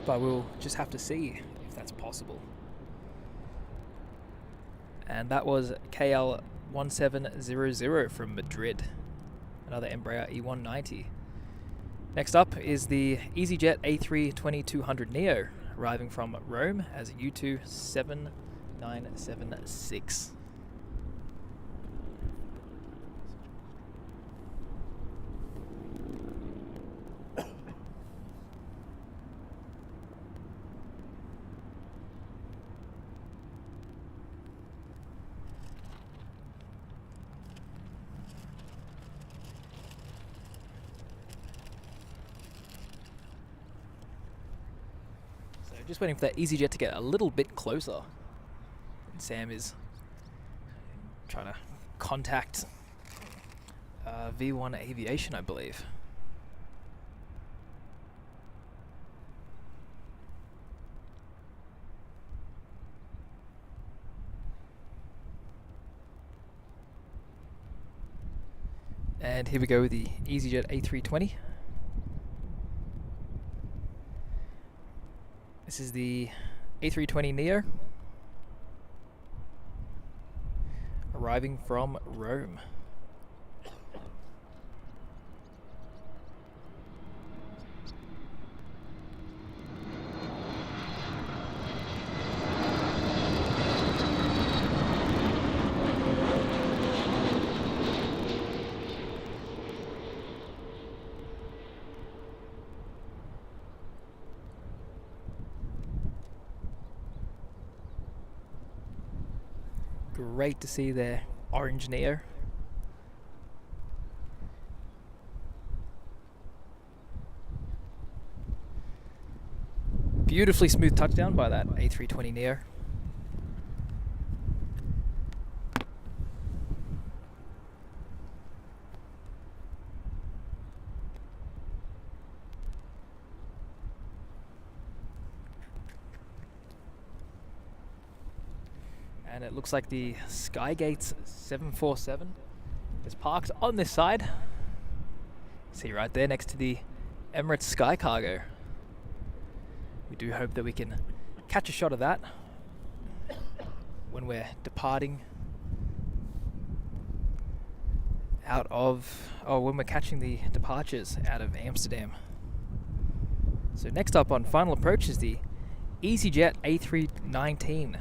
[SPEAKER 2] But we'll just have to see if that's possible. And that was KL 1700 from Madrid, another Embraer E190. Next up is the EasyJet A320-200 Neo, arriving from Rome as a U27976. Just waiting for that EasyJet to get a little bit closer. And Sam is trying to contact V1 Aviation, I believe. And here we go with the EasyJet A320. This is the A320 Neo, arriving from Rome. Great to see their orange Neo. Beautifully smooth touchdown by that A320 Neo. And it looks like the Skygates 747 is parked on this side. See right there next to the Emirates Sky Cargo. We do hope that we can catch a shot of that when we're departing out of, when we're catching the departures out of Amsterdam. So next up on final approach is the EasyJet A319.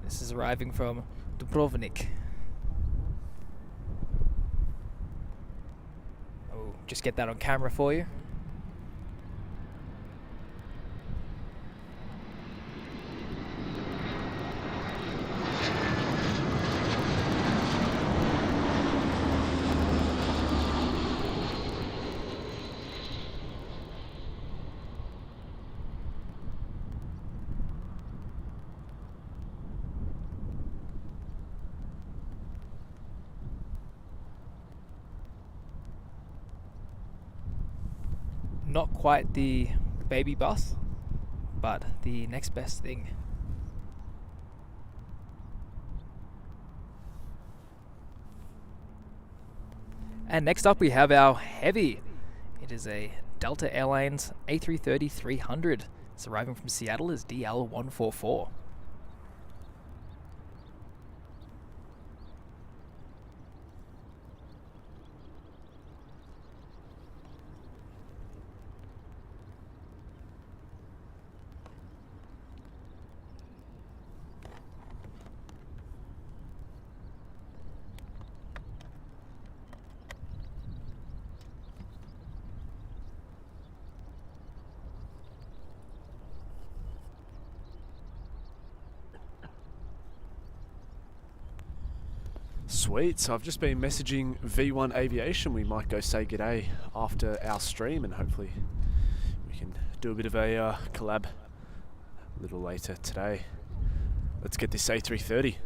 [SPEAKER 2] This is arriving from Dubrovnik. Oh, just get that on camera for you. Not quite the baby bus, but the next best thing. And next up we have our heavy. It is a Delta Airlines A330-300. It's arriving from Seattle as DL144.
[SPEAKER 1] Sweet. So I've just been messaging V1 Aviation. We might go say g'day after our stream, and hopefully we can do a bit of a collab a little later today. Let's get this A330.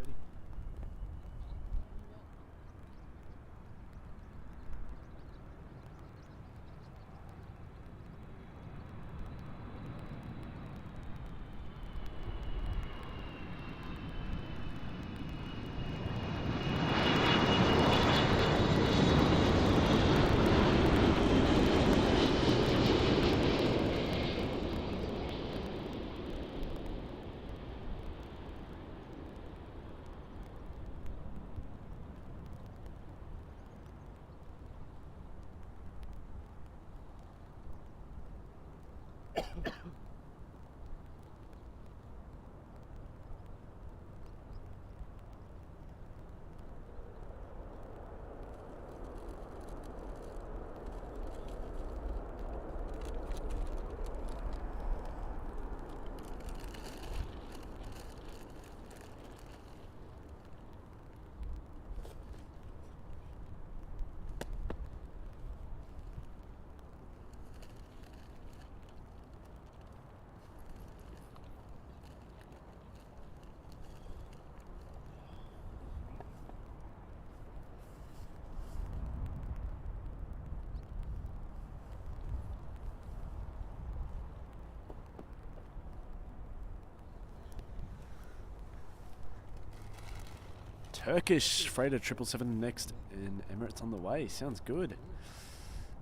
[SPEAKER 1] Turkish freighter 777 next, and Emirates on the way. Sounds good.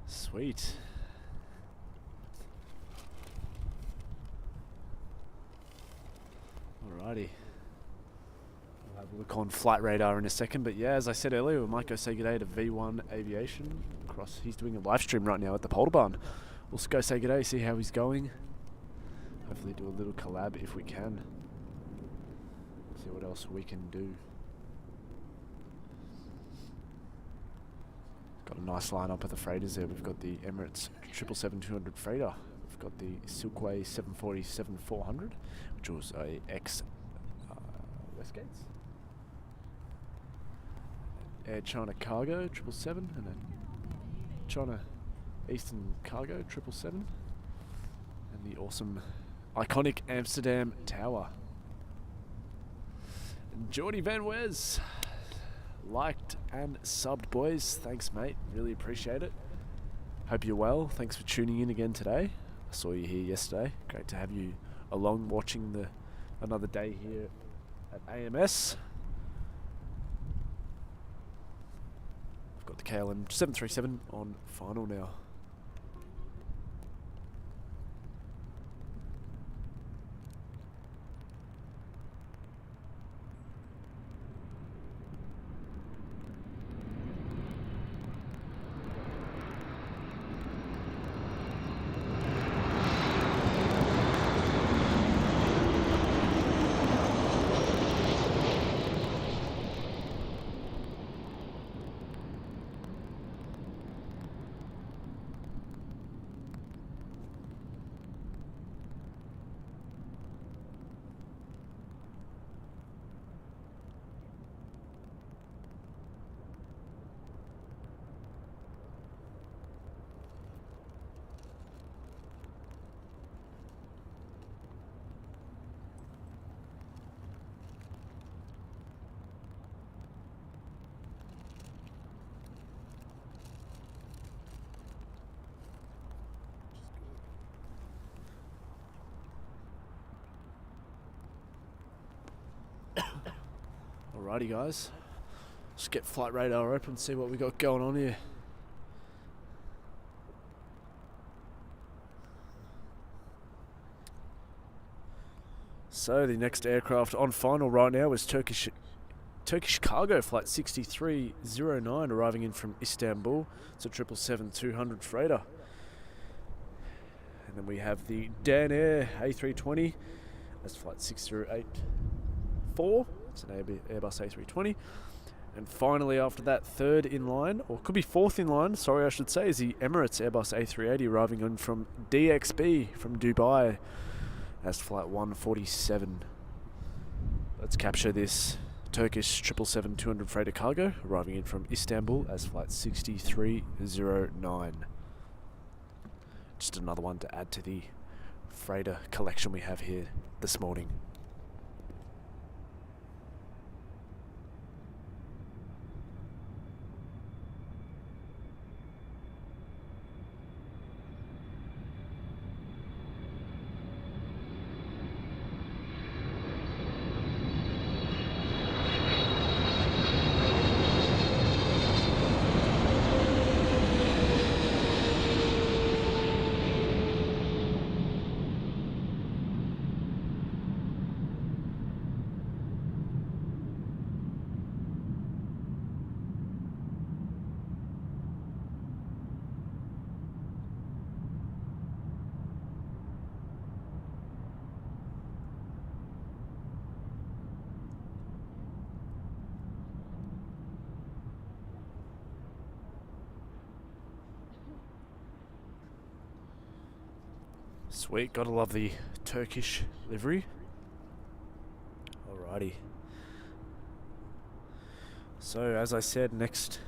[SPEAKER 1] Sweet. Alrighty. We'll have a look on flight radar in a second, but yeah, as I said earlier, we might go say g'day to V1 Aviation. He's doing a live stream right now at the Polder Barn. We'll go say g'day, see how he's going. Hopefully do a little collab if we can. See what else we can do. Got a nice lineup of the freighters there. We've got the Emirates 777-200 freighter. We've got the Silkway 747-400, which was a ex Westgates. Air China Cargo 777, and a China Eastern Cargo 777, and the awesome iconic Amsterdam Tower. And Jordy Van Wes liked and subbed, boys. Thanks, mate. Really appreciate it. Hope you're well. Thanks for tuning in again today. I saw you here yesterday. Great to have you along watching another day here at AMS. I've got the KLM 737 on final now. Alrighty, guys. Let's get flight radar open, see what we got going on here. So the next aircraft on final right now is Turkish cargo flight 6309 arriving in from Istanbul. It's a 777-200 freighter. And then we have the Dan Air A320. That's flight 6084. It's an Airbus A320. And finally, after that, third in line, or could be fourth in line, sorry I should say, is the Emirates Airbus A380 arriving in from DXB from Dubai. That's flight 147. Let's capture this Turkish 777-200 freighter cargo, arriving in from Istanbul as flight 6309. Just another one to add to the freighter collection we have here this morning. Sweet, gotta love the Turkish livery. Alrighty. So, as I said, next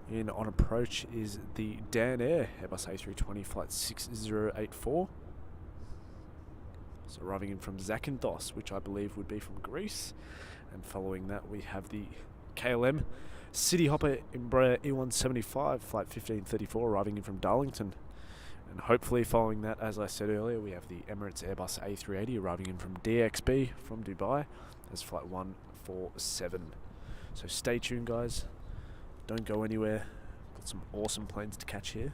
[SPEAKER 1] in on approach is the Dan Air Airbus A320 flight 6084. So arriving in from Zakynthos, which I believe would be from Greece. And following that we have the KLM City Hopper Embraer E175 flight 1534 arriving in from Darlington. And hopefully following that, as I said earlier, we have the Emirates Airbus A380 arriving in from DXB from Dubai as flight 147. So stay tuned, guys. Don't go anywhere. Got some awesome planes to catch here.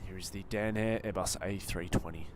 [SPEAKER 1] Here is the Dan Air Airbus A320.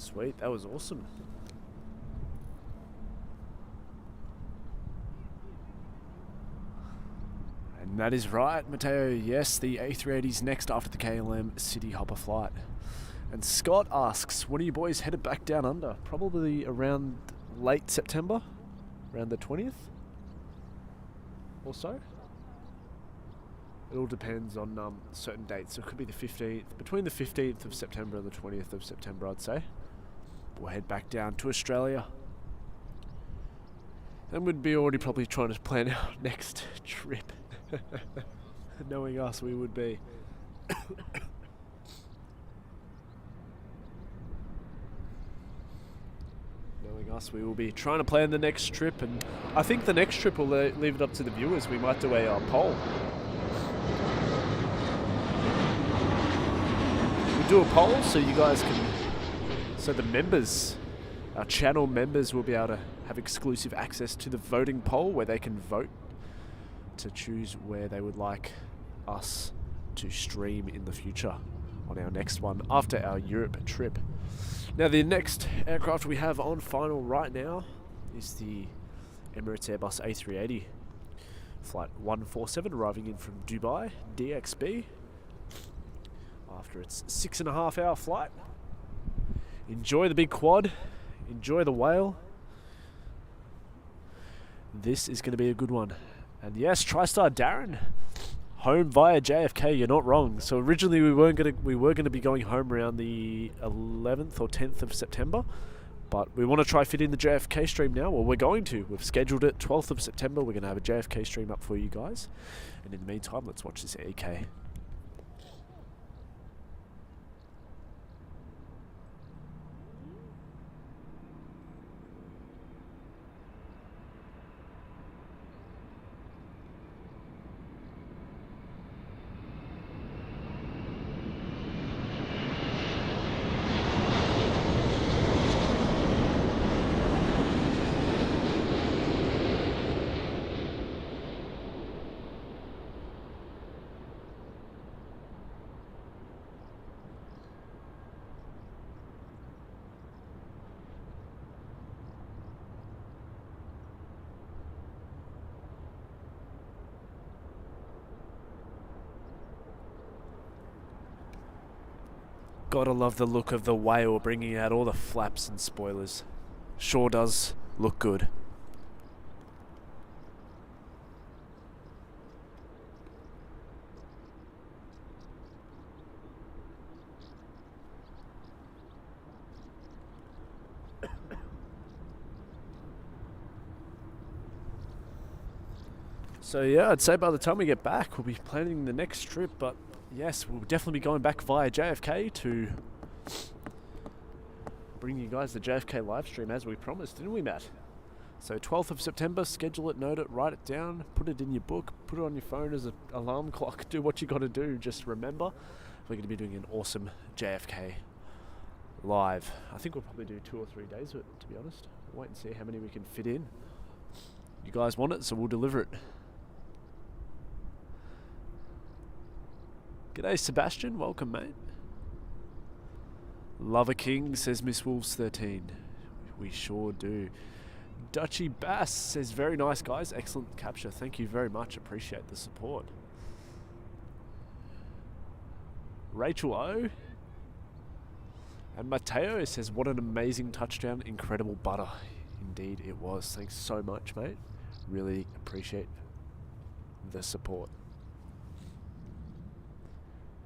[SPEAKER 1] Sweet, that was awesome. And that is right, Matteo. Yes, the A380 is next after the KLM City Hopper flight. And Scott asks, when are you boys headed back down under? Probably around late September, around the 20th or so. It all depends on certain dates. So it could be the 15th, between the 15th of September and the 20th of September, I'd say. We'll head back down to Australia. And we'd be already probably trying to plan our next trip. Knowing us, we would be. Knowing us, we will be trying to plan the next trip. And I think the next trip will leave it up to the viewers. We might do a poll. We do a poll so you guys can... So the members Our channel members will be able to have exclusive access to the voting poll where they can vote to choose where they would like us to stream in the future on our next one after our Europe trip. Now, the next aircraft we have on final right now is the Emirates Airbus A380 flight 147 arriving in from Dubai DXB after its 6.5 hour flight. Enjoy the big quad, enjoy the whale. This is going to be a good one. And yes, TriStar Darren, home via JFK. You're not wrong. So originally we were going to be going home around the 11th or 10th of September, but we want to try fit in the JFK stream now. Well, we're going to. We've scheduled it 12th of September. We're going to have a JFK stream up for you guys. And in the meantime, let's watch this EK. Gotta love the look of the whale bringing out all the flaps and spoilers. Sure does look good. So yeah, I'd say by the time we get back, we'll be planning the next trip, but yes, we'll definitely be going back via JFK to bring you guys the JFK live stream as we promised, didn't we, Matt? So 12th of September, schedule it, note it, write it down, put it in your book, put it on your phone as an alarm clock, do what you got to do. Just remember, we're going to be doing an awesome JFK live. I think we'll probably do 2 or 3 days of it, to be honest. We'll wait and see how many we can fit in. You guys want it, so we'll deliver it. G'day Sebastian, welcome mate. Lover King says Miss Wolves 13. We sure do. Dutchy Bass says very nice guys, excellent capture. Thank you very much, appreciate the support. Rachel O. And Mateo says what an amazing touchdown, incredible butter. Indeed it was. Thanks so much mate. Really appreciate the support.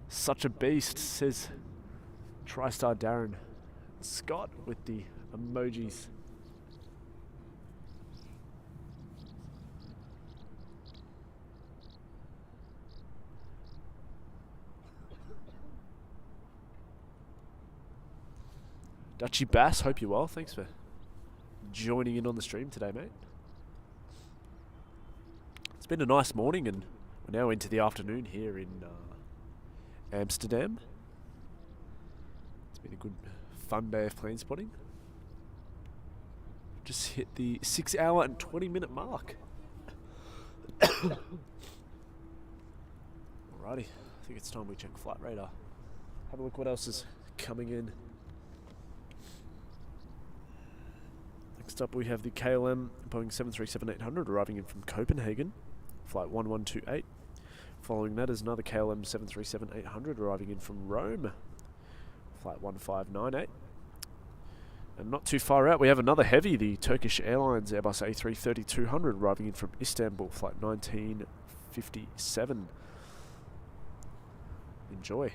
[SPEAKER 1] Such a beast, says TriStar Darren. Scott with the emojis. Dutchy Bass, hope you're well. Thanks for joining in on the stream today, mate. It's been a nice morning and we're now into the afternoon here in Amsterdam. It's been a good fun day of plane spotting. Just hit the 6 hour and 20 minute mark. Alrighty, I think it's time we check flight radar. Have a look what else is coming in. Next up we have the KLM Boeing 737-800 arriving in from Copenhagen, flight 1128. Following that is another KLM 737-800 arriving in from Rome, flight 1598. And not too far out we have another heavy, the Turkish Airlines Airbus A330-200 arriving in from Istanbul, flight 1957. Enjoy.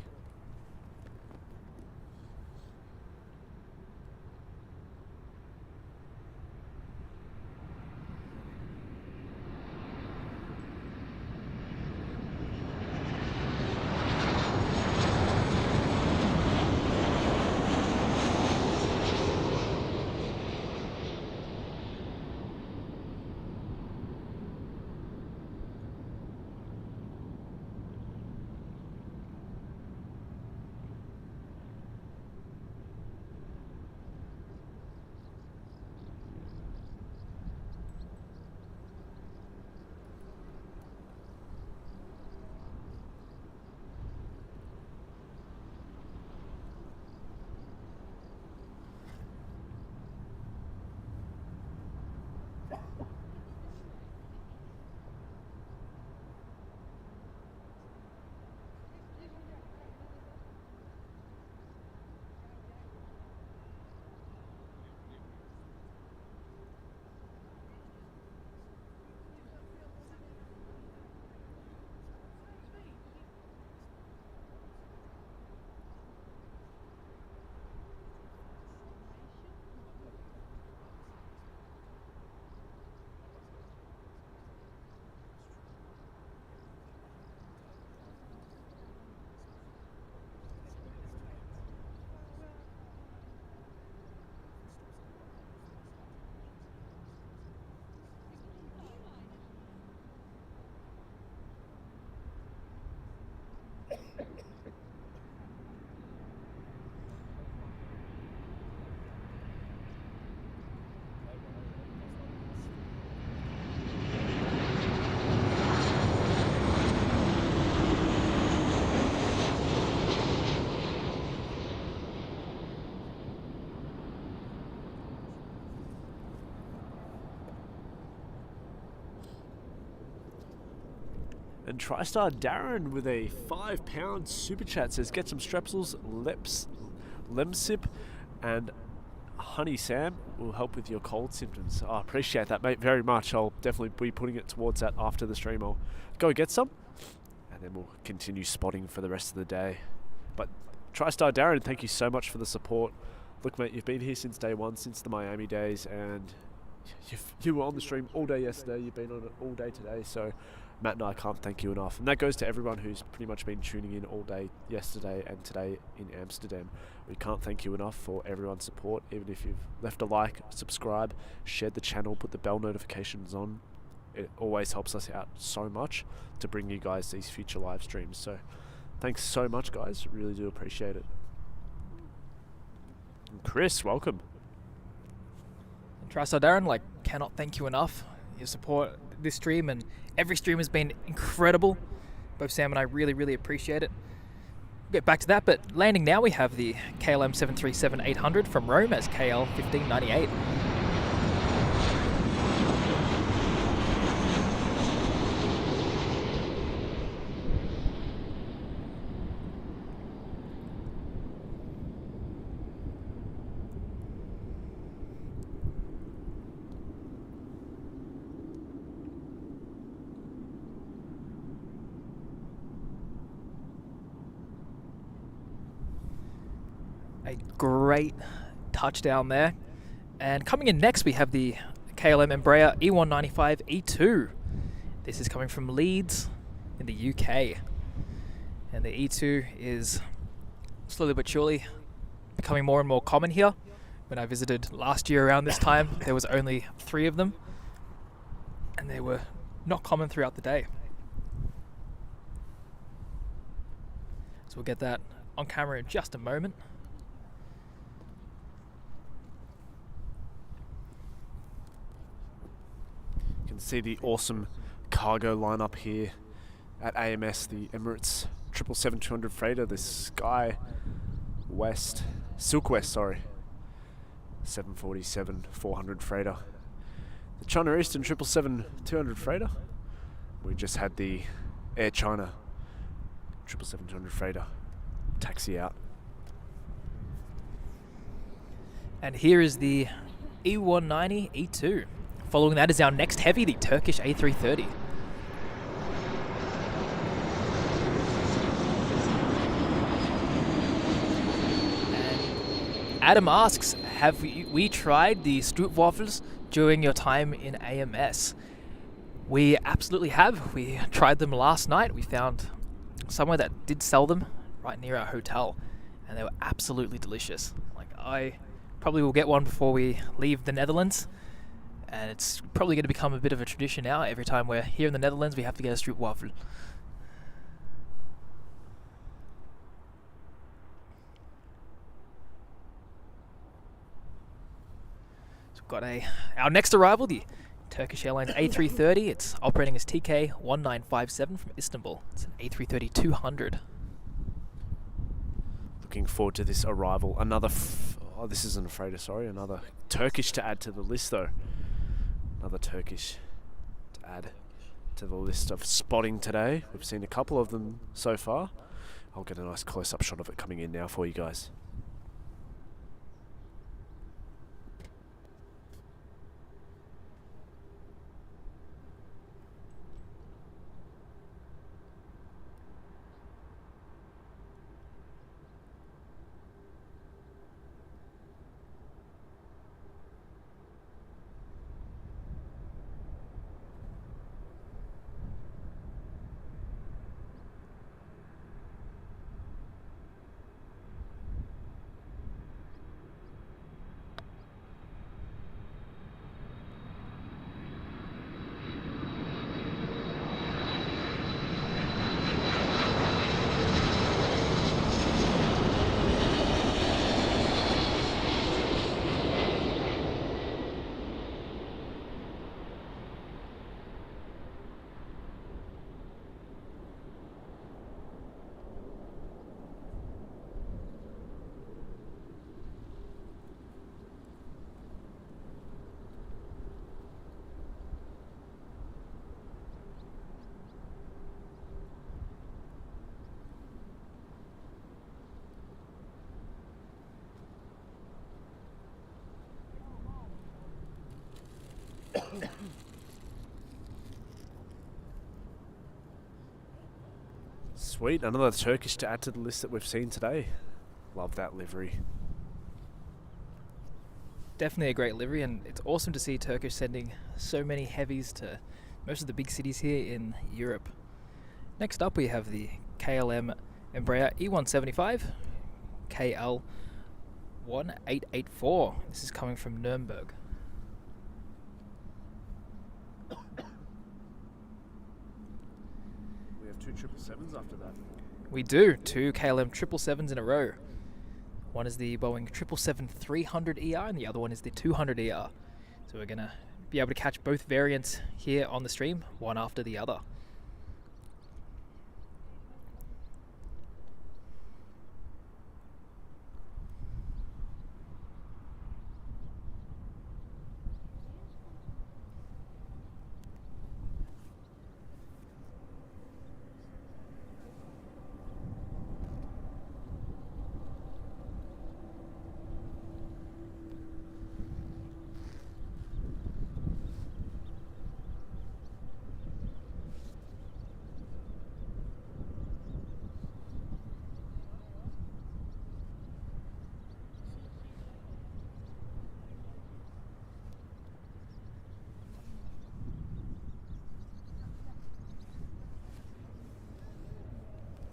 [SPEAKER 1] And TriStar Darren with a £5 super chat says, get some strepsils, lemsip, and Honey Sam will help with your cold symptoms. I appreciate that, mate, very much. I'll definitely be putting it towards that after the stream. I'll go get some, and then we'll continue spotting for the rest of the day. But TriStar Darren, thank you so much for the support. Look, mate, you've been here since day one, since the Miami days, and you were on the stream all day yesterday. You've been on it all day today, so Matt and I can't thank you enough. And that goes to everyone who's pretty much been tuning in all day yesterday and today in Amsterdam. We can't thank you enough for everyone's support. Even if you've left a like, subscribe, shared the channel, put the bell notifications on. It always helps us out so much to bring you guys these future live streams. So thanks so much, guys. Really do appreciate it. And Chris, welcome.
[SPEAKER 2] TriStar Darren, cannot thank you enough. Your support this stream and every stream has been incredible. Both Sam and I really, really appreciate it. We'll get back to that, but landing now we have the KLM 737-800 from Rome as KL 1598. A great touchdown there. And coming in next, we have the KLM Embraer E195-E2. This is coming from Leeds in the UK. And the E2 is slowly but surely becoming more and more common here. When I visited last year around this time, there was only 3 of them. And they were not common throughout the day. So we'll get that on camera in just a moment.
[SPEAKER 1] See the awesome cargo lineup here at AMS, the Emirates 777-200 freighter, the Silk West, 747-400 freighter, the China Eastern 777-200 freighter. We just had the Air China 777-200 freighter taxi out.
[SPEAKER 2] And here is the E190-E2. Following that is our next heavy, the Turkish A330. And Adam asks, have we tried the Stroopwafels during your time in AMS? We absolutely have. We tried them last night. We found somewhere that did sell them right near our hotel, and they were absolutely delicious. I probably will get one before we leave the Netherlands. And it's probably going to become a bit of a tradition now. Every time we're here in the Netherlands, we have to get a Stroopwafel. So we've got our next arrival, the Turkish Airlines A330. It's operating as TK1957 from Istanbul. It's an A330-200.
[SPEAKER 1] Looking forward to this arrival. Another, this isn't a freighter, sorry. Another Turkish to add to the list, though. Another Turkish to add to the list of spotting today. We've seen a couple of them so far. I'll get a nice close-up shot of it coming in now for you guys. Sweet, another Turkish to add to the list that we've seen today. Love that livery.
[SPEAKER 2] Definitely a great livery, and it's awesome to see Turkish sending so many heavies to most of the big cities here in Europe. Next up we have the KLM Embraer E175 KL1884. This is coming from Nuremberg.
[SPEAKER 1] We have two 777s after that.
[SPEAKER 2] We do, 2 KLM 777s in a row. One is the Boeing 777-300ER and the other one is the 200ER. So we're going to be able to catch both variants here on the stream, one after the other.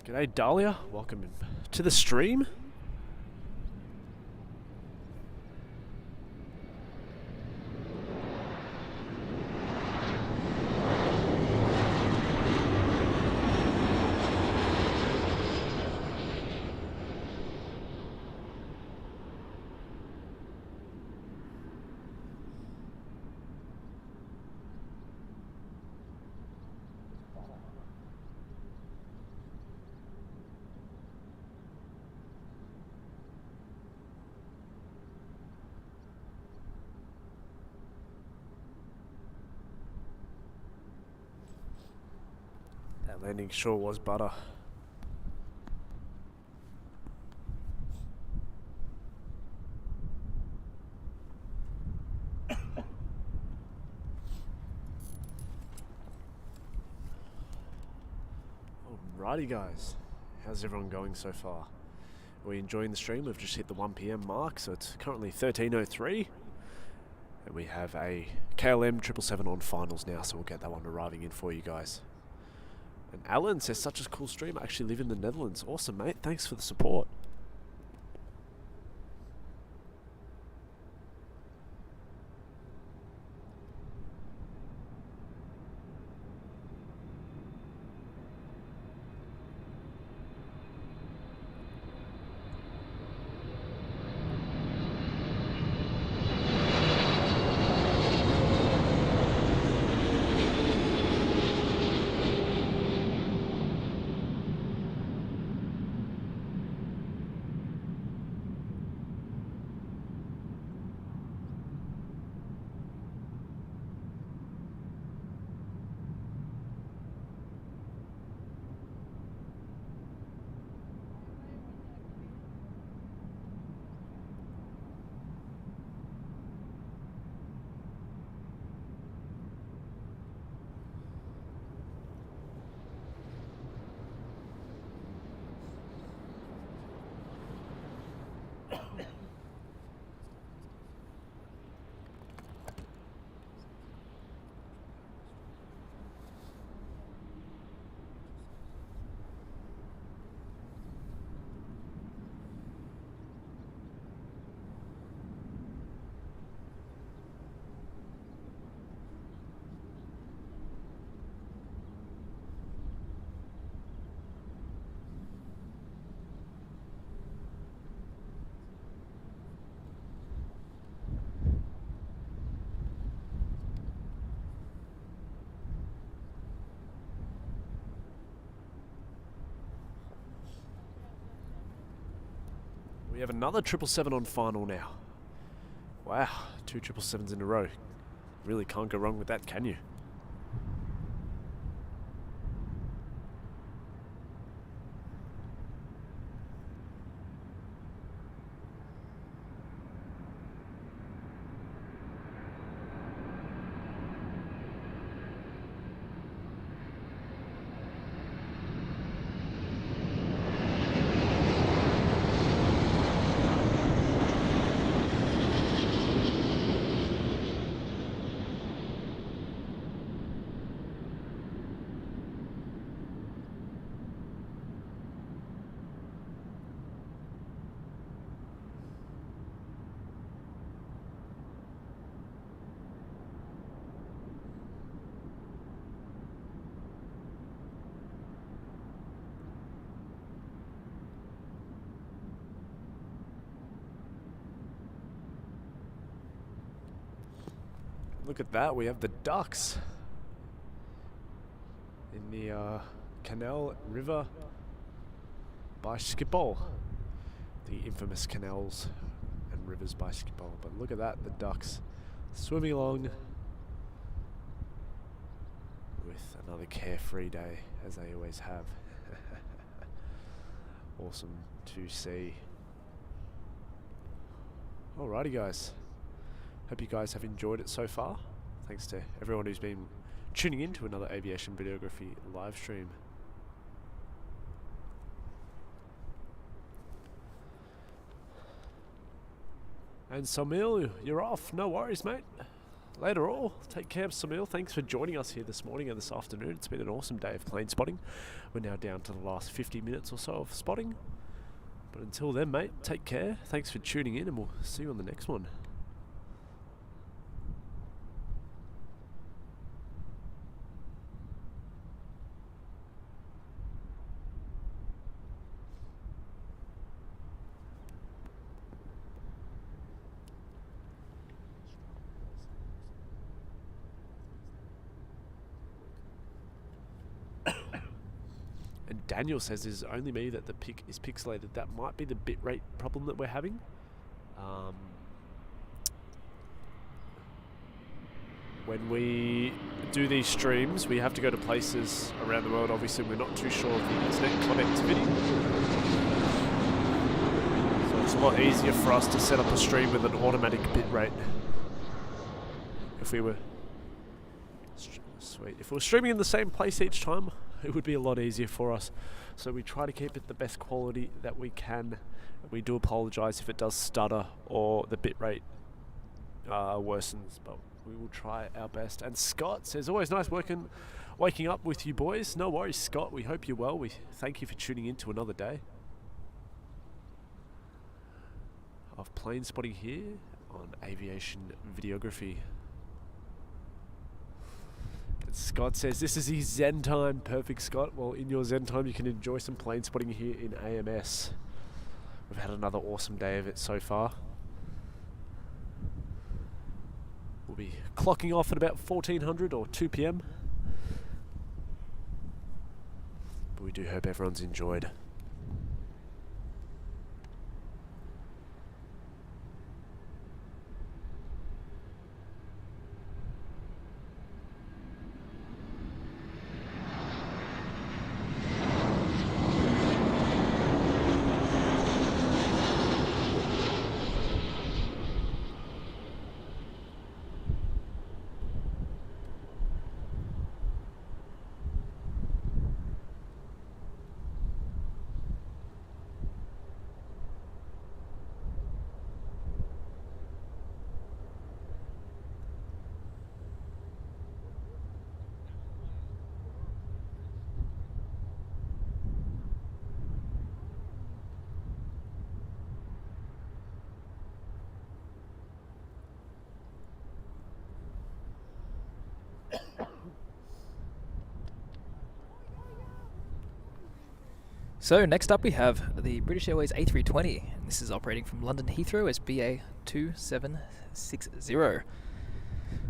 [SPEAKER 1] G'day Dahlia, welcome to the stream. That landing sure was butter. Alrighty guys, how's everyone going so far? Are we enjoying the stream? We've just hit the 1 PM mark, so it's currently 13:03. And we have a KLM 777 on finals now, so we'll get that one arriving in for you guys. And Alan says, such a cool stream. I actually live in the Netherlands. Awesome, mate. Thanks for the support. We have another 777 on final now. Wow, 2 777s in a row. Really can't go wrong with that, can you? Look at that, we have the ducks in the canal river by Skapoullou. The infamous canals and rivers by Skapoullou. But look at that, the ducks swimming along with another carefree day, as they always have. Awesome to see. Alrighty guys, hope you guys have enjoyed it so far. Thanks to everyone who's been tuning in to another aviation videography live stream. And Samil, you're off. No worries, mate. Later all. Take care, Samil. Thanks for joining us here this morning and this afternoon. It's been an awesome day of plane spotting. We're now down to the last 50 minutes or so of spotting. But until then, mate, take care. Thanks for tuning in, and we'll see you on the next one. Daniel says it's only me that the pic is pixelated. That might be the bitrate problem that we're having. When we do these streams, we have to go to places around the world. Obviously, we're not too sure of the internet connectivity. So it's a lot easier for us to set up a stream with an automatic bitrate. If we were... Sweet. If we were streaming in the same place each time, it would be a lot easier for us. So we try to keep it the best quality that we can. We do apologise if it does stutter or the bitrate worsens, but we will try our best. And Scott says, always nice waking up with you boys. No worries, Scott. We hope you're well. We thank you for tuning in to another day of plane spotting here on Aviation Videography. Scott says, this is his Zen time. Perfect, Scott. Well, in your Zen time, you can enjoy some plane spotting here in AMS. We've had another awesome day of it so far. We'll be clocking off at about 1400 or 2 p.m. But we do hope everyone's enjoyed.
[SPEAKER 2] So next up we have the British Airways A320. This is operating from London Heathrow as BA 2760.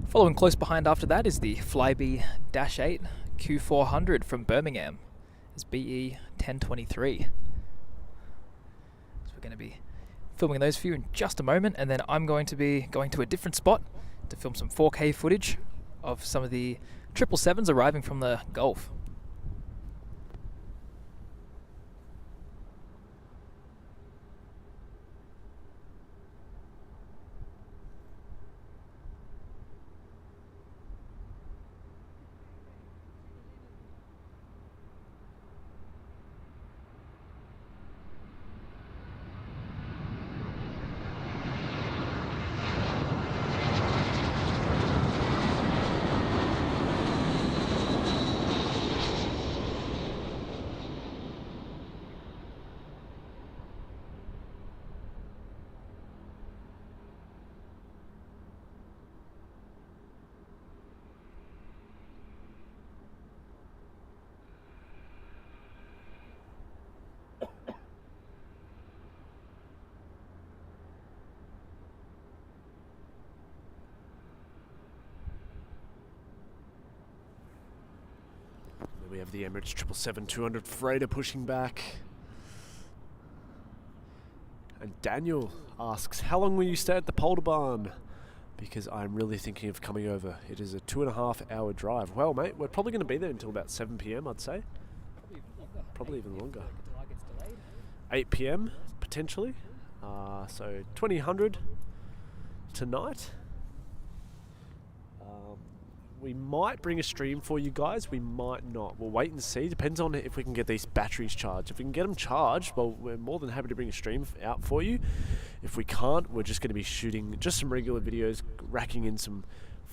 [SPEAKER 2] Following close behind after that is the Flybe-8 Q400 from Birmingham as BE 1023. So we're going to be filming those for you in just a moment, and then I'm going to be going to a different spot to film some 4K footage of some of the 777s arriving from the Gulf.
[SPEAKER 1] Then we have the Emirates 777-200 freighter pushing back. And Daniel asks, how long will you stay at the Polder Barn? Because I'm really thinking of coming over. It is a 2.5 hour drive. Well, mate, we're probably going to be there until about 7 p.m, I'd say. Probably even longer. 8 p.m, potentially. So 2000 tonight. We might bring a stream for you guys. We might not. We'll wait and see. Depends on if we can get these batteries charged. If we can get them charged, well, we're more than happy to bring a stream out for you. If we can't, we're just going to be shooting just some regular videos, racking in some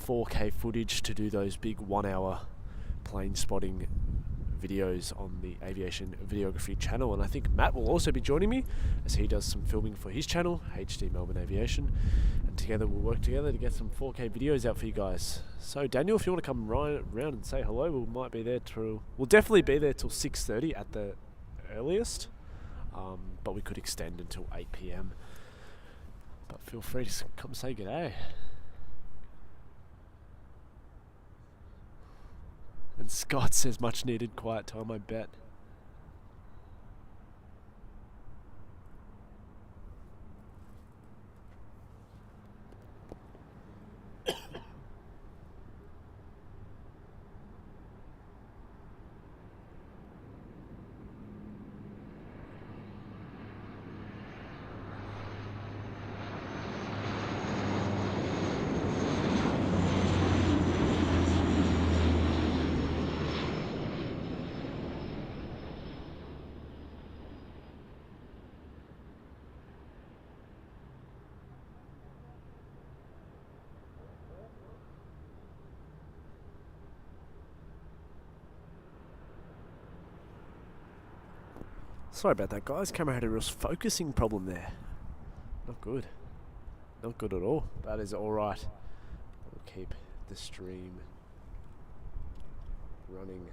[SPEAKER 1] 4K footage to do those big 1 hour plane spotting videos on the Aviation Videography channel. And I think Matt will also be joining me as he does some filming for his channel, HD Melbourne Aviation. And together we'll work together to get some 4K videos out for you guys. So Daniel, if you want to come around and say hello, we'll definitely be there till 6:30 at the earliest. But we could extend until 8 p.m. But feel free to come say g'day. And Scott says much needed quiet time, I bet. Sorry about that, guys. Camera had a real focusing problem there. Not good. Not good at all. That is alright. We'll keep the stream running.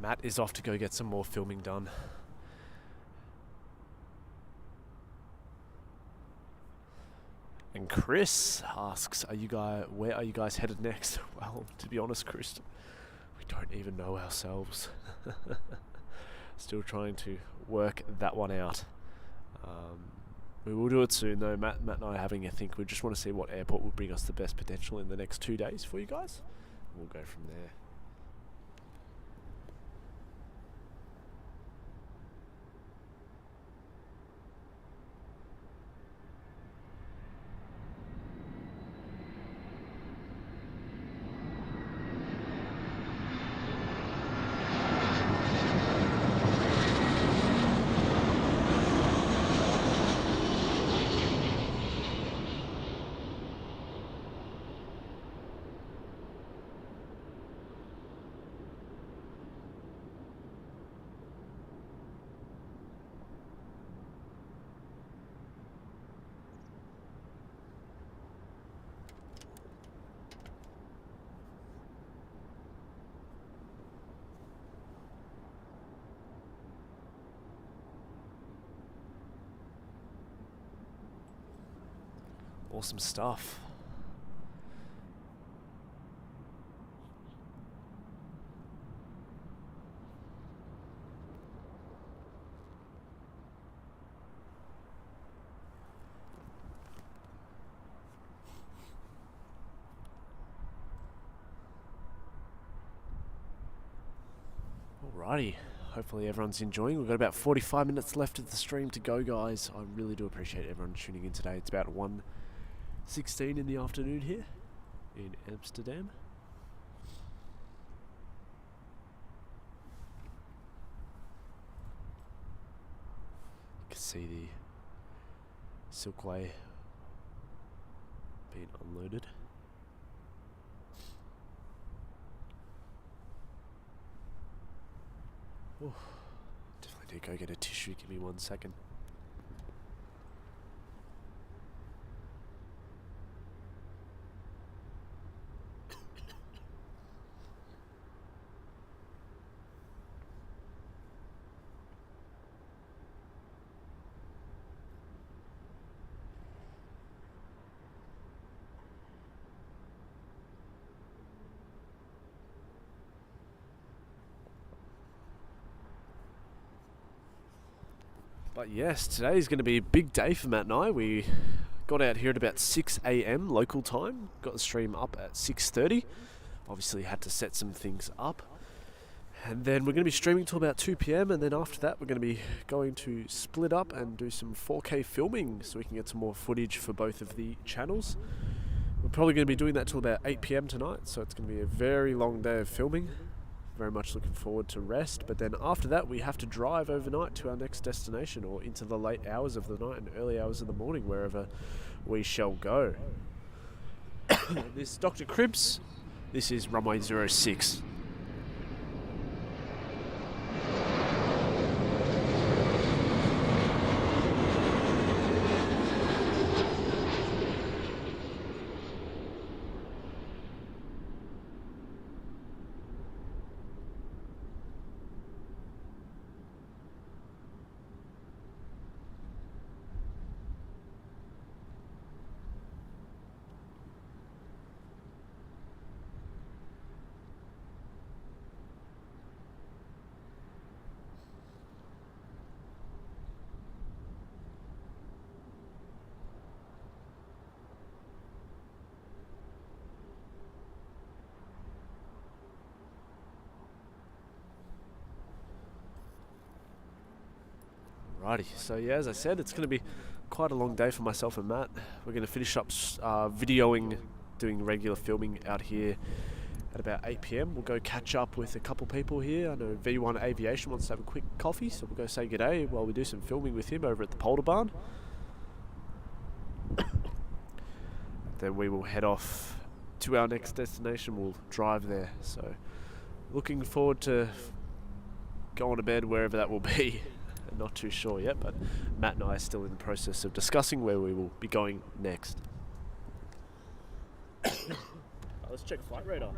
[SPEAKER 1] Matt is off to go get some more filming done. And Chris asks, where are you guys headed next? Well, to be honest, Chris, we don't even know ourselves. Still trying to work that one out. We will do it soon though. Matt and I are having a think. We just want to see what airport will bring us the best potential in the next 2 days for you guys. We'll go from there. Awesome stuff. Alrighty. Hopefully everyone's enjoying. We've got about 45 minutes left of the stream to go, guys. I really do appreciate everyone tuning in today. It's about 1 16 in the afternoon here in Amsterdam. You can see the Silkway being unloaded. Ooh, definitely need to go get a tissue. Give me 1 second. But yes, today is going to be a big day for Matt and I. We got out here at about 6 a.m. local time. Got the stream up at 6:30. Obviously had to set some things up. And then we're going to be streaming till about 2 p.m. And then after that, we're going to be going to split up and do some 4K filming so we can get some more footage for both of the channels. We're probably going to be doing that till about 8 p.m. tonight. So it's going to be a very long day of filming. Very much looking forward to rest, but then after that we have to drive overnight to our next destination or into the late hours of the night and early hours of the morning, wherever we shall go. This is Dr. Cribs. This is runway 06. Righty, so yeah, as I said, it's going to be quite a long day for myself and Matt. We're going to finish up videoing, doing regular filming out here at about 8 p.m. We'll go catch up with a couple people here. I know V1 Aviation wants to have a quick coffee, so we'll go say g'day while we do some filming with him over at the Polder Barn. Then we will head off to our next destination. We'll drive there, so looking forward to going to bed wherever that will be. Not too sure yet, but Matt and I are still in the process of discussing where we will be going next. Let's check flight radar.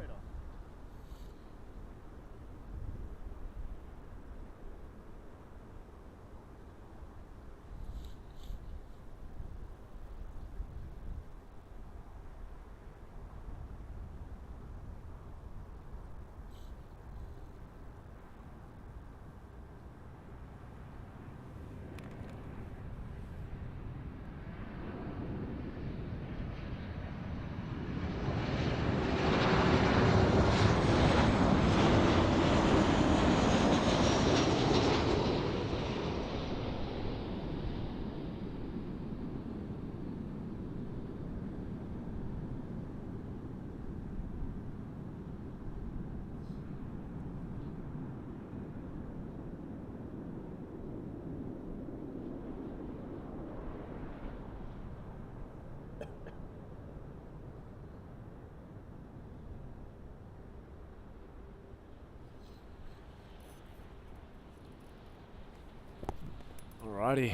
[SPEAKER 1] Alrighty,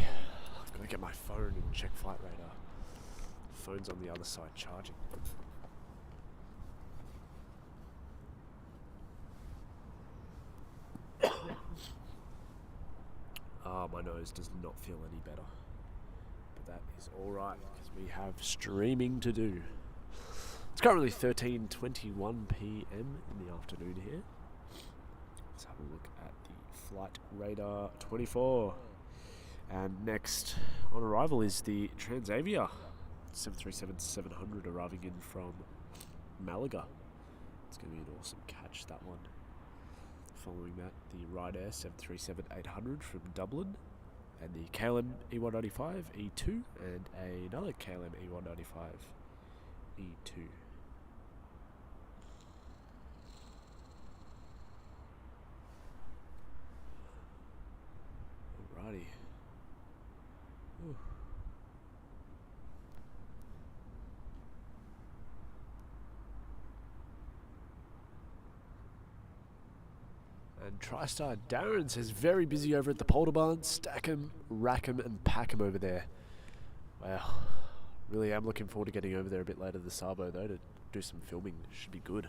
[SPEAKER 1] I've got to get my phone and check flight radar. Phone's on the other side charging. My nose does not feel any better. But that is alright, because we have streaming to do. It's currently 13:21 p.m. in the afternoon here. Let's have a look at the flight radar 24. And next on arrival is the Transavia 737-700 arriving in from Malaga. It's going to be an awesome catch, that one. Following that, the Ryanair 737-800 from Dublin, and the KLM E195 E2, and another KLM E195 E2. Alrighty. Ooh. And TriStar Darren says very busy over at the Polder Barn. Stack 'em, rack 'em, and pack 'em over there. Wow. Really am looking forward to getting over there a bit later this Sabo though to do some filming. Should be good.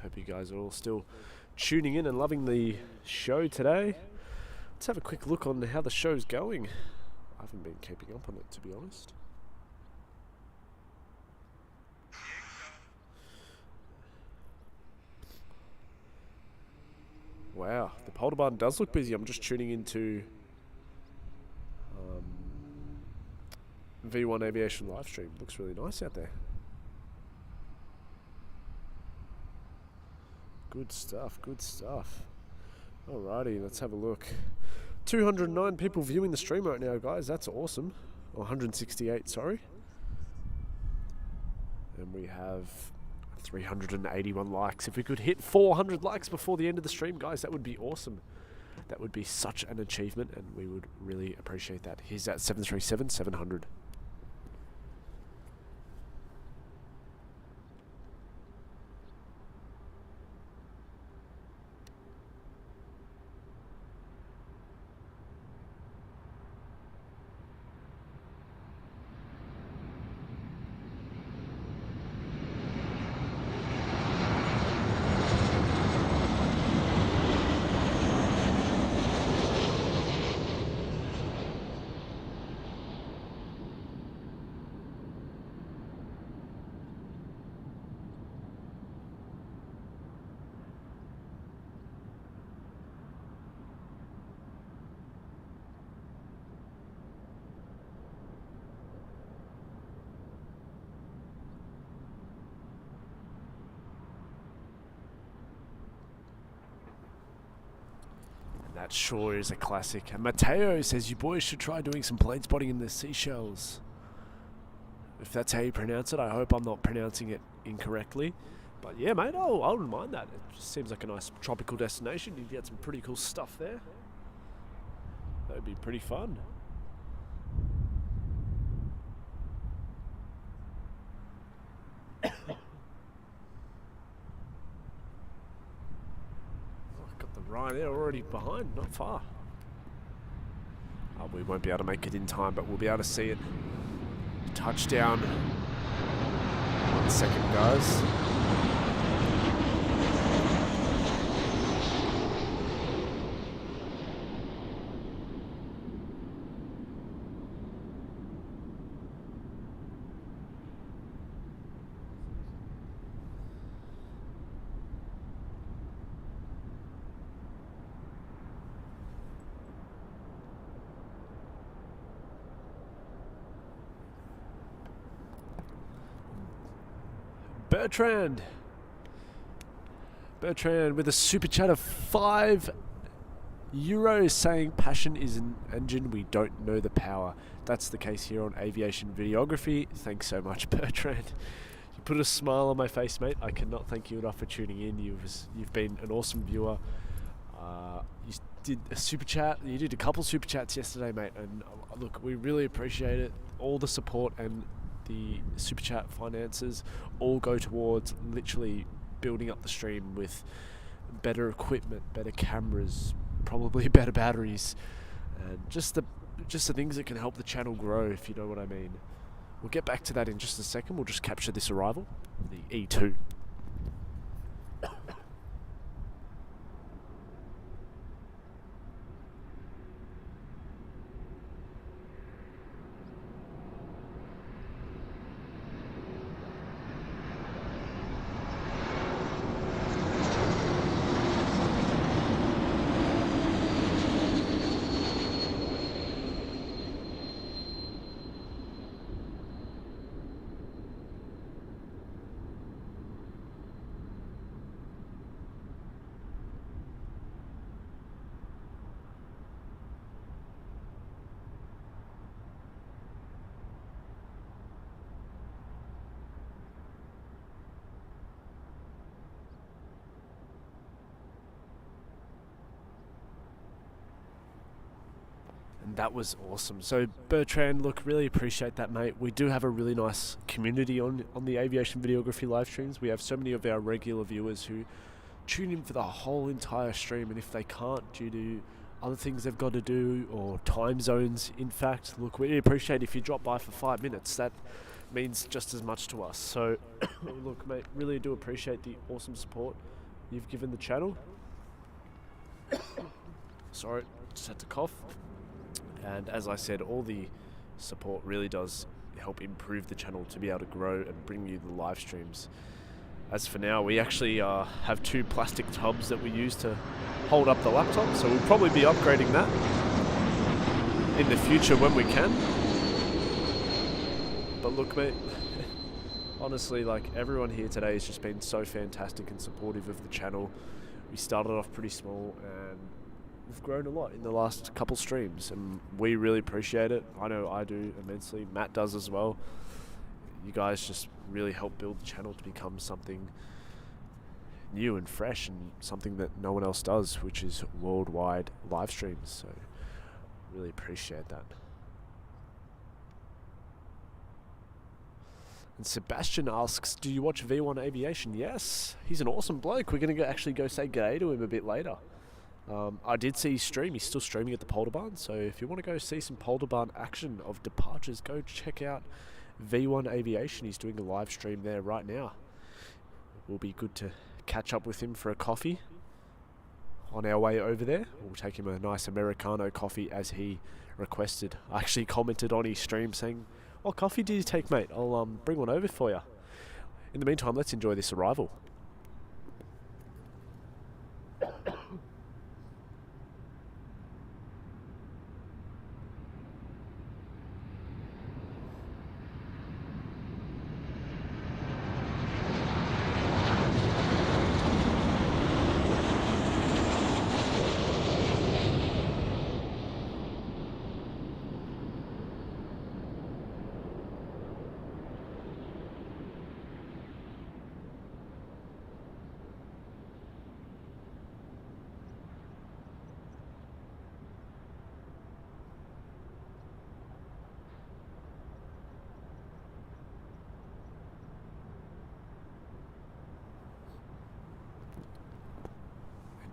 [SPEAKER 1] Hope you guys are all still tuning in and loving the show today. Let's have a quick look on how the show's going. I haven't been keeping up on it, to be honest. Wow, the Polder Barn does look busy. I'm just tuning into V1 Aviation live stream. Looks really nice out there. Good stuff, good stuff. Alrighty, let's have a look. 209 people viewing the stream right now, guys. That's awesome. 168, sorry. And we have 381 likes. If we could hit 400 likes before the end of the stream, guys, that would be awesome. That would be such an achievement, and we would really appreciate that. Here's at 737-700. That sure is a classic. And Mateo says, you boys should try doing some plane spotting in the Seychelles. If that's how you pronounce it, I hope I'm not pronouncing it incorrectly. But yeah, mate, I wouldn't mind that. It just seems like a nice tropical destination. You get some pretty cool stuff there. That would be pretty fun. Right, they're already behind, not far. Oh, we won't be able to make it in time, but we'll be able to see it. Touchdown. 1 second, guys. Bertrand with a super chat of €5 saying passion is an engine, we don't know the power. That's the case here on Aviation Videography. Thanks so much, Bertrand. You put a smile on my face, mate. I cannot thank you enough for tuning in. You've been an awesome viewer. You did a super chat. You did a couple super chats yesterday, mate, and look, we really appreciate it. All the support and the super chat finances all go towards literally building up the stream with better equipment, better cameras, probably better batteries, and just the things that can help the channel grow, if you know what I mean. We'll get back to that in just a second. We'll just capture this arrival, the E2. That was awesome. So Bertrand, look, really appreciate that, mate. We do have a really nice community on the aviation videography live streams. We have so many of our regular viewers who tune in for the whole entire stream, and if they can't due to other things they've got to do or time zones, in fact, look, we appreciate if you drop by for 5 minutes. That means just as much to us. So look, mate, really do appreciate the awesome support you've given the channel. Sorry, just had to cough. And as I said, all the support really does help improve the channel to be able to grow and bring you the live streams. As for now, we actually have 2 plastic tubs that we use to hold up the laptop, so we'll probably be upgrading that in the future when we can. But look, mate, honestly, like, everyone here today has just been so fantastic and supportive of the channel. We started off pretty small and we've grown a lot in the last couple streams, and we really appreciate it. I know I do immensely. Matt does as well. You guys just really help build the channel to become something new and fresh and something that no one else does, which is worldwide live streams. So really appreciate that. And Sebastian asks, do you watch V1 Aviation? Yes, he's an awesome bloke. We're going to actually go say g'day to him a bit later. I did see his stream. He's still streaming at the Polder Barn, so if you want to go see some Polder Barn action of departures, go check out V1 Aviation. He's doing a live stream there right now. It will be good to catch up with him for a coffee on our way over there. We'll take him a nice Americano coffee as he requested. I actually commented on his stream saying, what coffee do you take, mate? I'll bring one over for you. In the meantime, let's enjoy this arrival.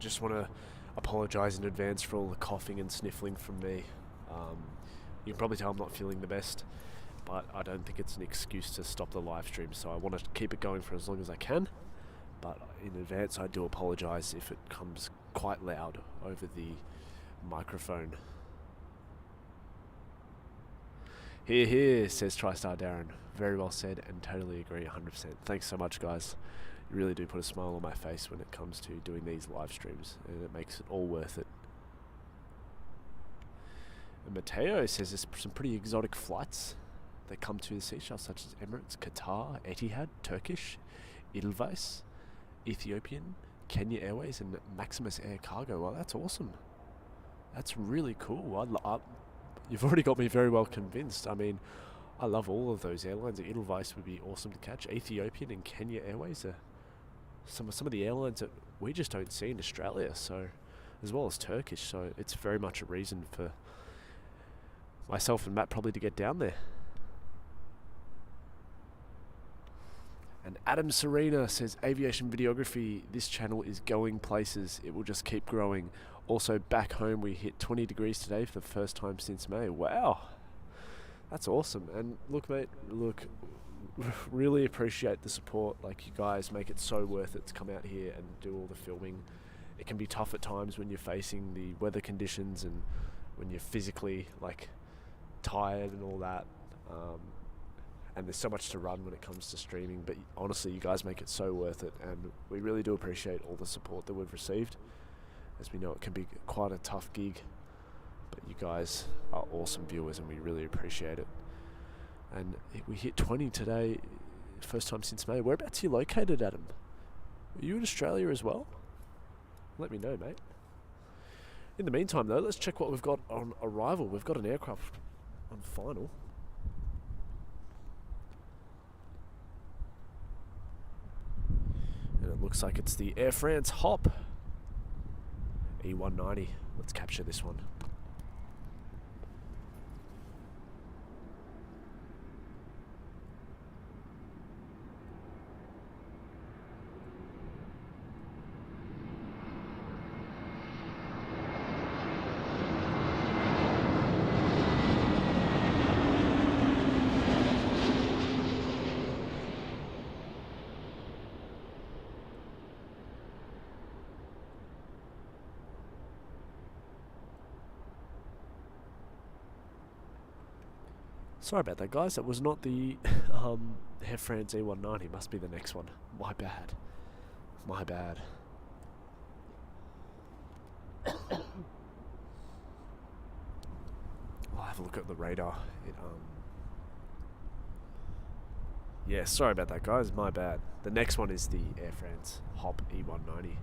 [SPEAKER 1] Just want to apologise in advance for all the coughing and sniffling from me. You can probably tell I'm not feeling the best, but I don't think it's an excuse to stop the live stream, so I want to keep it going for as long as I can. But in advance, I do apologise if it comes quite loud over the microphone. Hear, hear, says TriStar Darren. Very well said, and totally agree 100%. Thanks so much, guys. You really do put a smile on my face when it comes to doing these live streams, and it makes it all worth it. And Mateo says there's some pretty exotic flights that come to the Seychelles, such as Emirates, Qatar, Etihad, Turkish, Edelweiss, Ethiopian, Kenya Airways, and Maximus Air Cargo. Well, that's awesome. That's really cool. You've already got me very well convinced. I mean, I love all of those airlines. Edelweiss would be awesome to catch. Ethiopian and Kenya Airways are some of the airlines that we just don't see in Australia, so as well as Turkish, so it's very much a reason for myself and Matt probably to get down there. And Adam Serena says, aviation videography, this channel is going places. It will just keep growing. Also, back home we hit 20 degrees today for the first time since May. Wow, that's awesome. And look, mate, look, really appreciate the support. Like, you guys make it so worth it to come out here and do all the filming. It can be tough at times when you're facing the weather conditions and when you're physically like tired and all that, and there's so much to run when it comes to streaming, but honestly, you guys make it so worth it, and we really do appreciate all the support that we've received, as we know it can be quite a tough gig, but you guys are awesome viewers and we really appreciate it. And we hit 20 today, first time since May. Whereabouts are you located, Adam? Are you in Australia as well? Let me know, mate. In the meantime, though, let's check what we've got on arrival. We've got an aircraft on final. And it looks like it's the Air France Hop E190. Let's capture this one. Sorry about that, guys. That was not the Air France E190. Must be the next one. My bad. My bad. I'll have a look at the radar. Yeah, sorry about that, guys. My bad. The next one is the Air France Hop E190.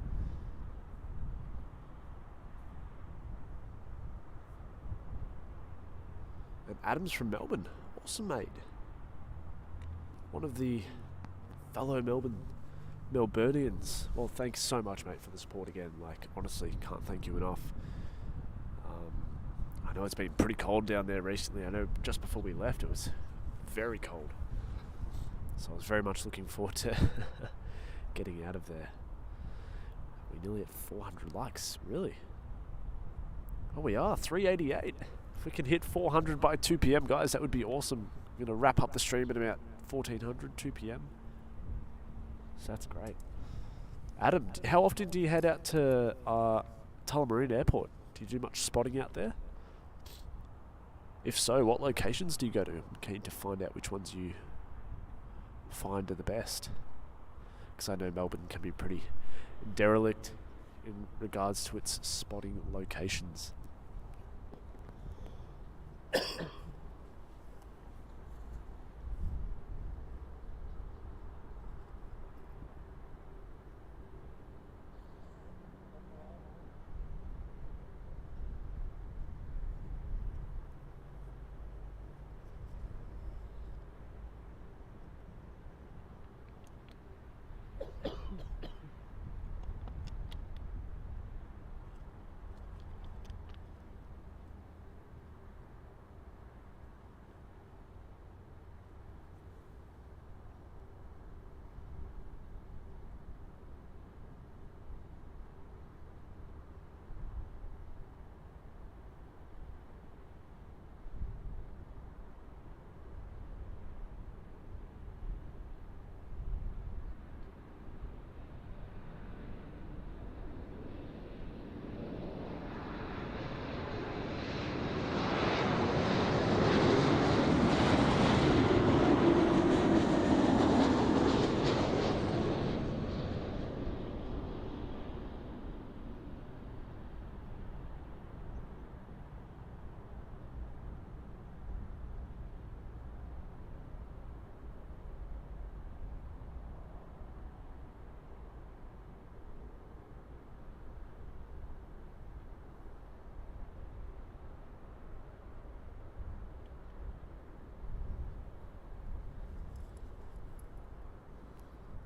[SPEAKER 1] And Adam's from Melbourne. Awesome, mate. One of the fellow Melburnians. Well, thanks so much, mate, for the support again. Like, honestly, can't thank you enough. I know it's been pretty cold down there recently. I know just before we left it was very cold. So I was very much looking forward to getting out of there. We're nearly at 400 likes, really. Oh, we are, 388. If we can hit 400 by 2 p.m, guys, that would be awesome. I'm going to wrap up the stream at about 1400, 2 p.m. So that's great. Adam, how often do you head out to Tullamarine Airport? Do you do much spotting out there? If so, what locations do you go to? I'm keen to find out which ones you find are the best. Because I know Melbourne can be pretty derelict in regards to its spotting locations.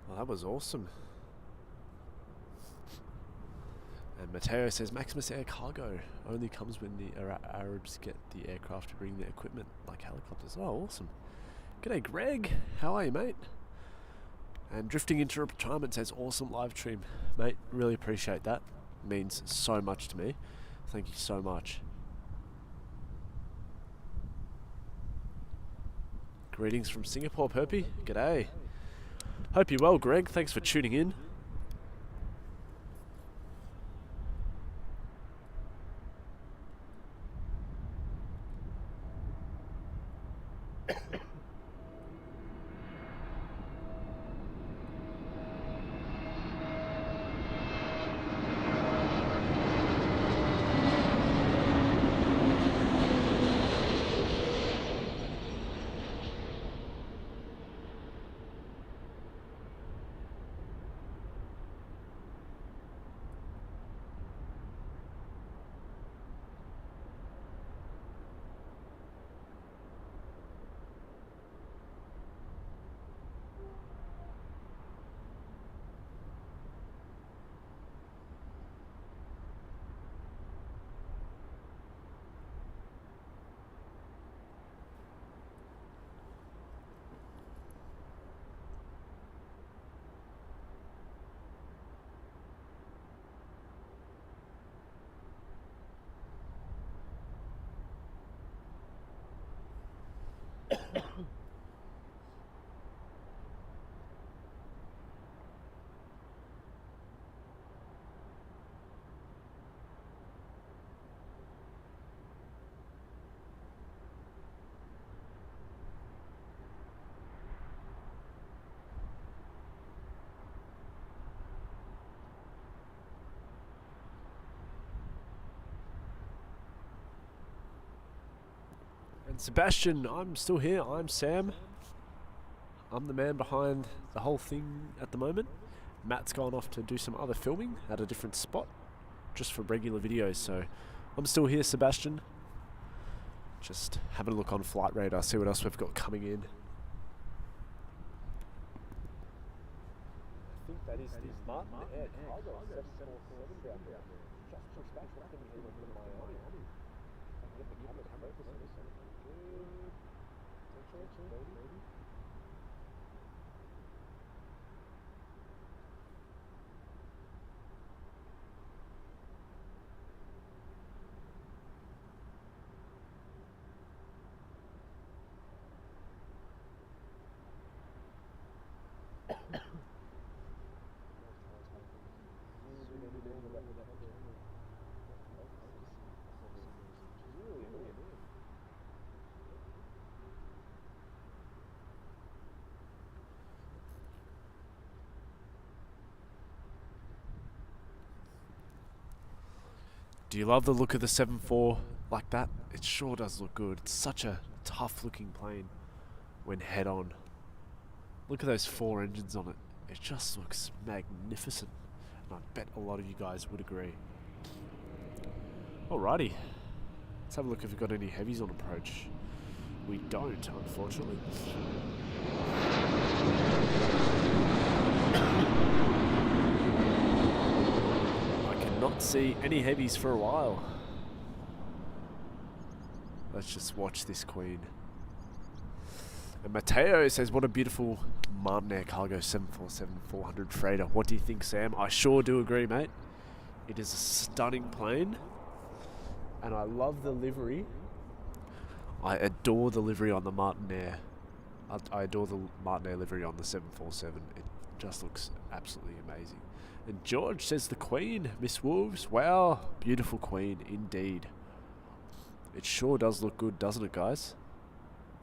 [SPEAKER 1] Well, that was awesome. And Mateo says Maximus Air Cargo only comes when the Arabs get the aircraft to bring their equipment, like helicopters. Oh, awesome. G'day, Greg. How are you, mate? And Drifting into Retirement says awesome live stream. Mate, really appreciate that. Means so much to me. Thank you so much. Greetings from Singapore, Perpy. G'day. Hope you're well, Greg. Thanks for tuning in. And Sebastian, I'm still here. I'm Sam. I'm the man behind the whole thing at the moment. Matt's gone off to do some other filming at a different spot, just for regular videos. So I'm still here, Sebastian. Just having a look on Flight Radar, see what else we've got coming in. I think that is the Martin Air Cargo 747 down there. Just pushed back, what can we hear from Miami? I can get the camera focus on this one. Maybe. Do you love the look of the 7.4 like that? It sure does look good. It's such a tough looking plane when head on. Look at those 4 engines on it. It just looks magnificent. And I bet a lot of you guys would agree. Alrighty. Let's have a look if we've got any heavies on approach. We don't, unfortunately. Not see any heavies for a while. Let's just watch this queen. And Mateo says, what a beautiful Martin Air Cargo 747-400 freighter. What do you think, Sam? I sure do agree, mate. It is a stunning plane. And I love the livery. I adore the livery on the Martin Air. I adore the Martin Air livery on the 747. It just looks absolutely amazing. And George says the Queen, Miss Wolves. Wow, beautiful Queen indeed. It sure does look good, doesn't it, guys?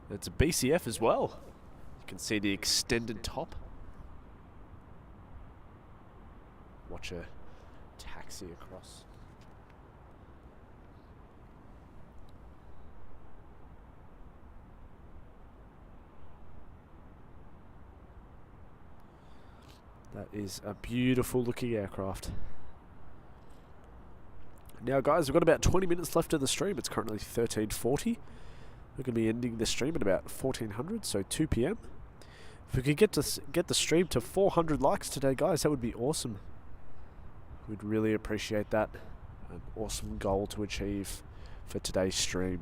[SPEAKER 1] It's a BCF as well. You can see the extended top. Watch her taxi across. That is a beautiful looking aircraft. Now guys, we've got about 20 minutes left of the stream. It's currently 13:40. We're going to be ending the stream at about 1400, so 2 p.m. If we could get the stream to 400 likes today, guys, that would be awesome. We'd really appreciate that. An awesome goal to achieve for today's stream.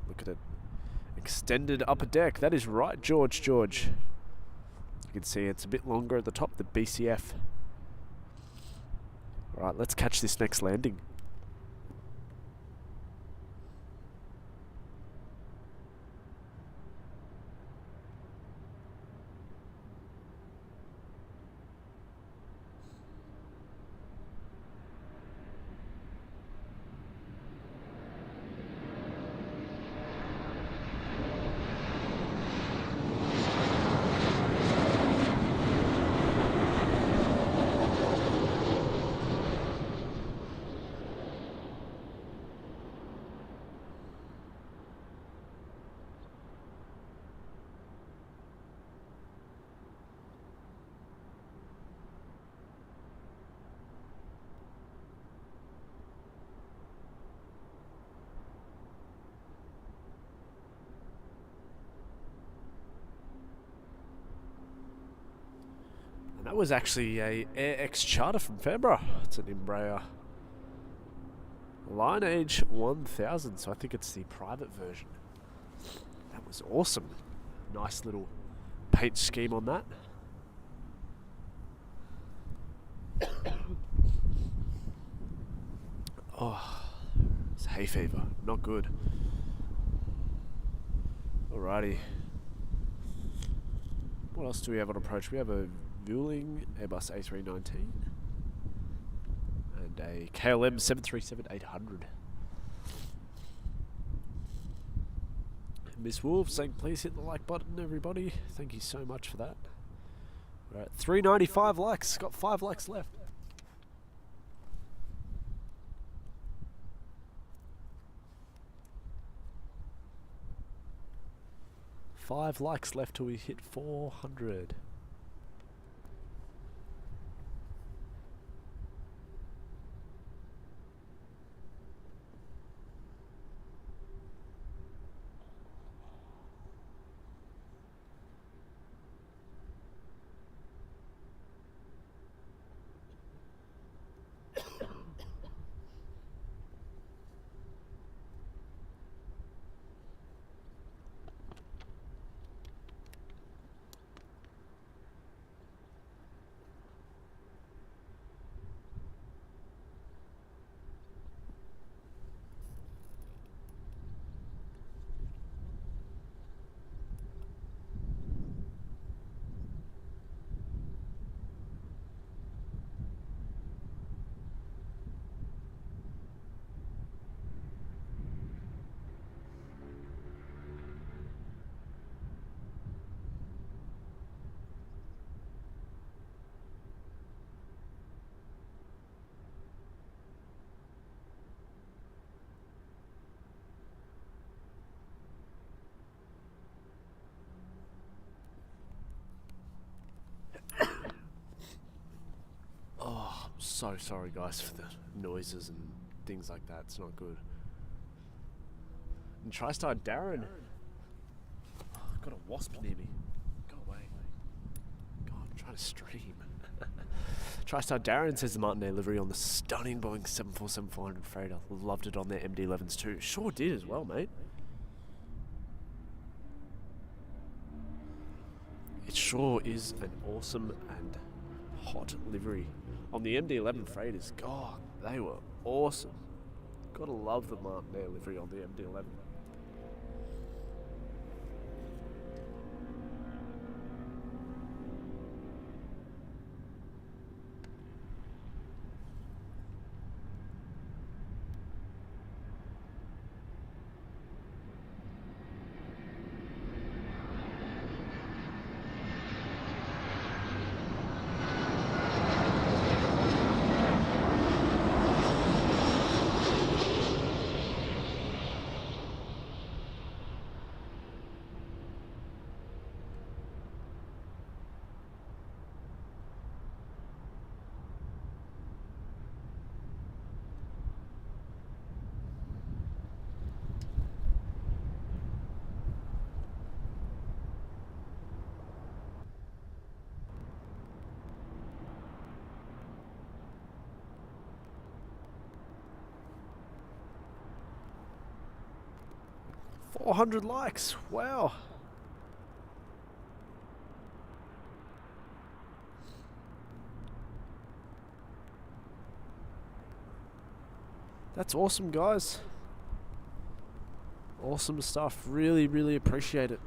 [SPEAKER 1] Look at it. Extended upper deck. That is right, George. You can see it's a bit longer at the top, the BCF. Alright, let's catch this next landing. That was actually a AirX charter from Canberra. It's an Embraer Lineage 1000, so I think it's the private version. That was awesome. Nice little paint scheme on that. Oh, it's hay fever. Not good. Alrighty. What else do we have on approach? We have a Vueling Airbus A319 and a KLM 737-800. Miss Wolf saying please hit the like button, everybody. Thank you so much for that. We're at 395 likes. Got 5 likes left. 5 likes left till we hit 400. Oh, I'm so sorry guys for the noises and things like that. It's not good. And TriStar Darren. Oh, I've got a wasp near me. Go away. God, I'm trying to stream. TriStar Darren says the Martin livery on the stunning Boeing 747-400 freighter. Loved it on their MD-11s too. Sure did as well, mate. It sure is an awesome and hot livery. On the MD-11 freighters, God, they were awesome. Gotta love the Martin livery on the MD-11. $400 likes, wow. That's awesome, guys. Awesome stuff. Really, really appreciate it.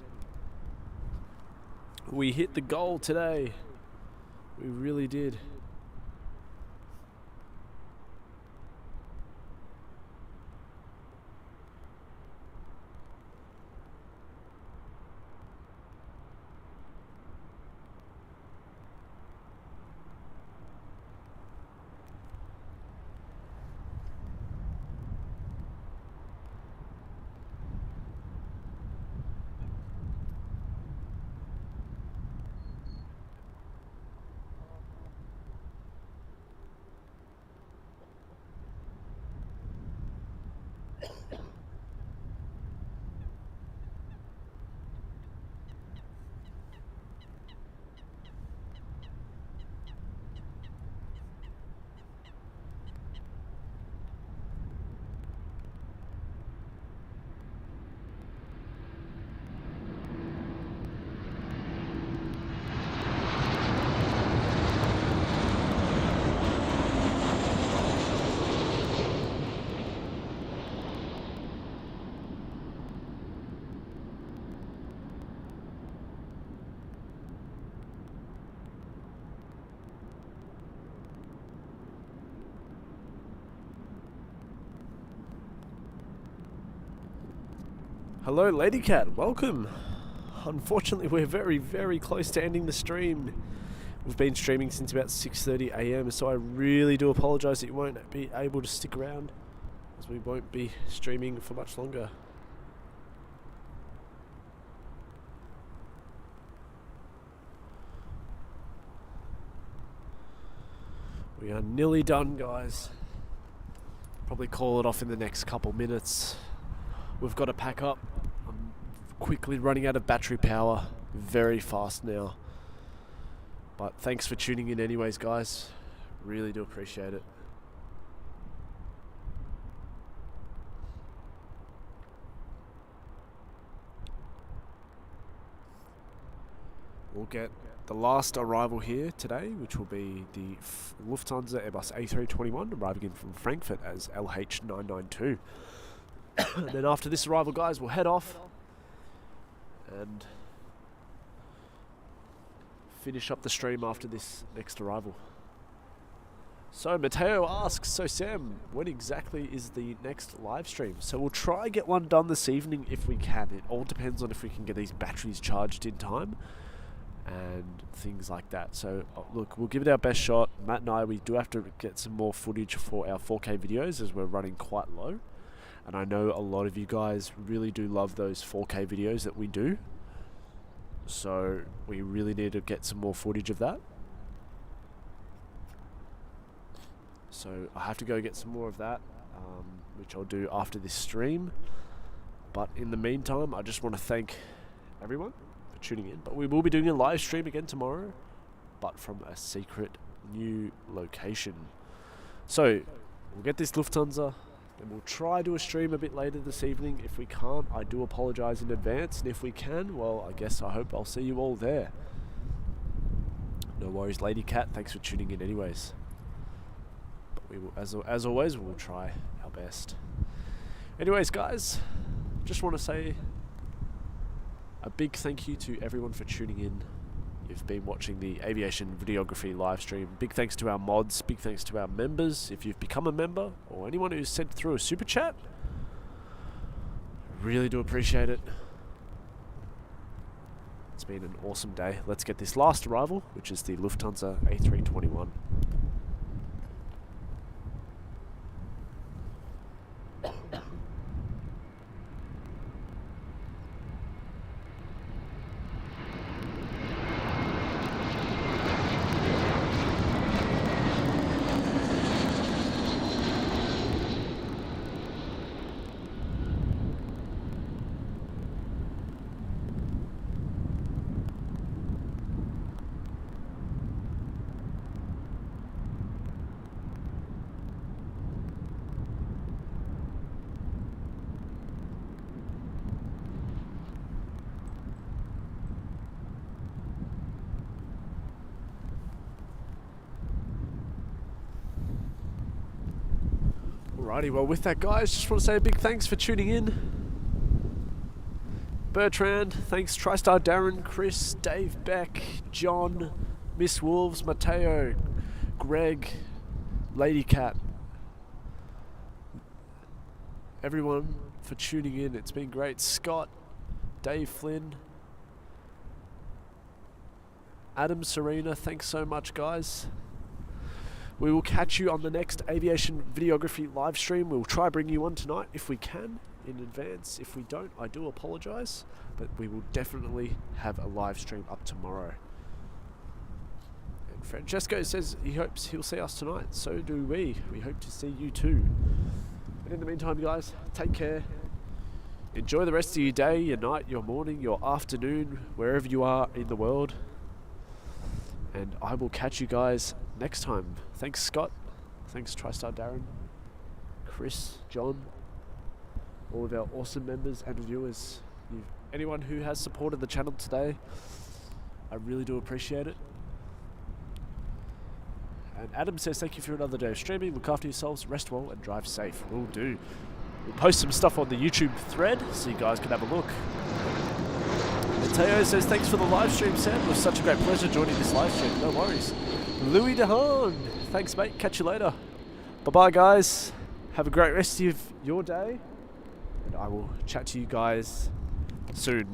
[SPEAKER 1] We hit the goal today. We really did. Hello Lady Cat, welcome. Unfortunately we're very, very close to ending the stream. We've been streaming since about 6:30 AM, so I really do apologise that you won't be able to stick around, as we won't be streaming for much longer. We are nearly done, guys. Probably call it off in the next couple minutes. We've got to pack up. I'm quickly running out of battery power. Very fast now. But thanks for tuning in anyways, guys. Really do appreciate it. We'll get the last arrival here today, which will be the Lufthansa Airbus A321 arriving in from Frankfurt as LH992. Then after this arrival, guys, we'll head off and finish up the stream after this next arrival. So Matteo asks, so Sam, when exactly is the next live stream? So we'll try get one done this evening if we can. It all depends on if we can get these batteries charged in time and things like that. So look, we'll give it our best shot. Matt and I, we do have to get some more footage for our 4K videos as we're running quite low. And I know a lot of you guys really do love those 4K videos that we do. So we really need to get some more footage of that. So I have to go get some more of that, which I'll do after this stream. But in the meantime, I just want to thank everyone for tuning in. But we will be doing a live stream again tomorrow, but from a secret new location. So we'll get this Lufthansa, and we'll try to do a stream a bit later this evening. If we can't, I do apologise in advance. And if we can, well, I hope I'll see you all there. No worries, Lady Cat. Thanks for tuning in anyways. But we will, as always, we will try our best. Anyways, guys, just want to say a big thank you to everyone for tuning in. You've been watching the Aviation Videography live stream. Big thanks to our mods, big thanks to our members. If you've become a member, or anyone who's sent through a super chat, really do appreciate it. It's been an awesome day. Let's get this last arrival, which is the Lufthansa A321. Alrighty, well with that, guys, just want to say a big thanks for tuning in. Bertrand, thanks, TriStar, Darren, Chris, Dave, Beck, John, Miss Wolves, Matteo, Greg, Lady Cat. Everyone for tuning in, it's been great. Scott, Dave Flynn, Adam Serena, thanks so much, guys. We will catch you on the next Aviation Videography live stream. We'll try bring you one tonight if we can in advance. If we don't, I do apologise, but we will definitely have a live stream up tomorrow. And Francesco says he hopes he'll see us tonight. So do we. We hope to see you too. And in the meantime, guys, take care. Enjoy the rest of your day, your night, your morning, your afternoon, wherever you are in the world. And I will catch you guys next time. Thanks, Scott. Thanks, TriStar, Darren, Chris, John, all of our awesome members and viewers. Anyone who has supported the channel today, I really do appreciate it. And Adam says, thank you for another day of streaming. Look after yourselves, rest well, and drive safe. Will do. We'll post some stuff on the YouTube thread so you guys can have a look. Mateo says, thanks for the live stream, Sam. It was such a great pleasure joining this live stream. No worries. Louis DeHaan, thanks, mate. Catch you later. Bye-bye, guys. Have a great rest of your day. And I will chat to you guys soon. Watch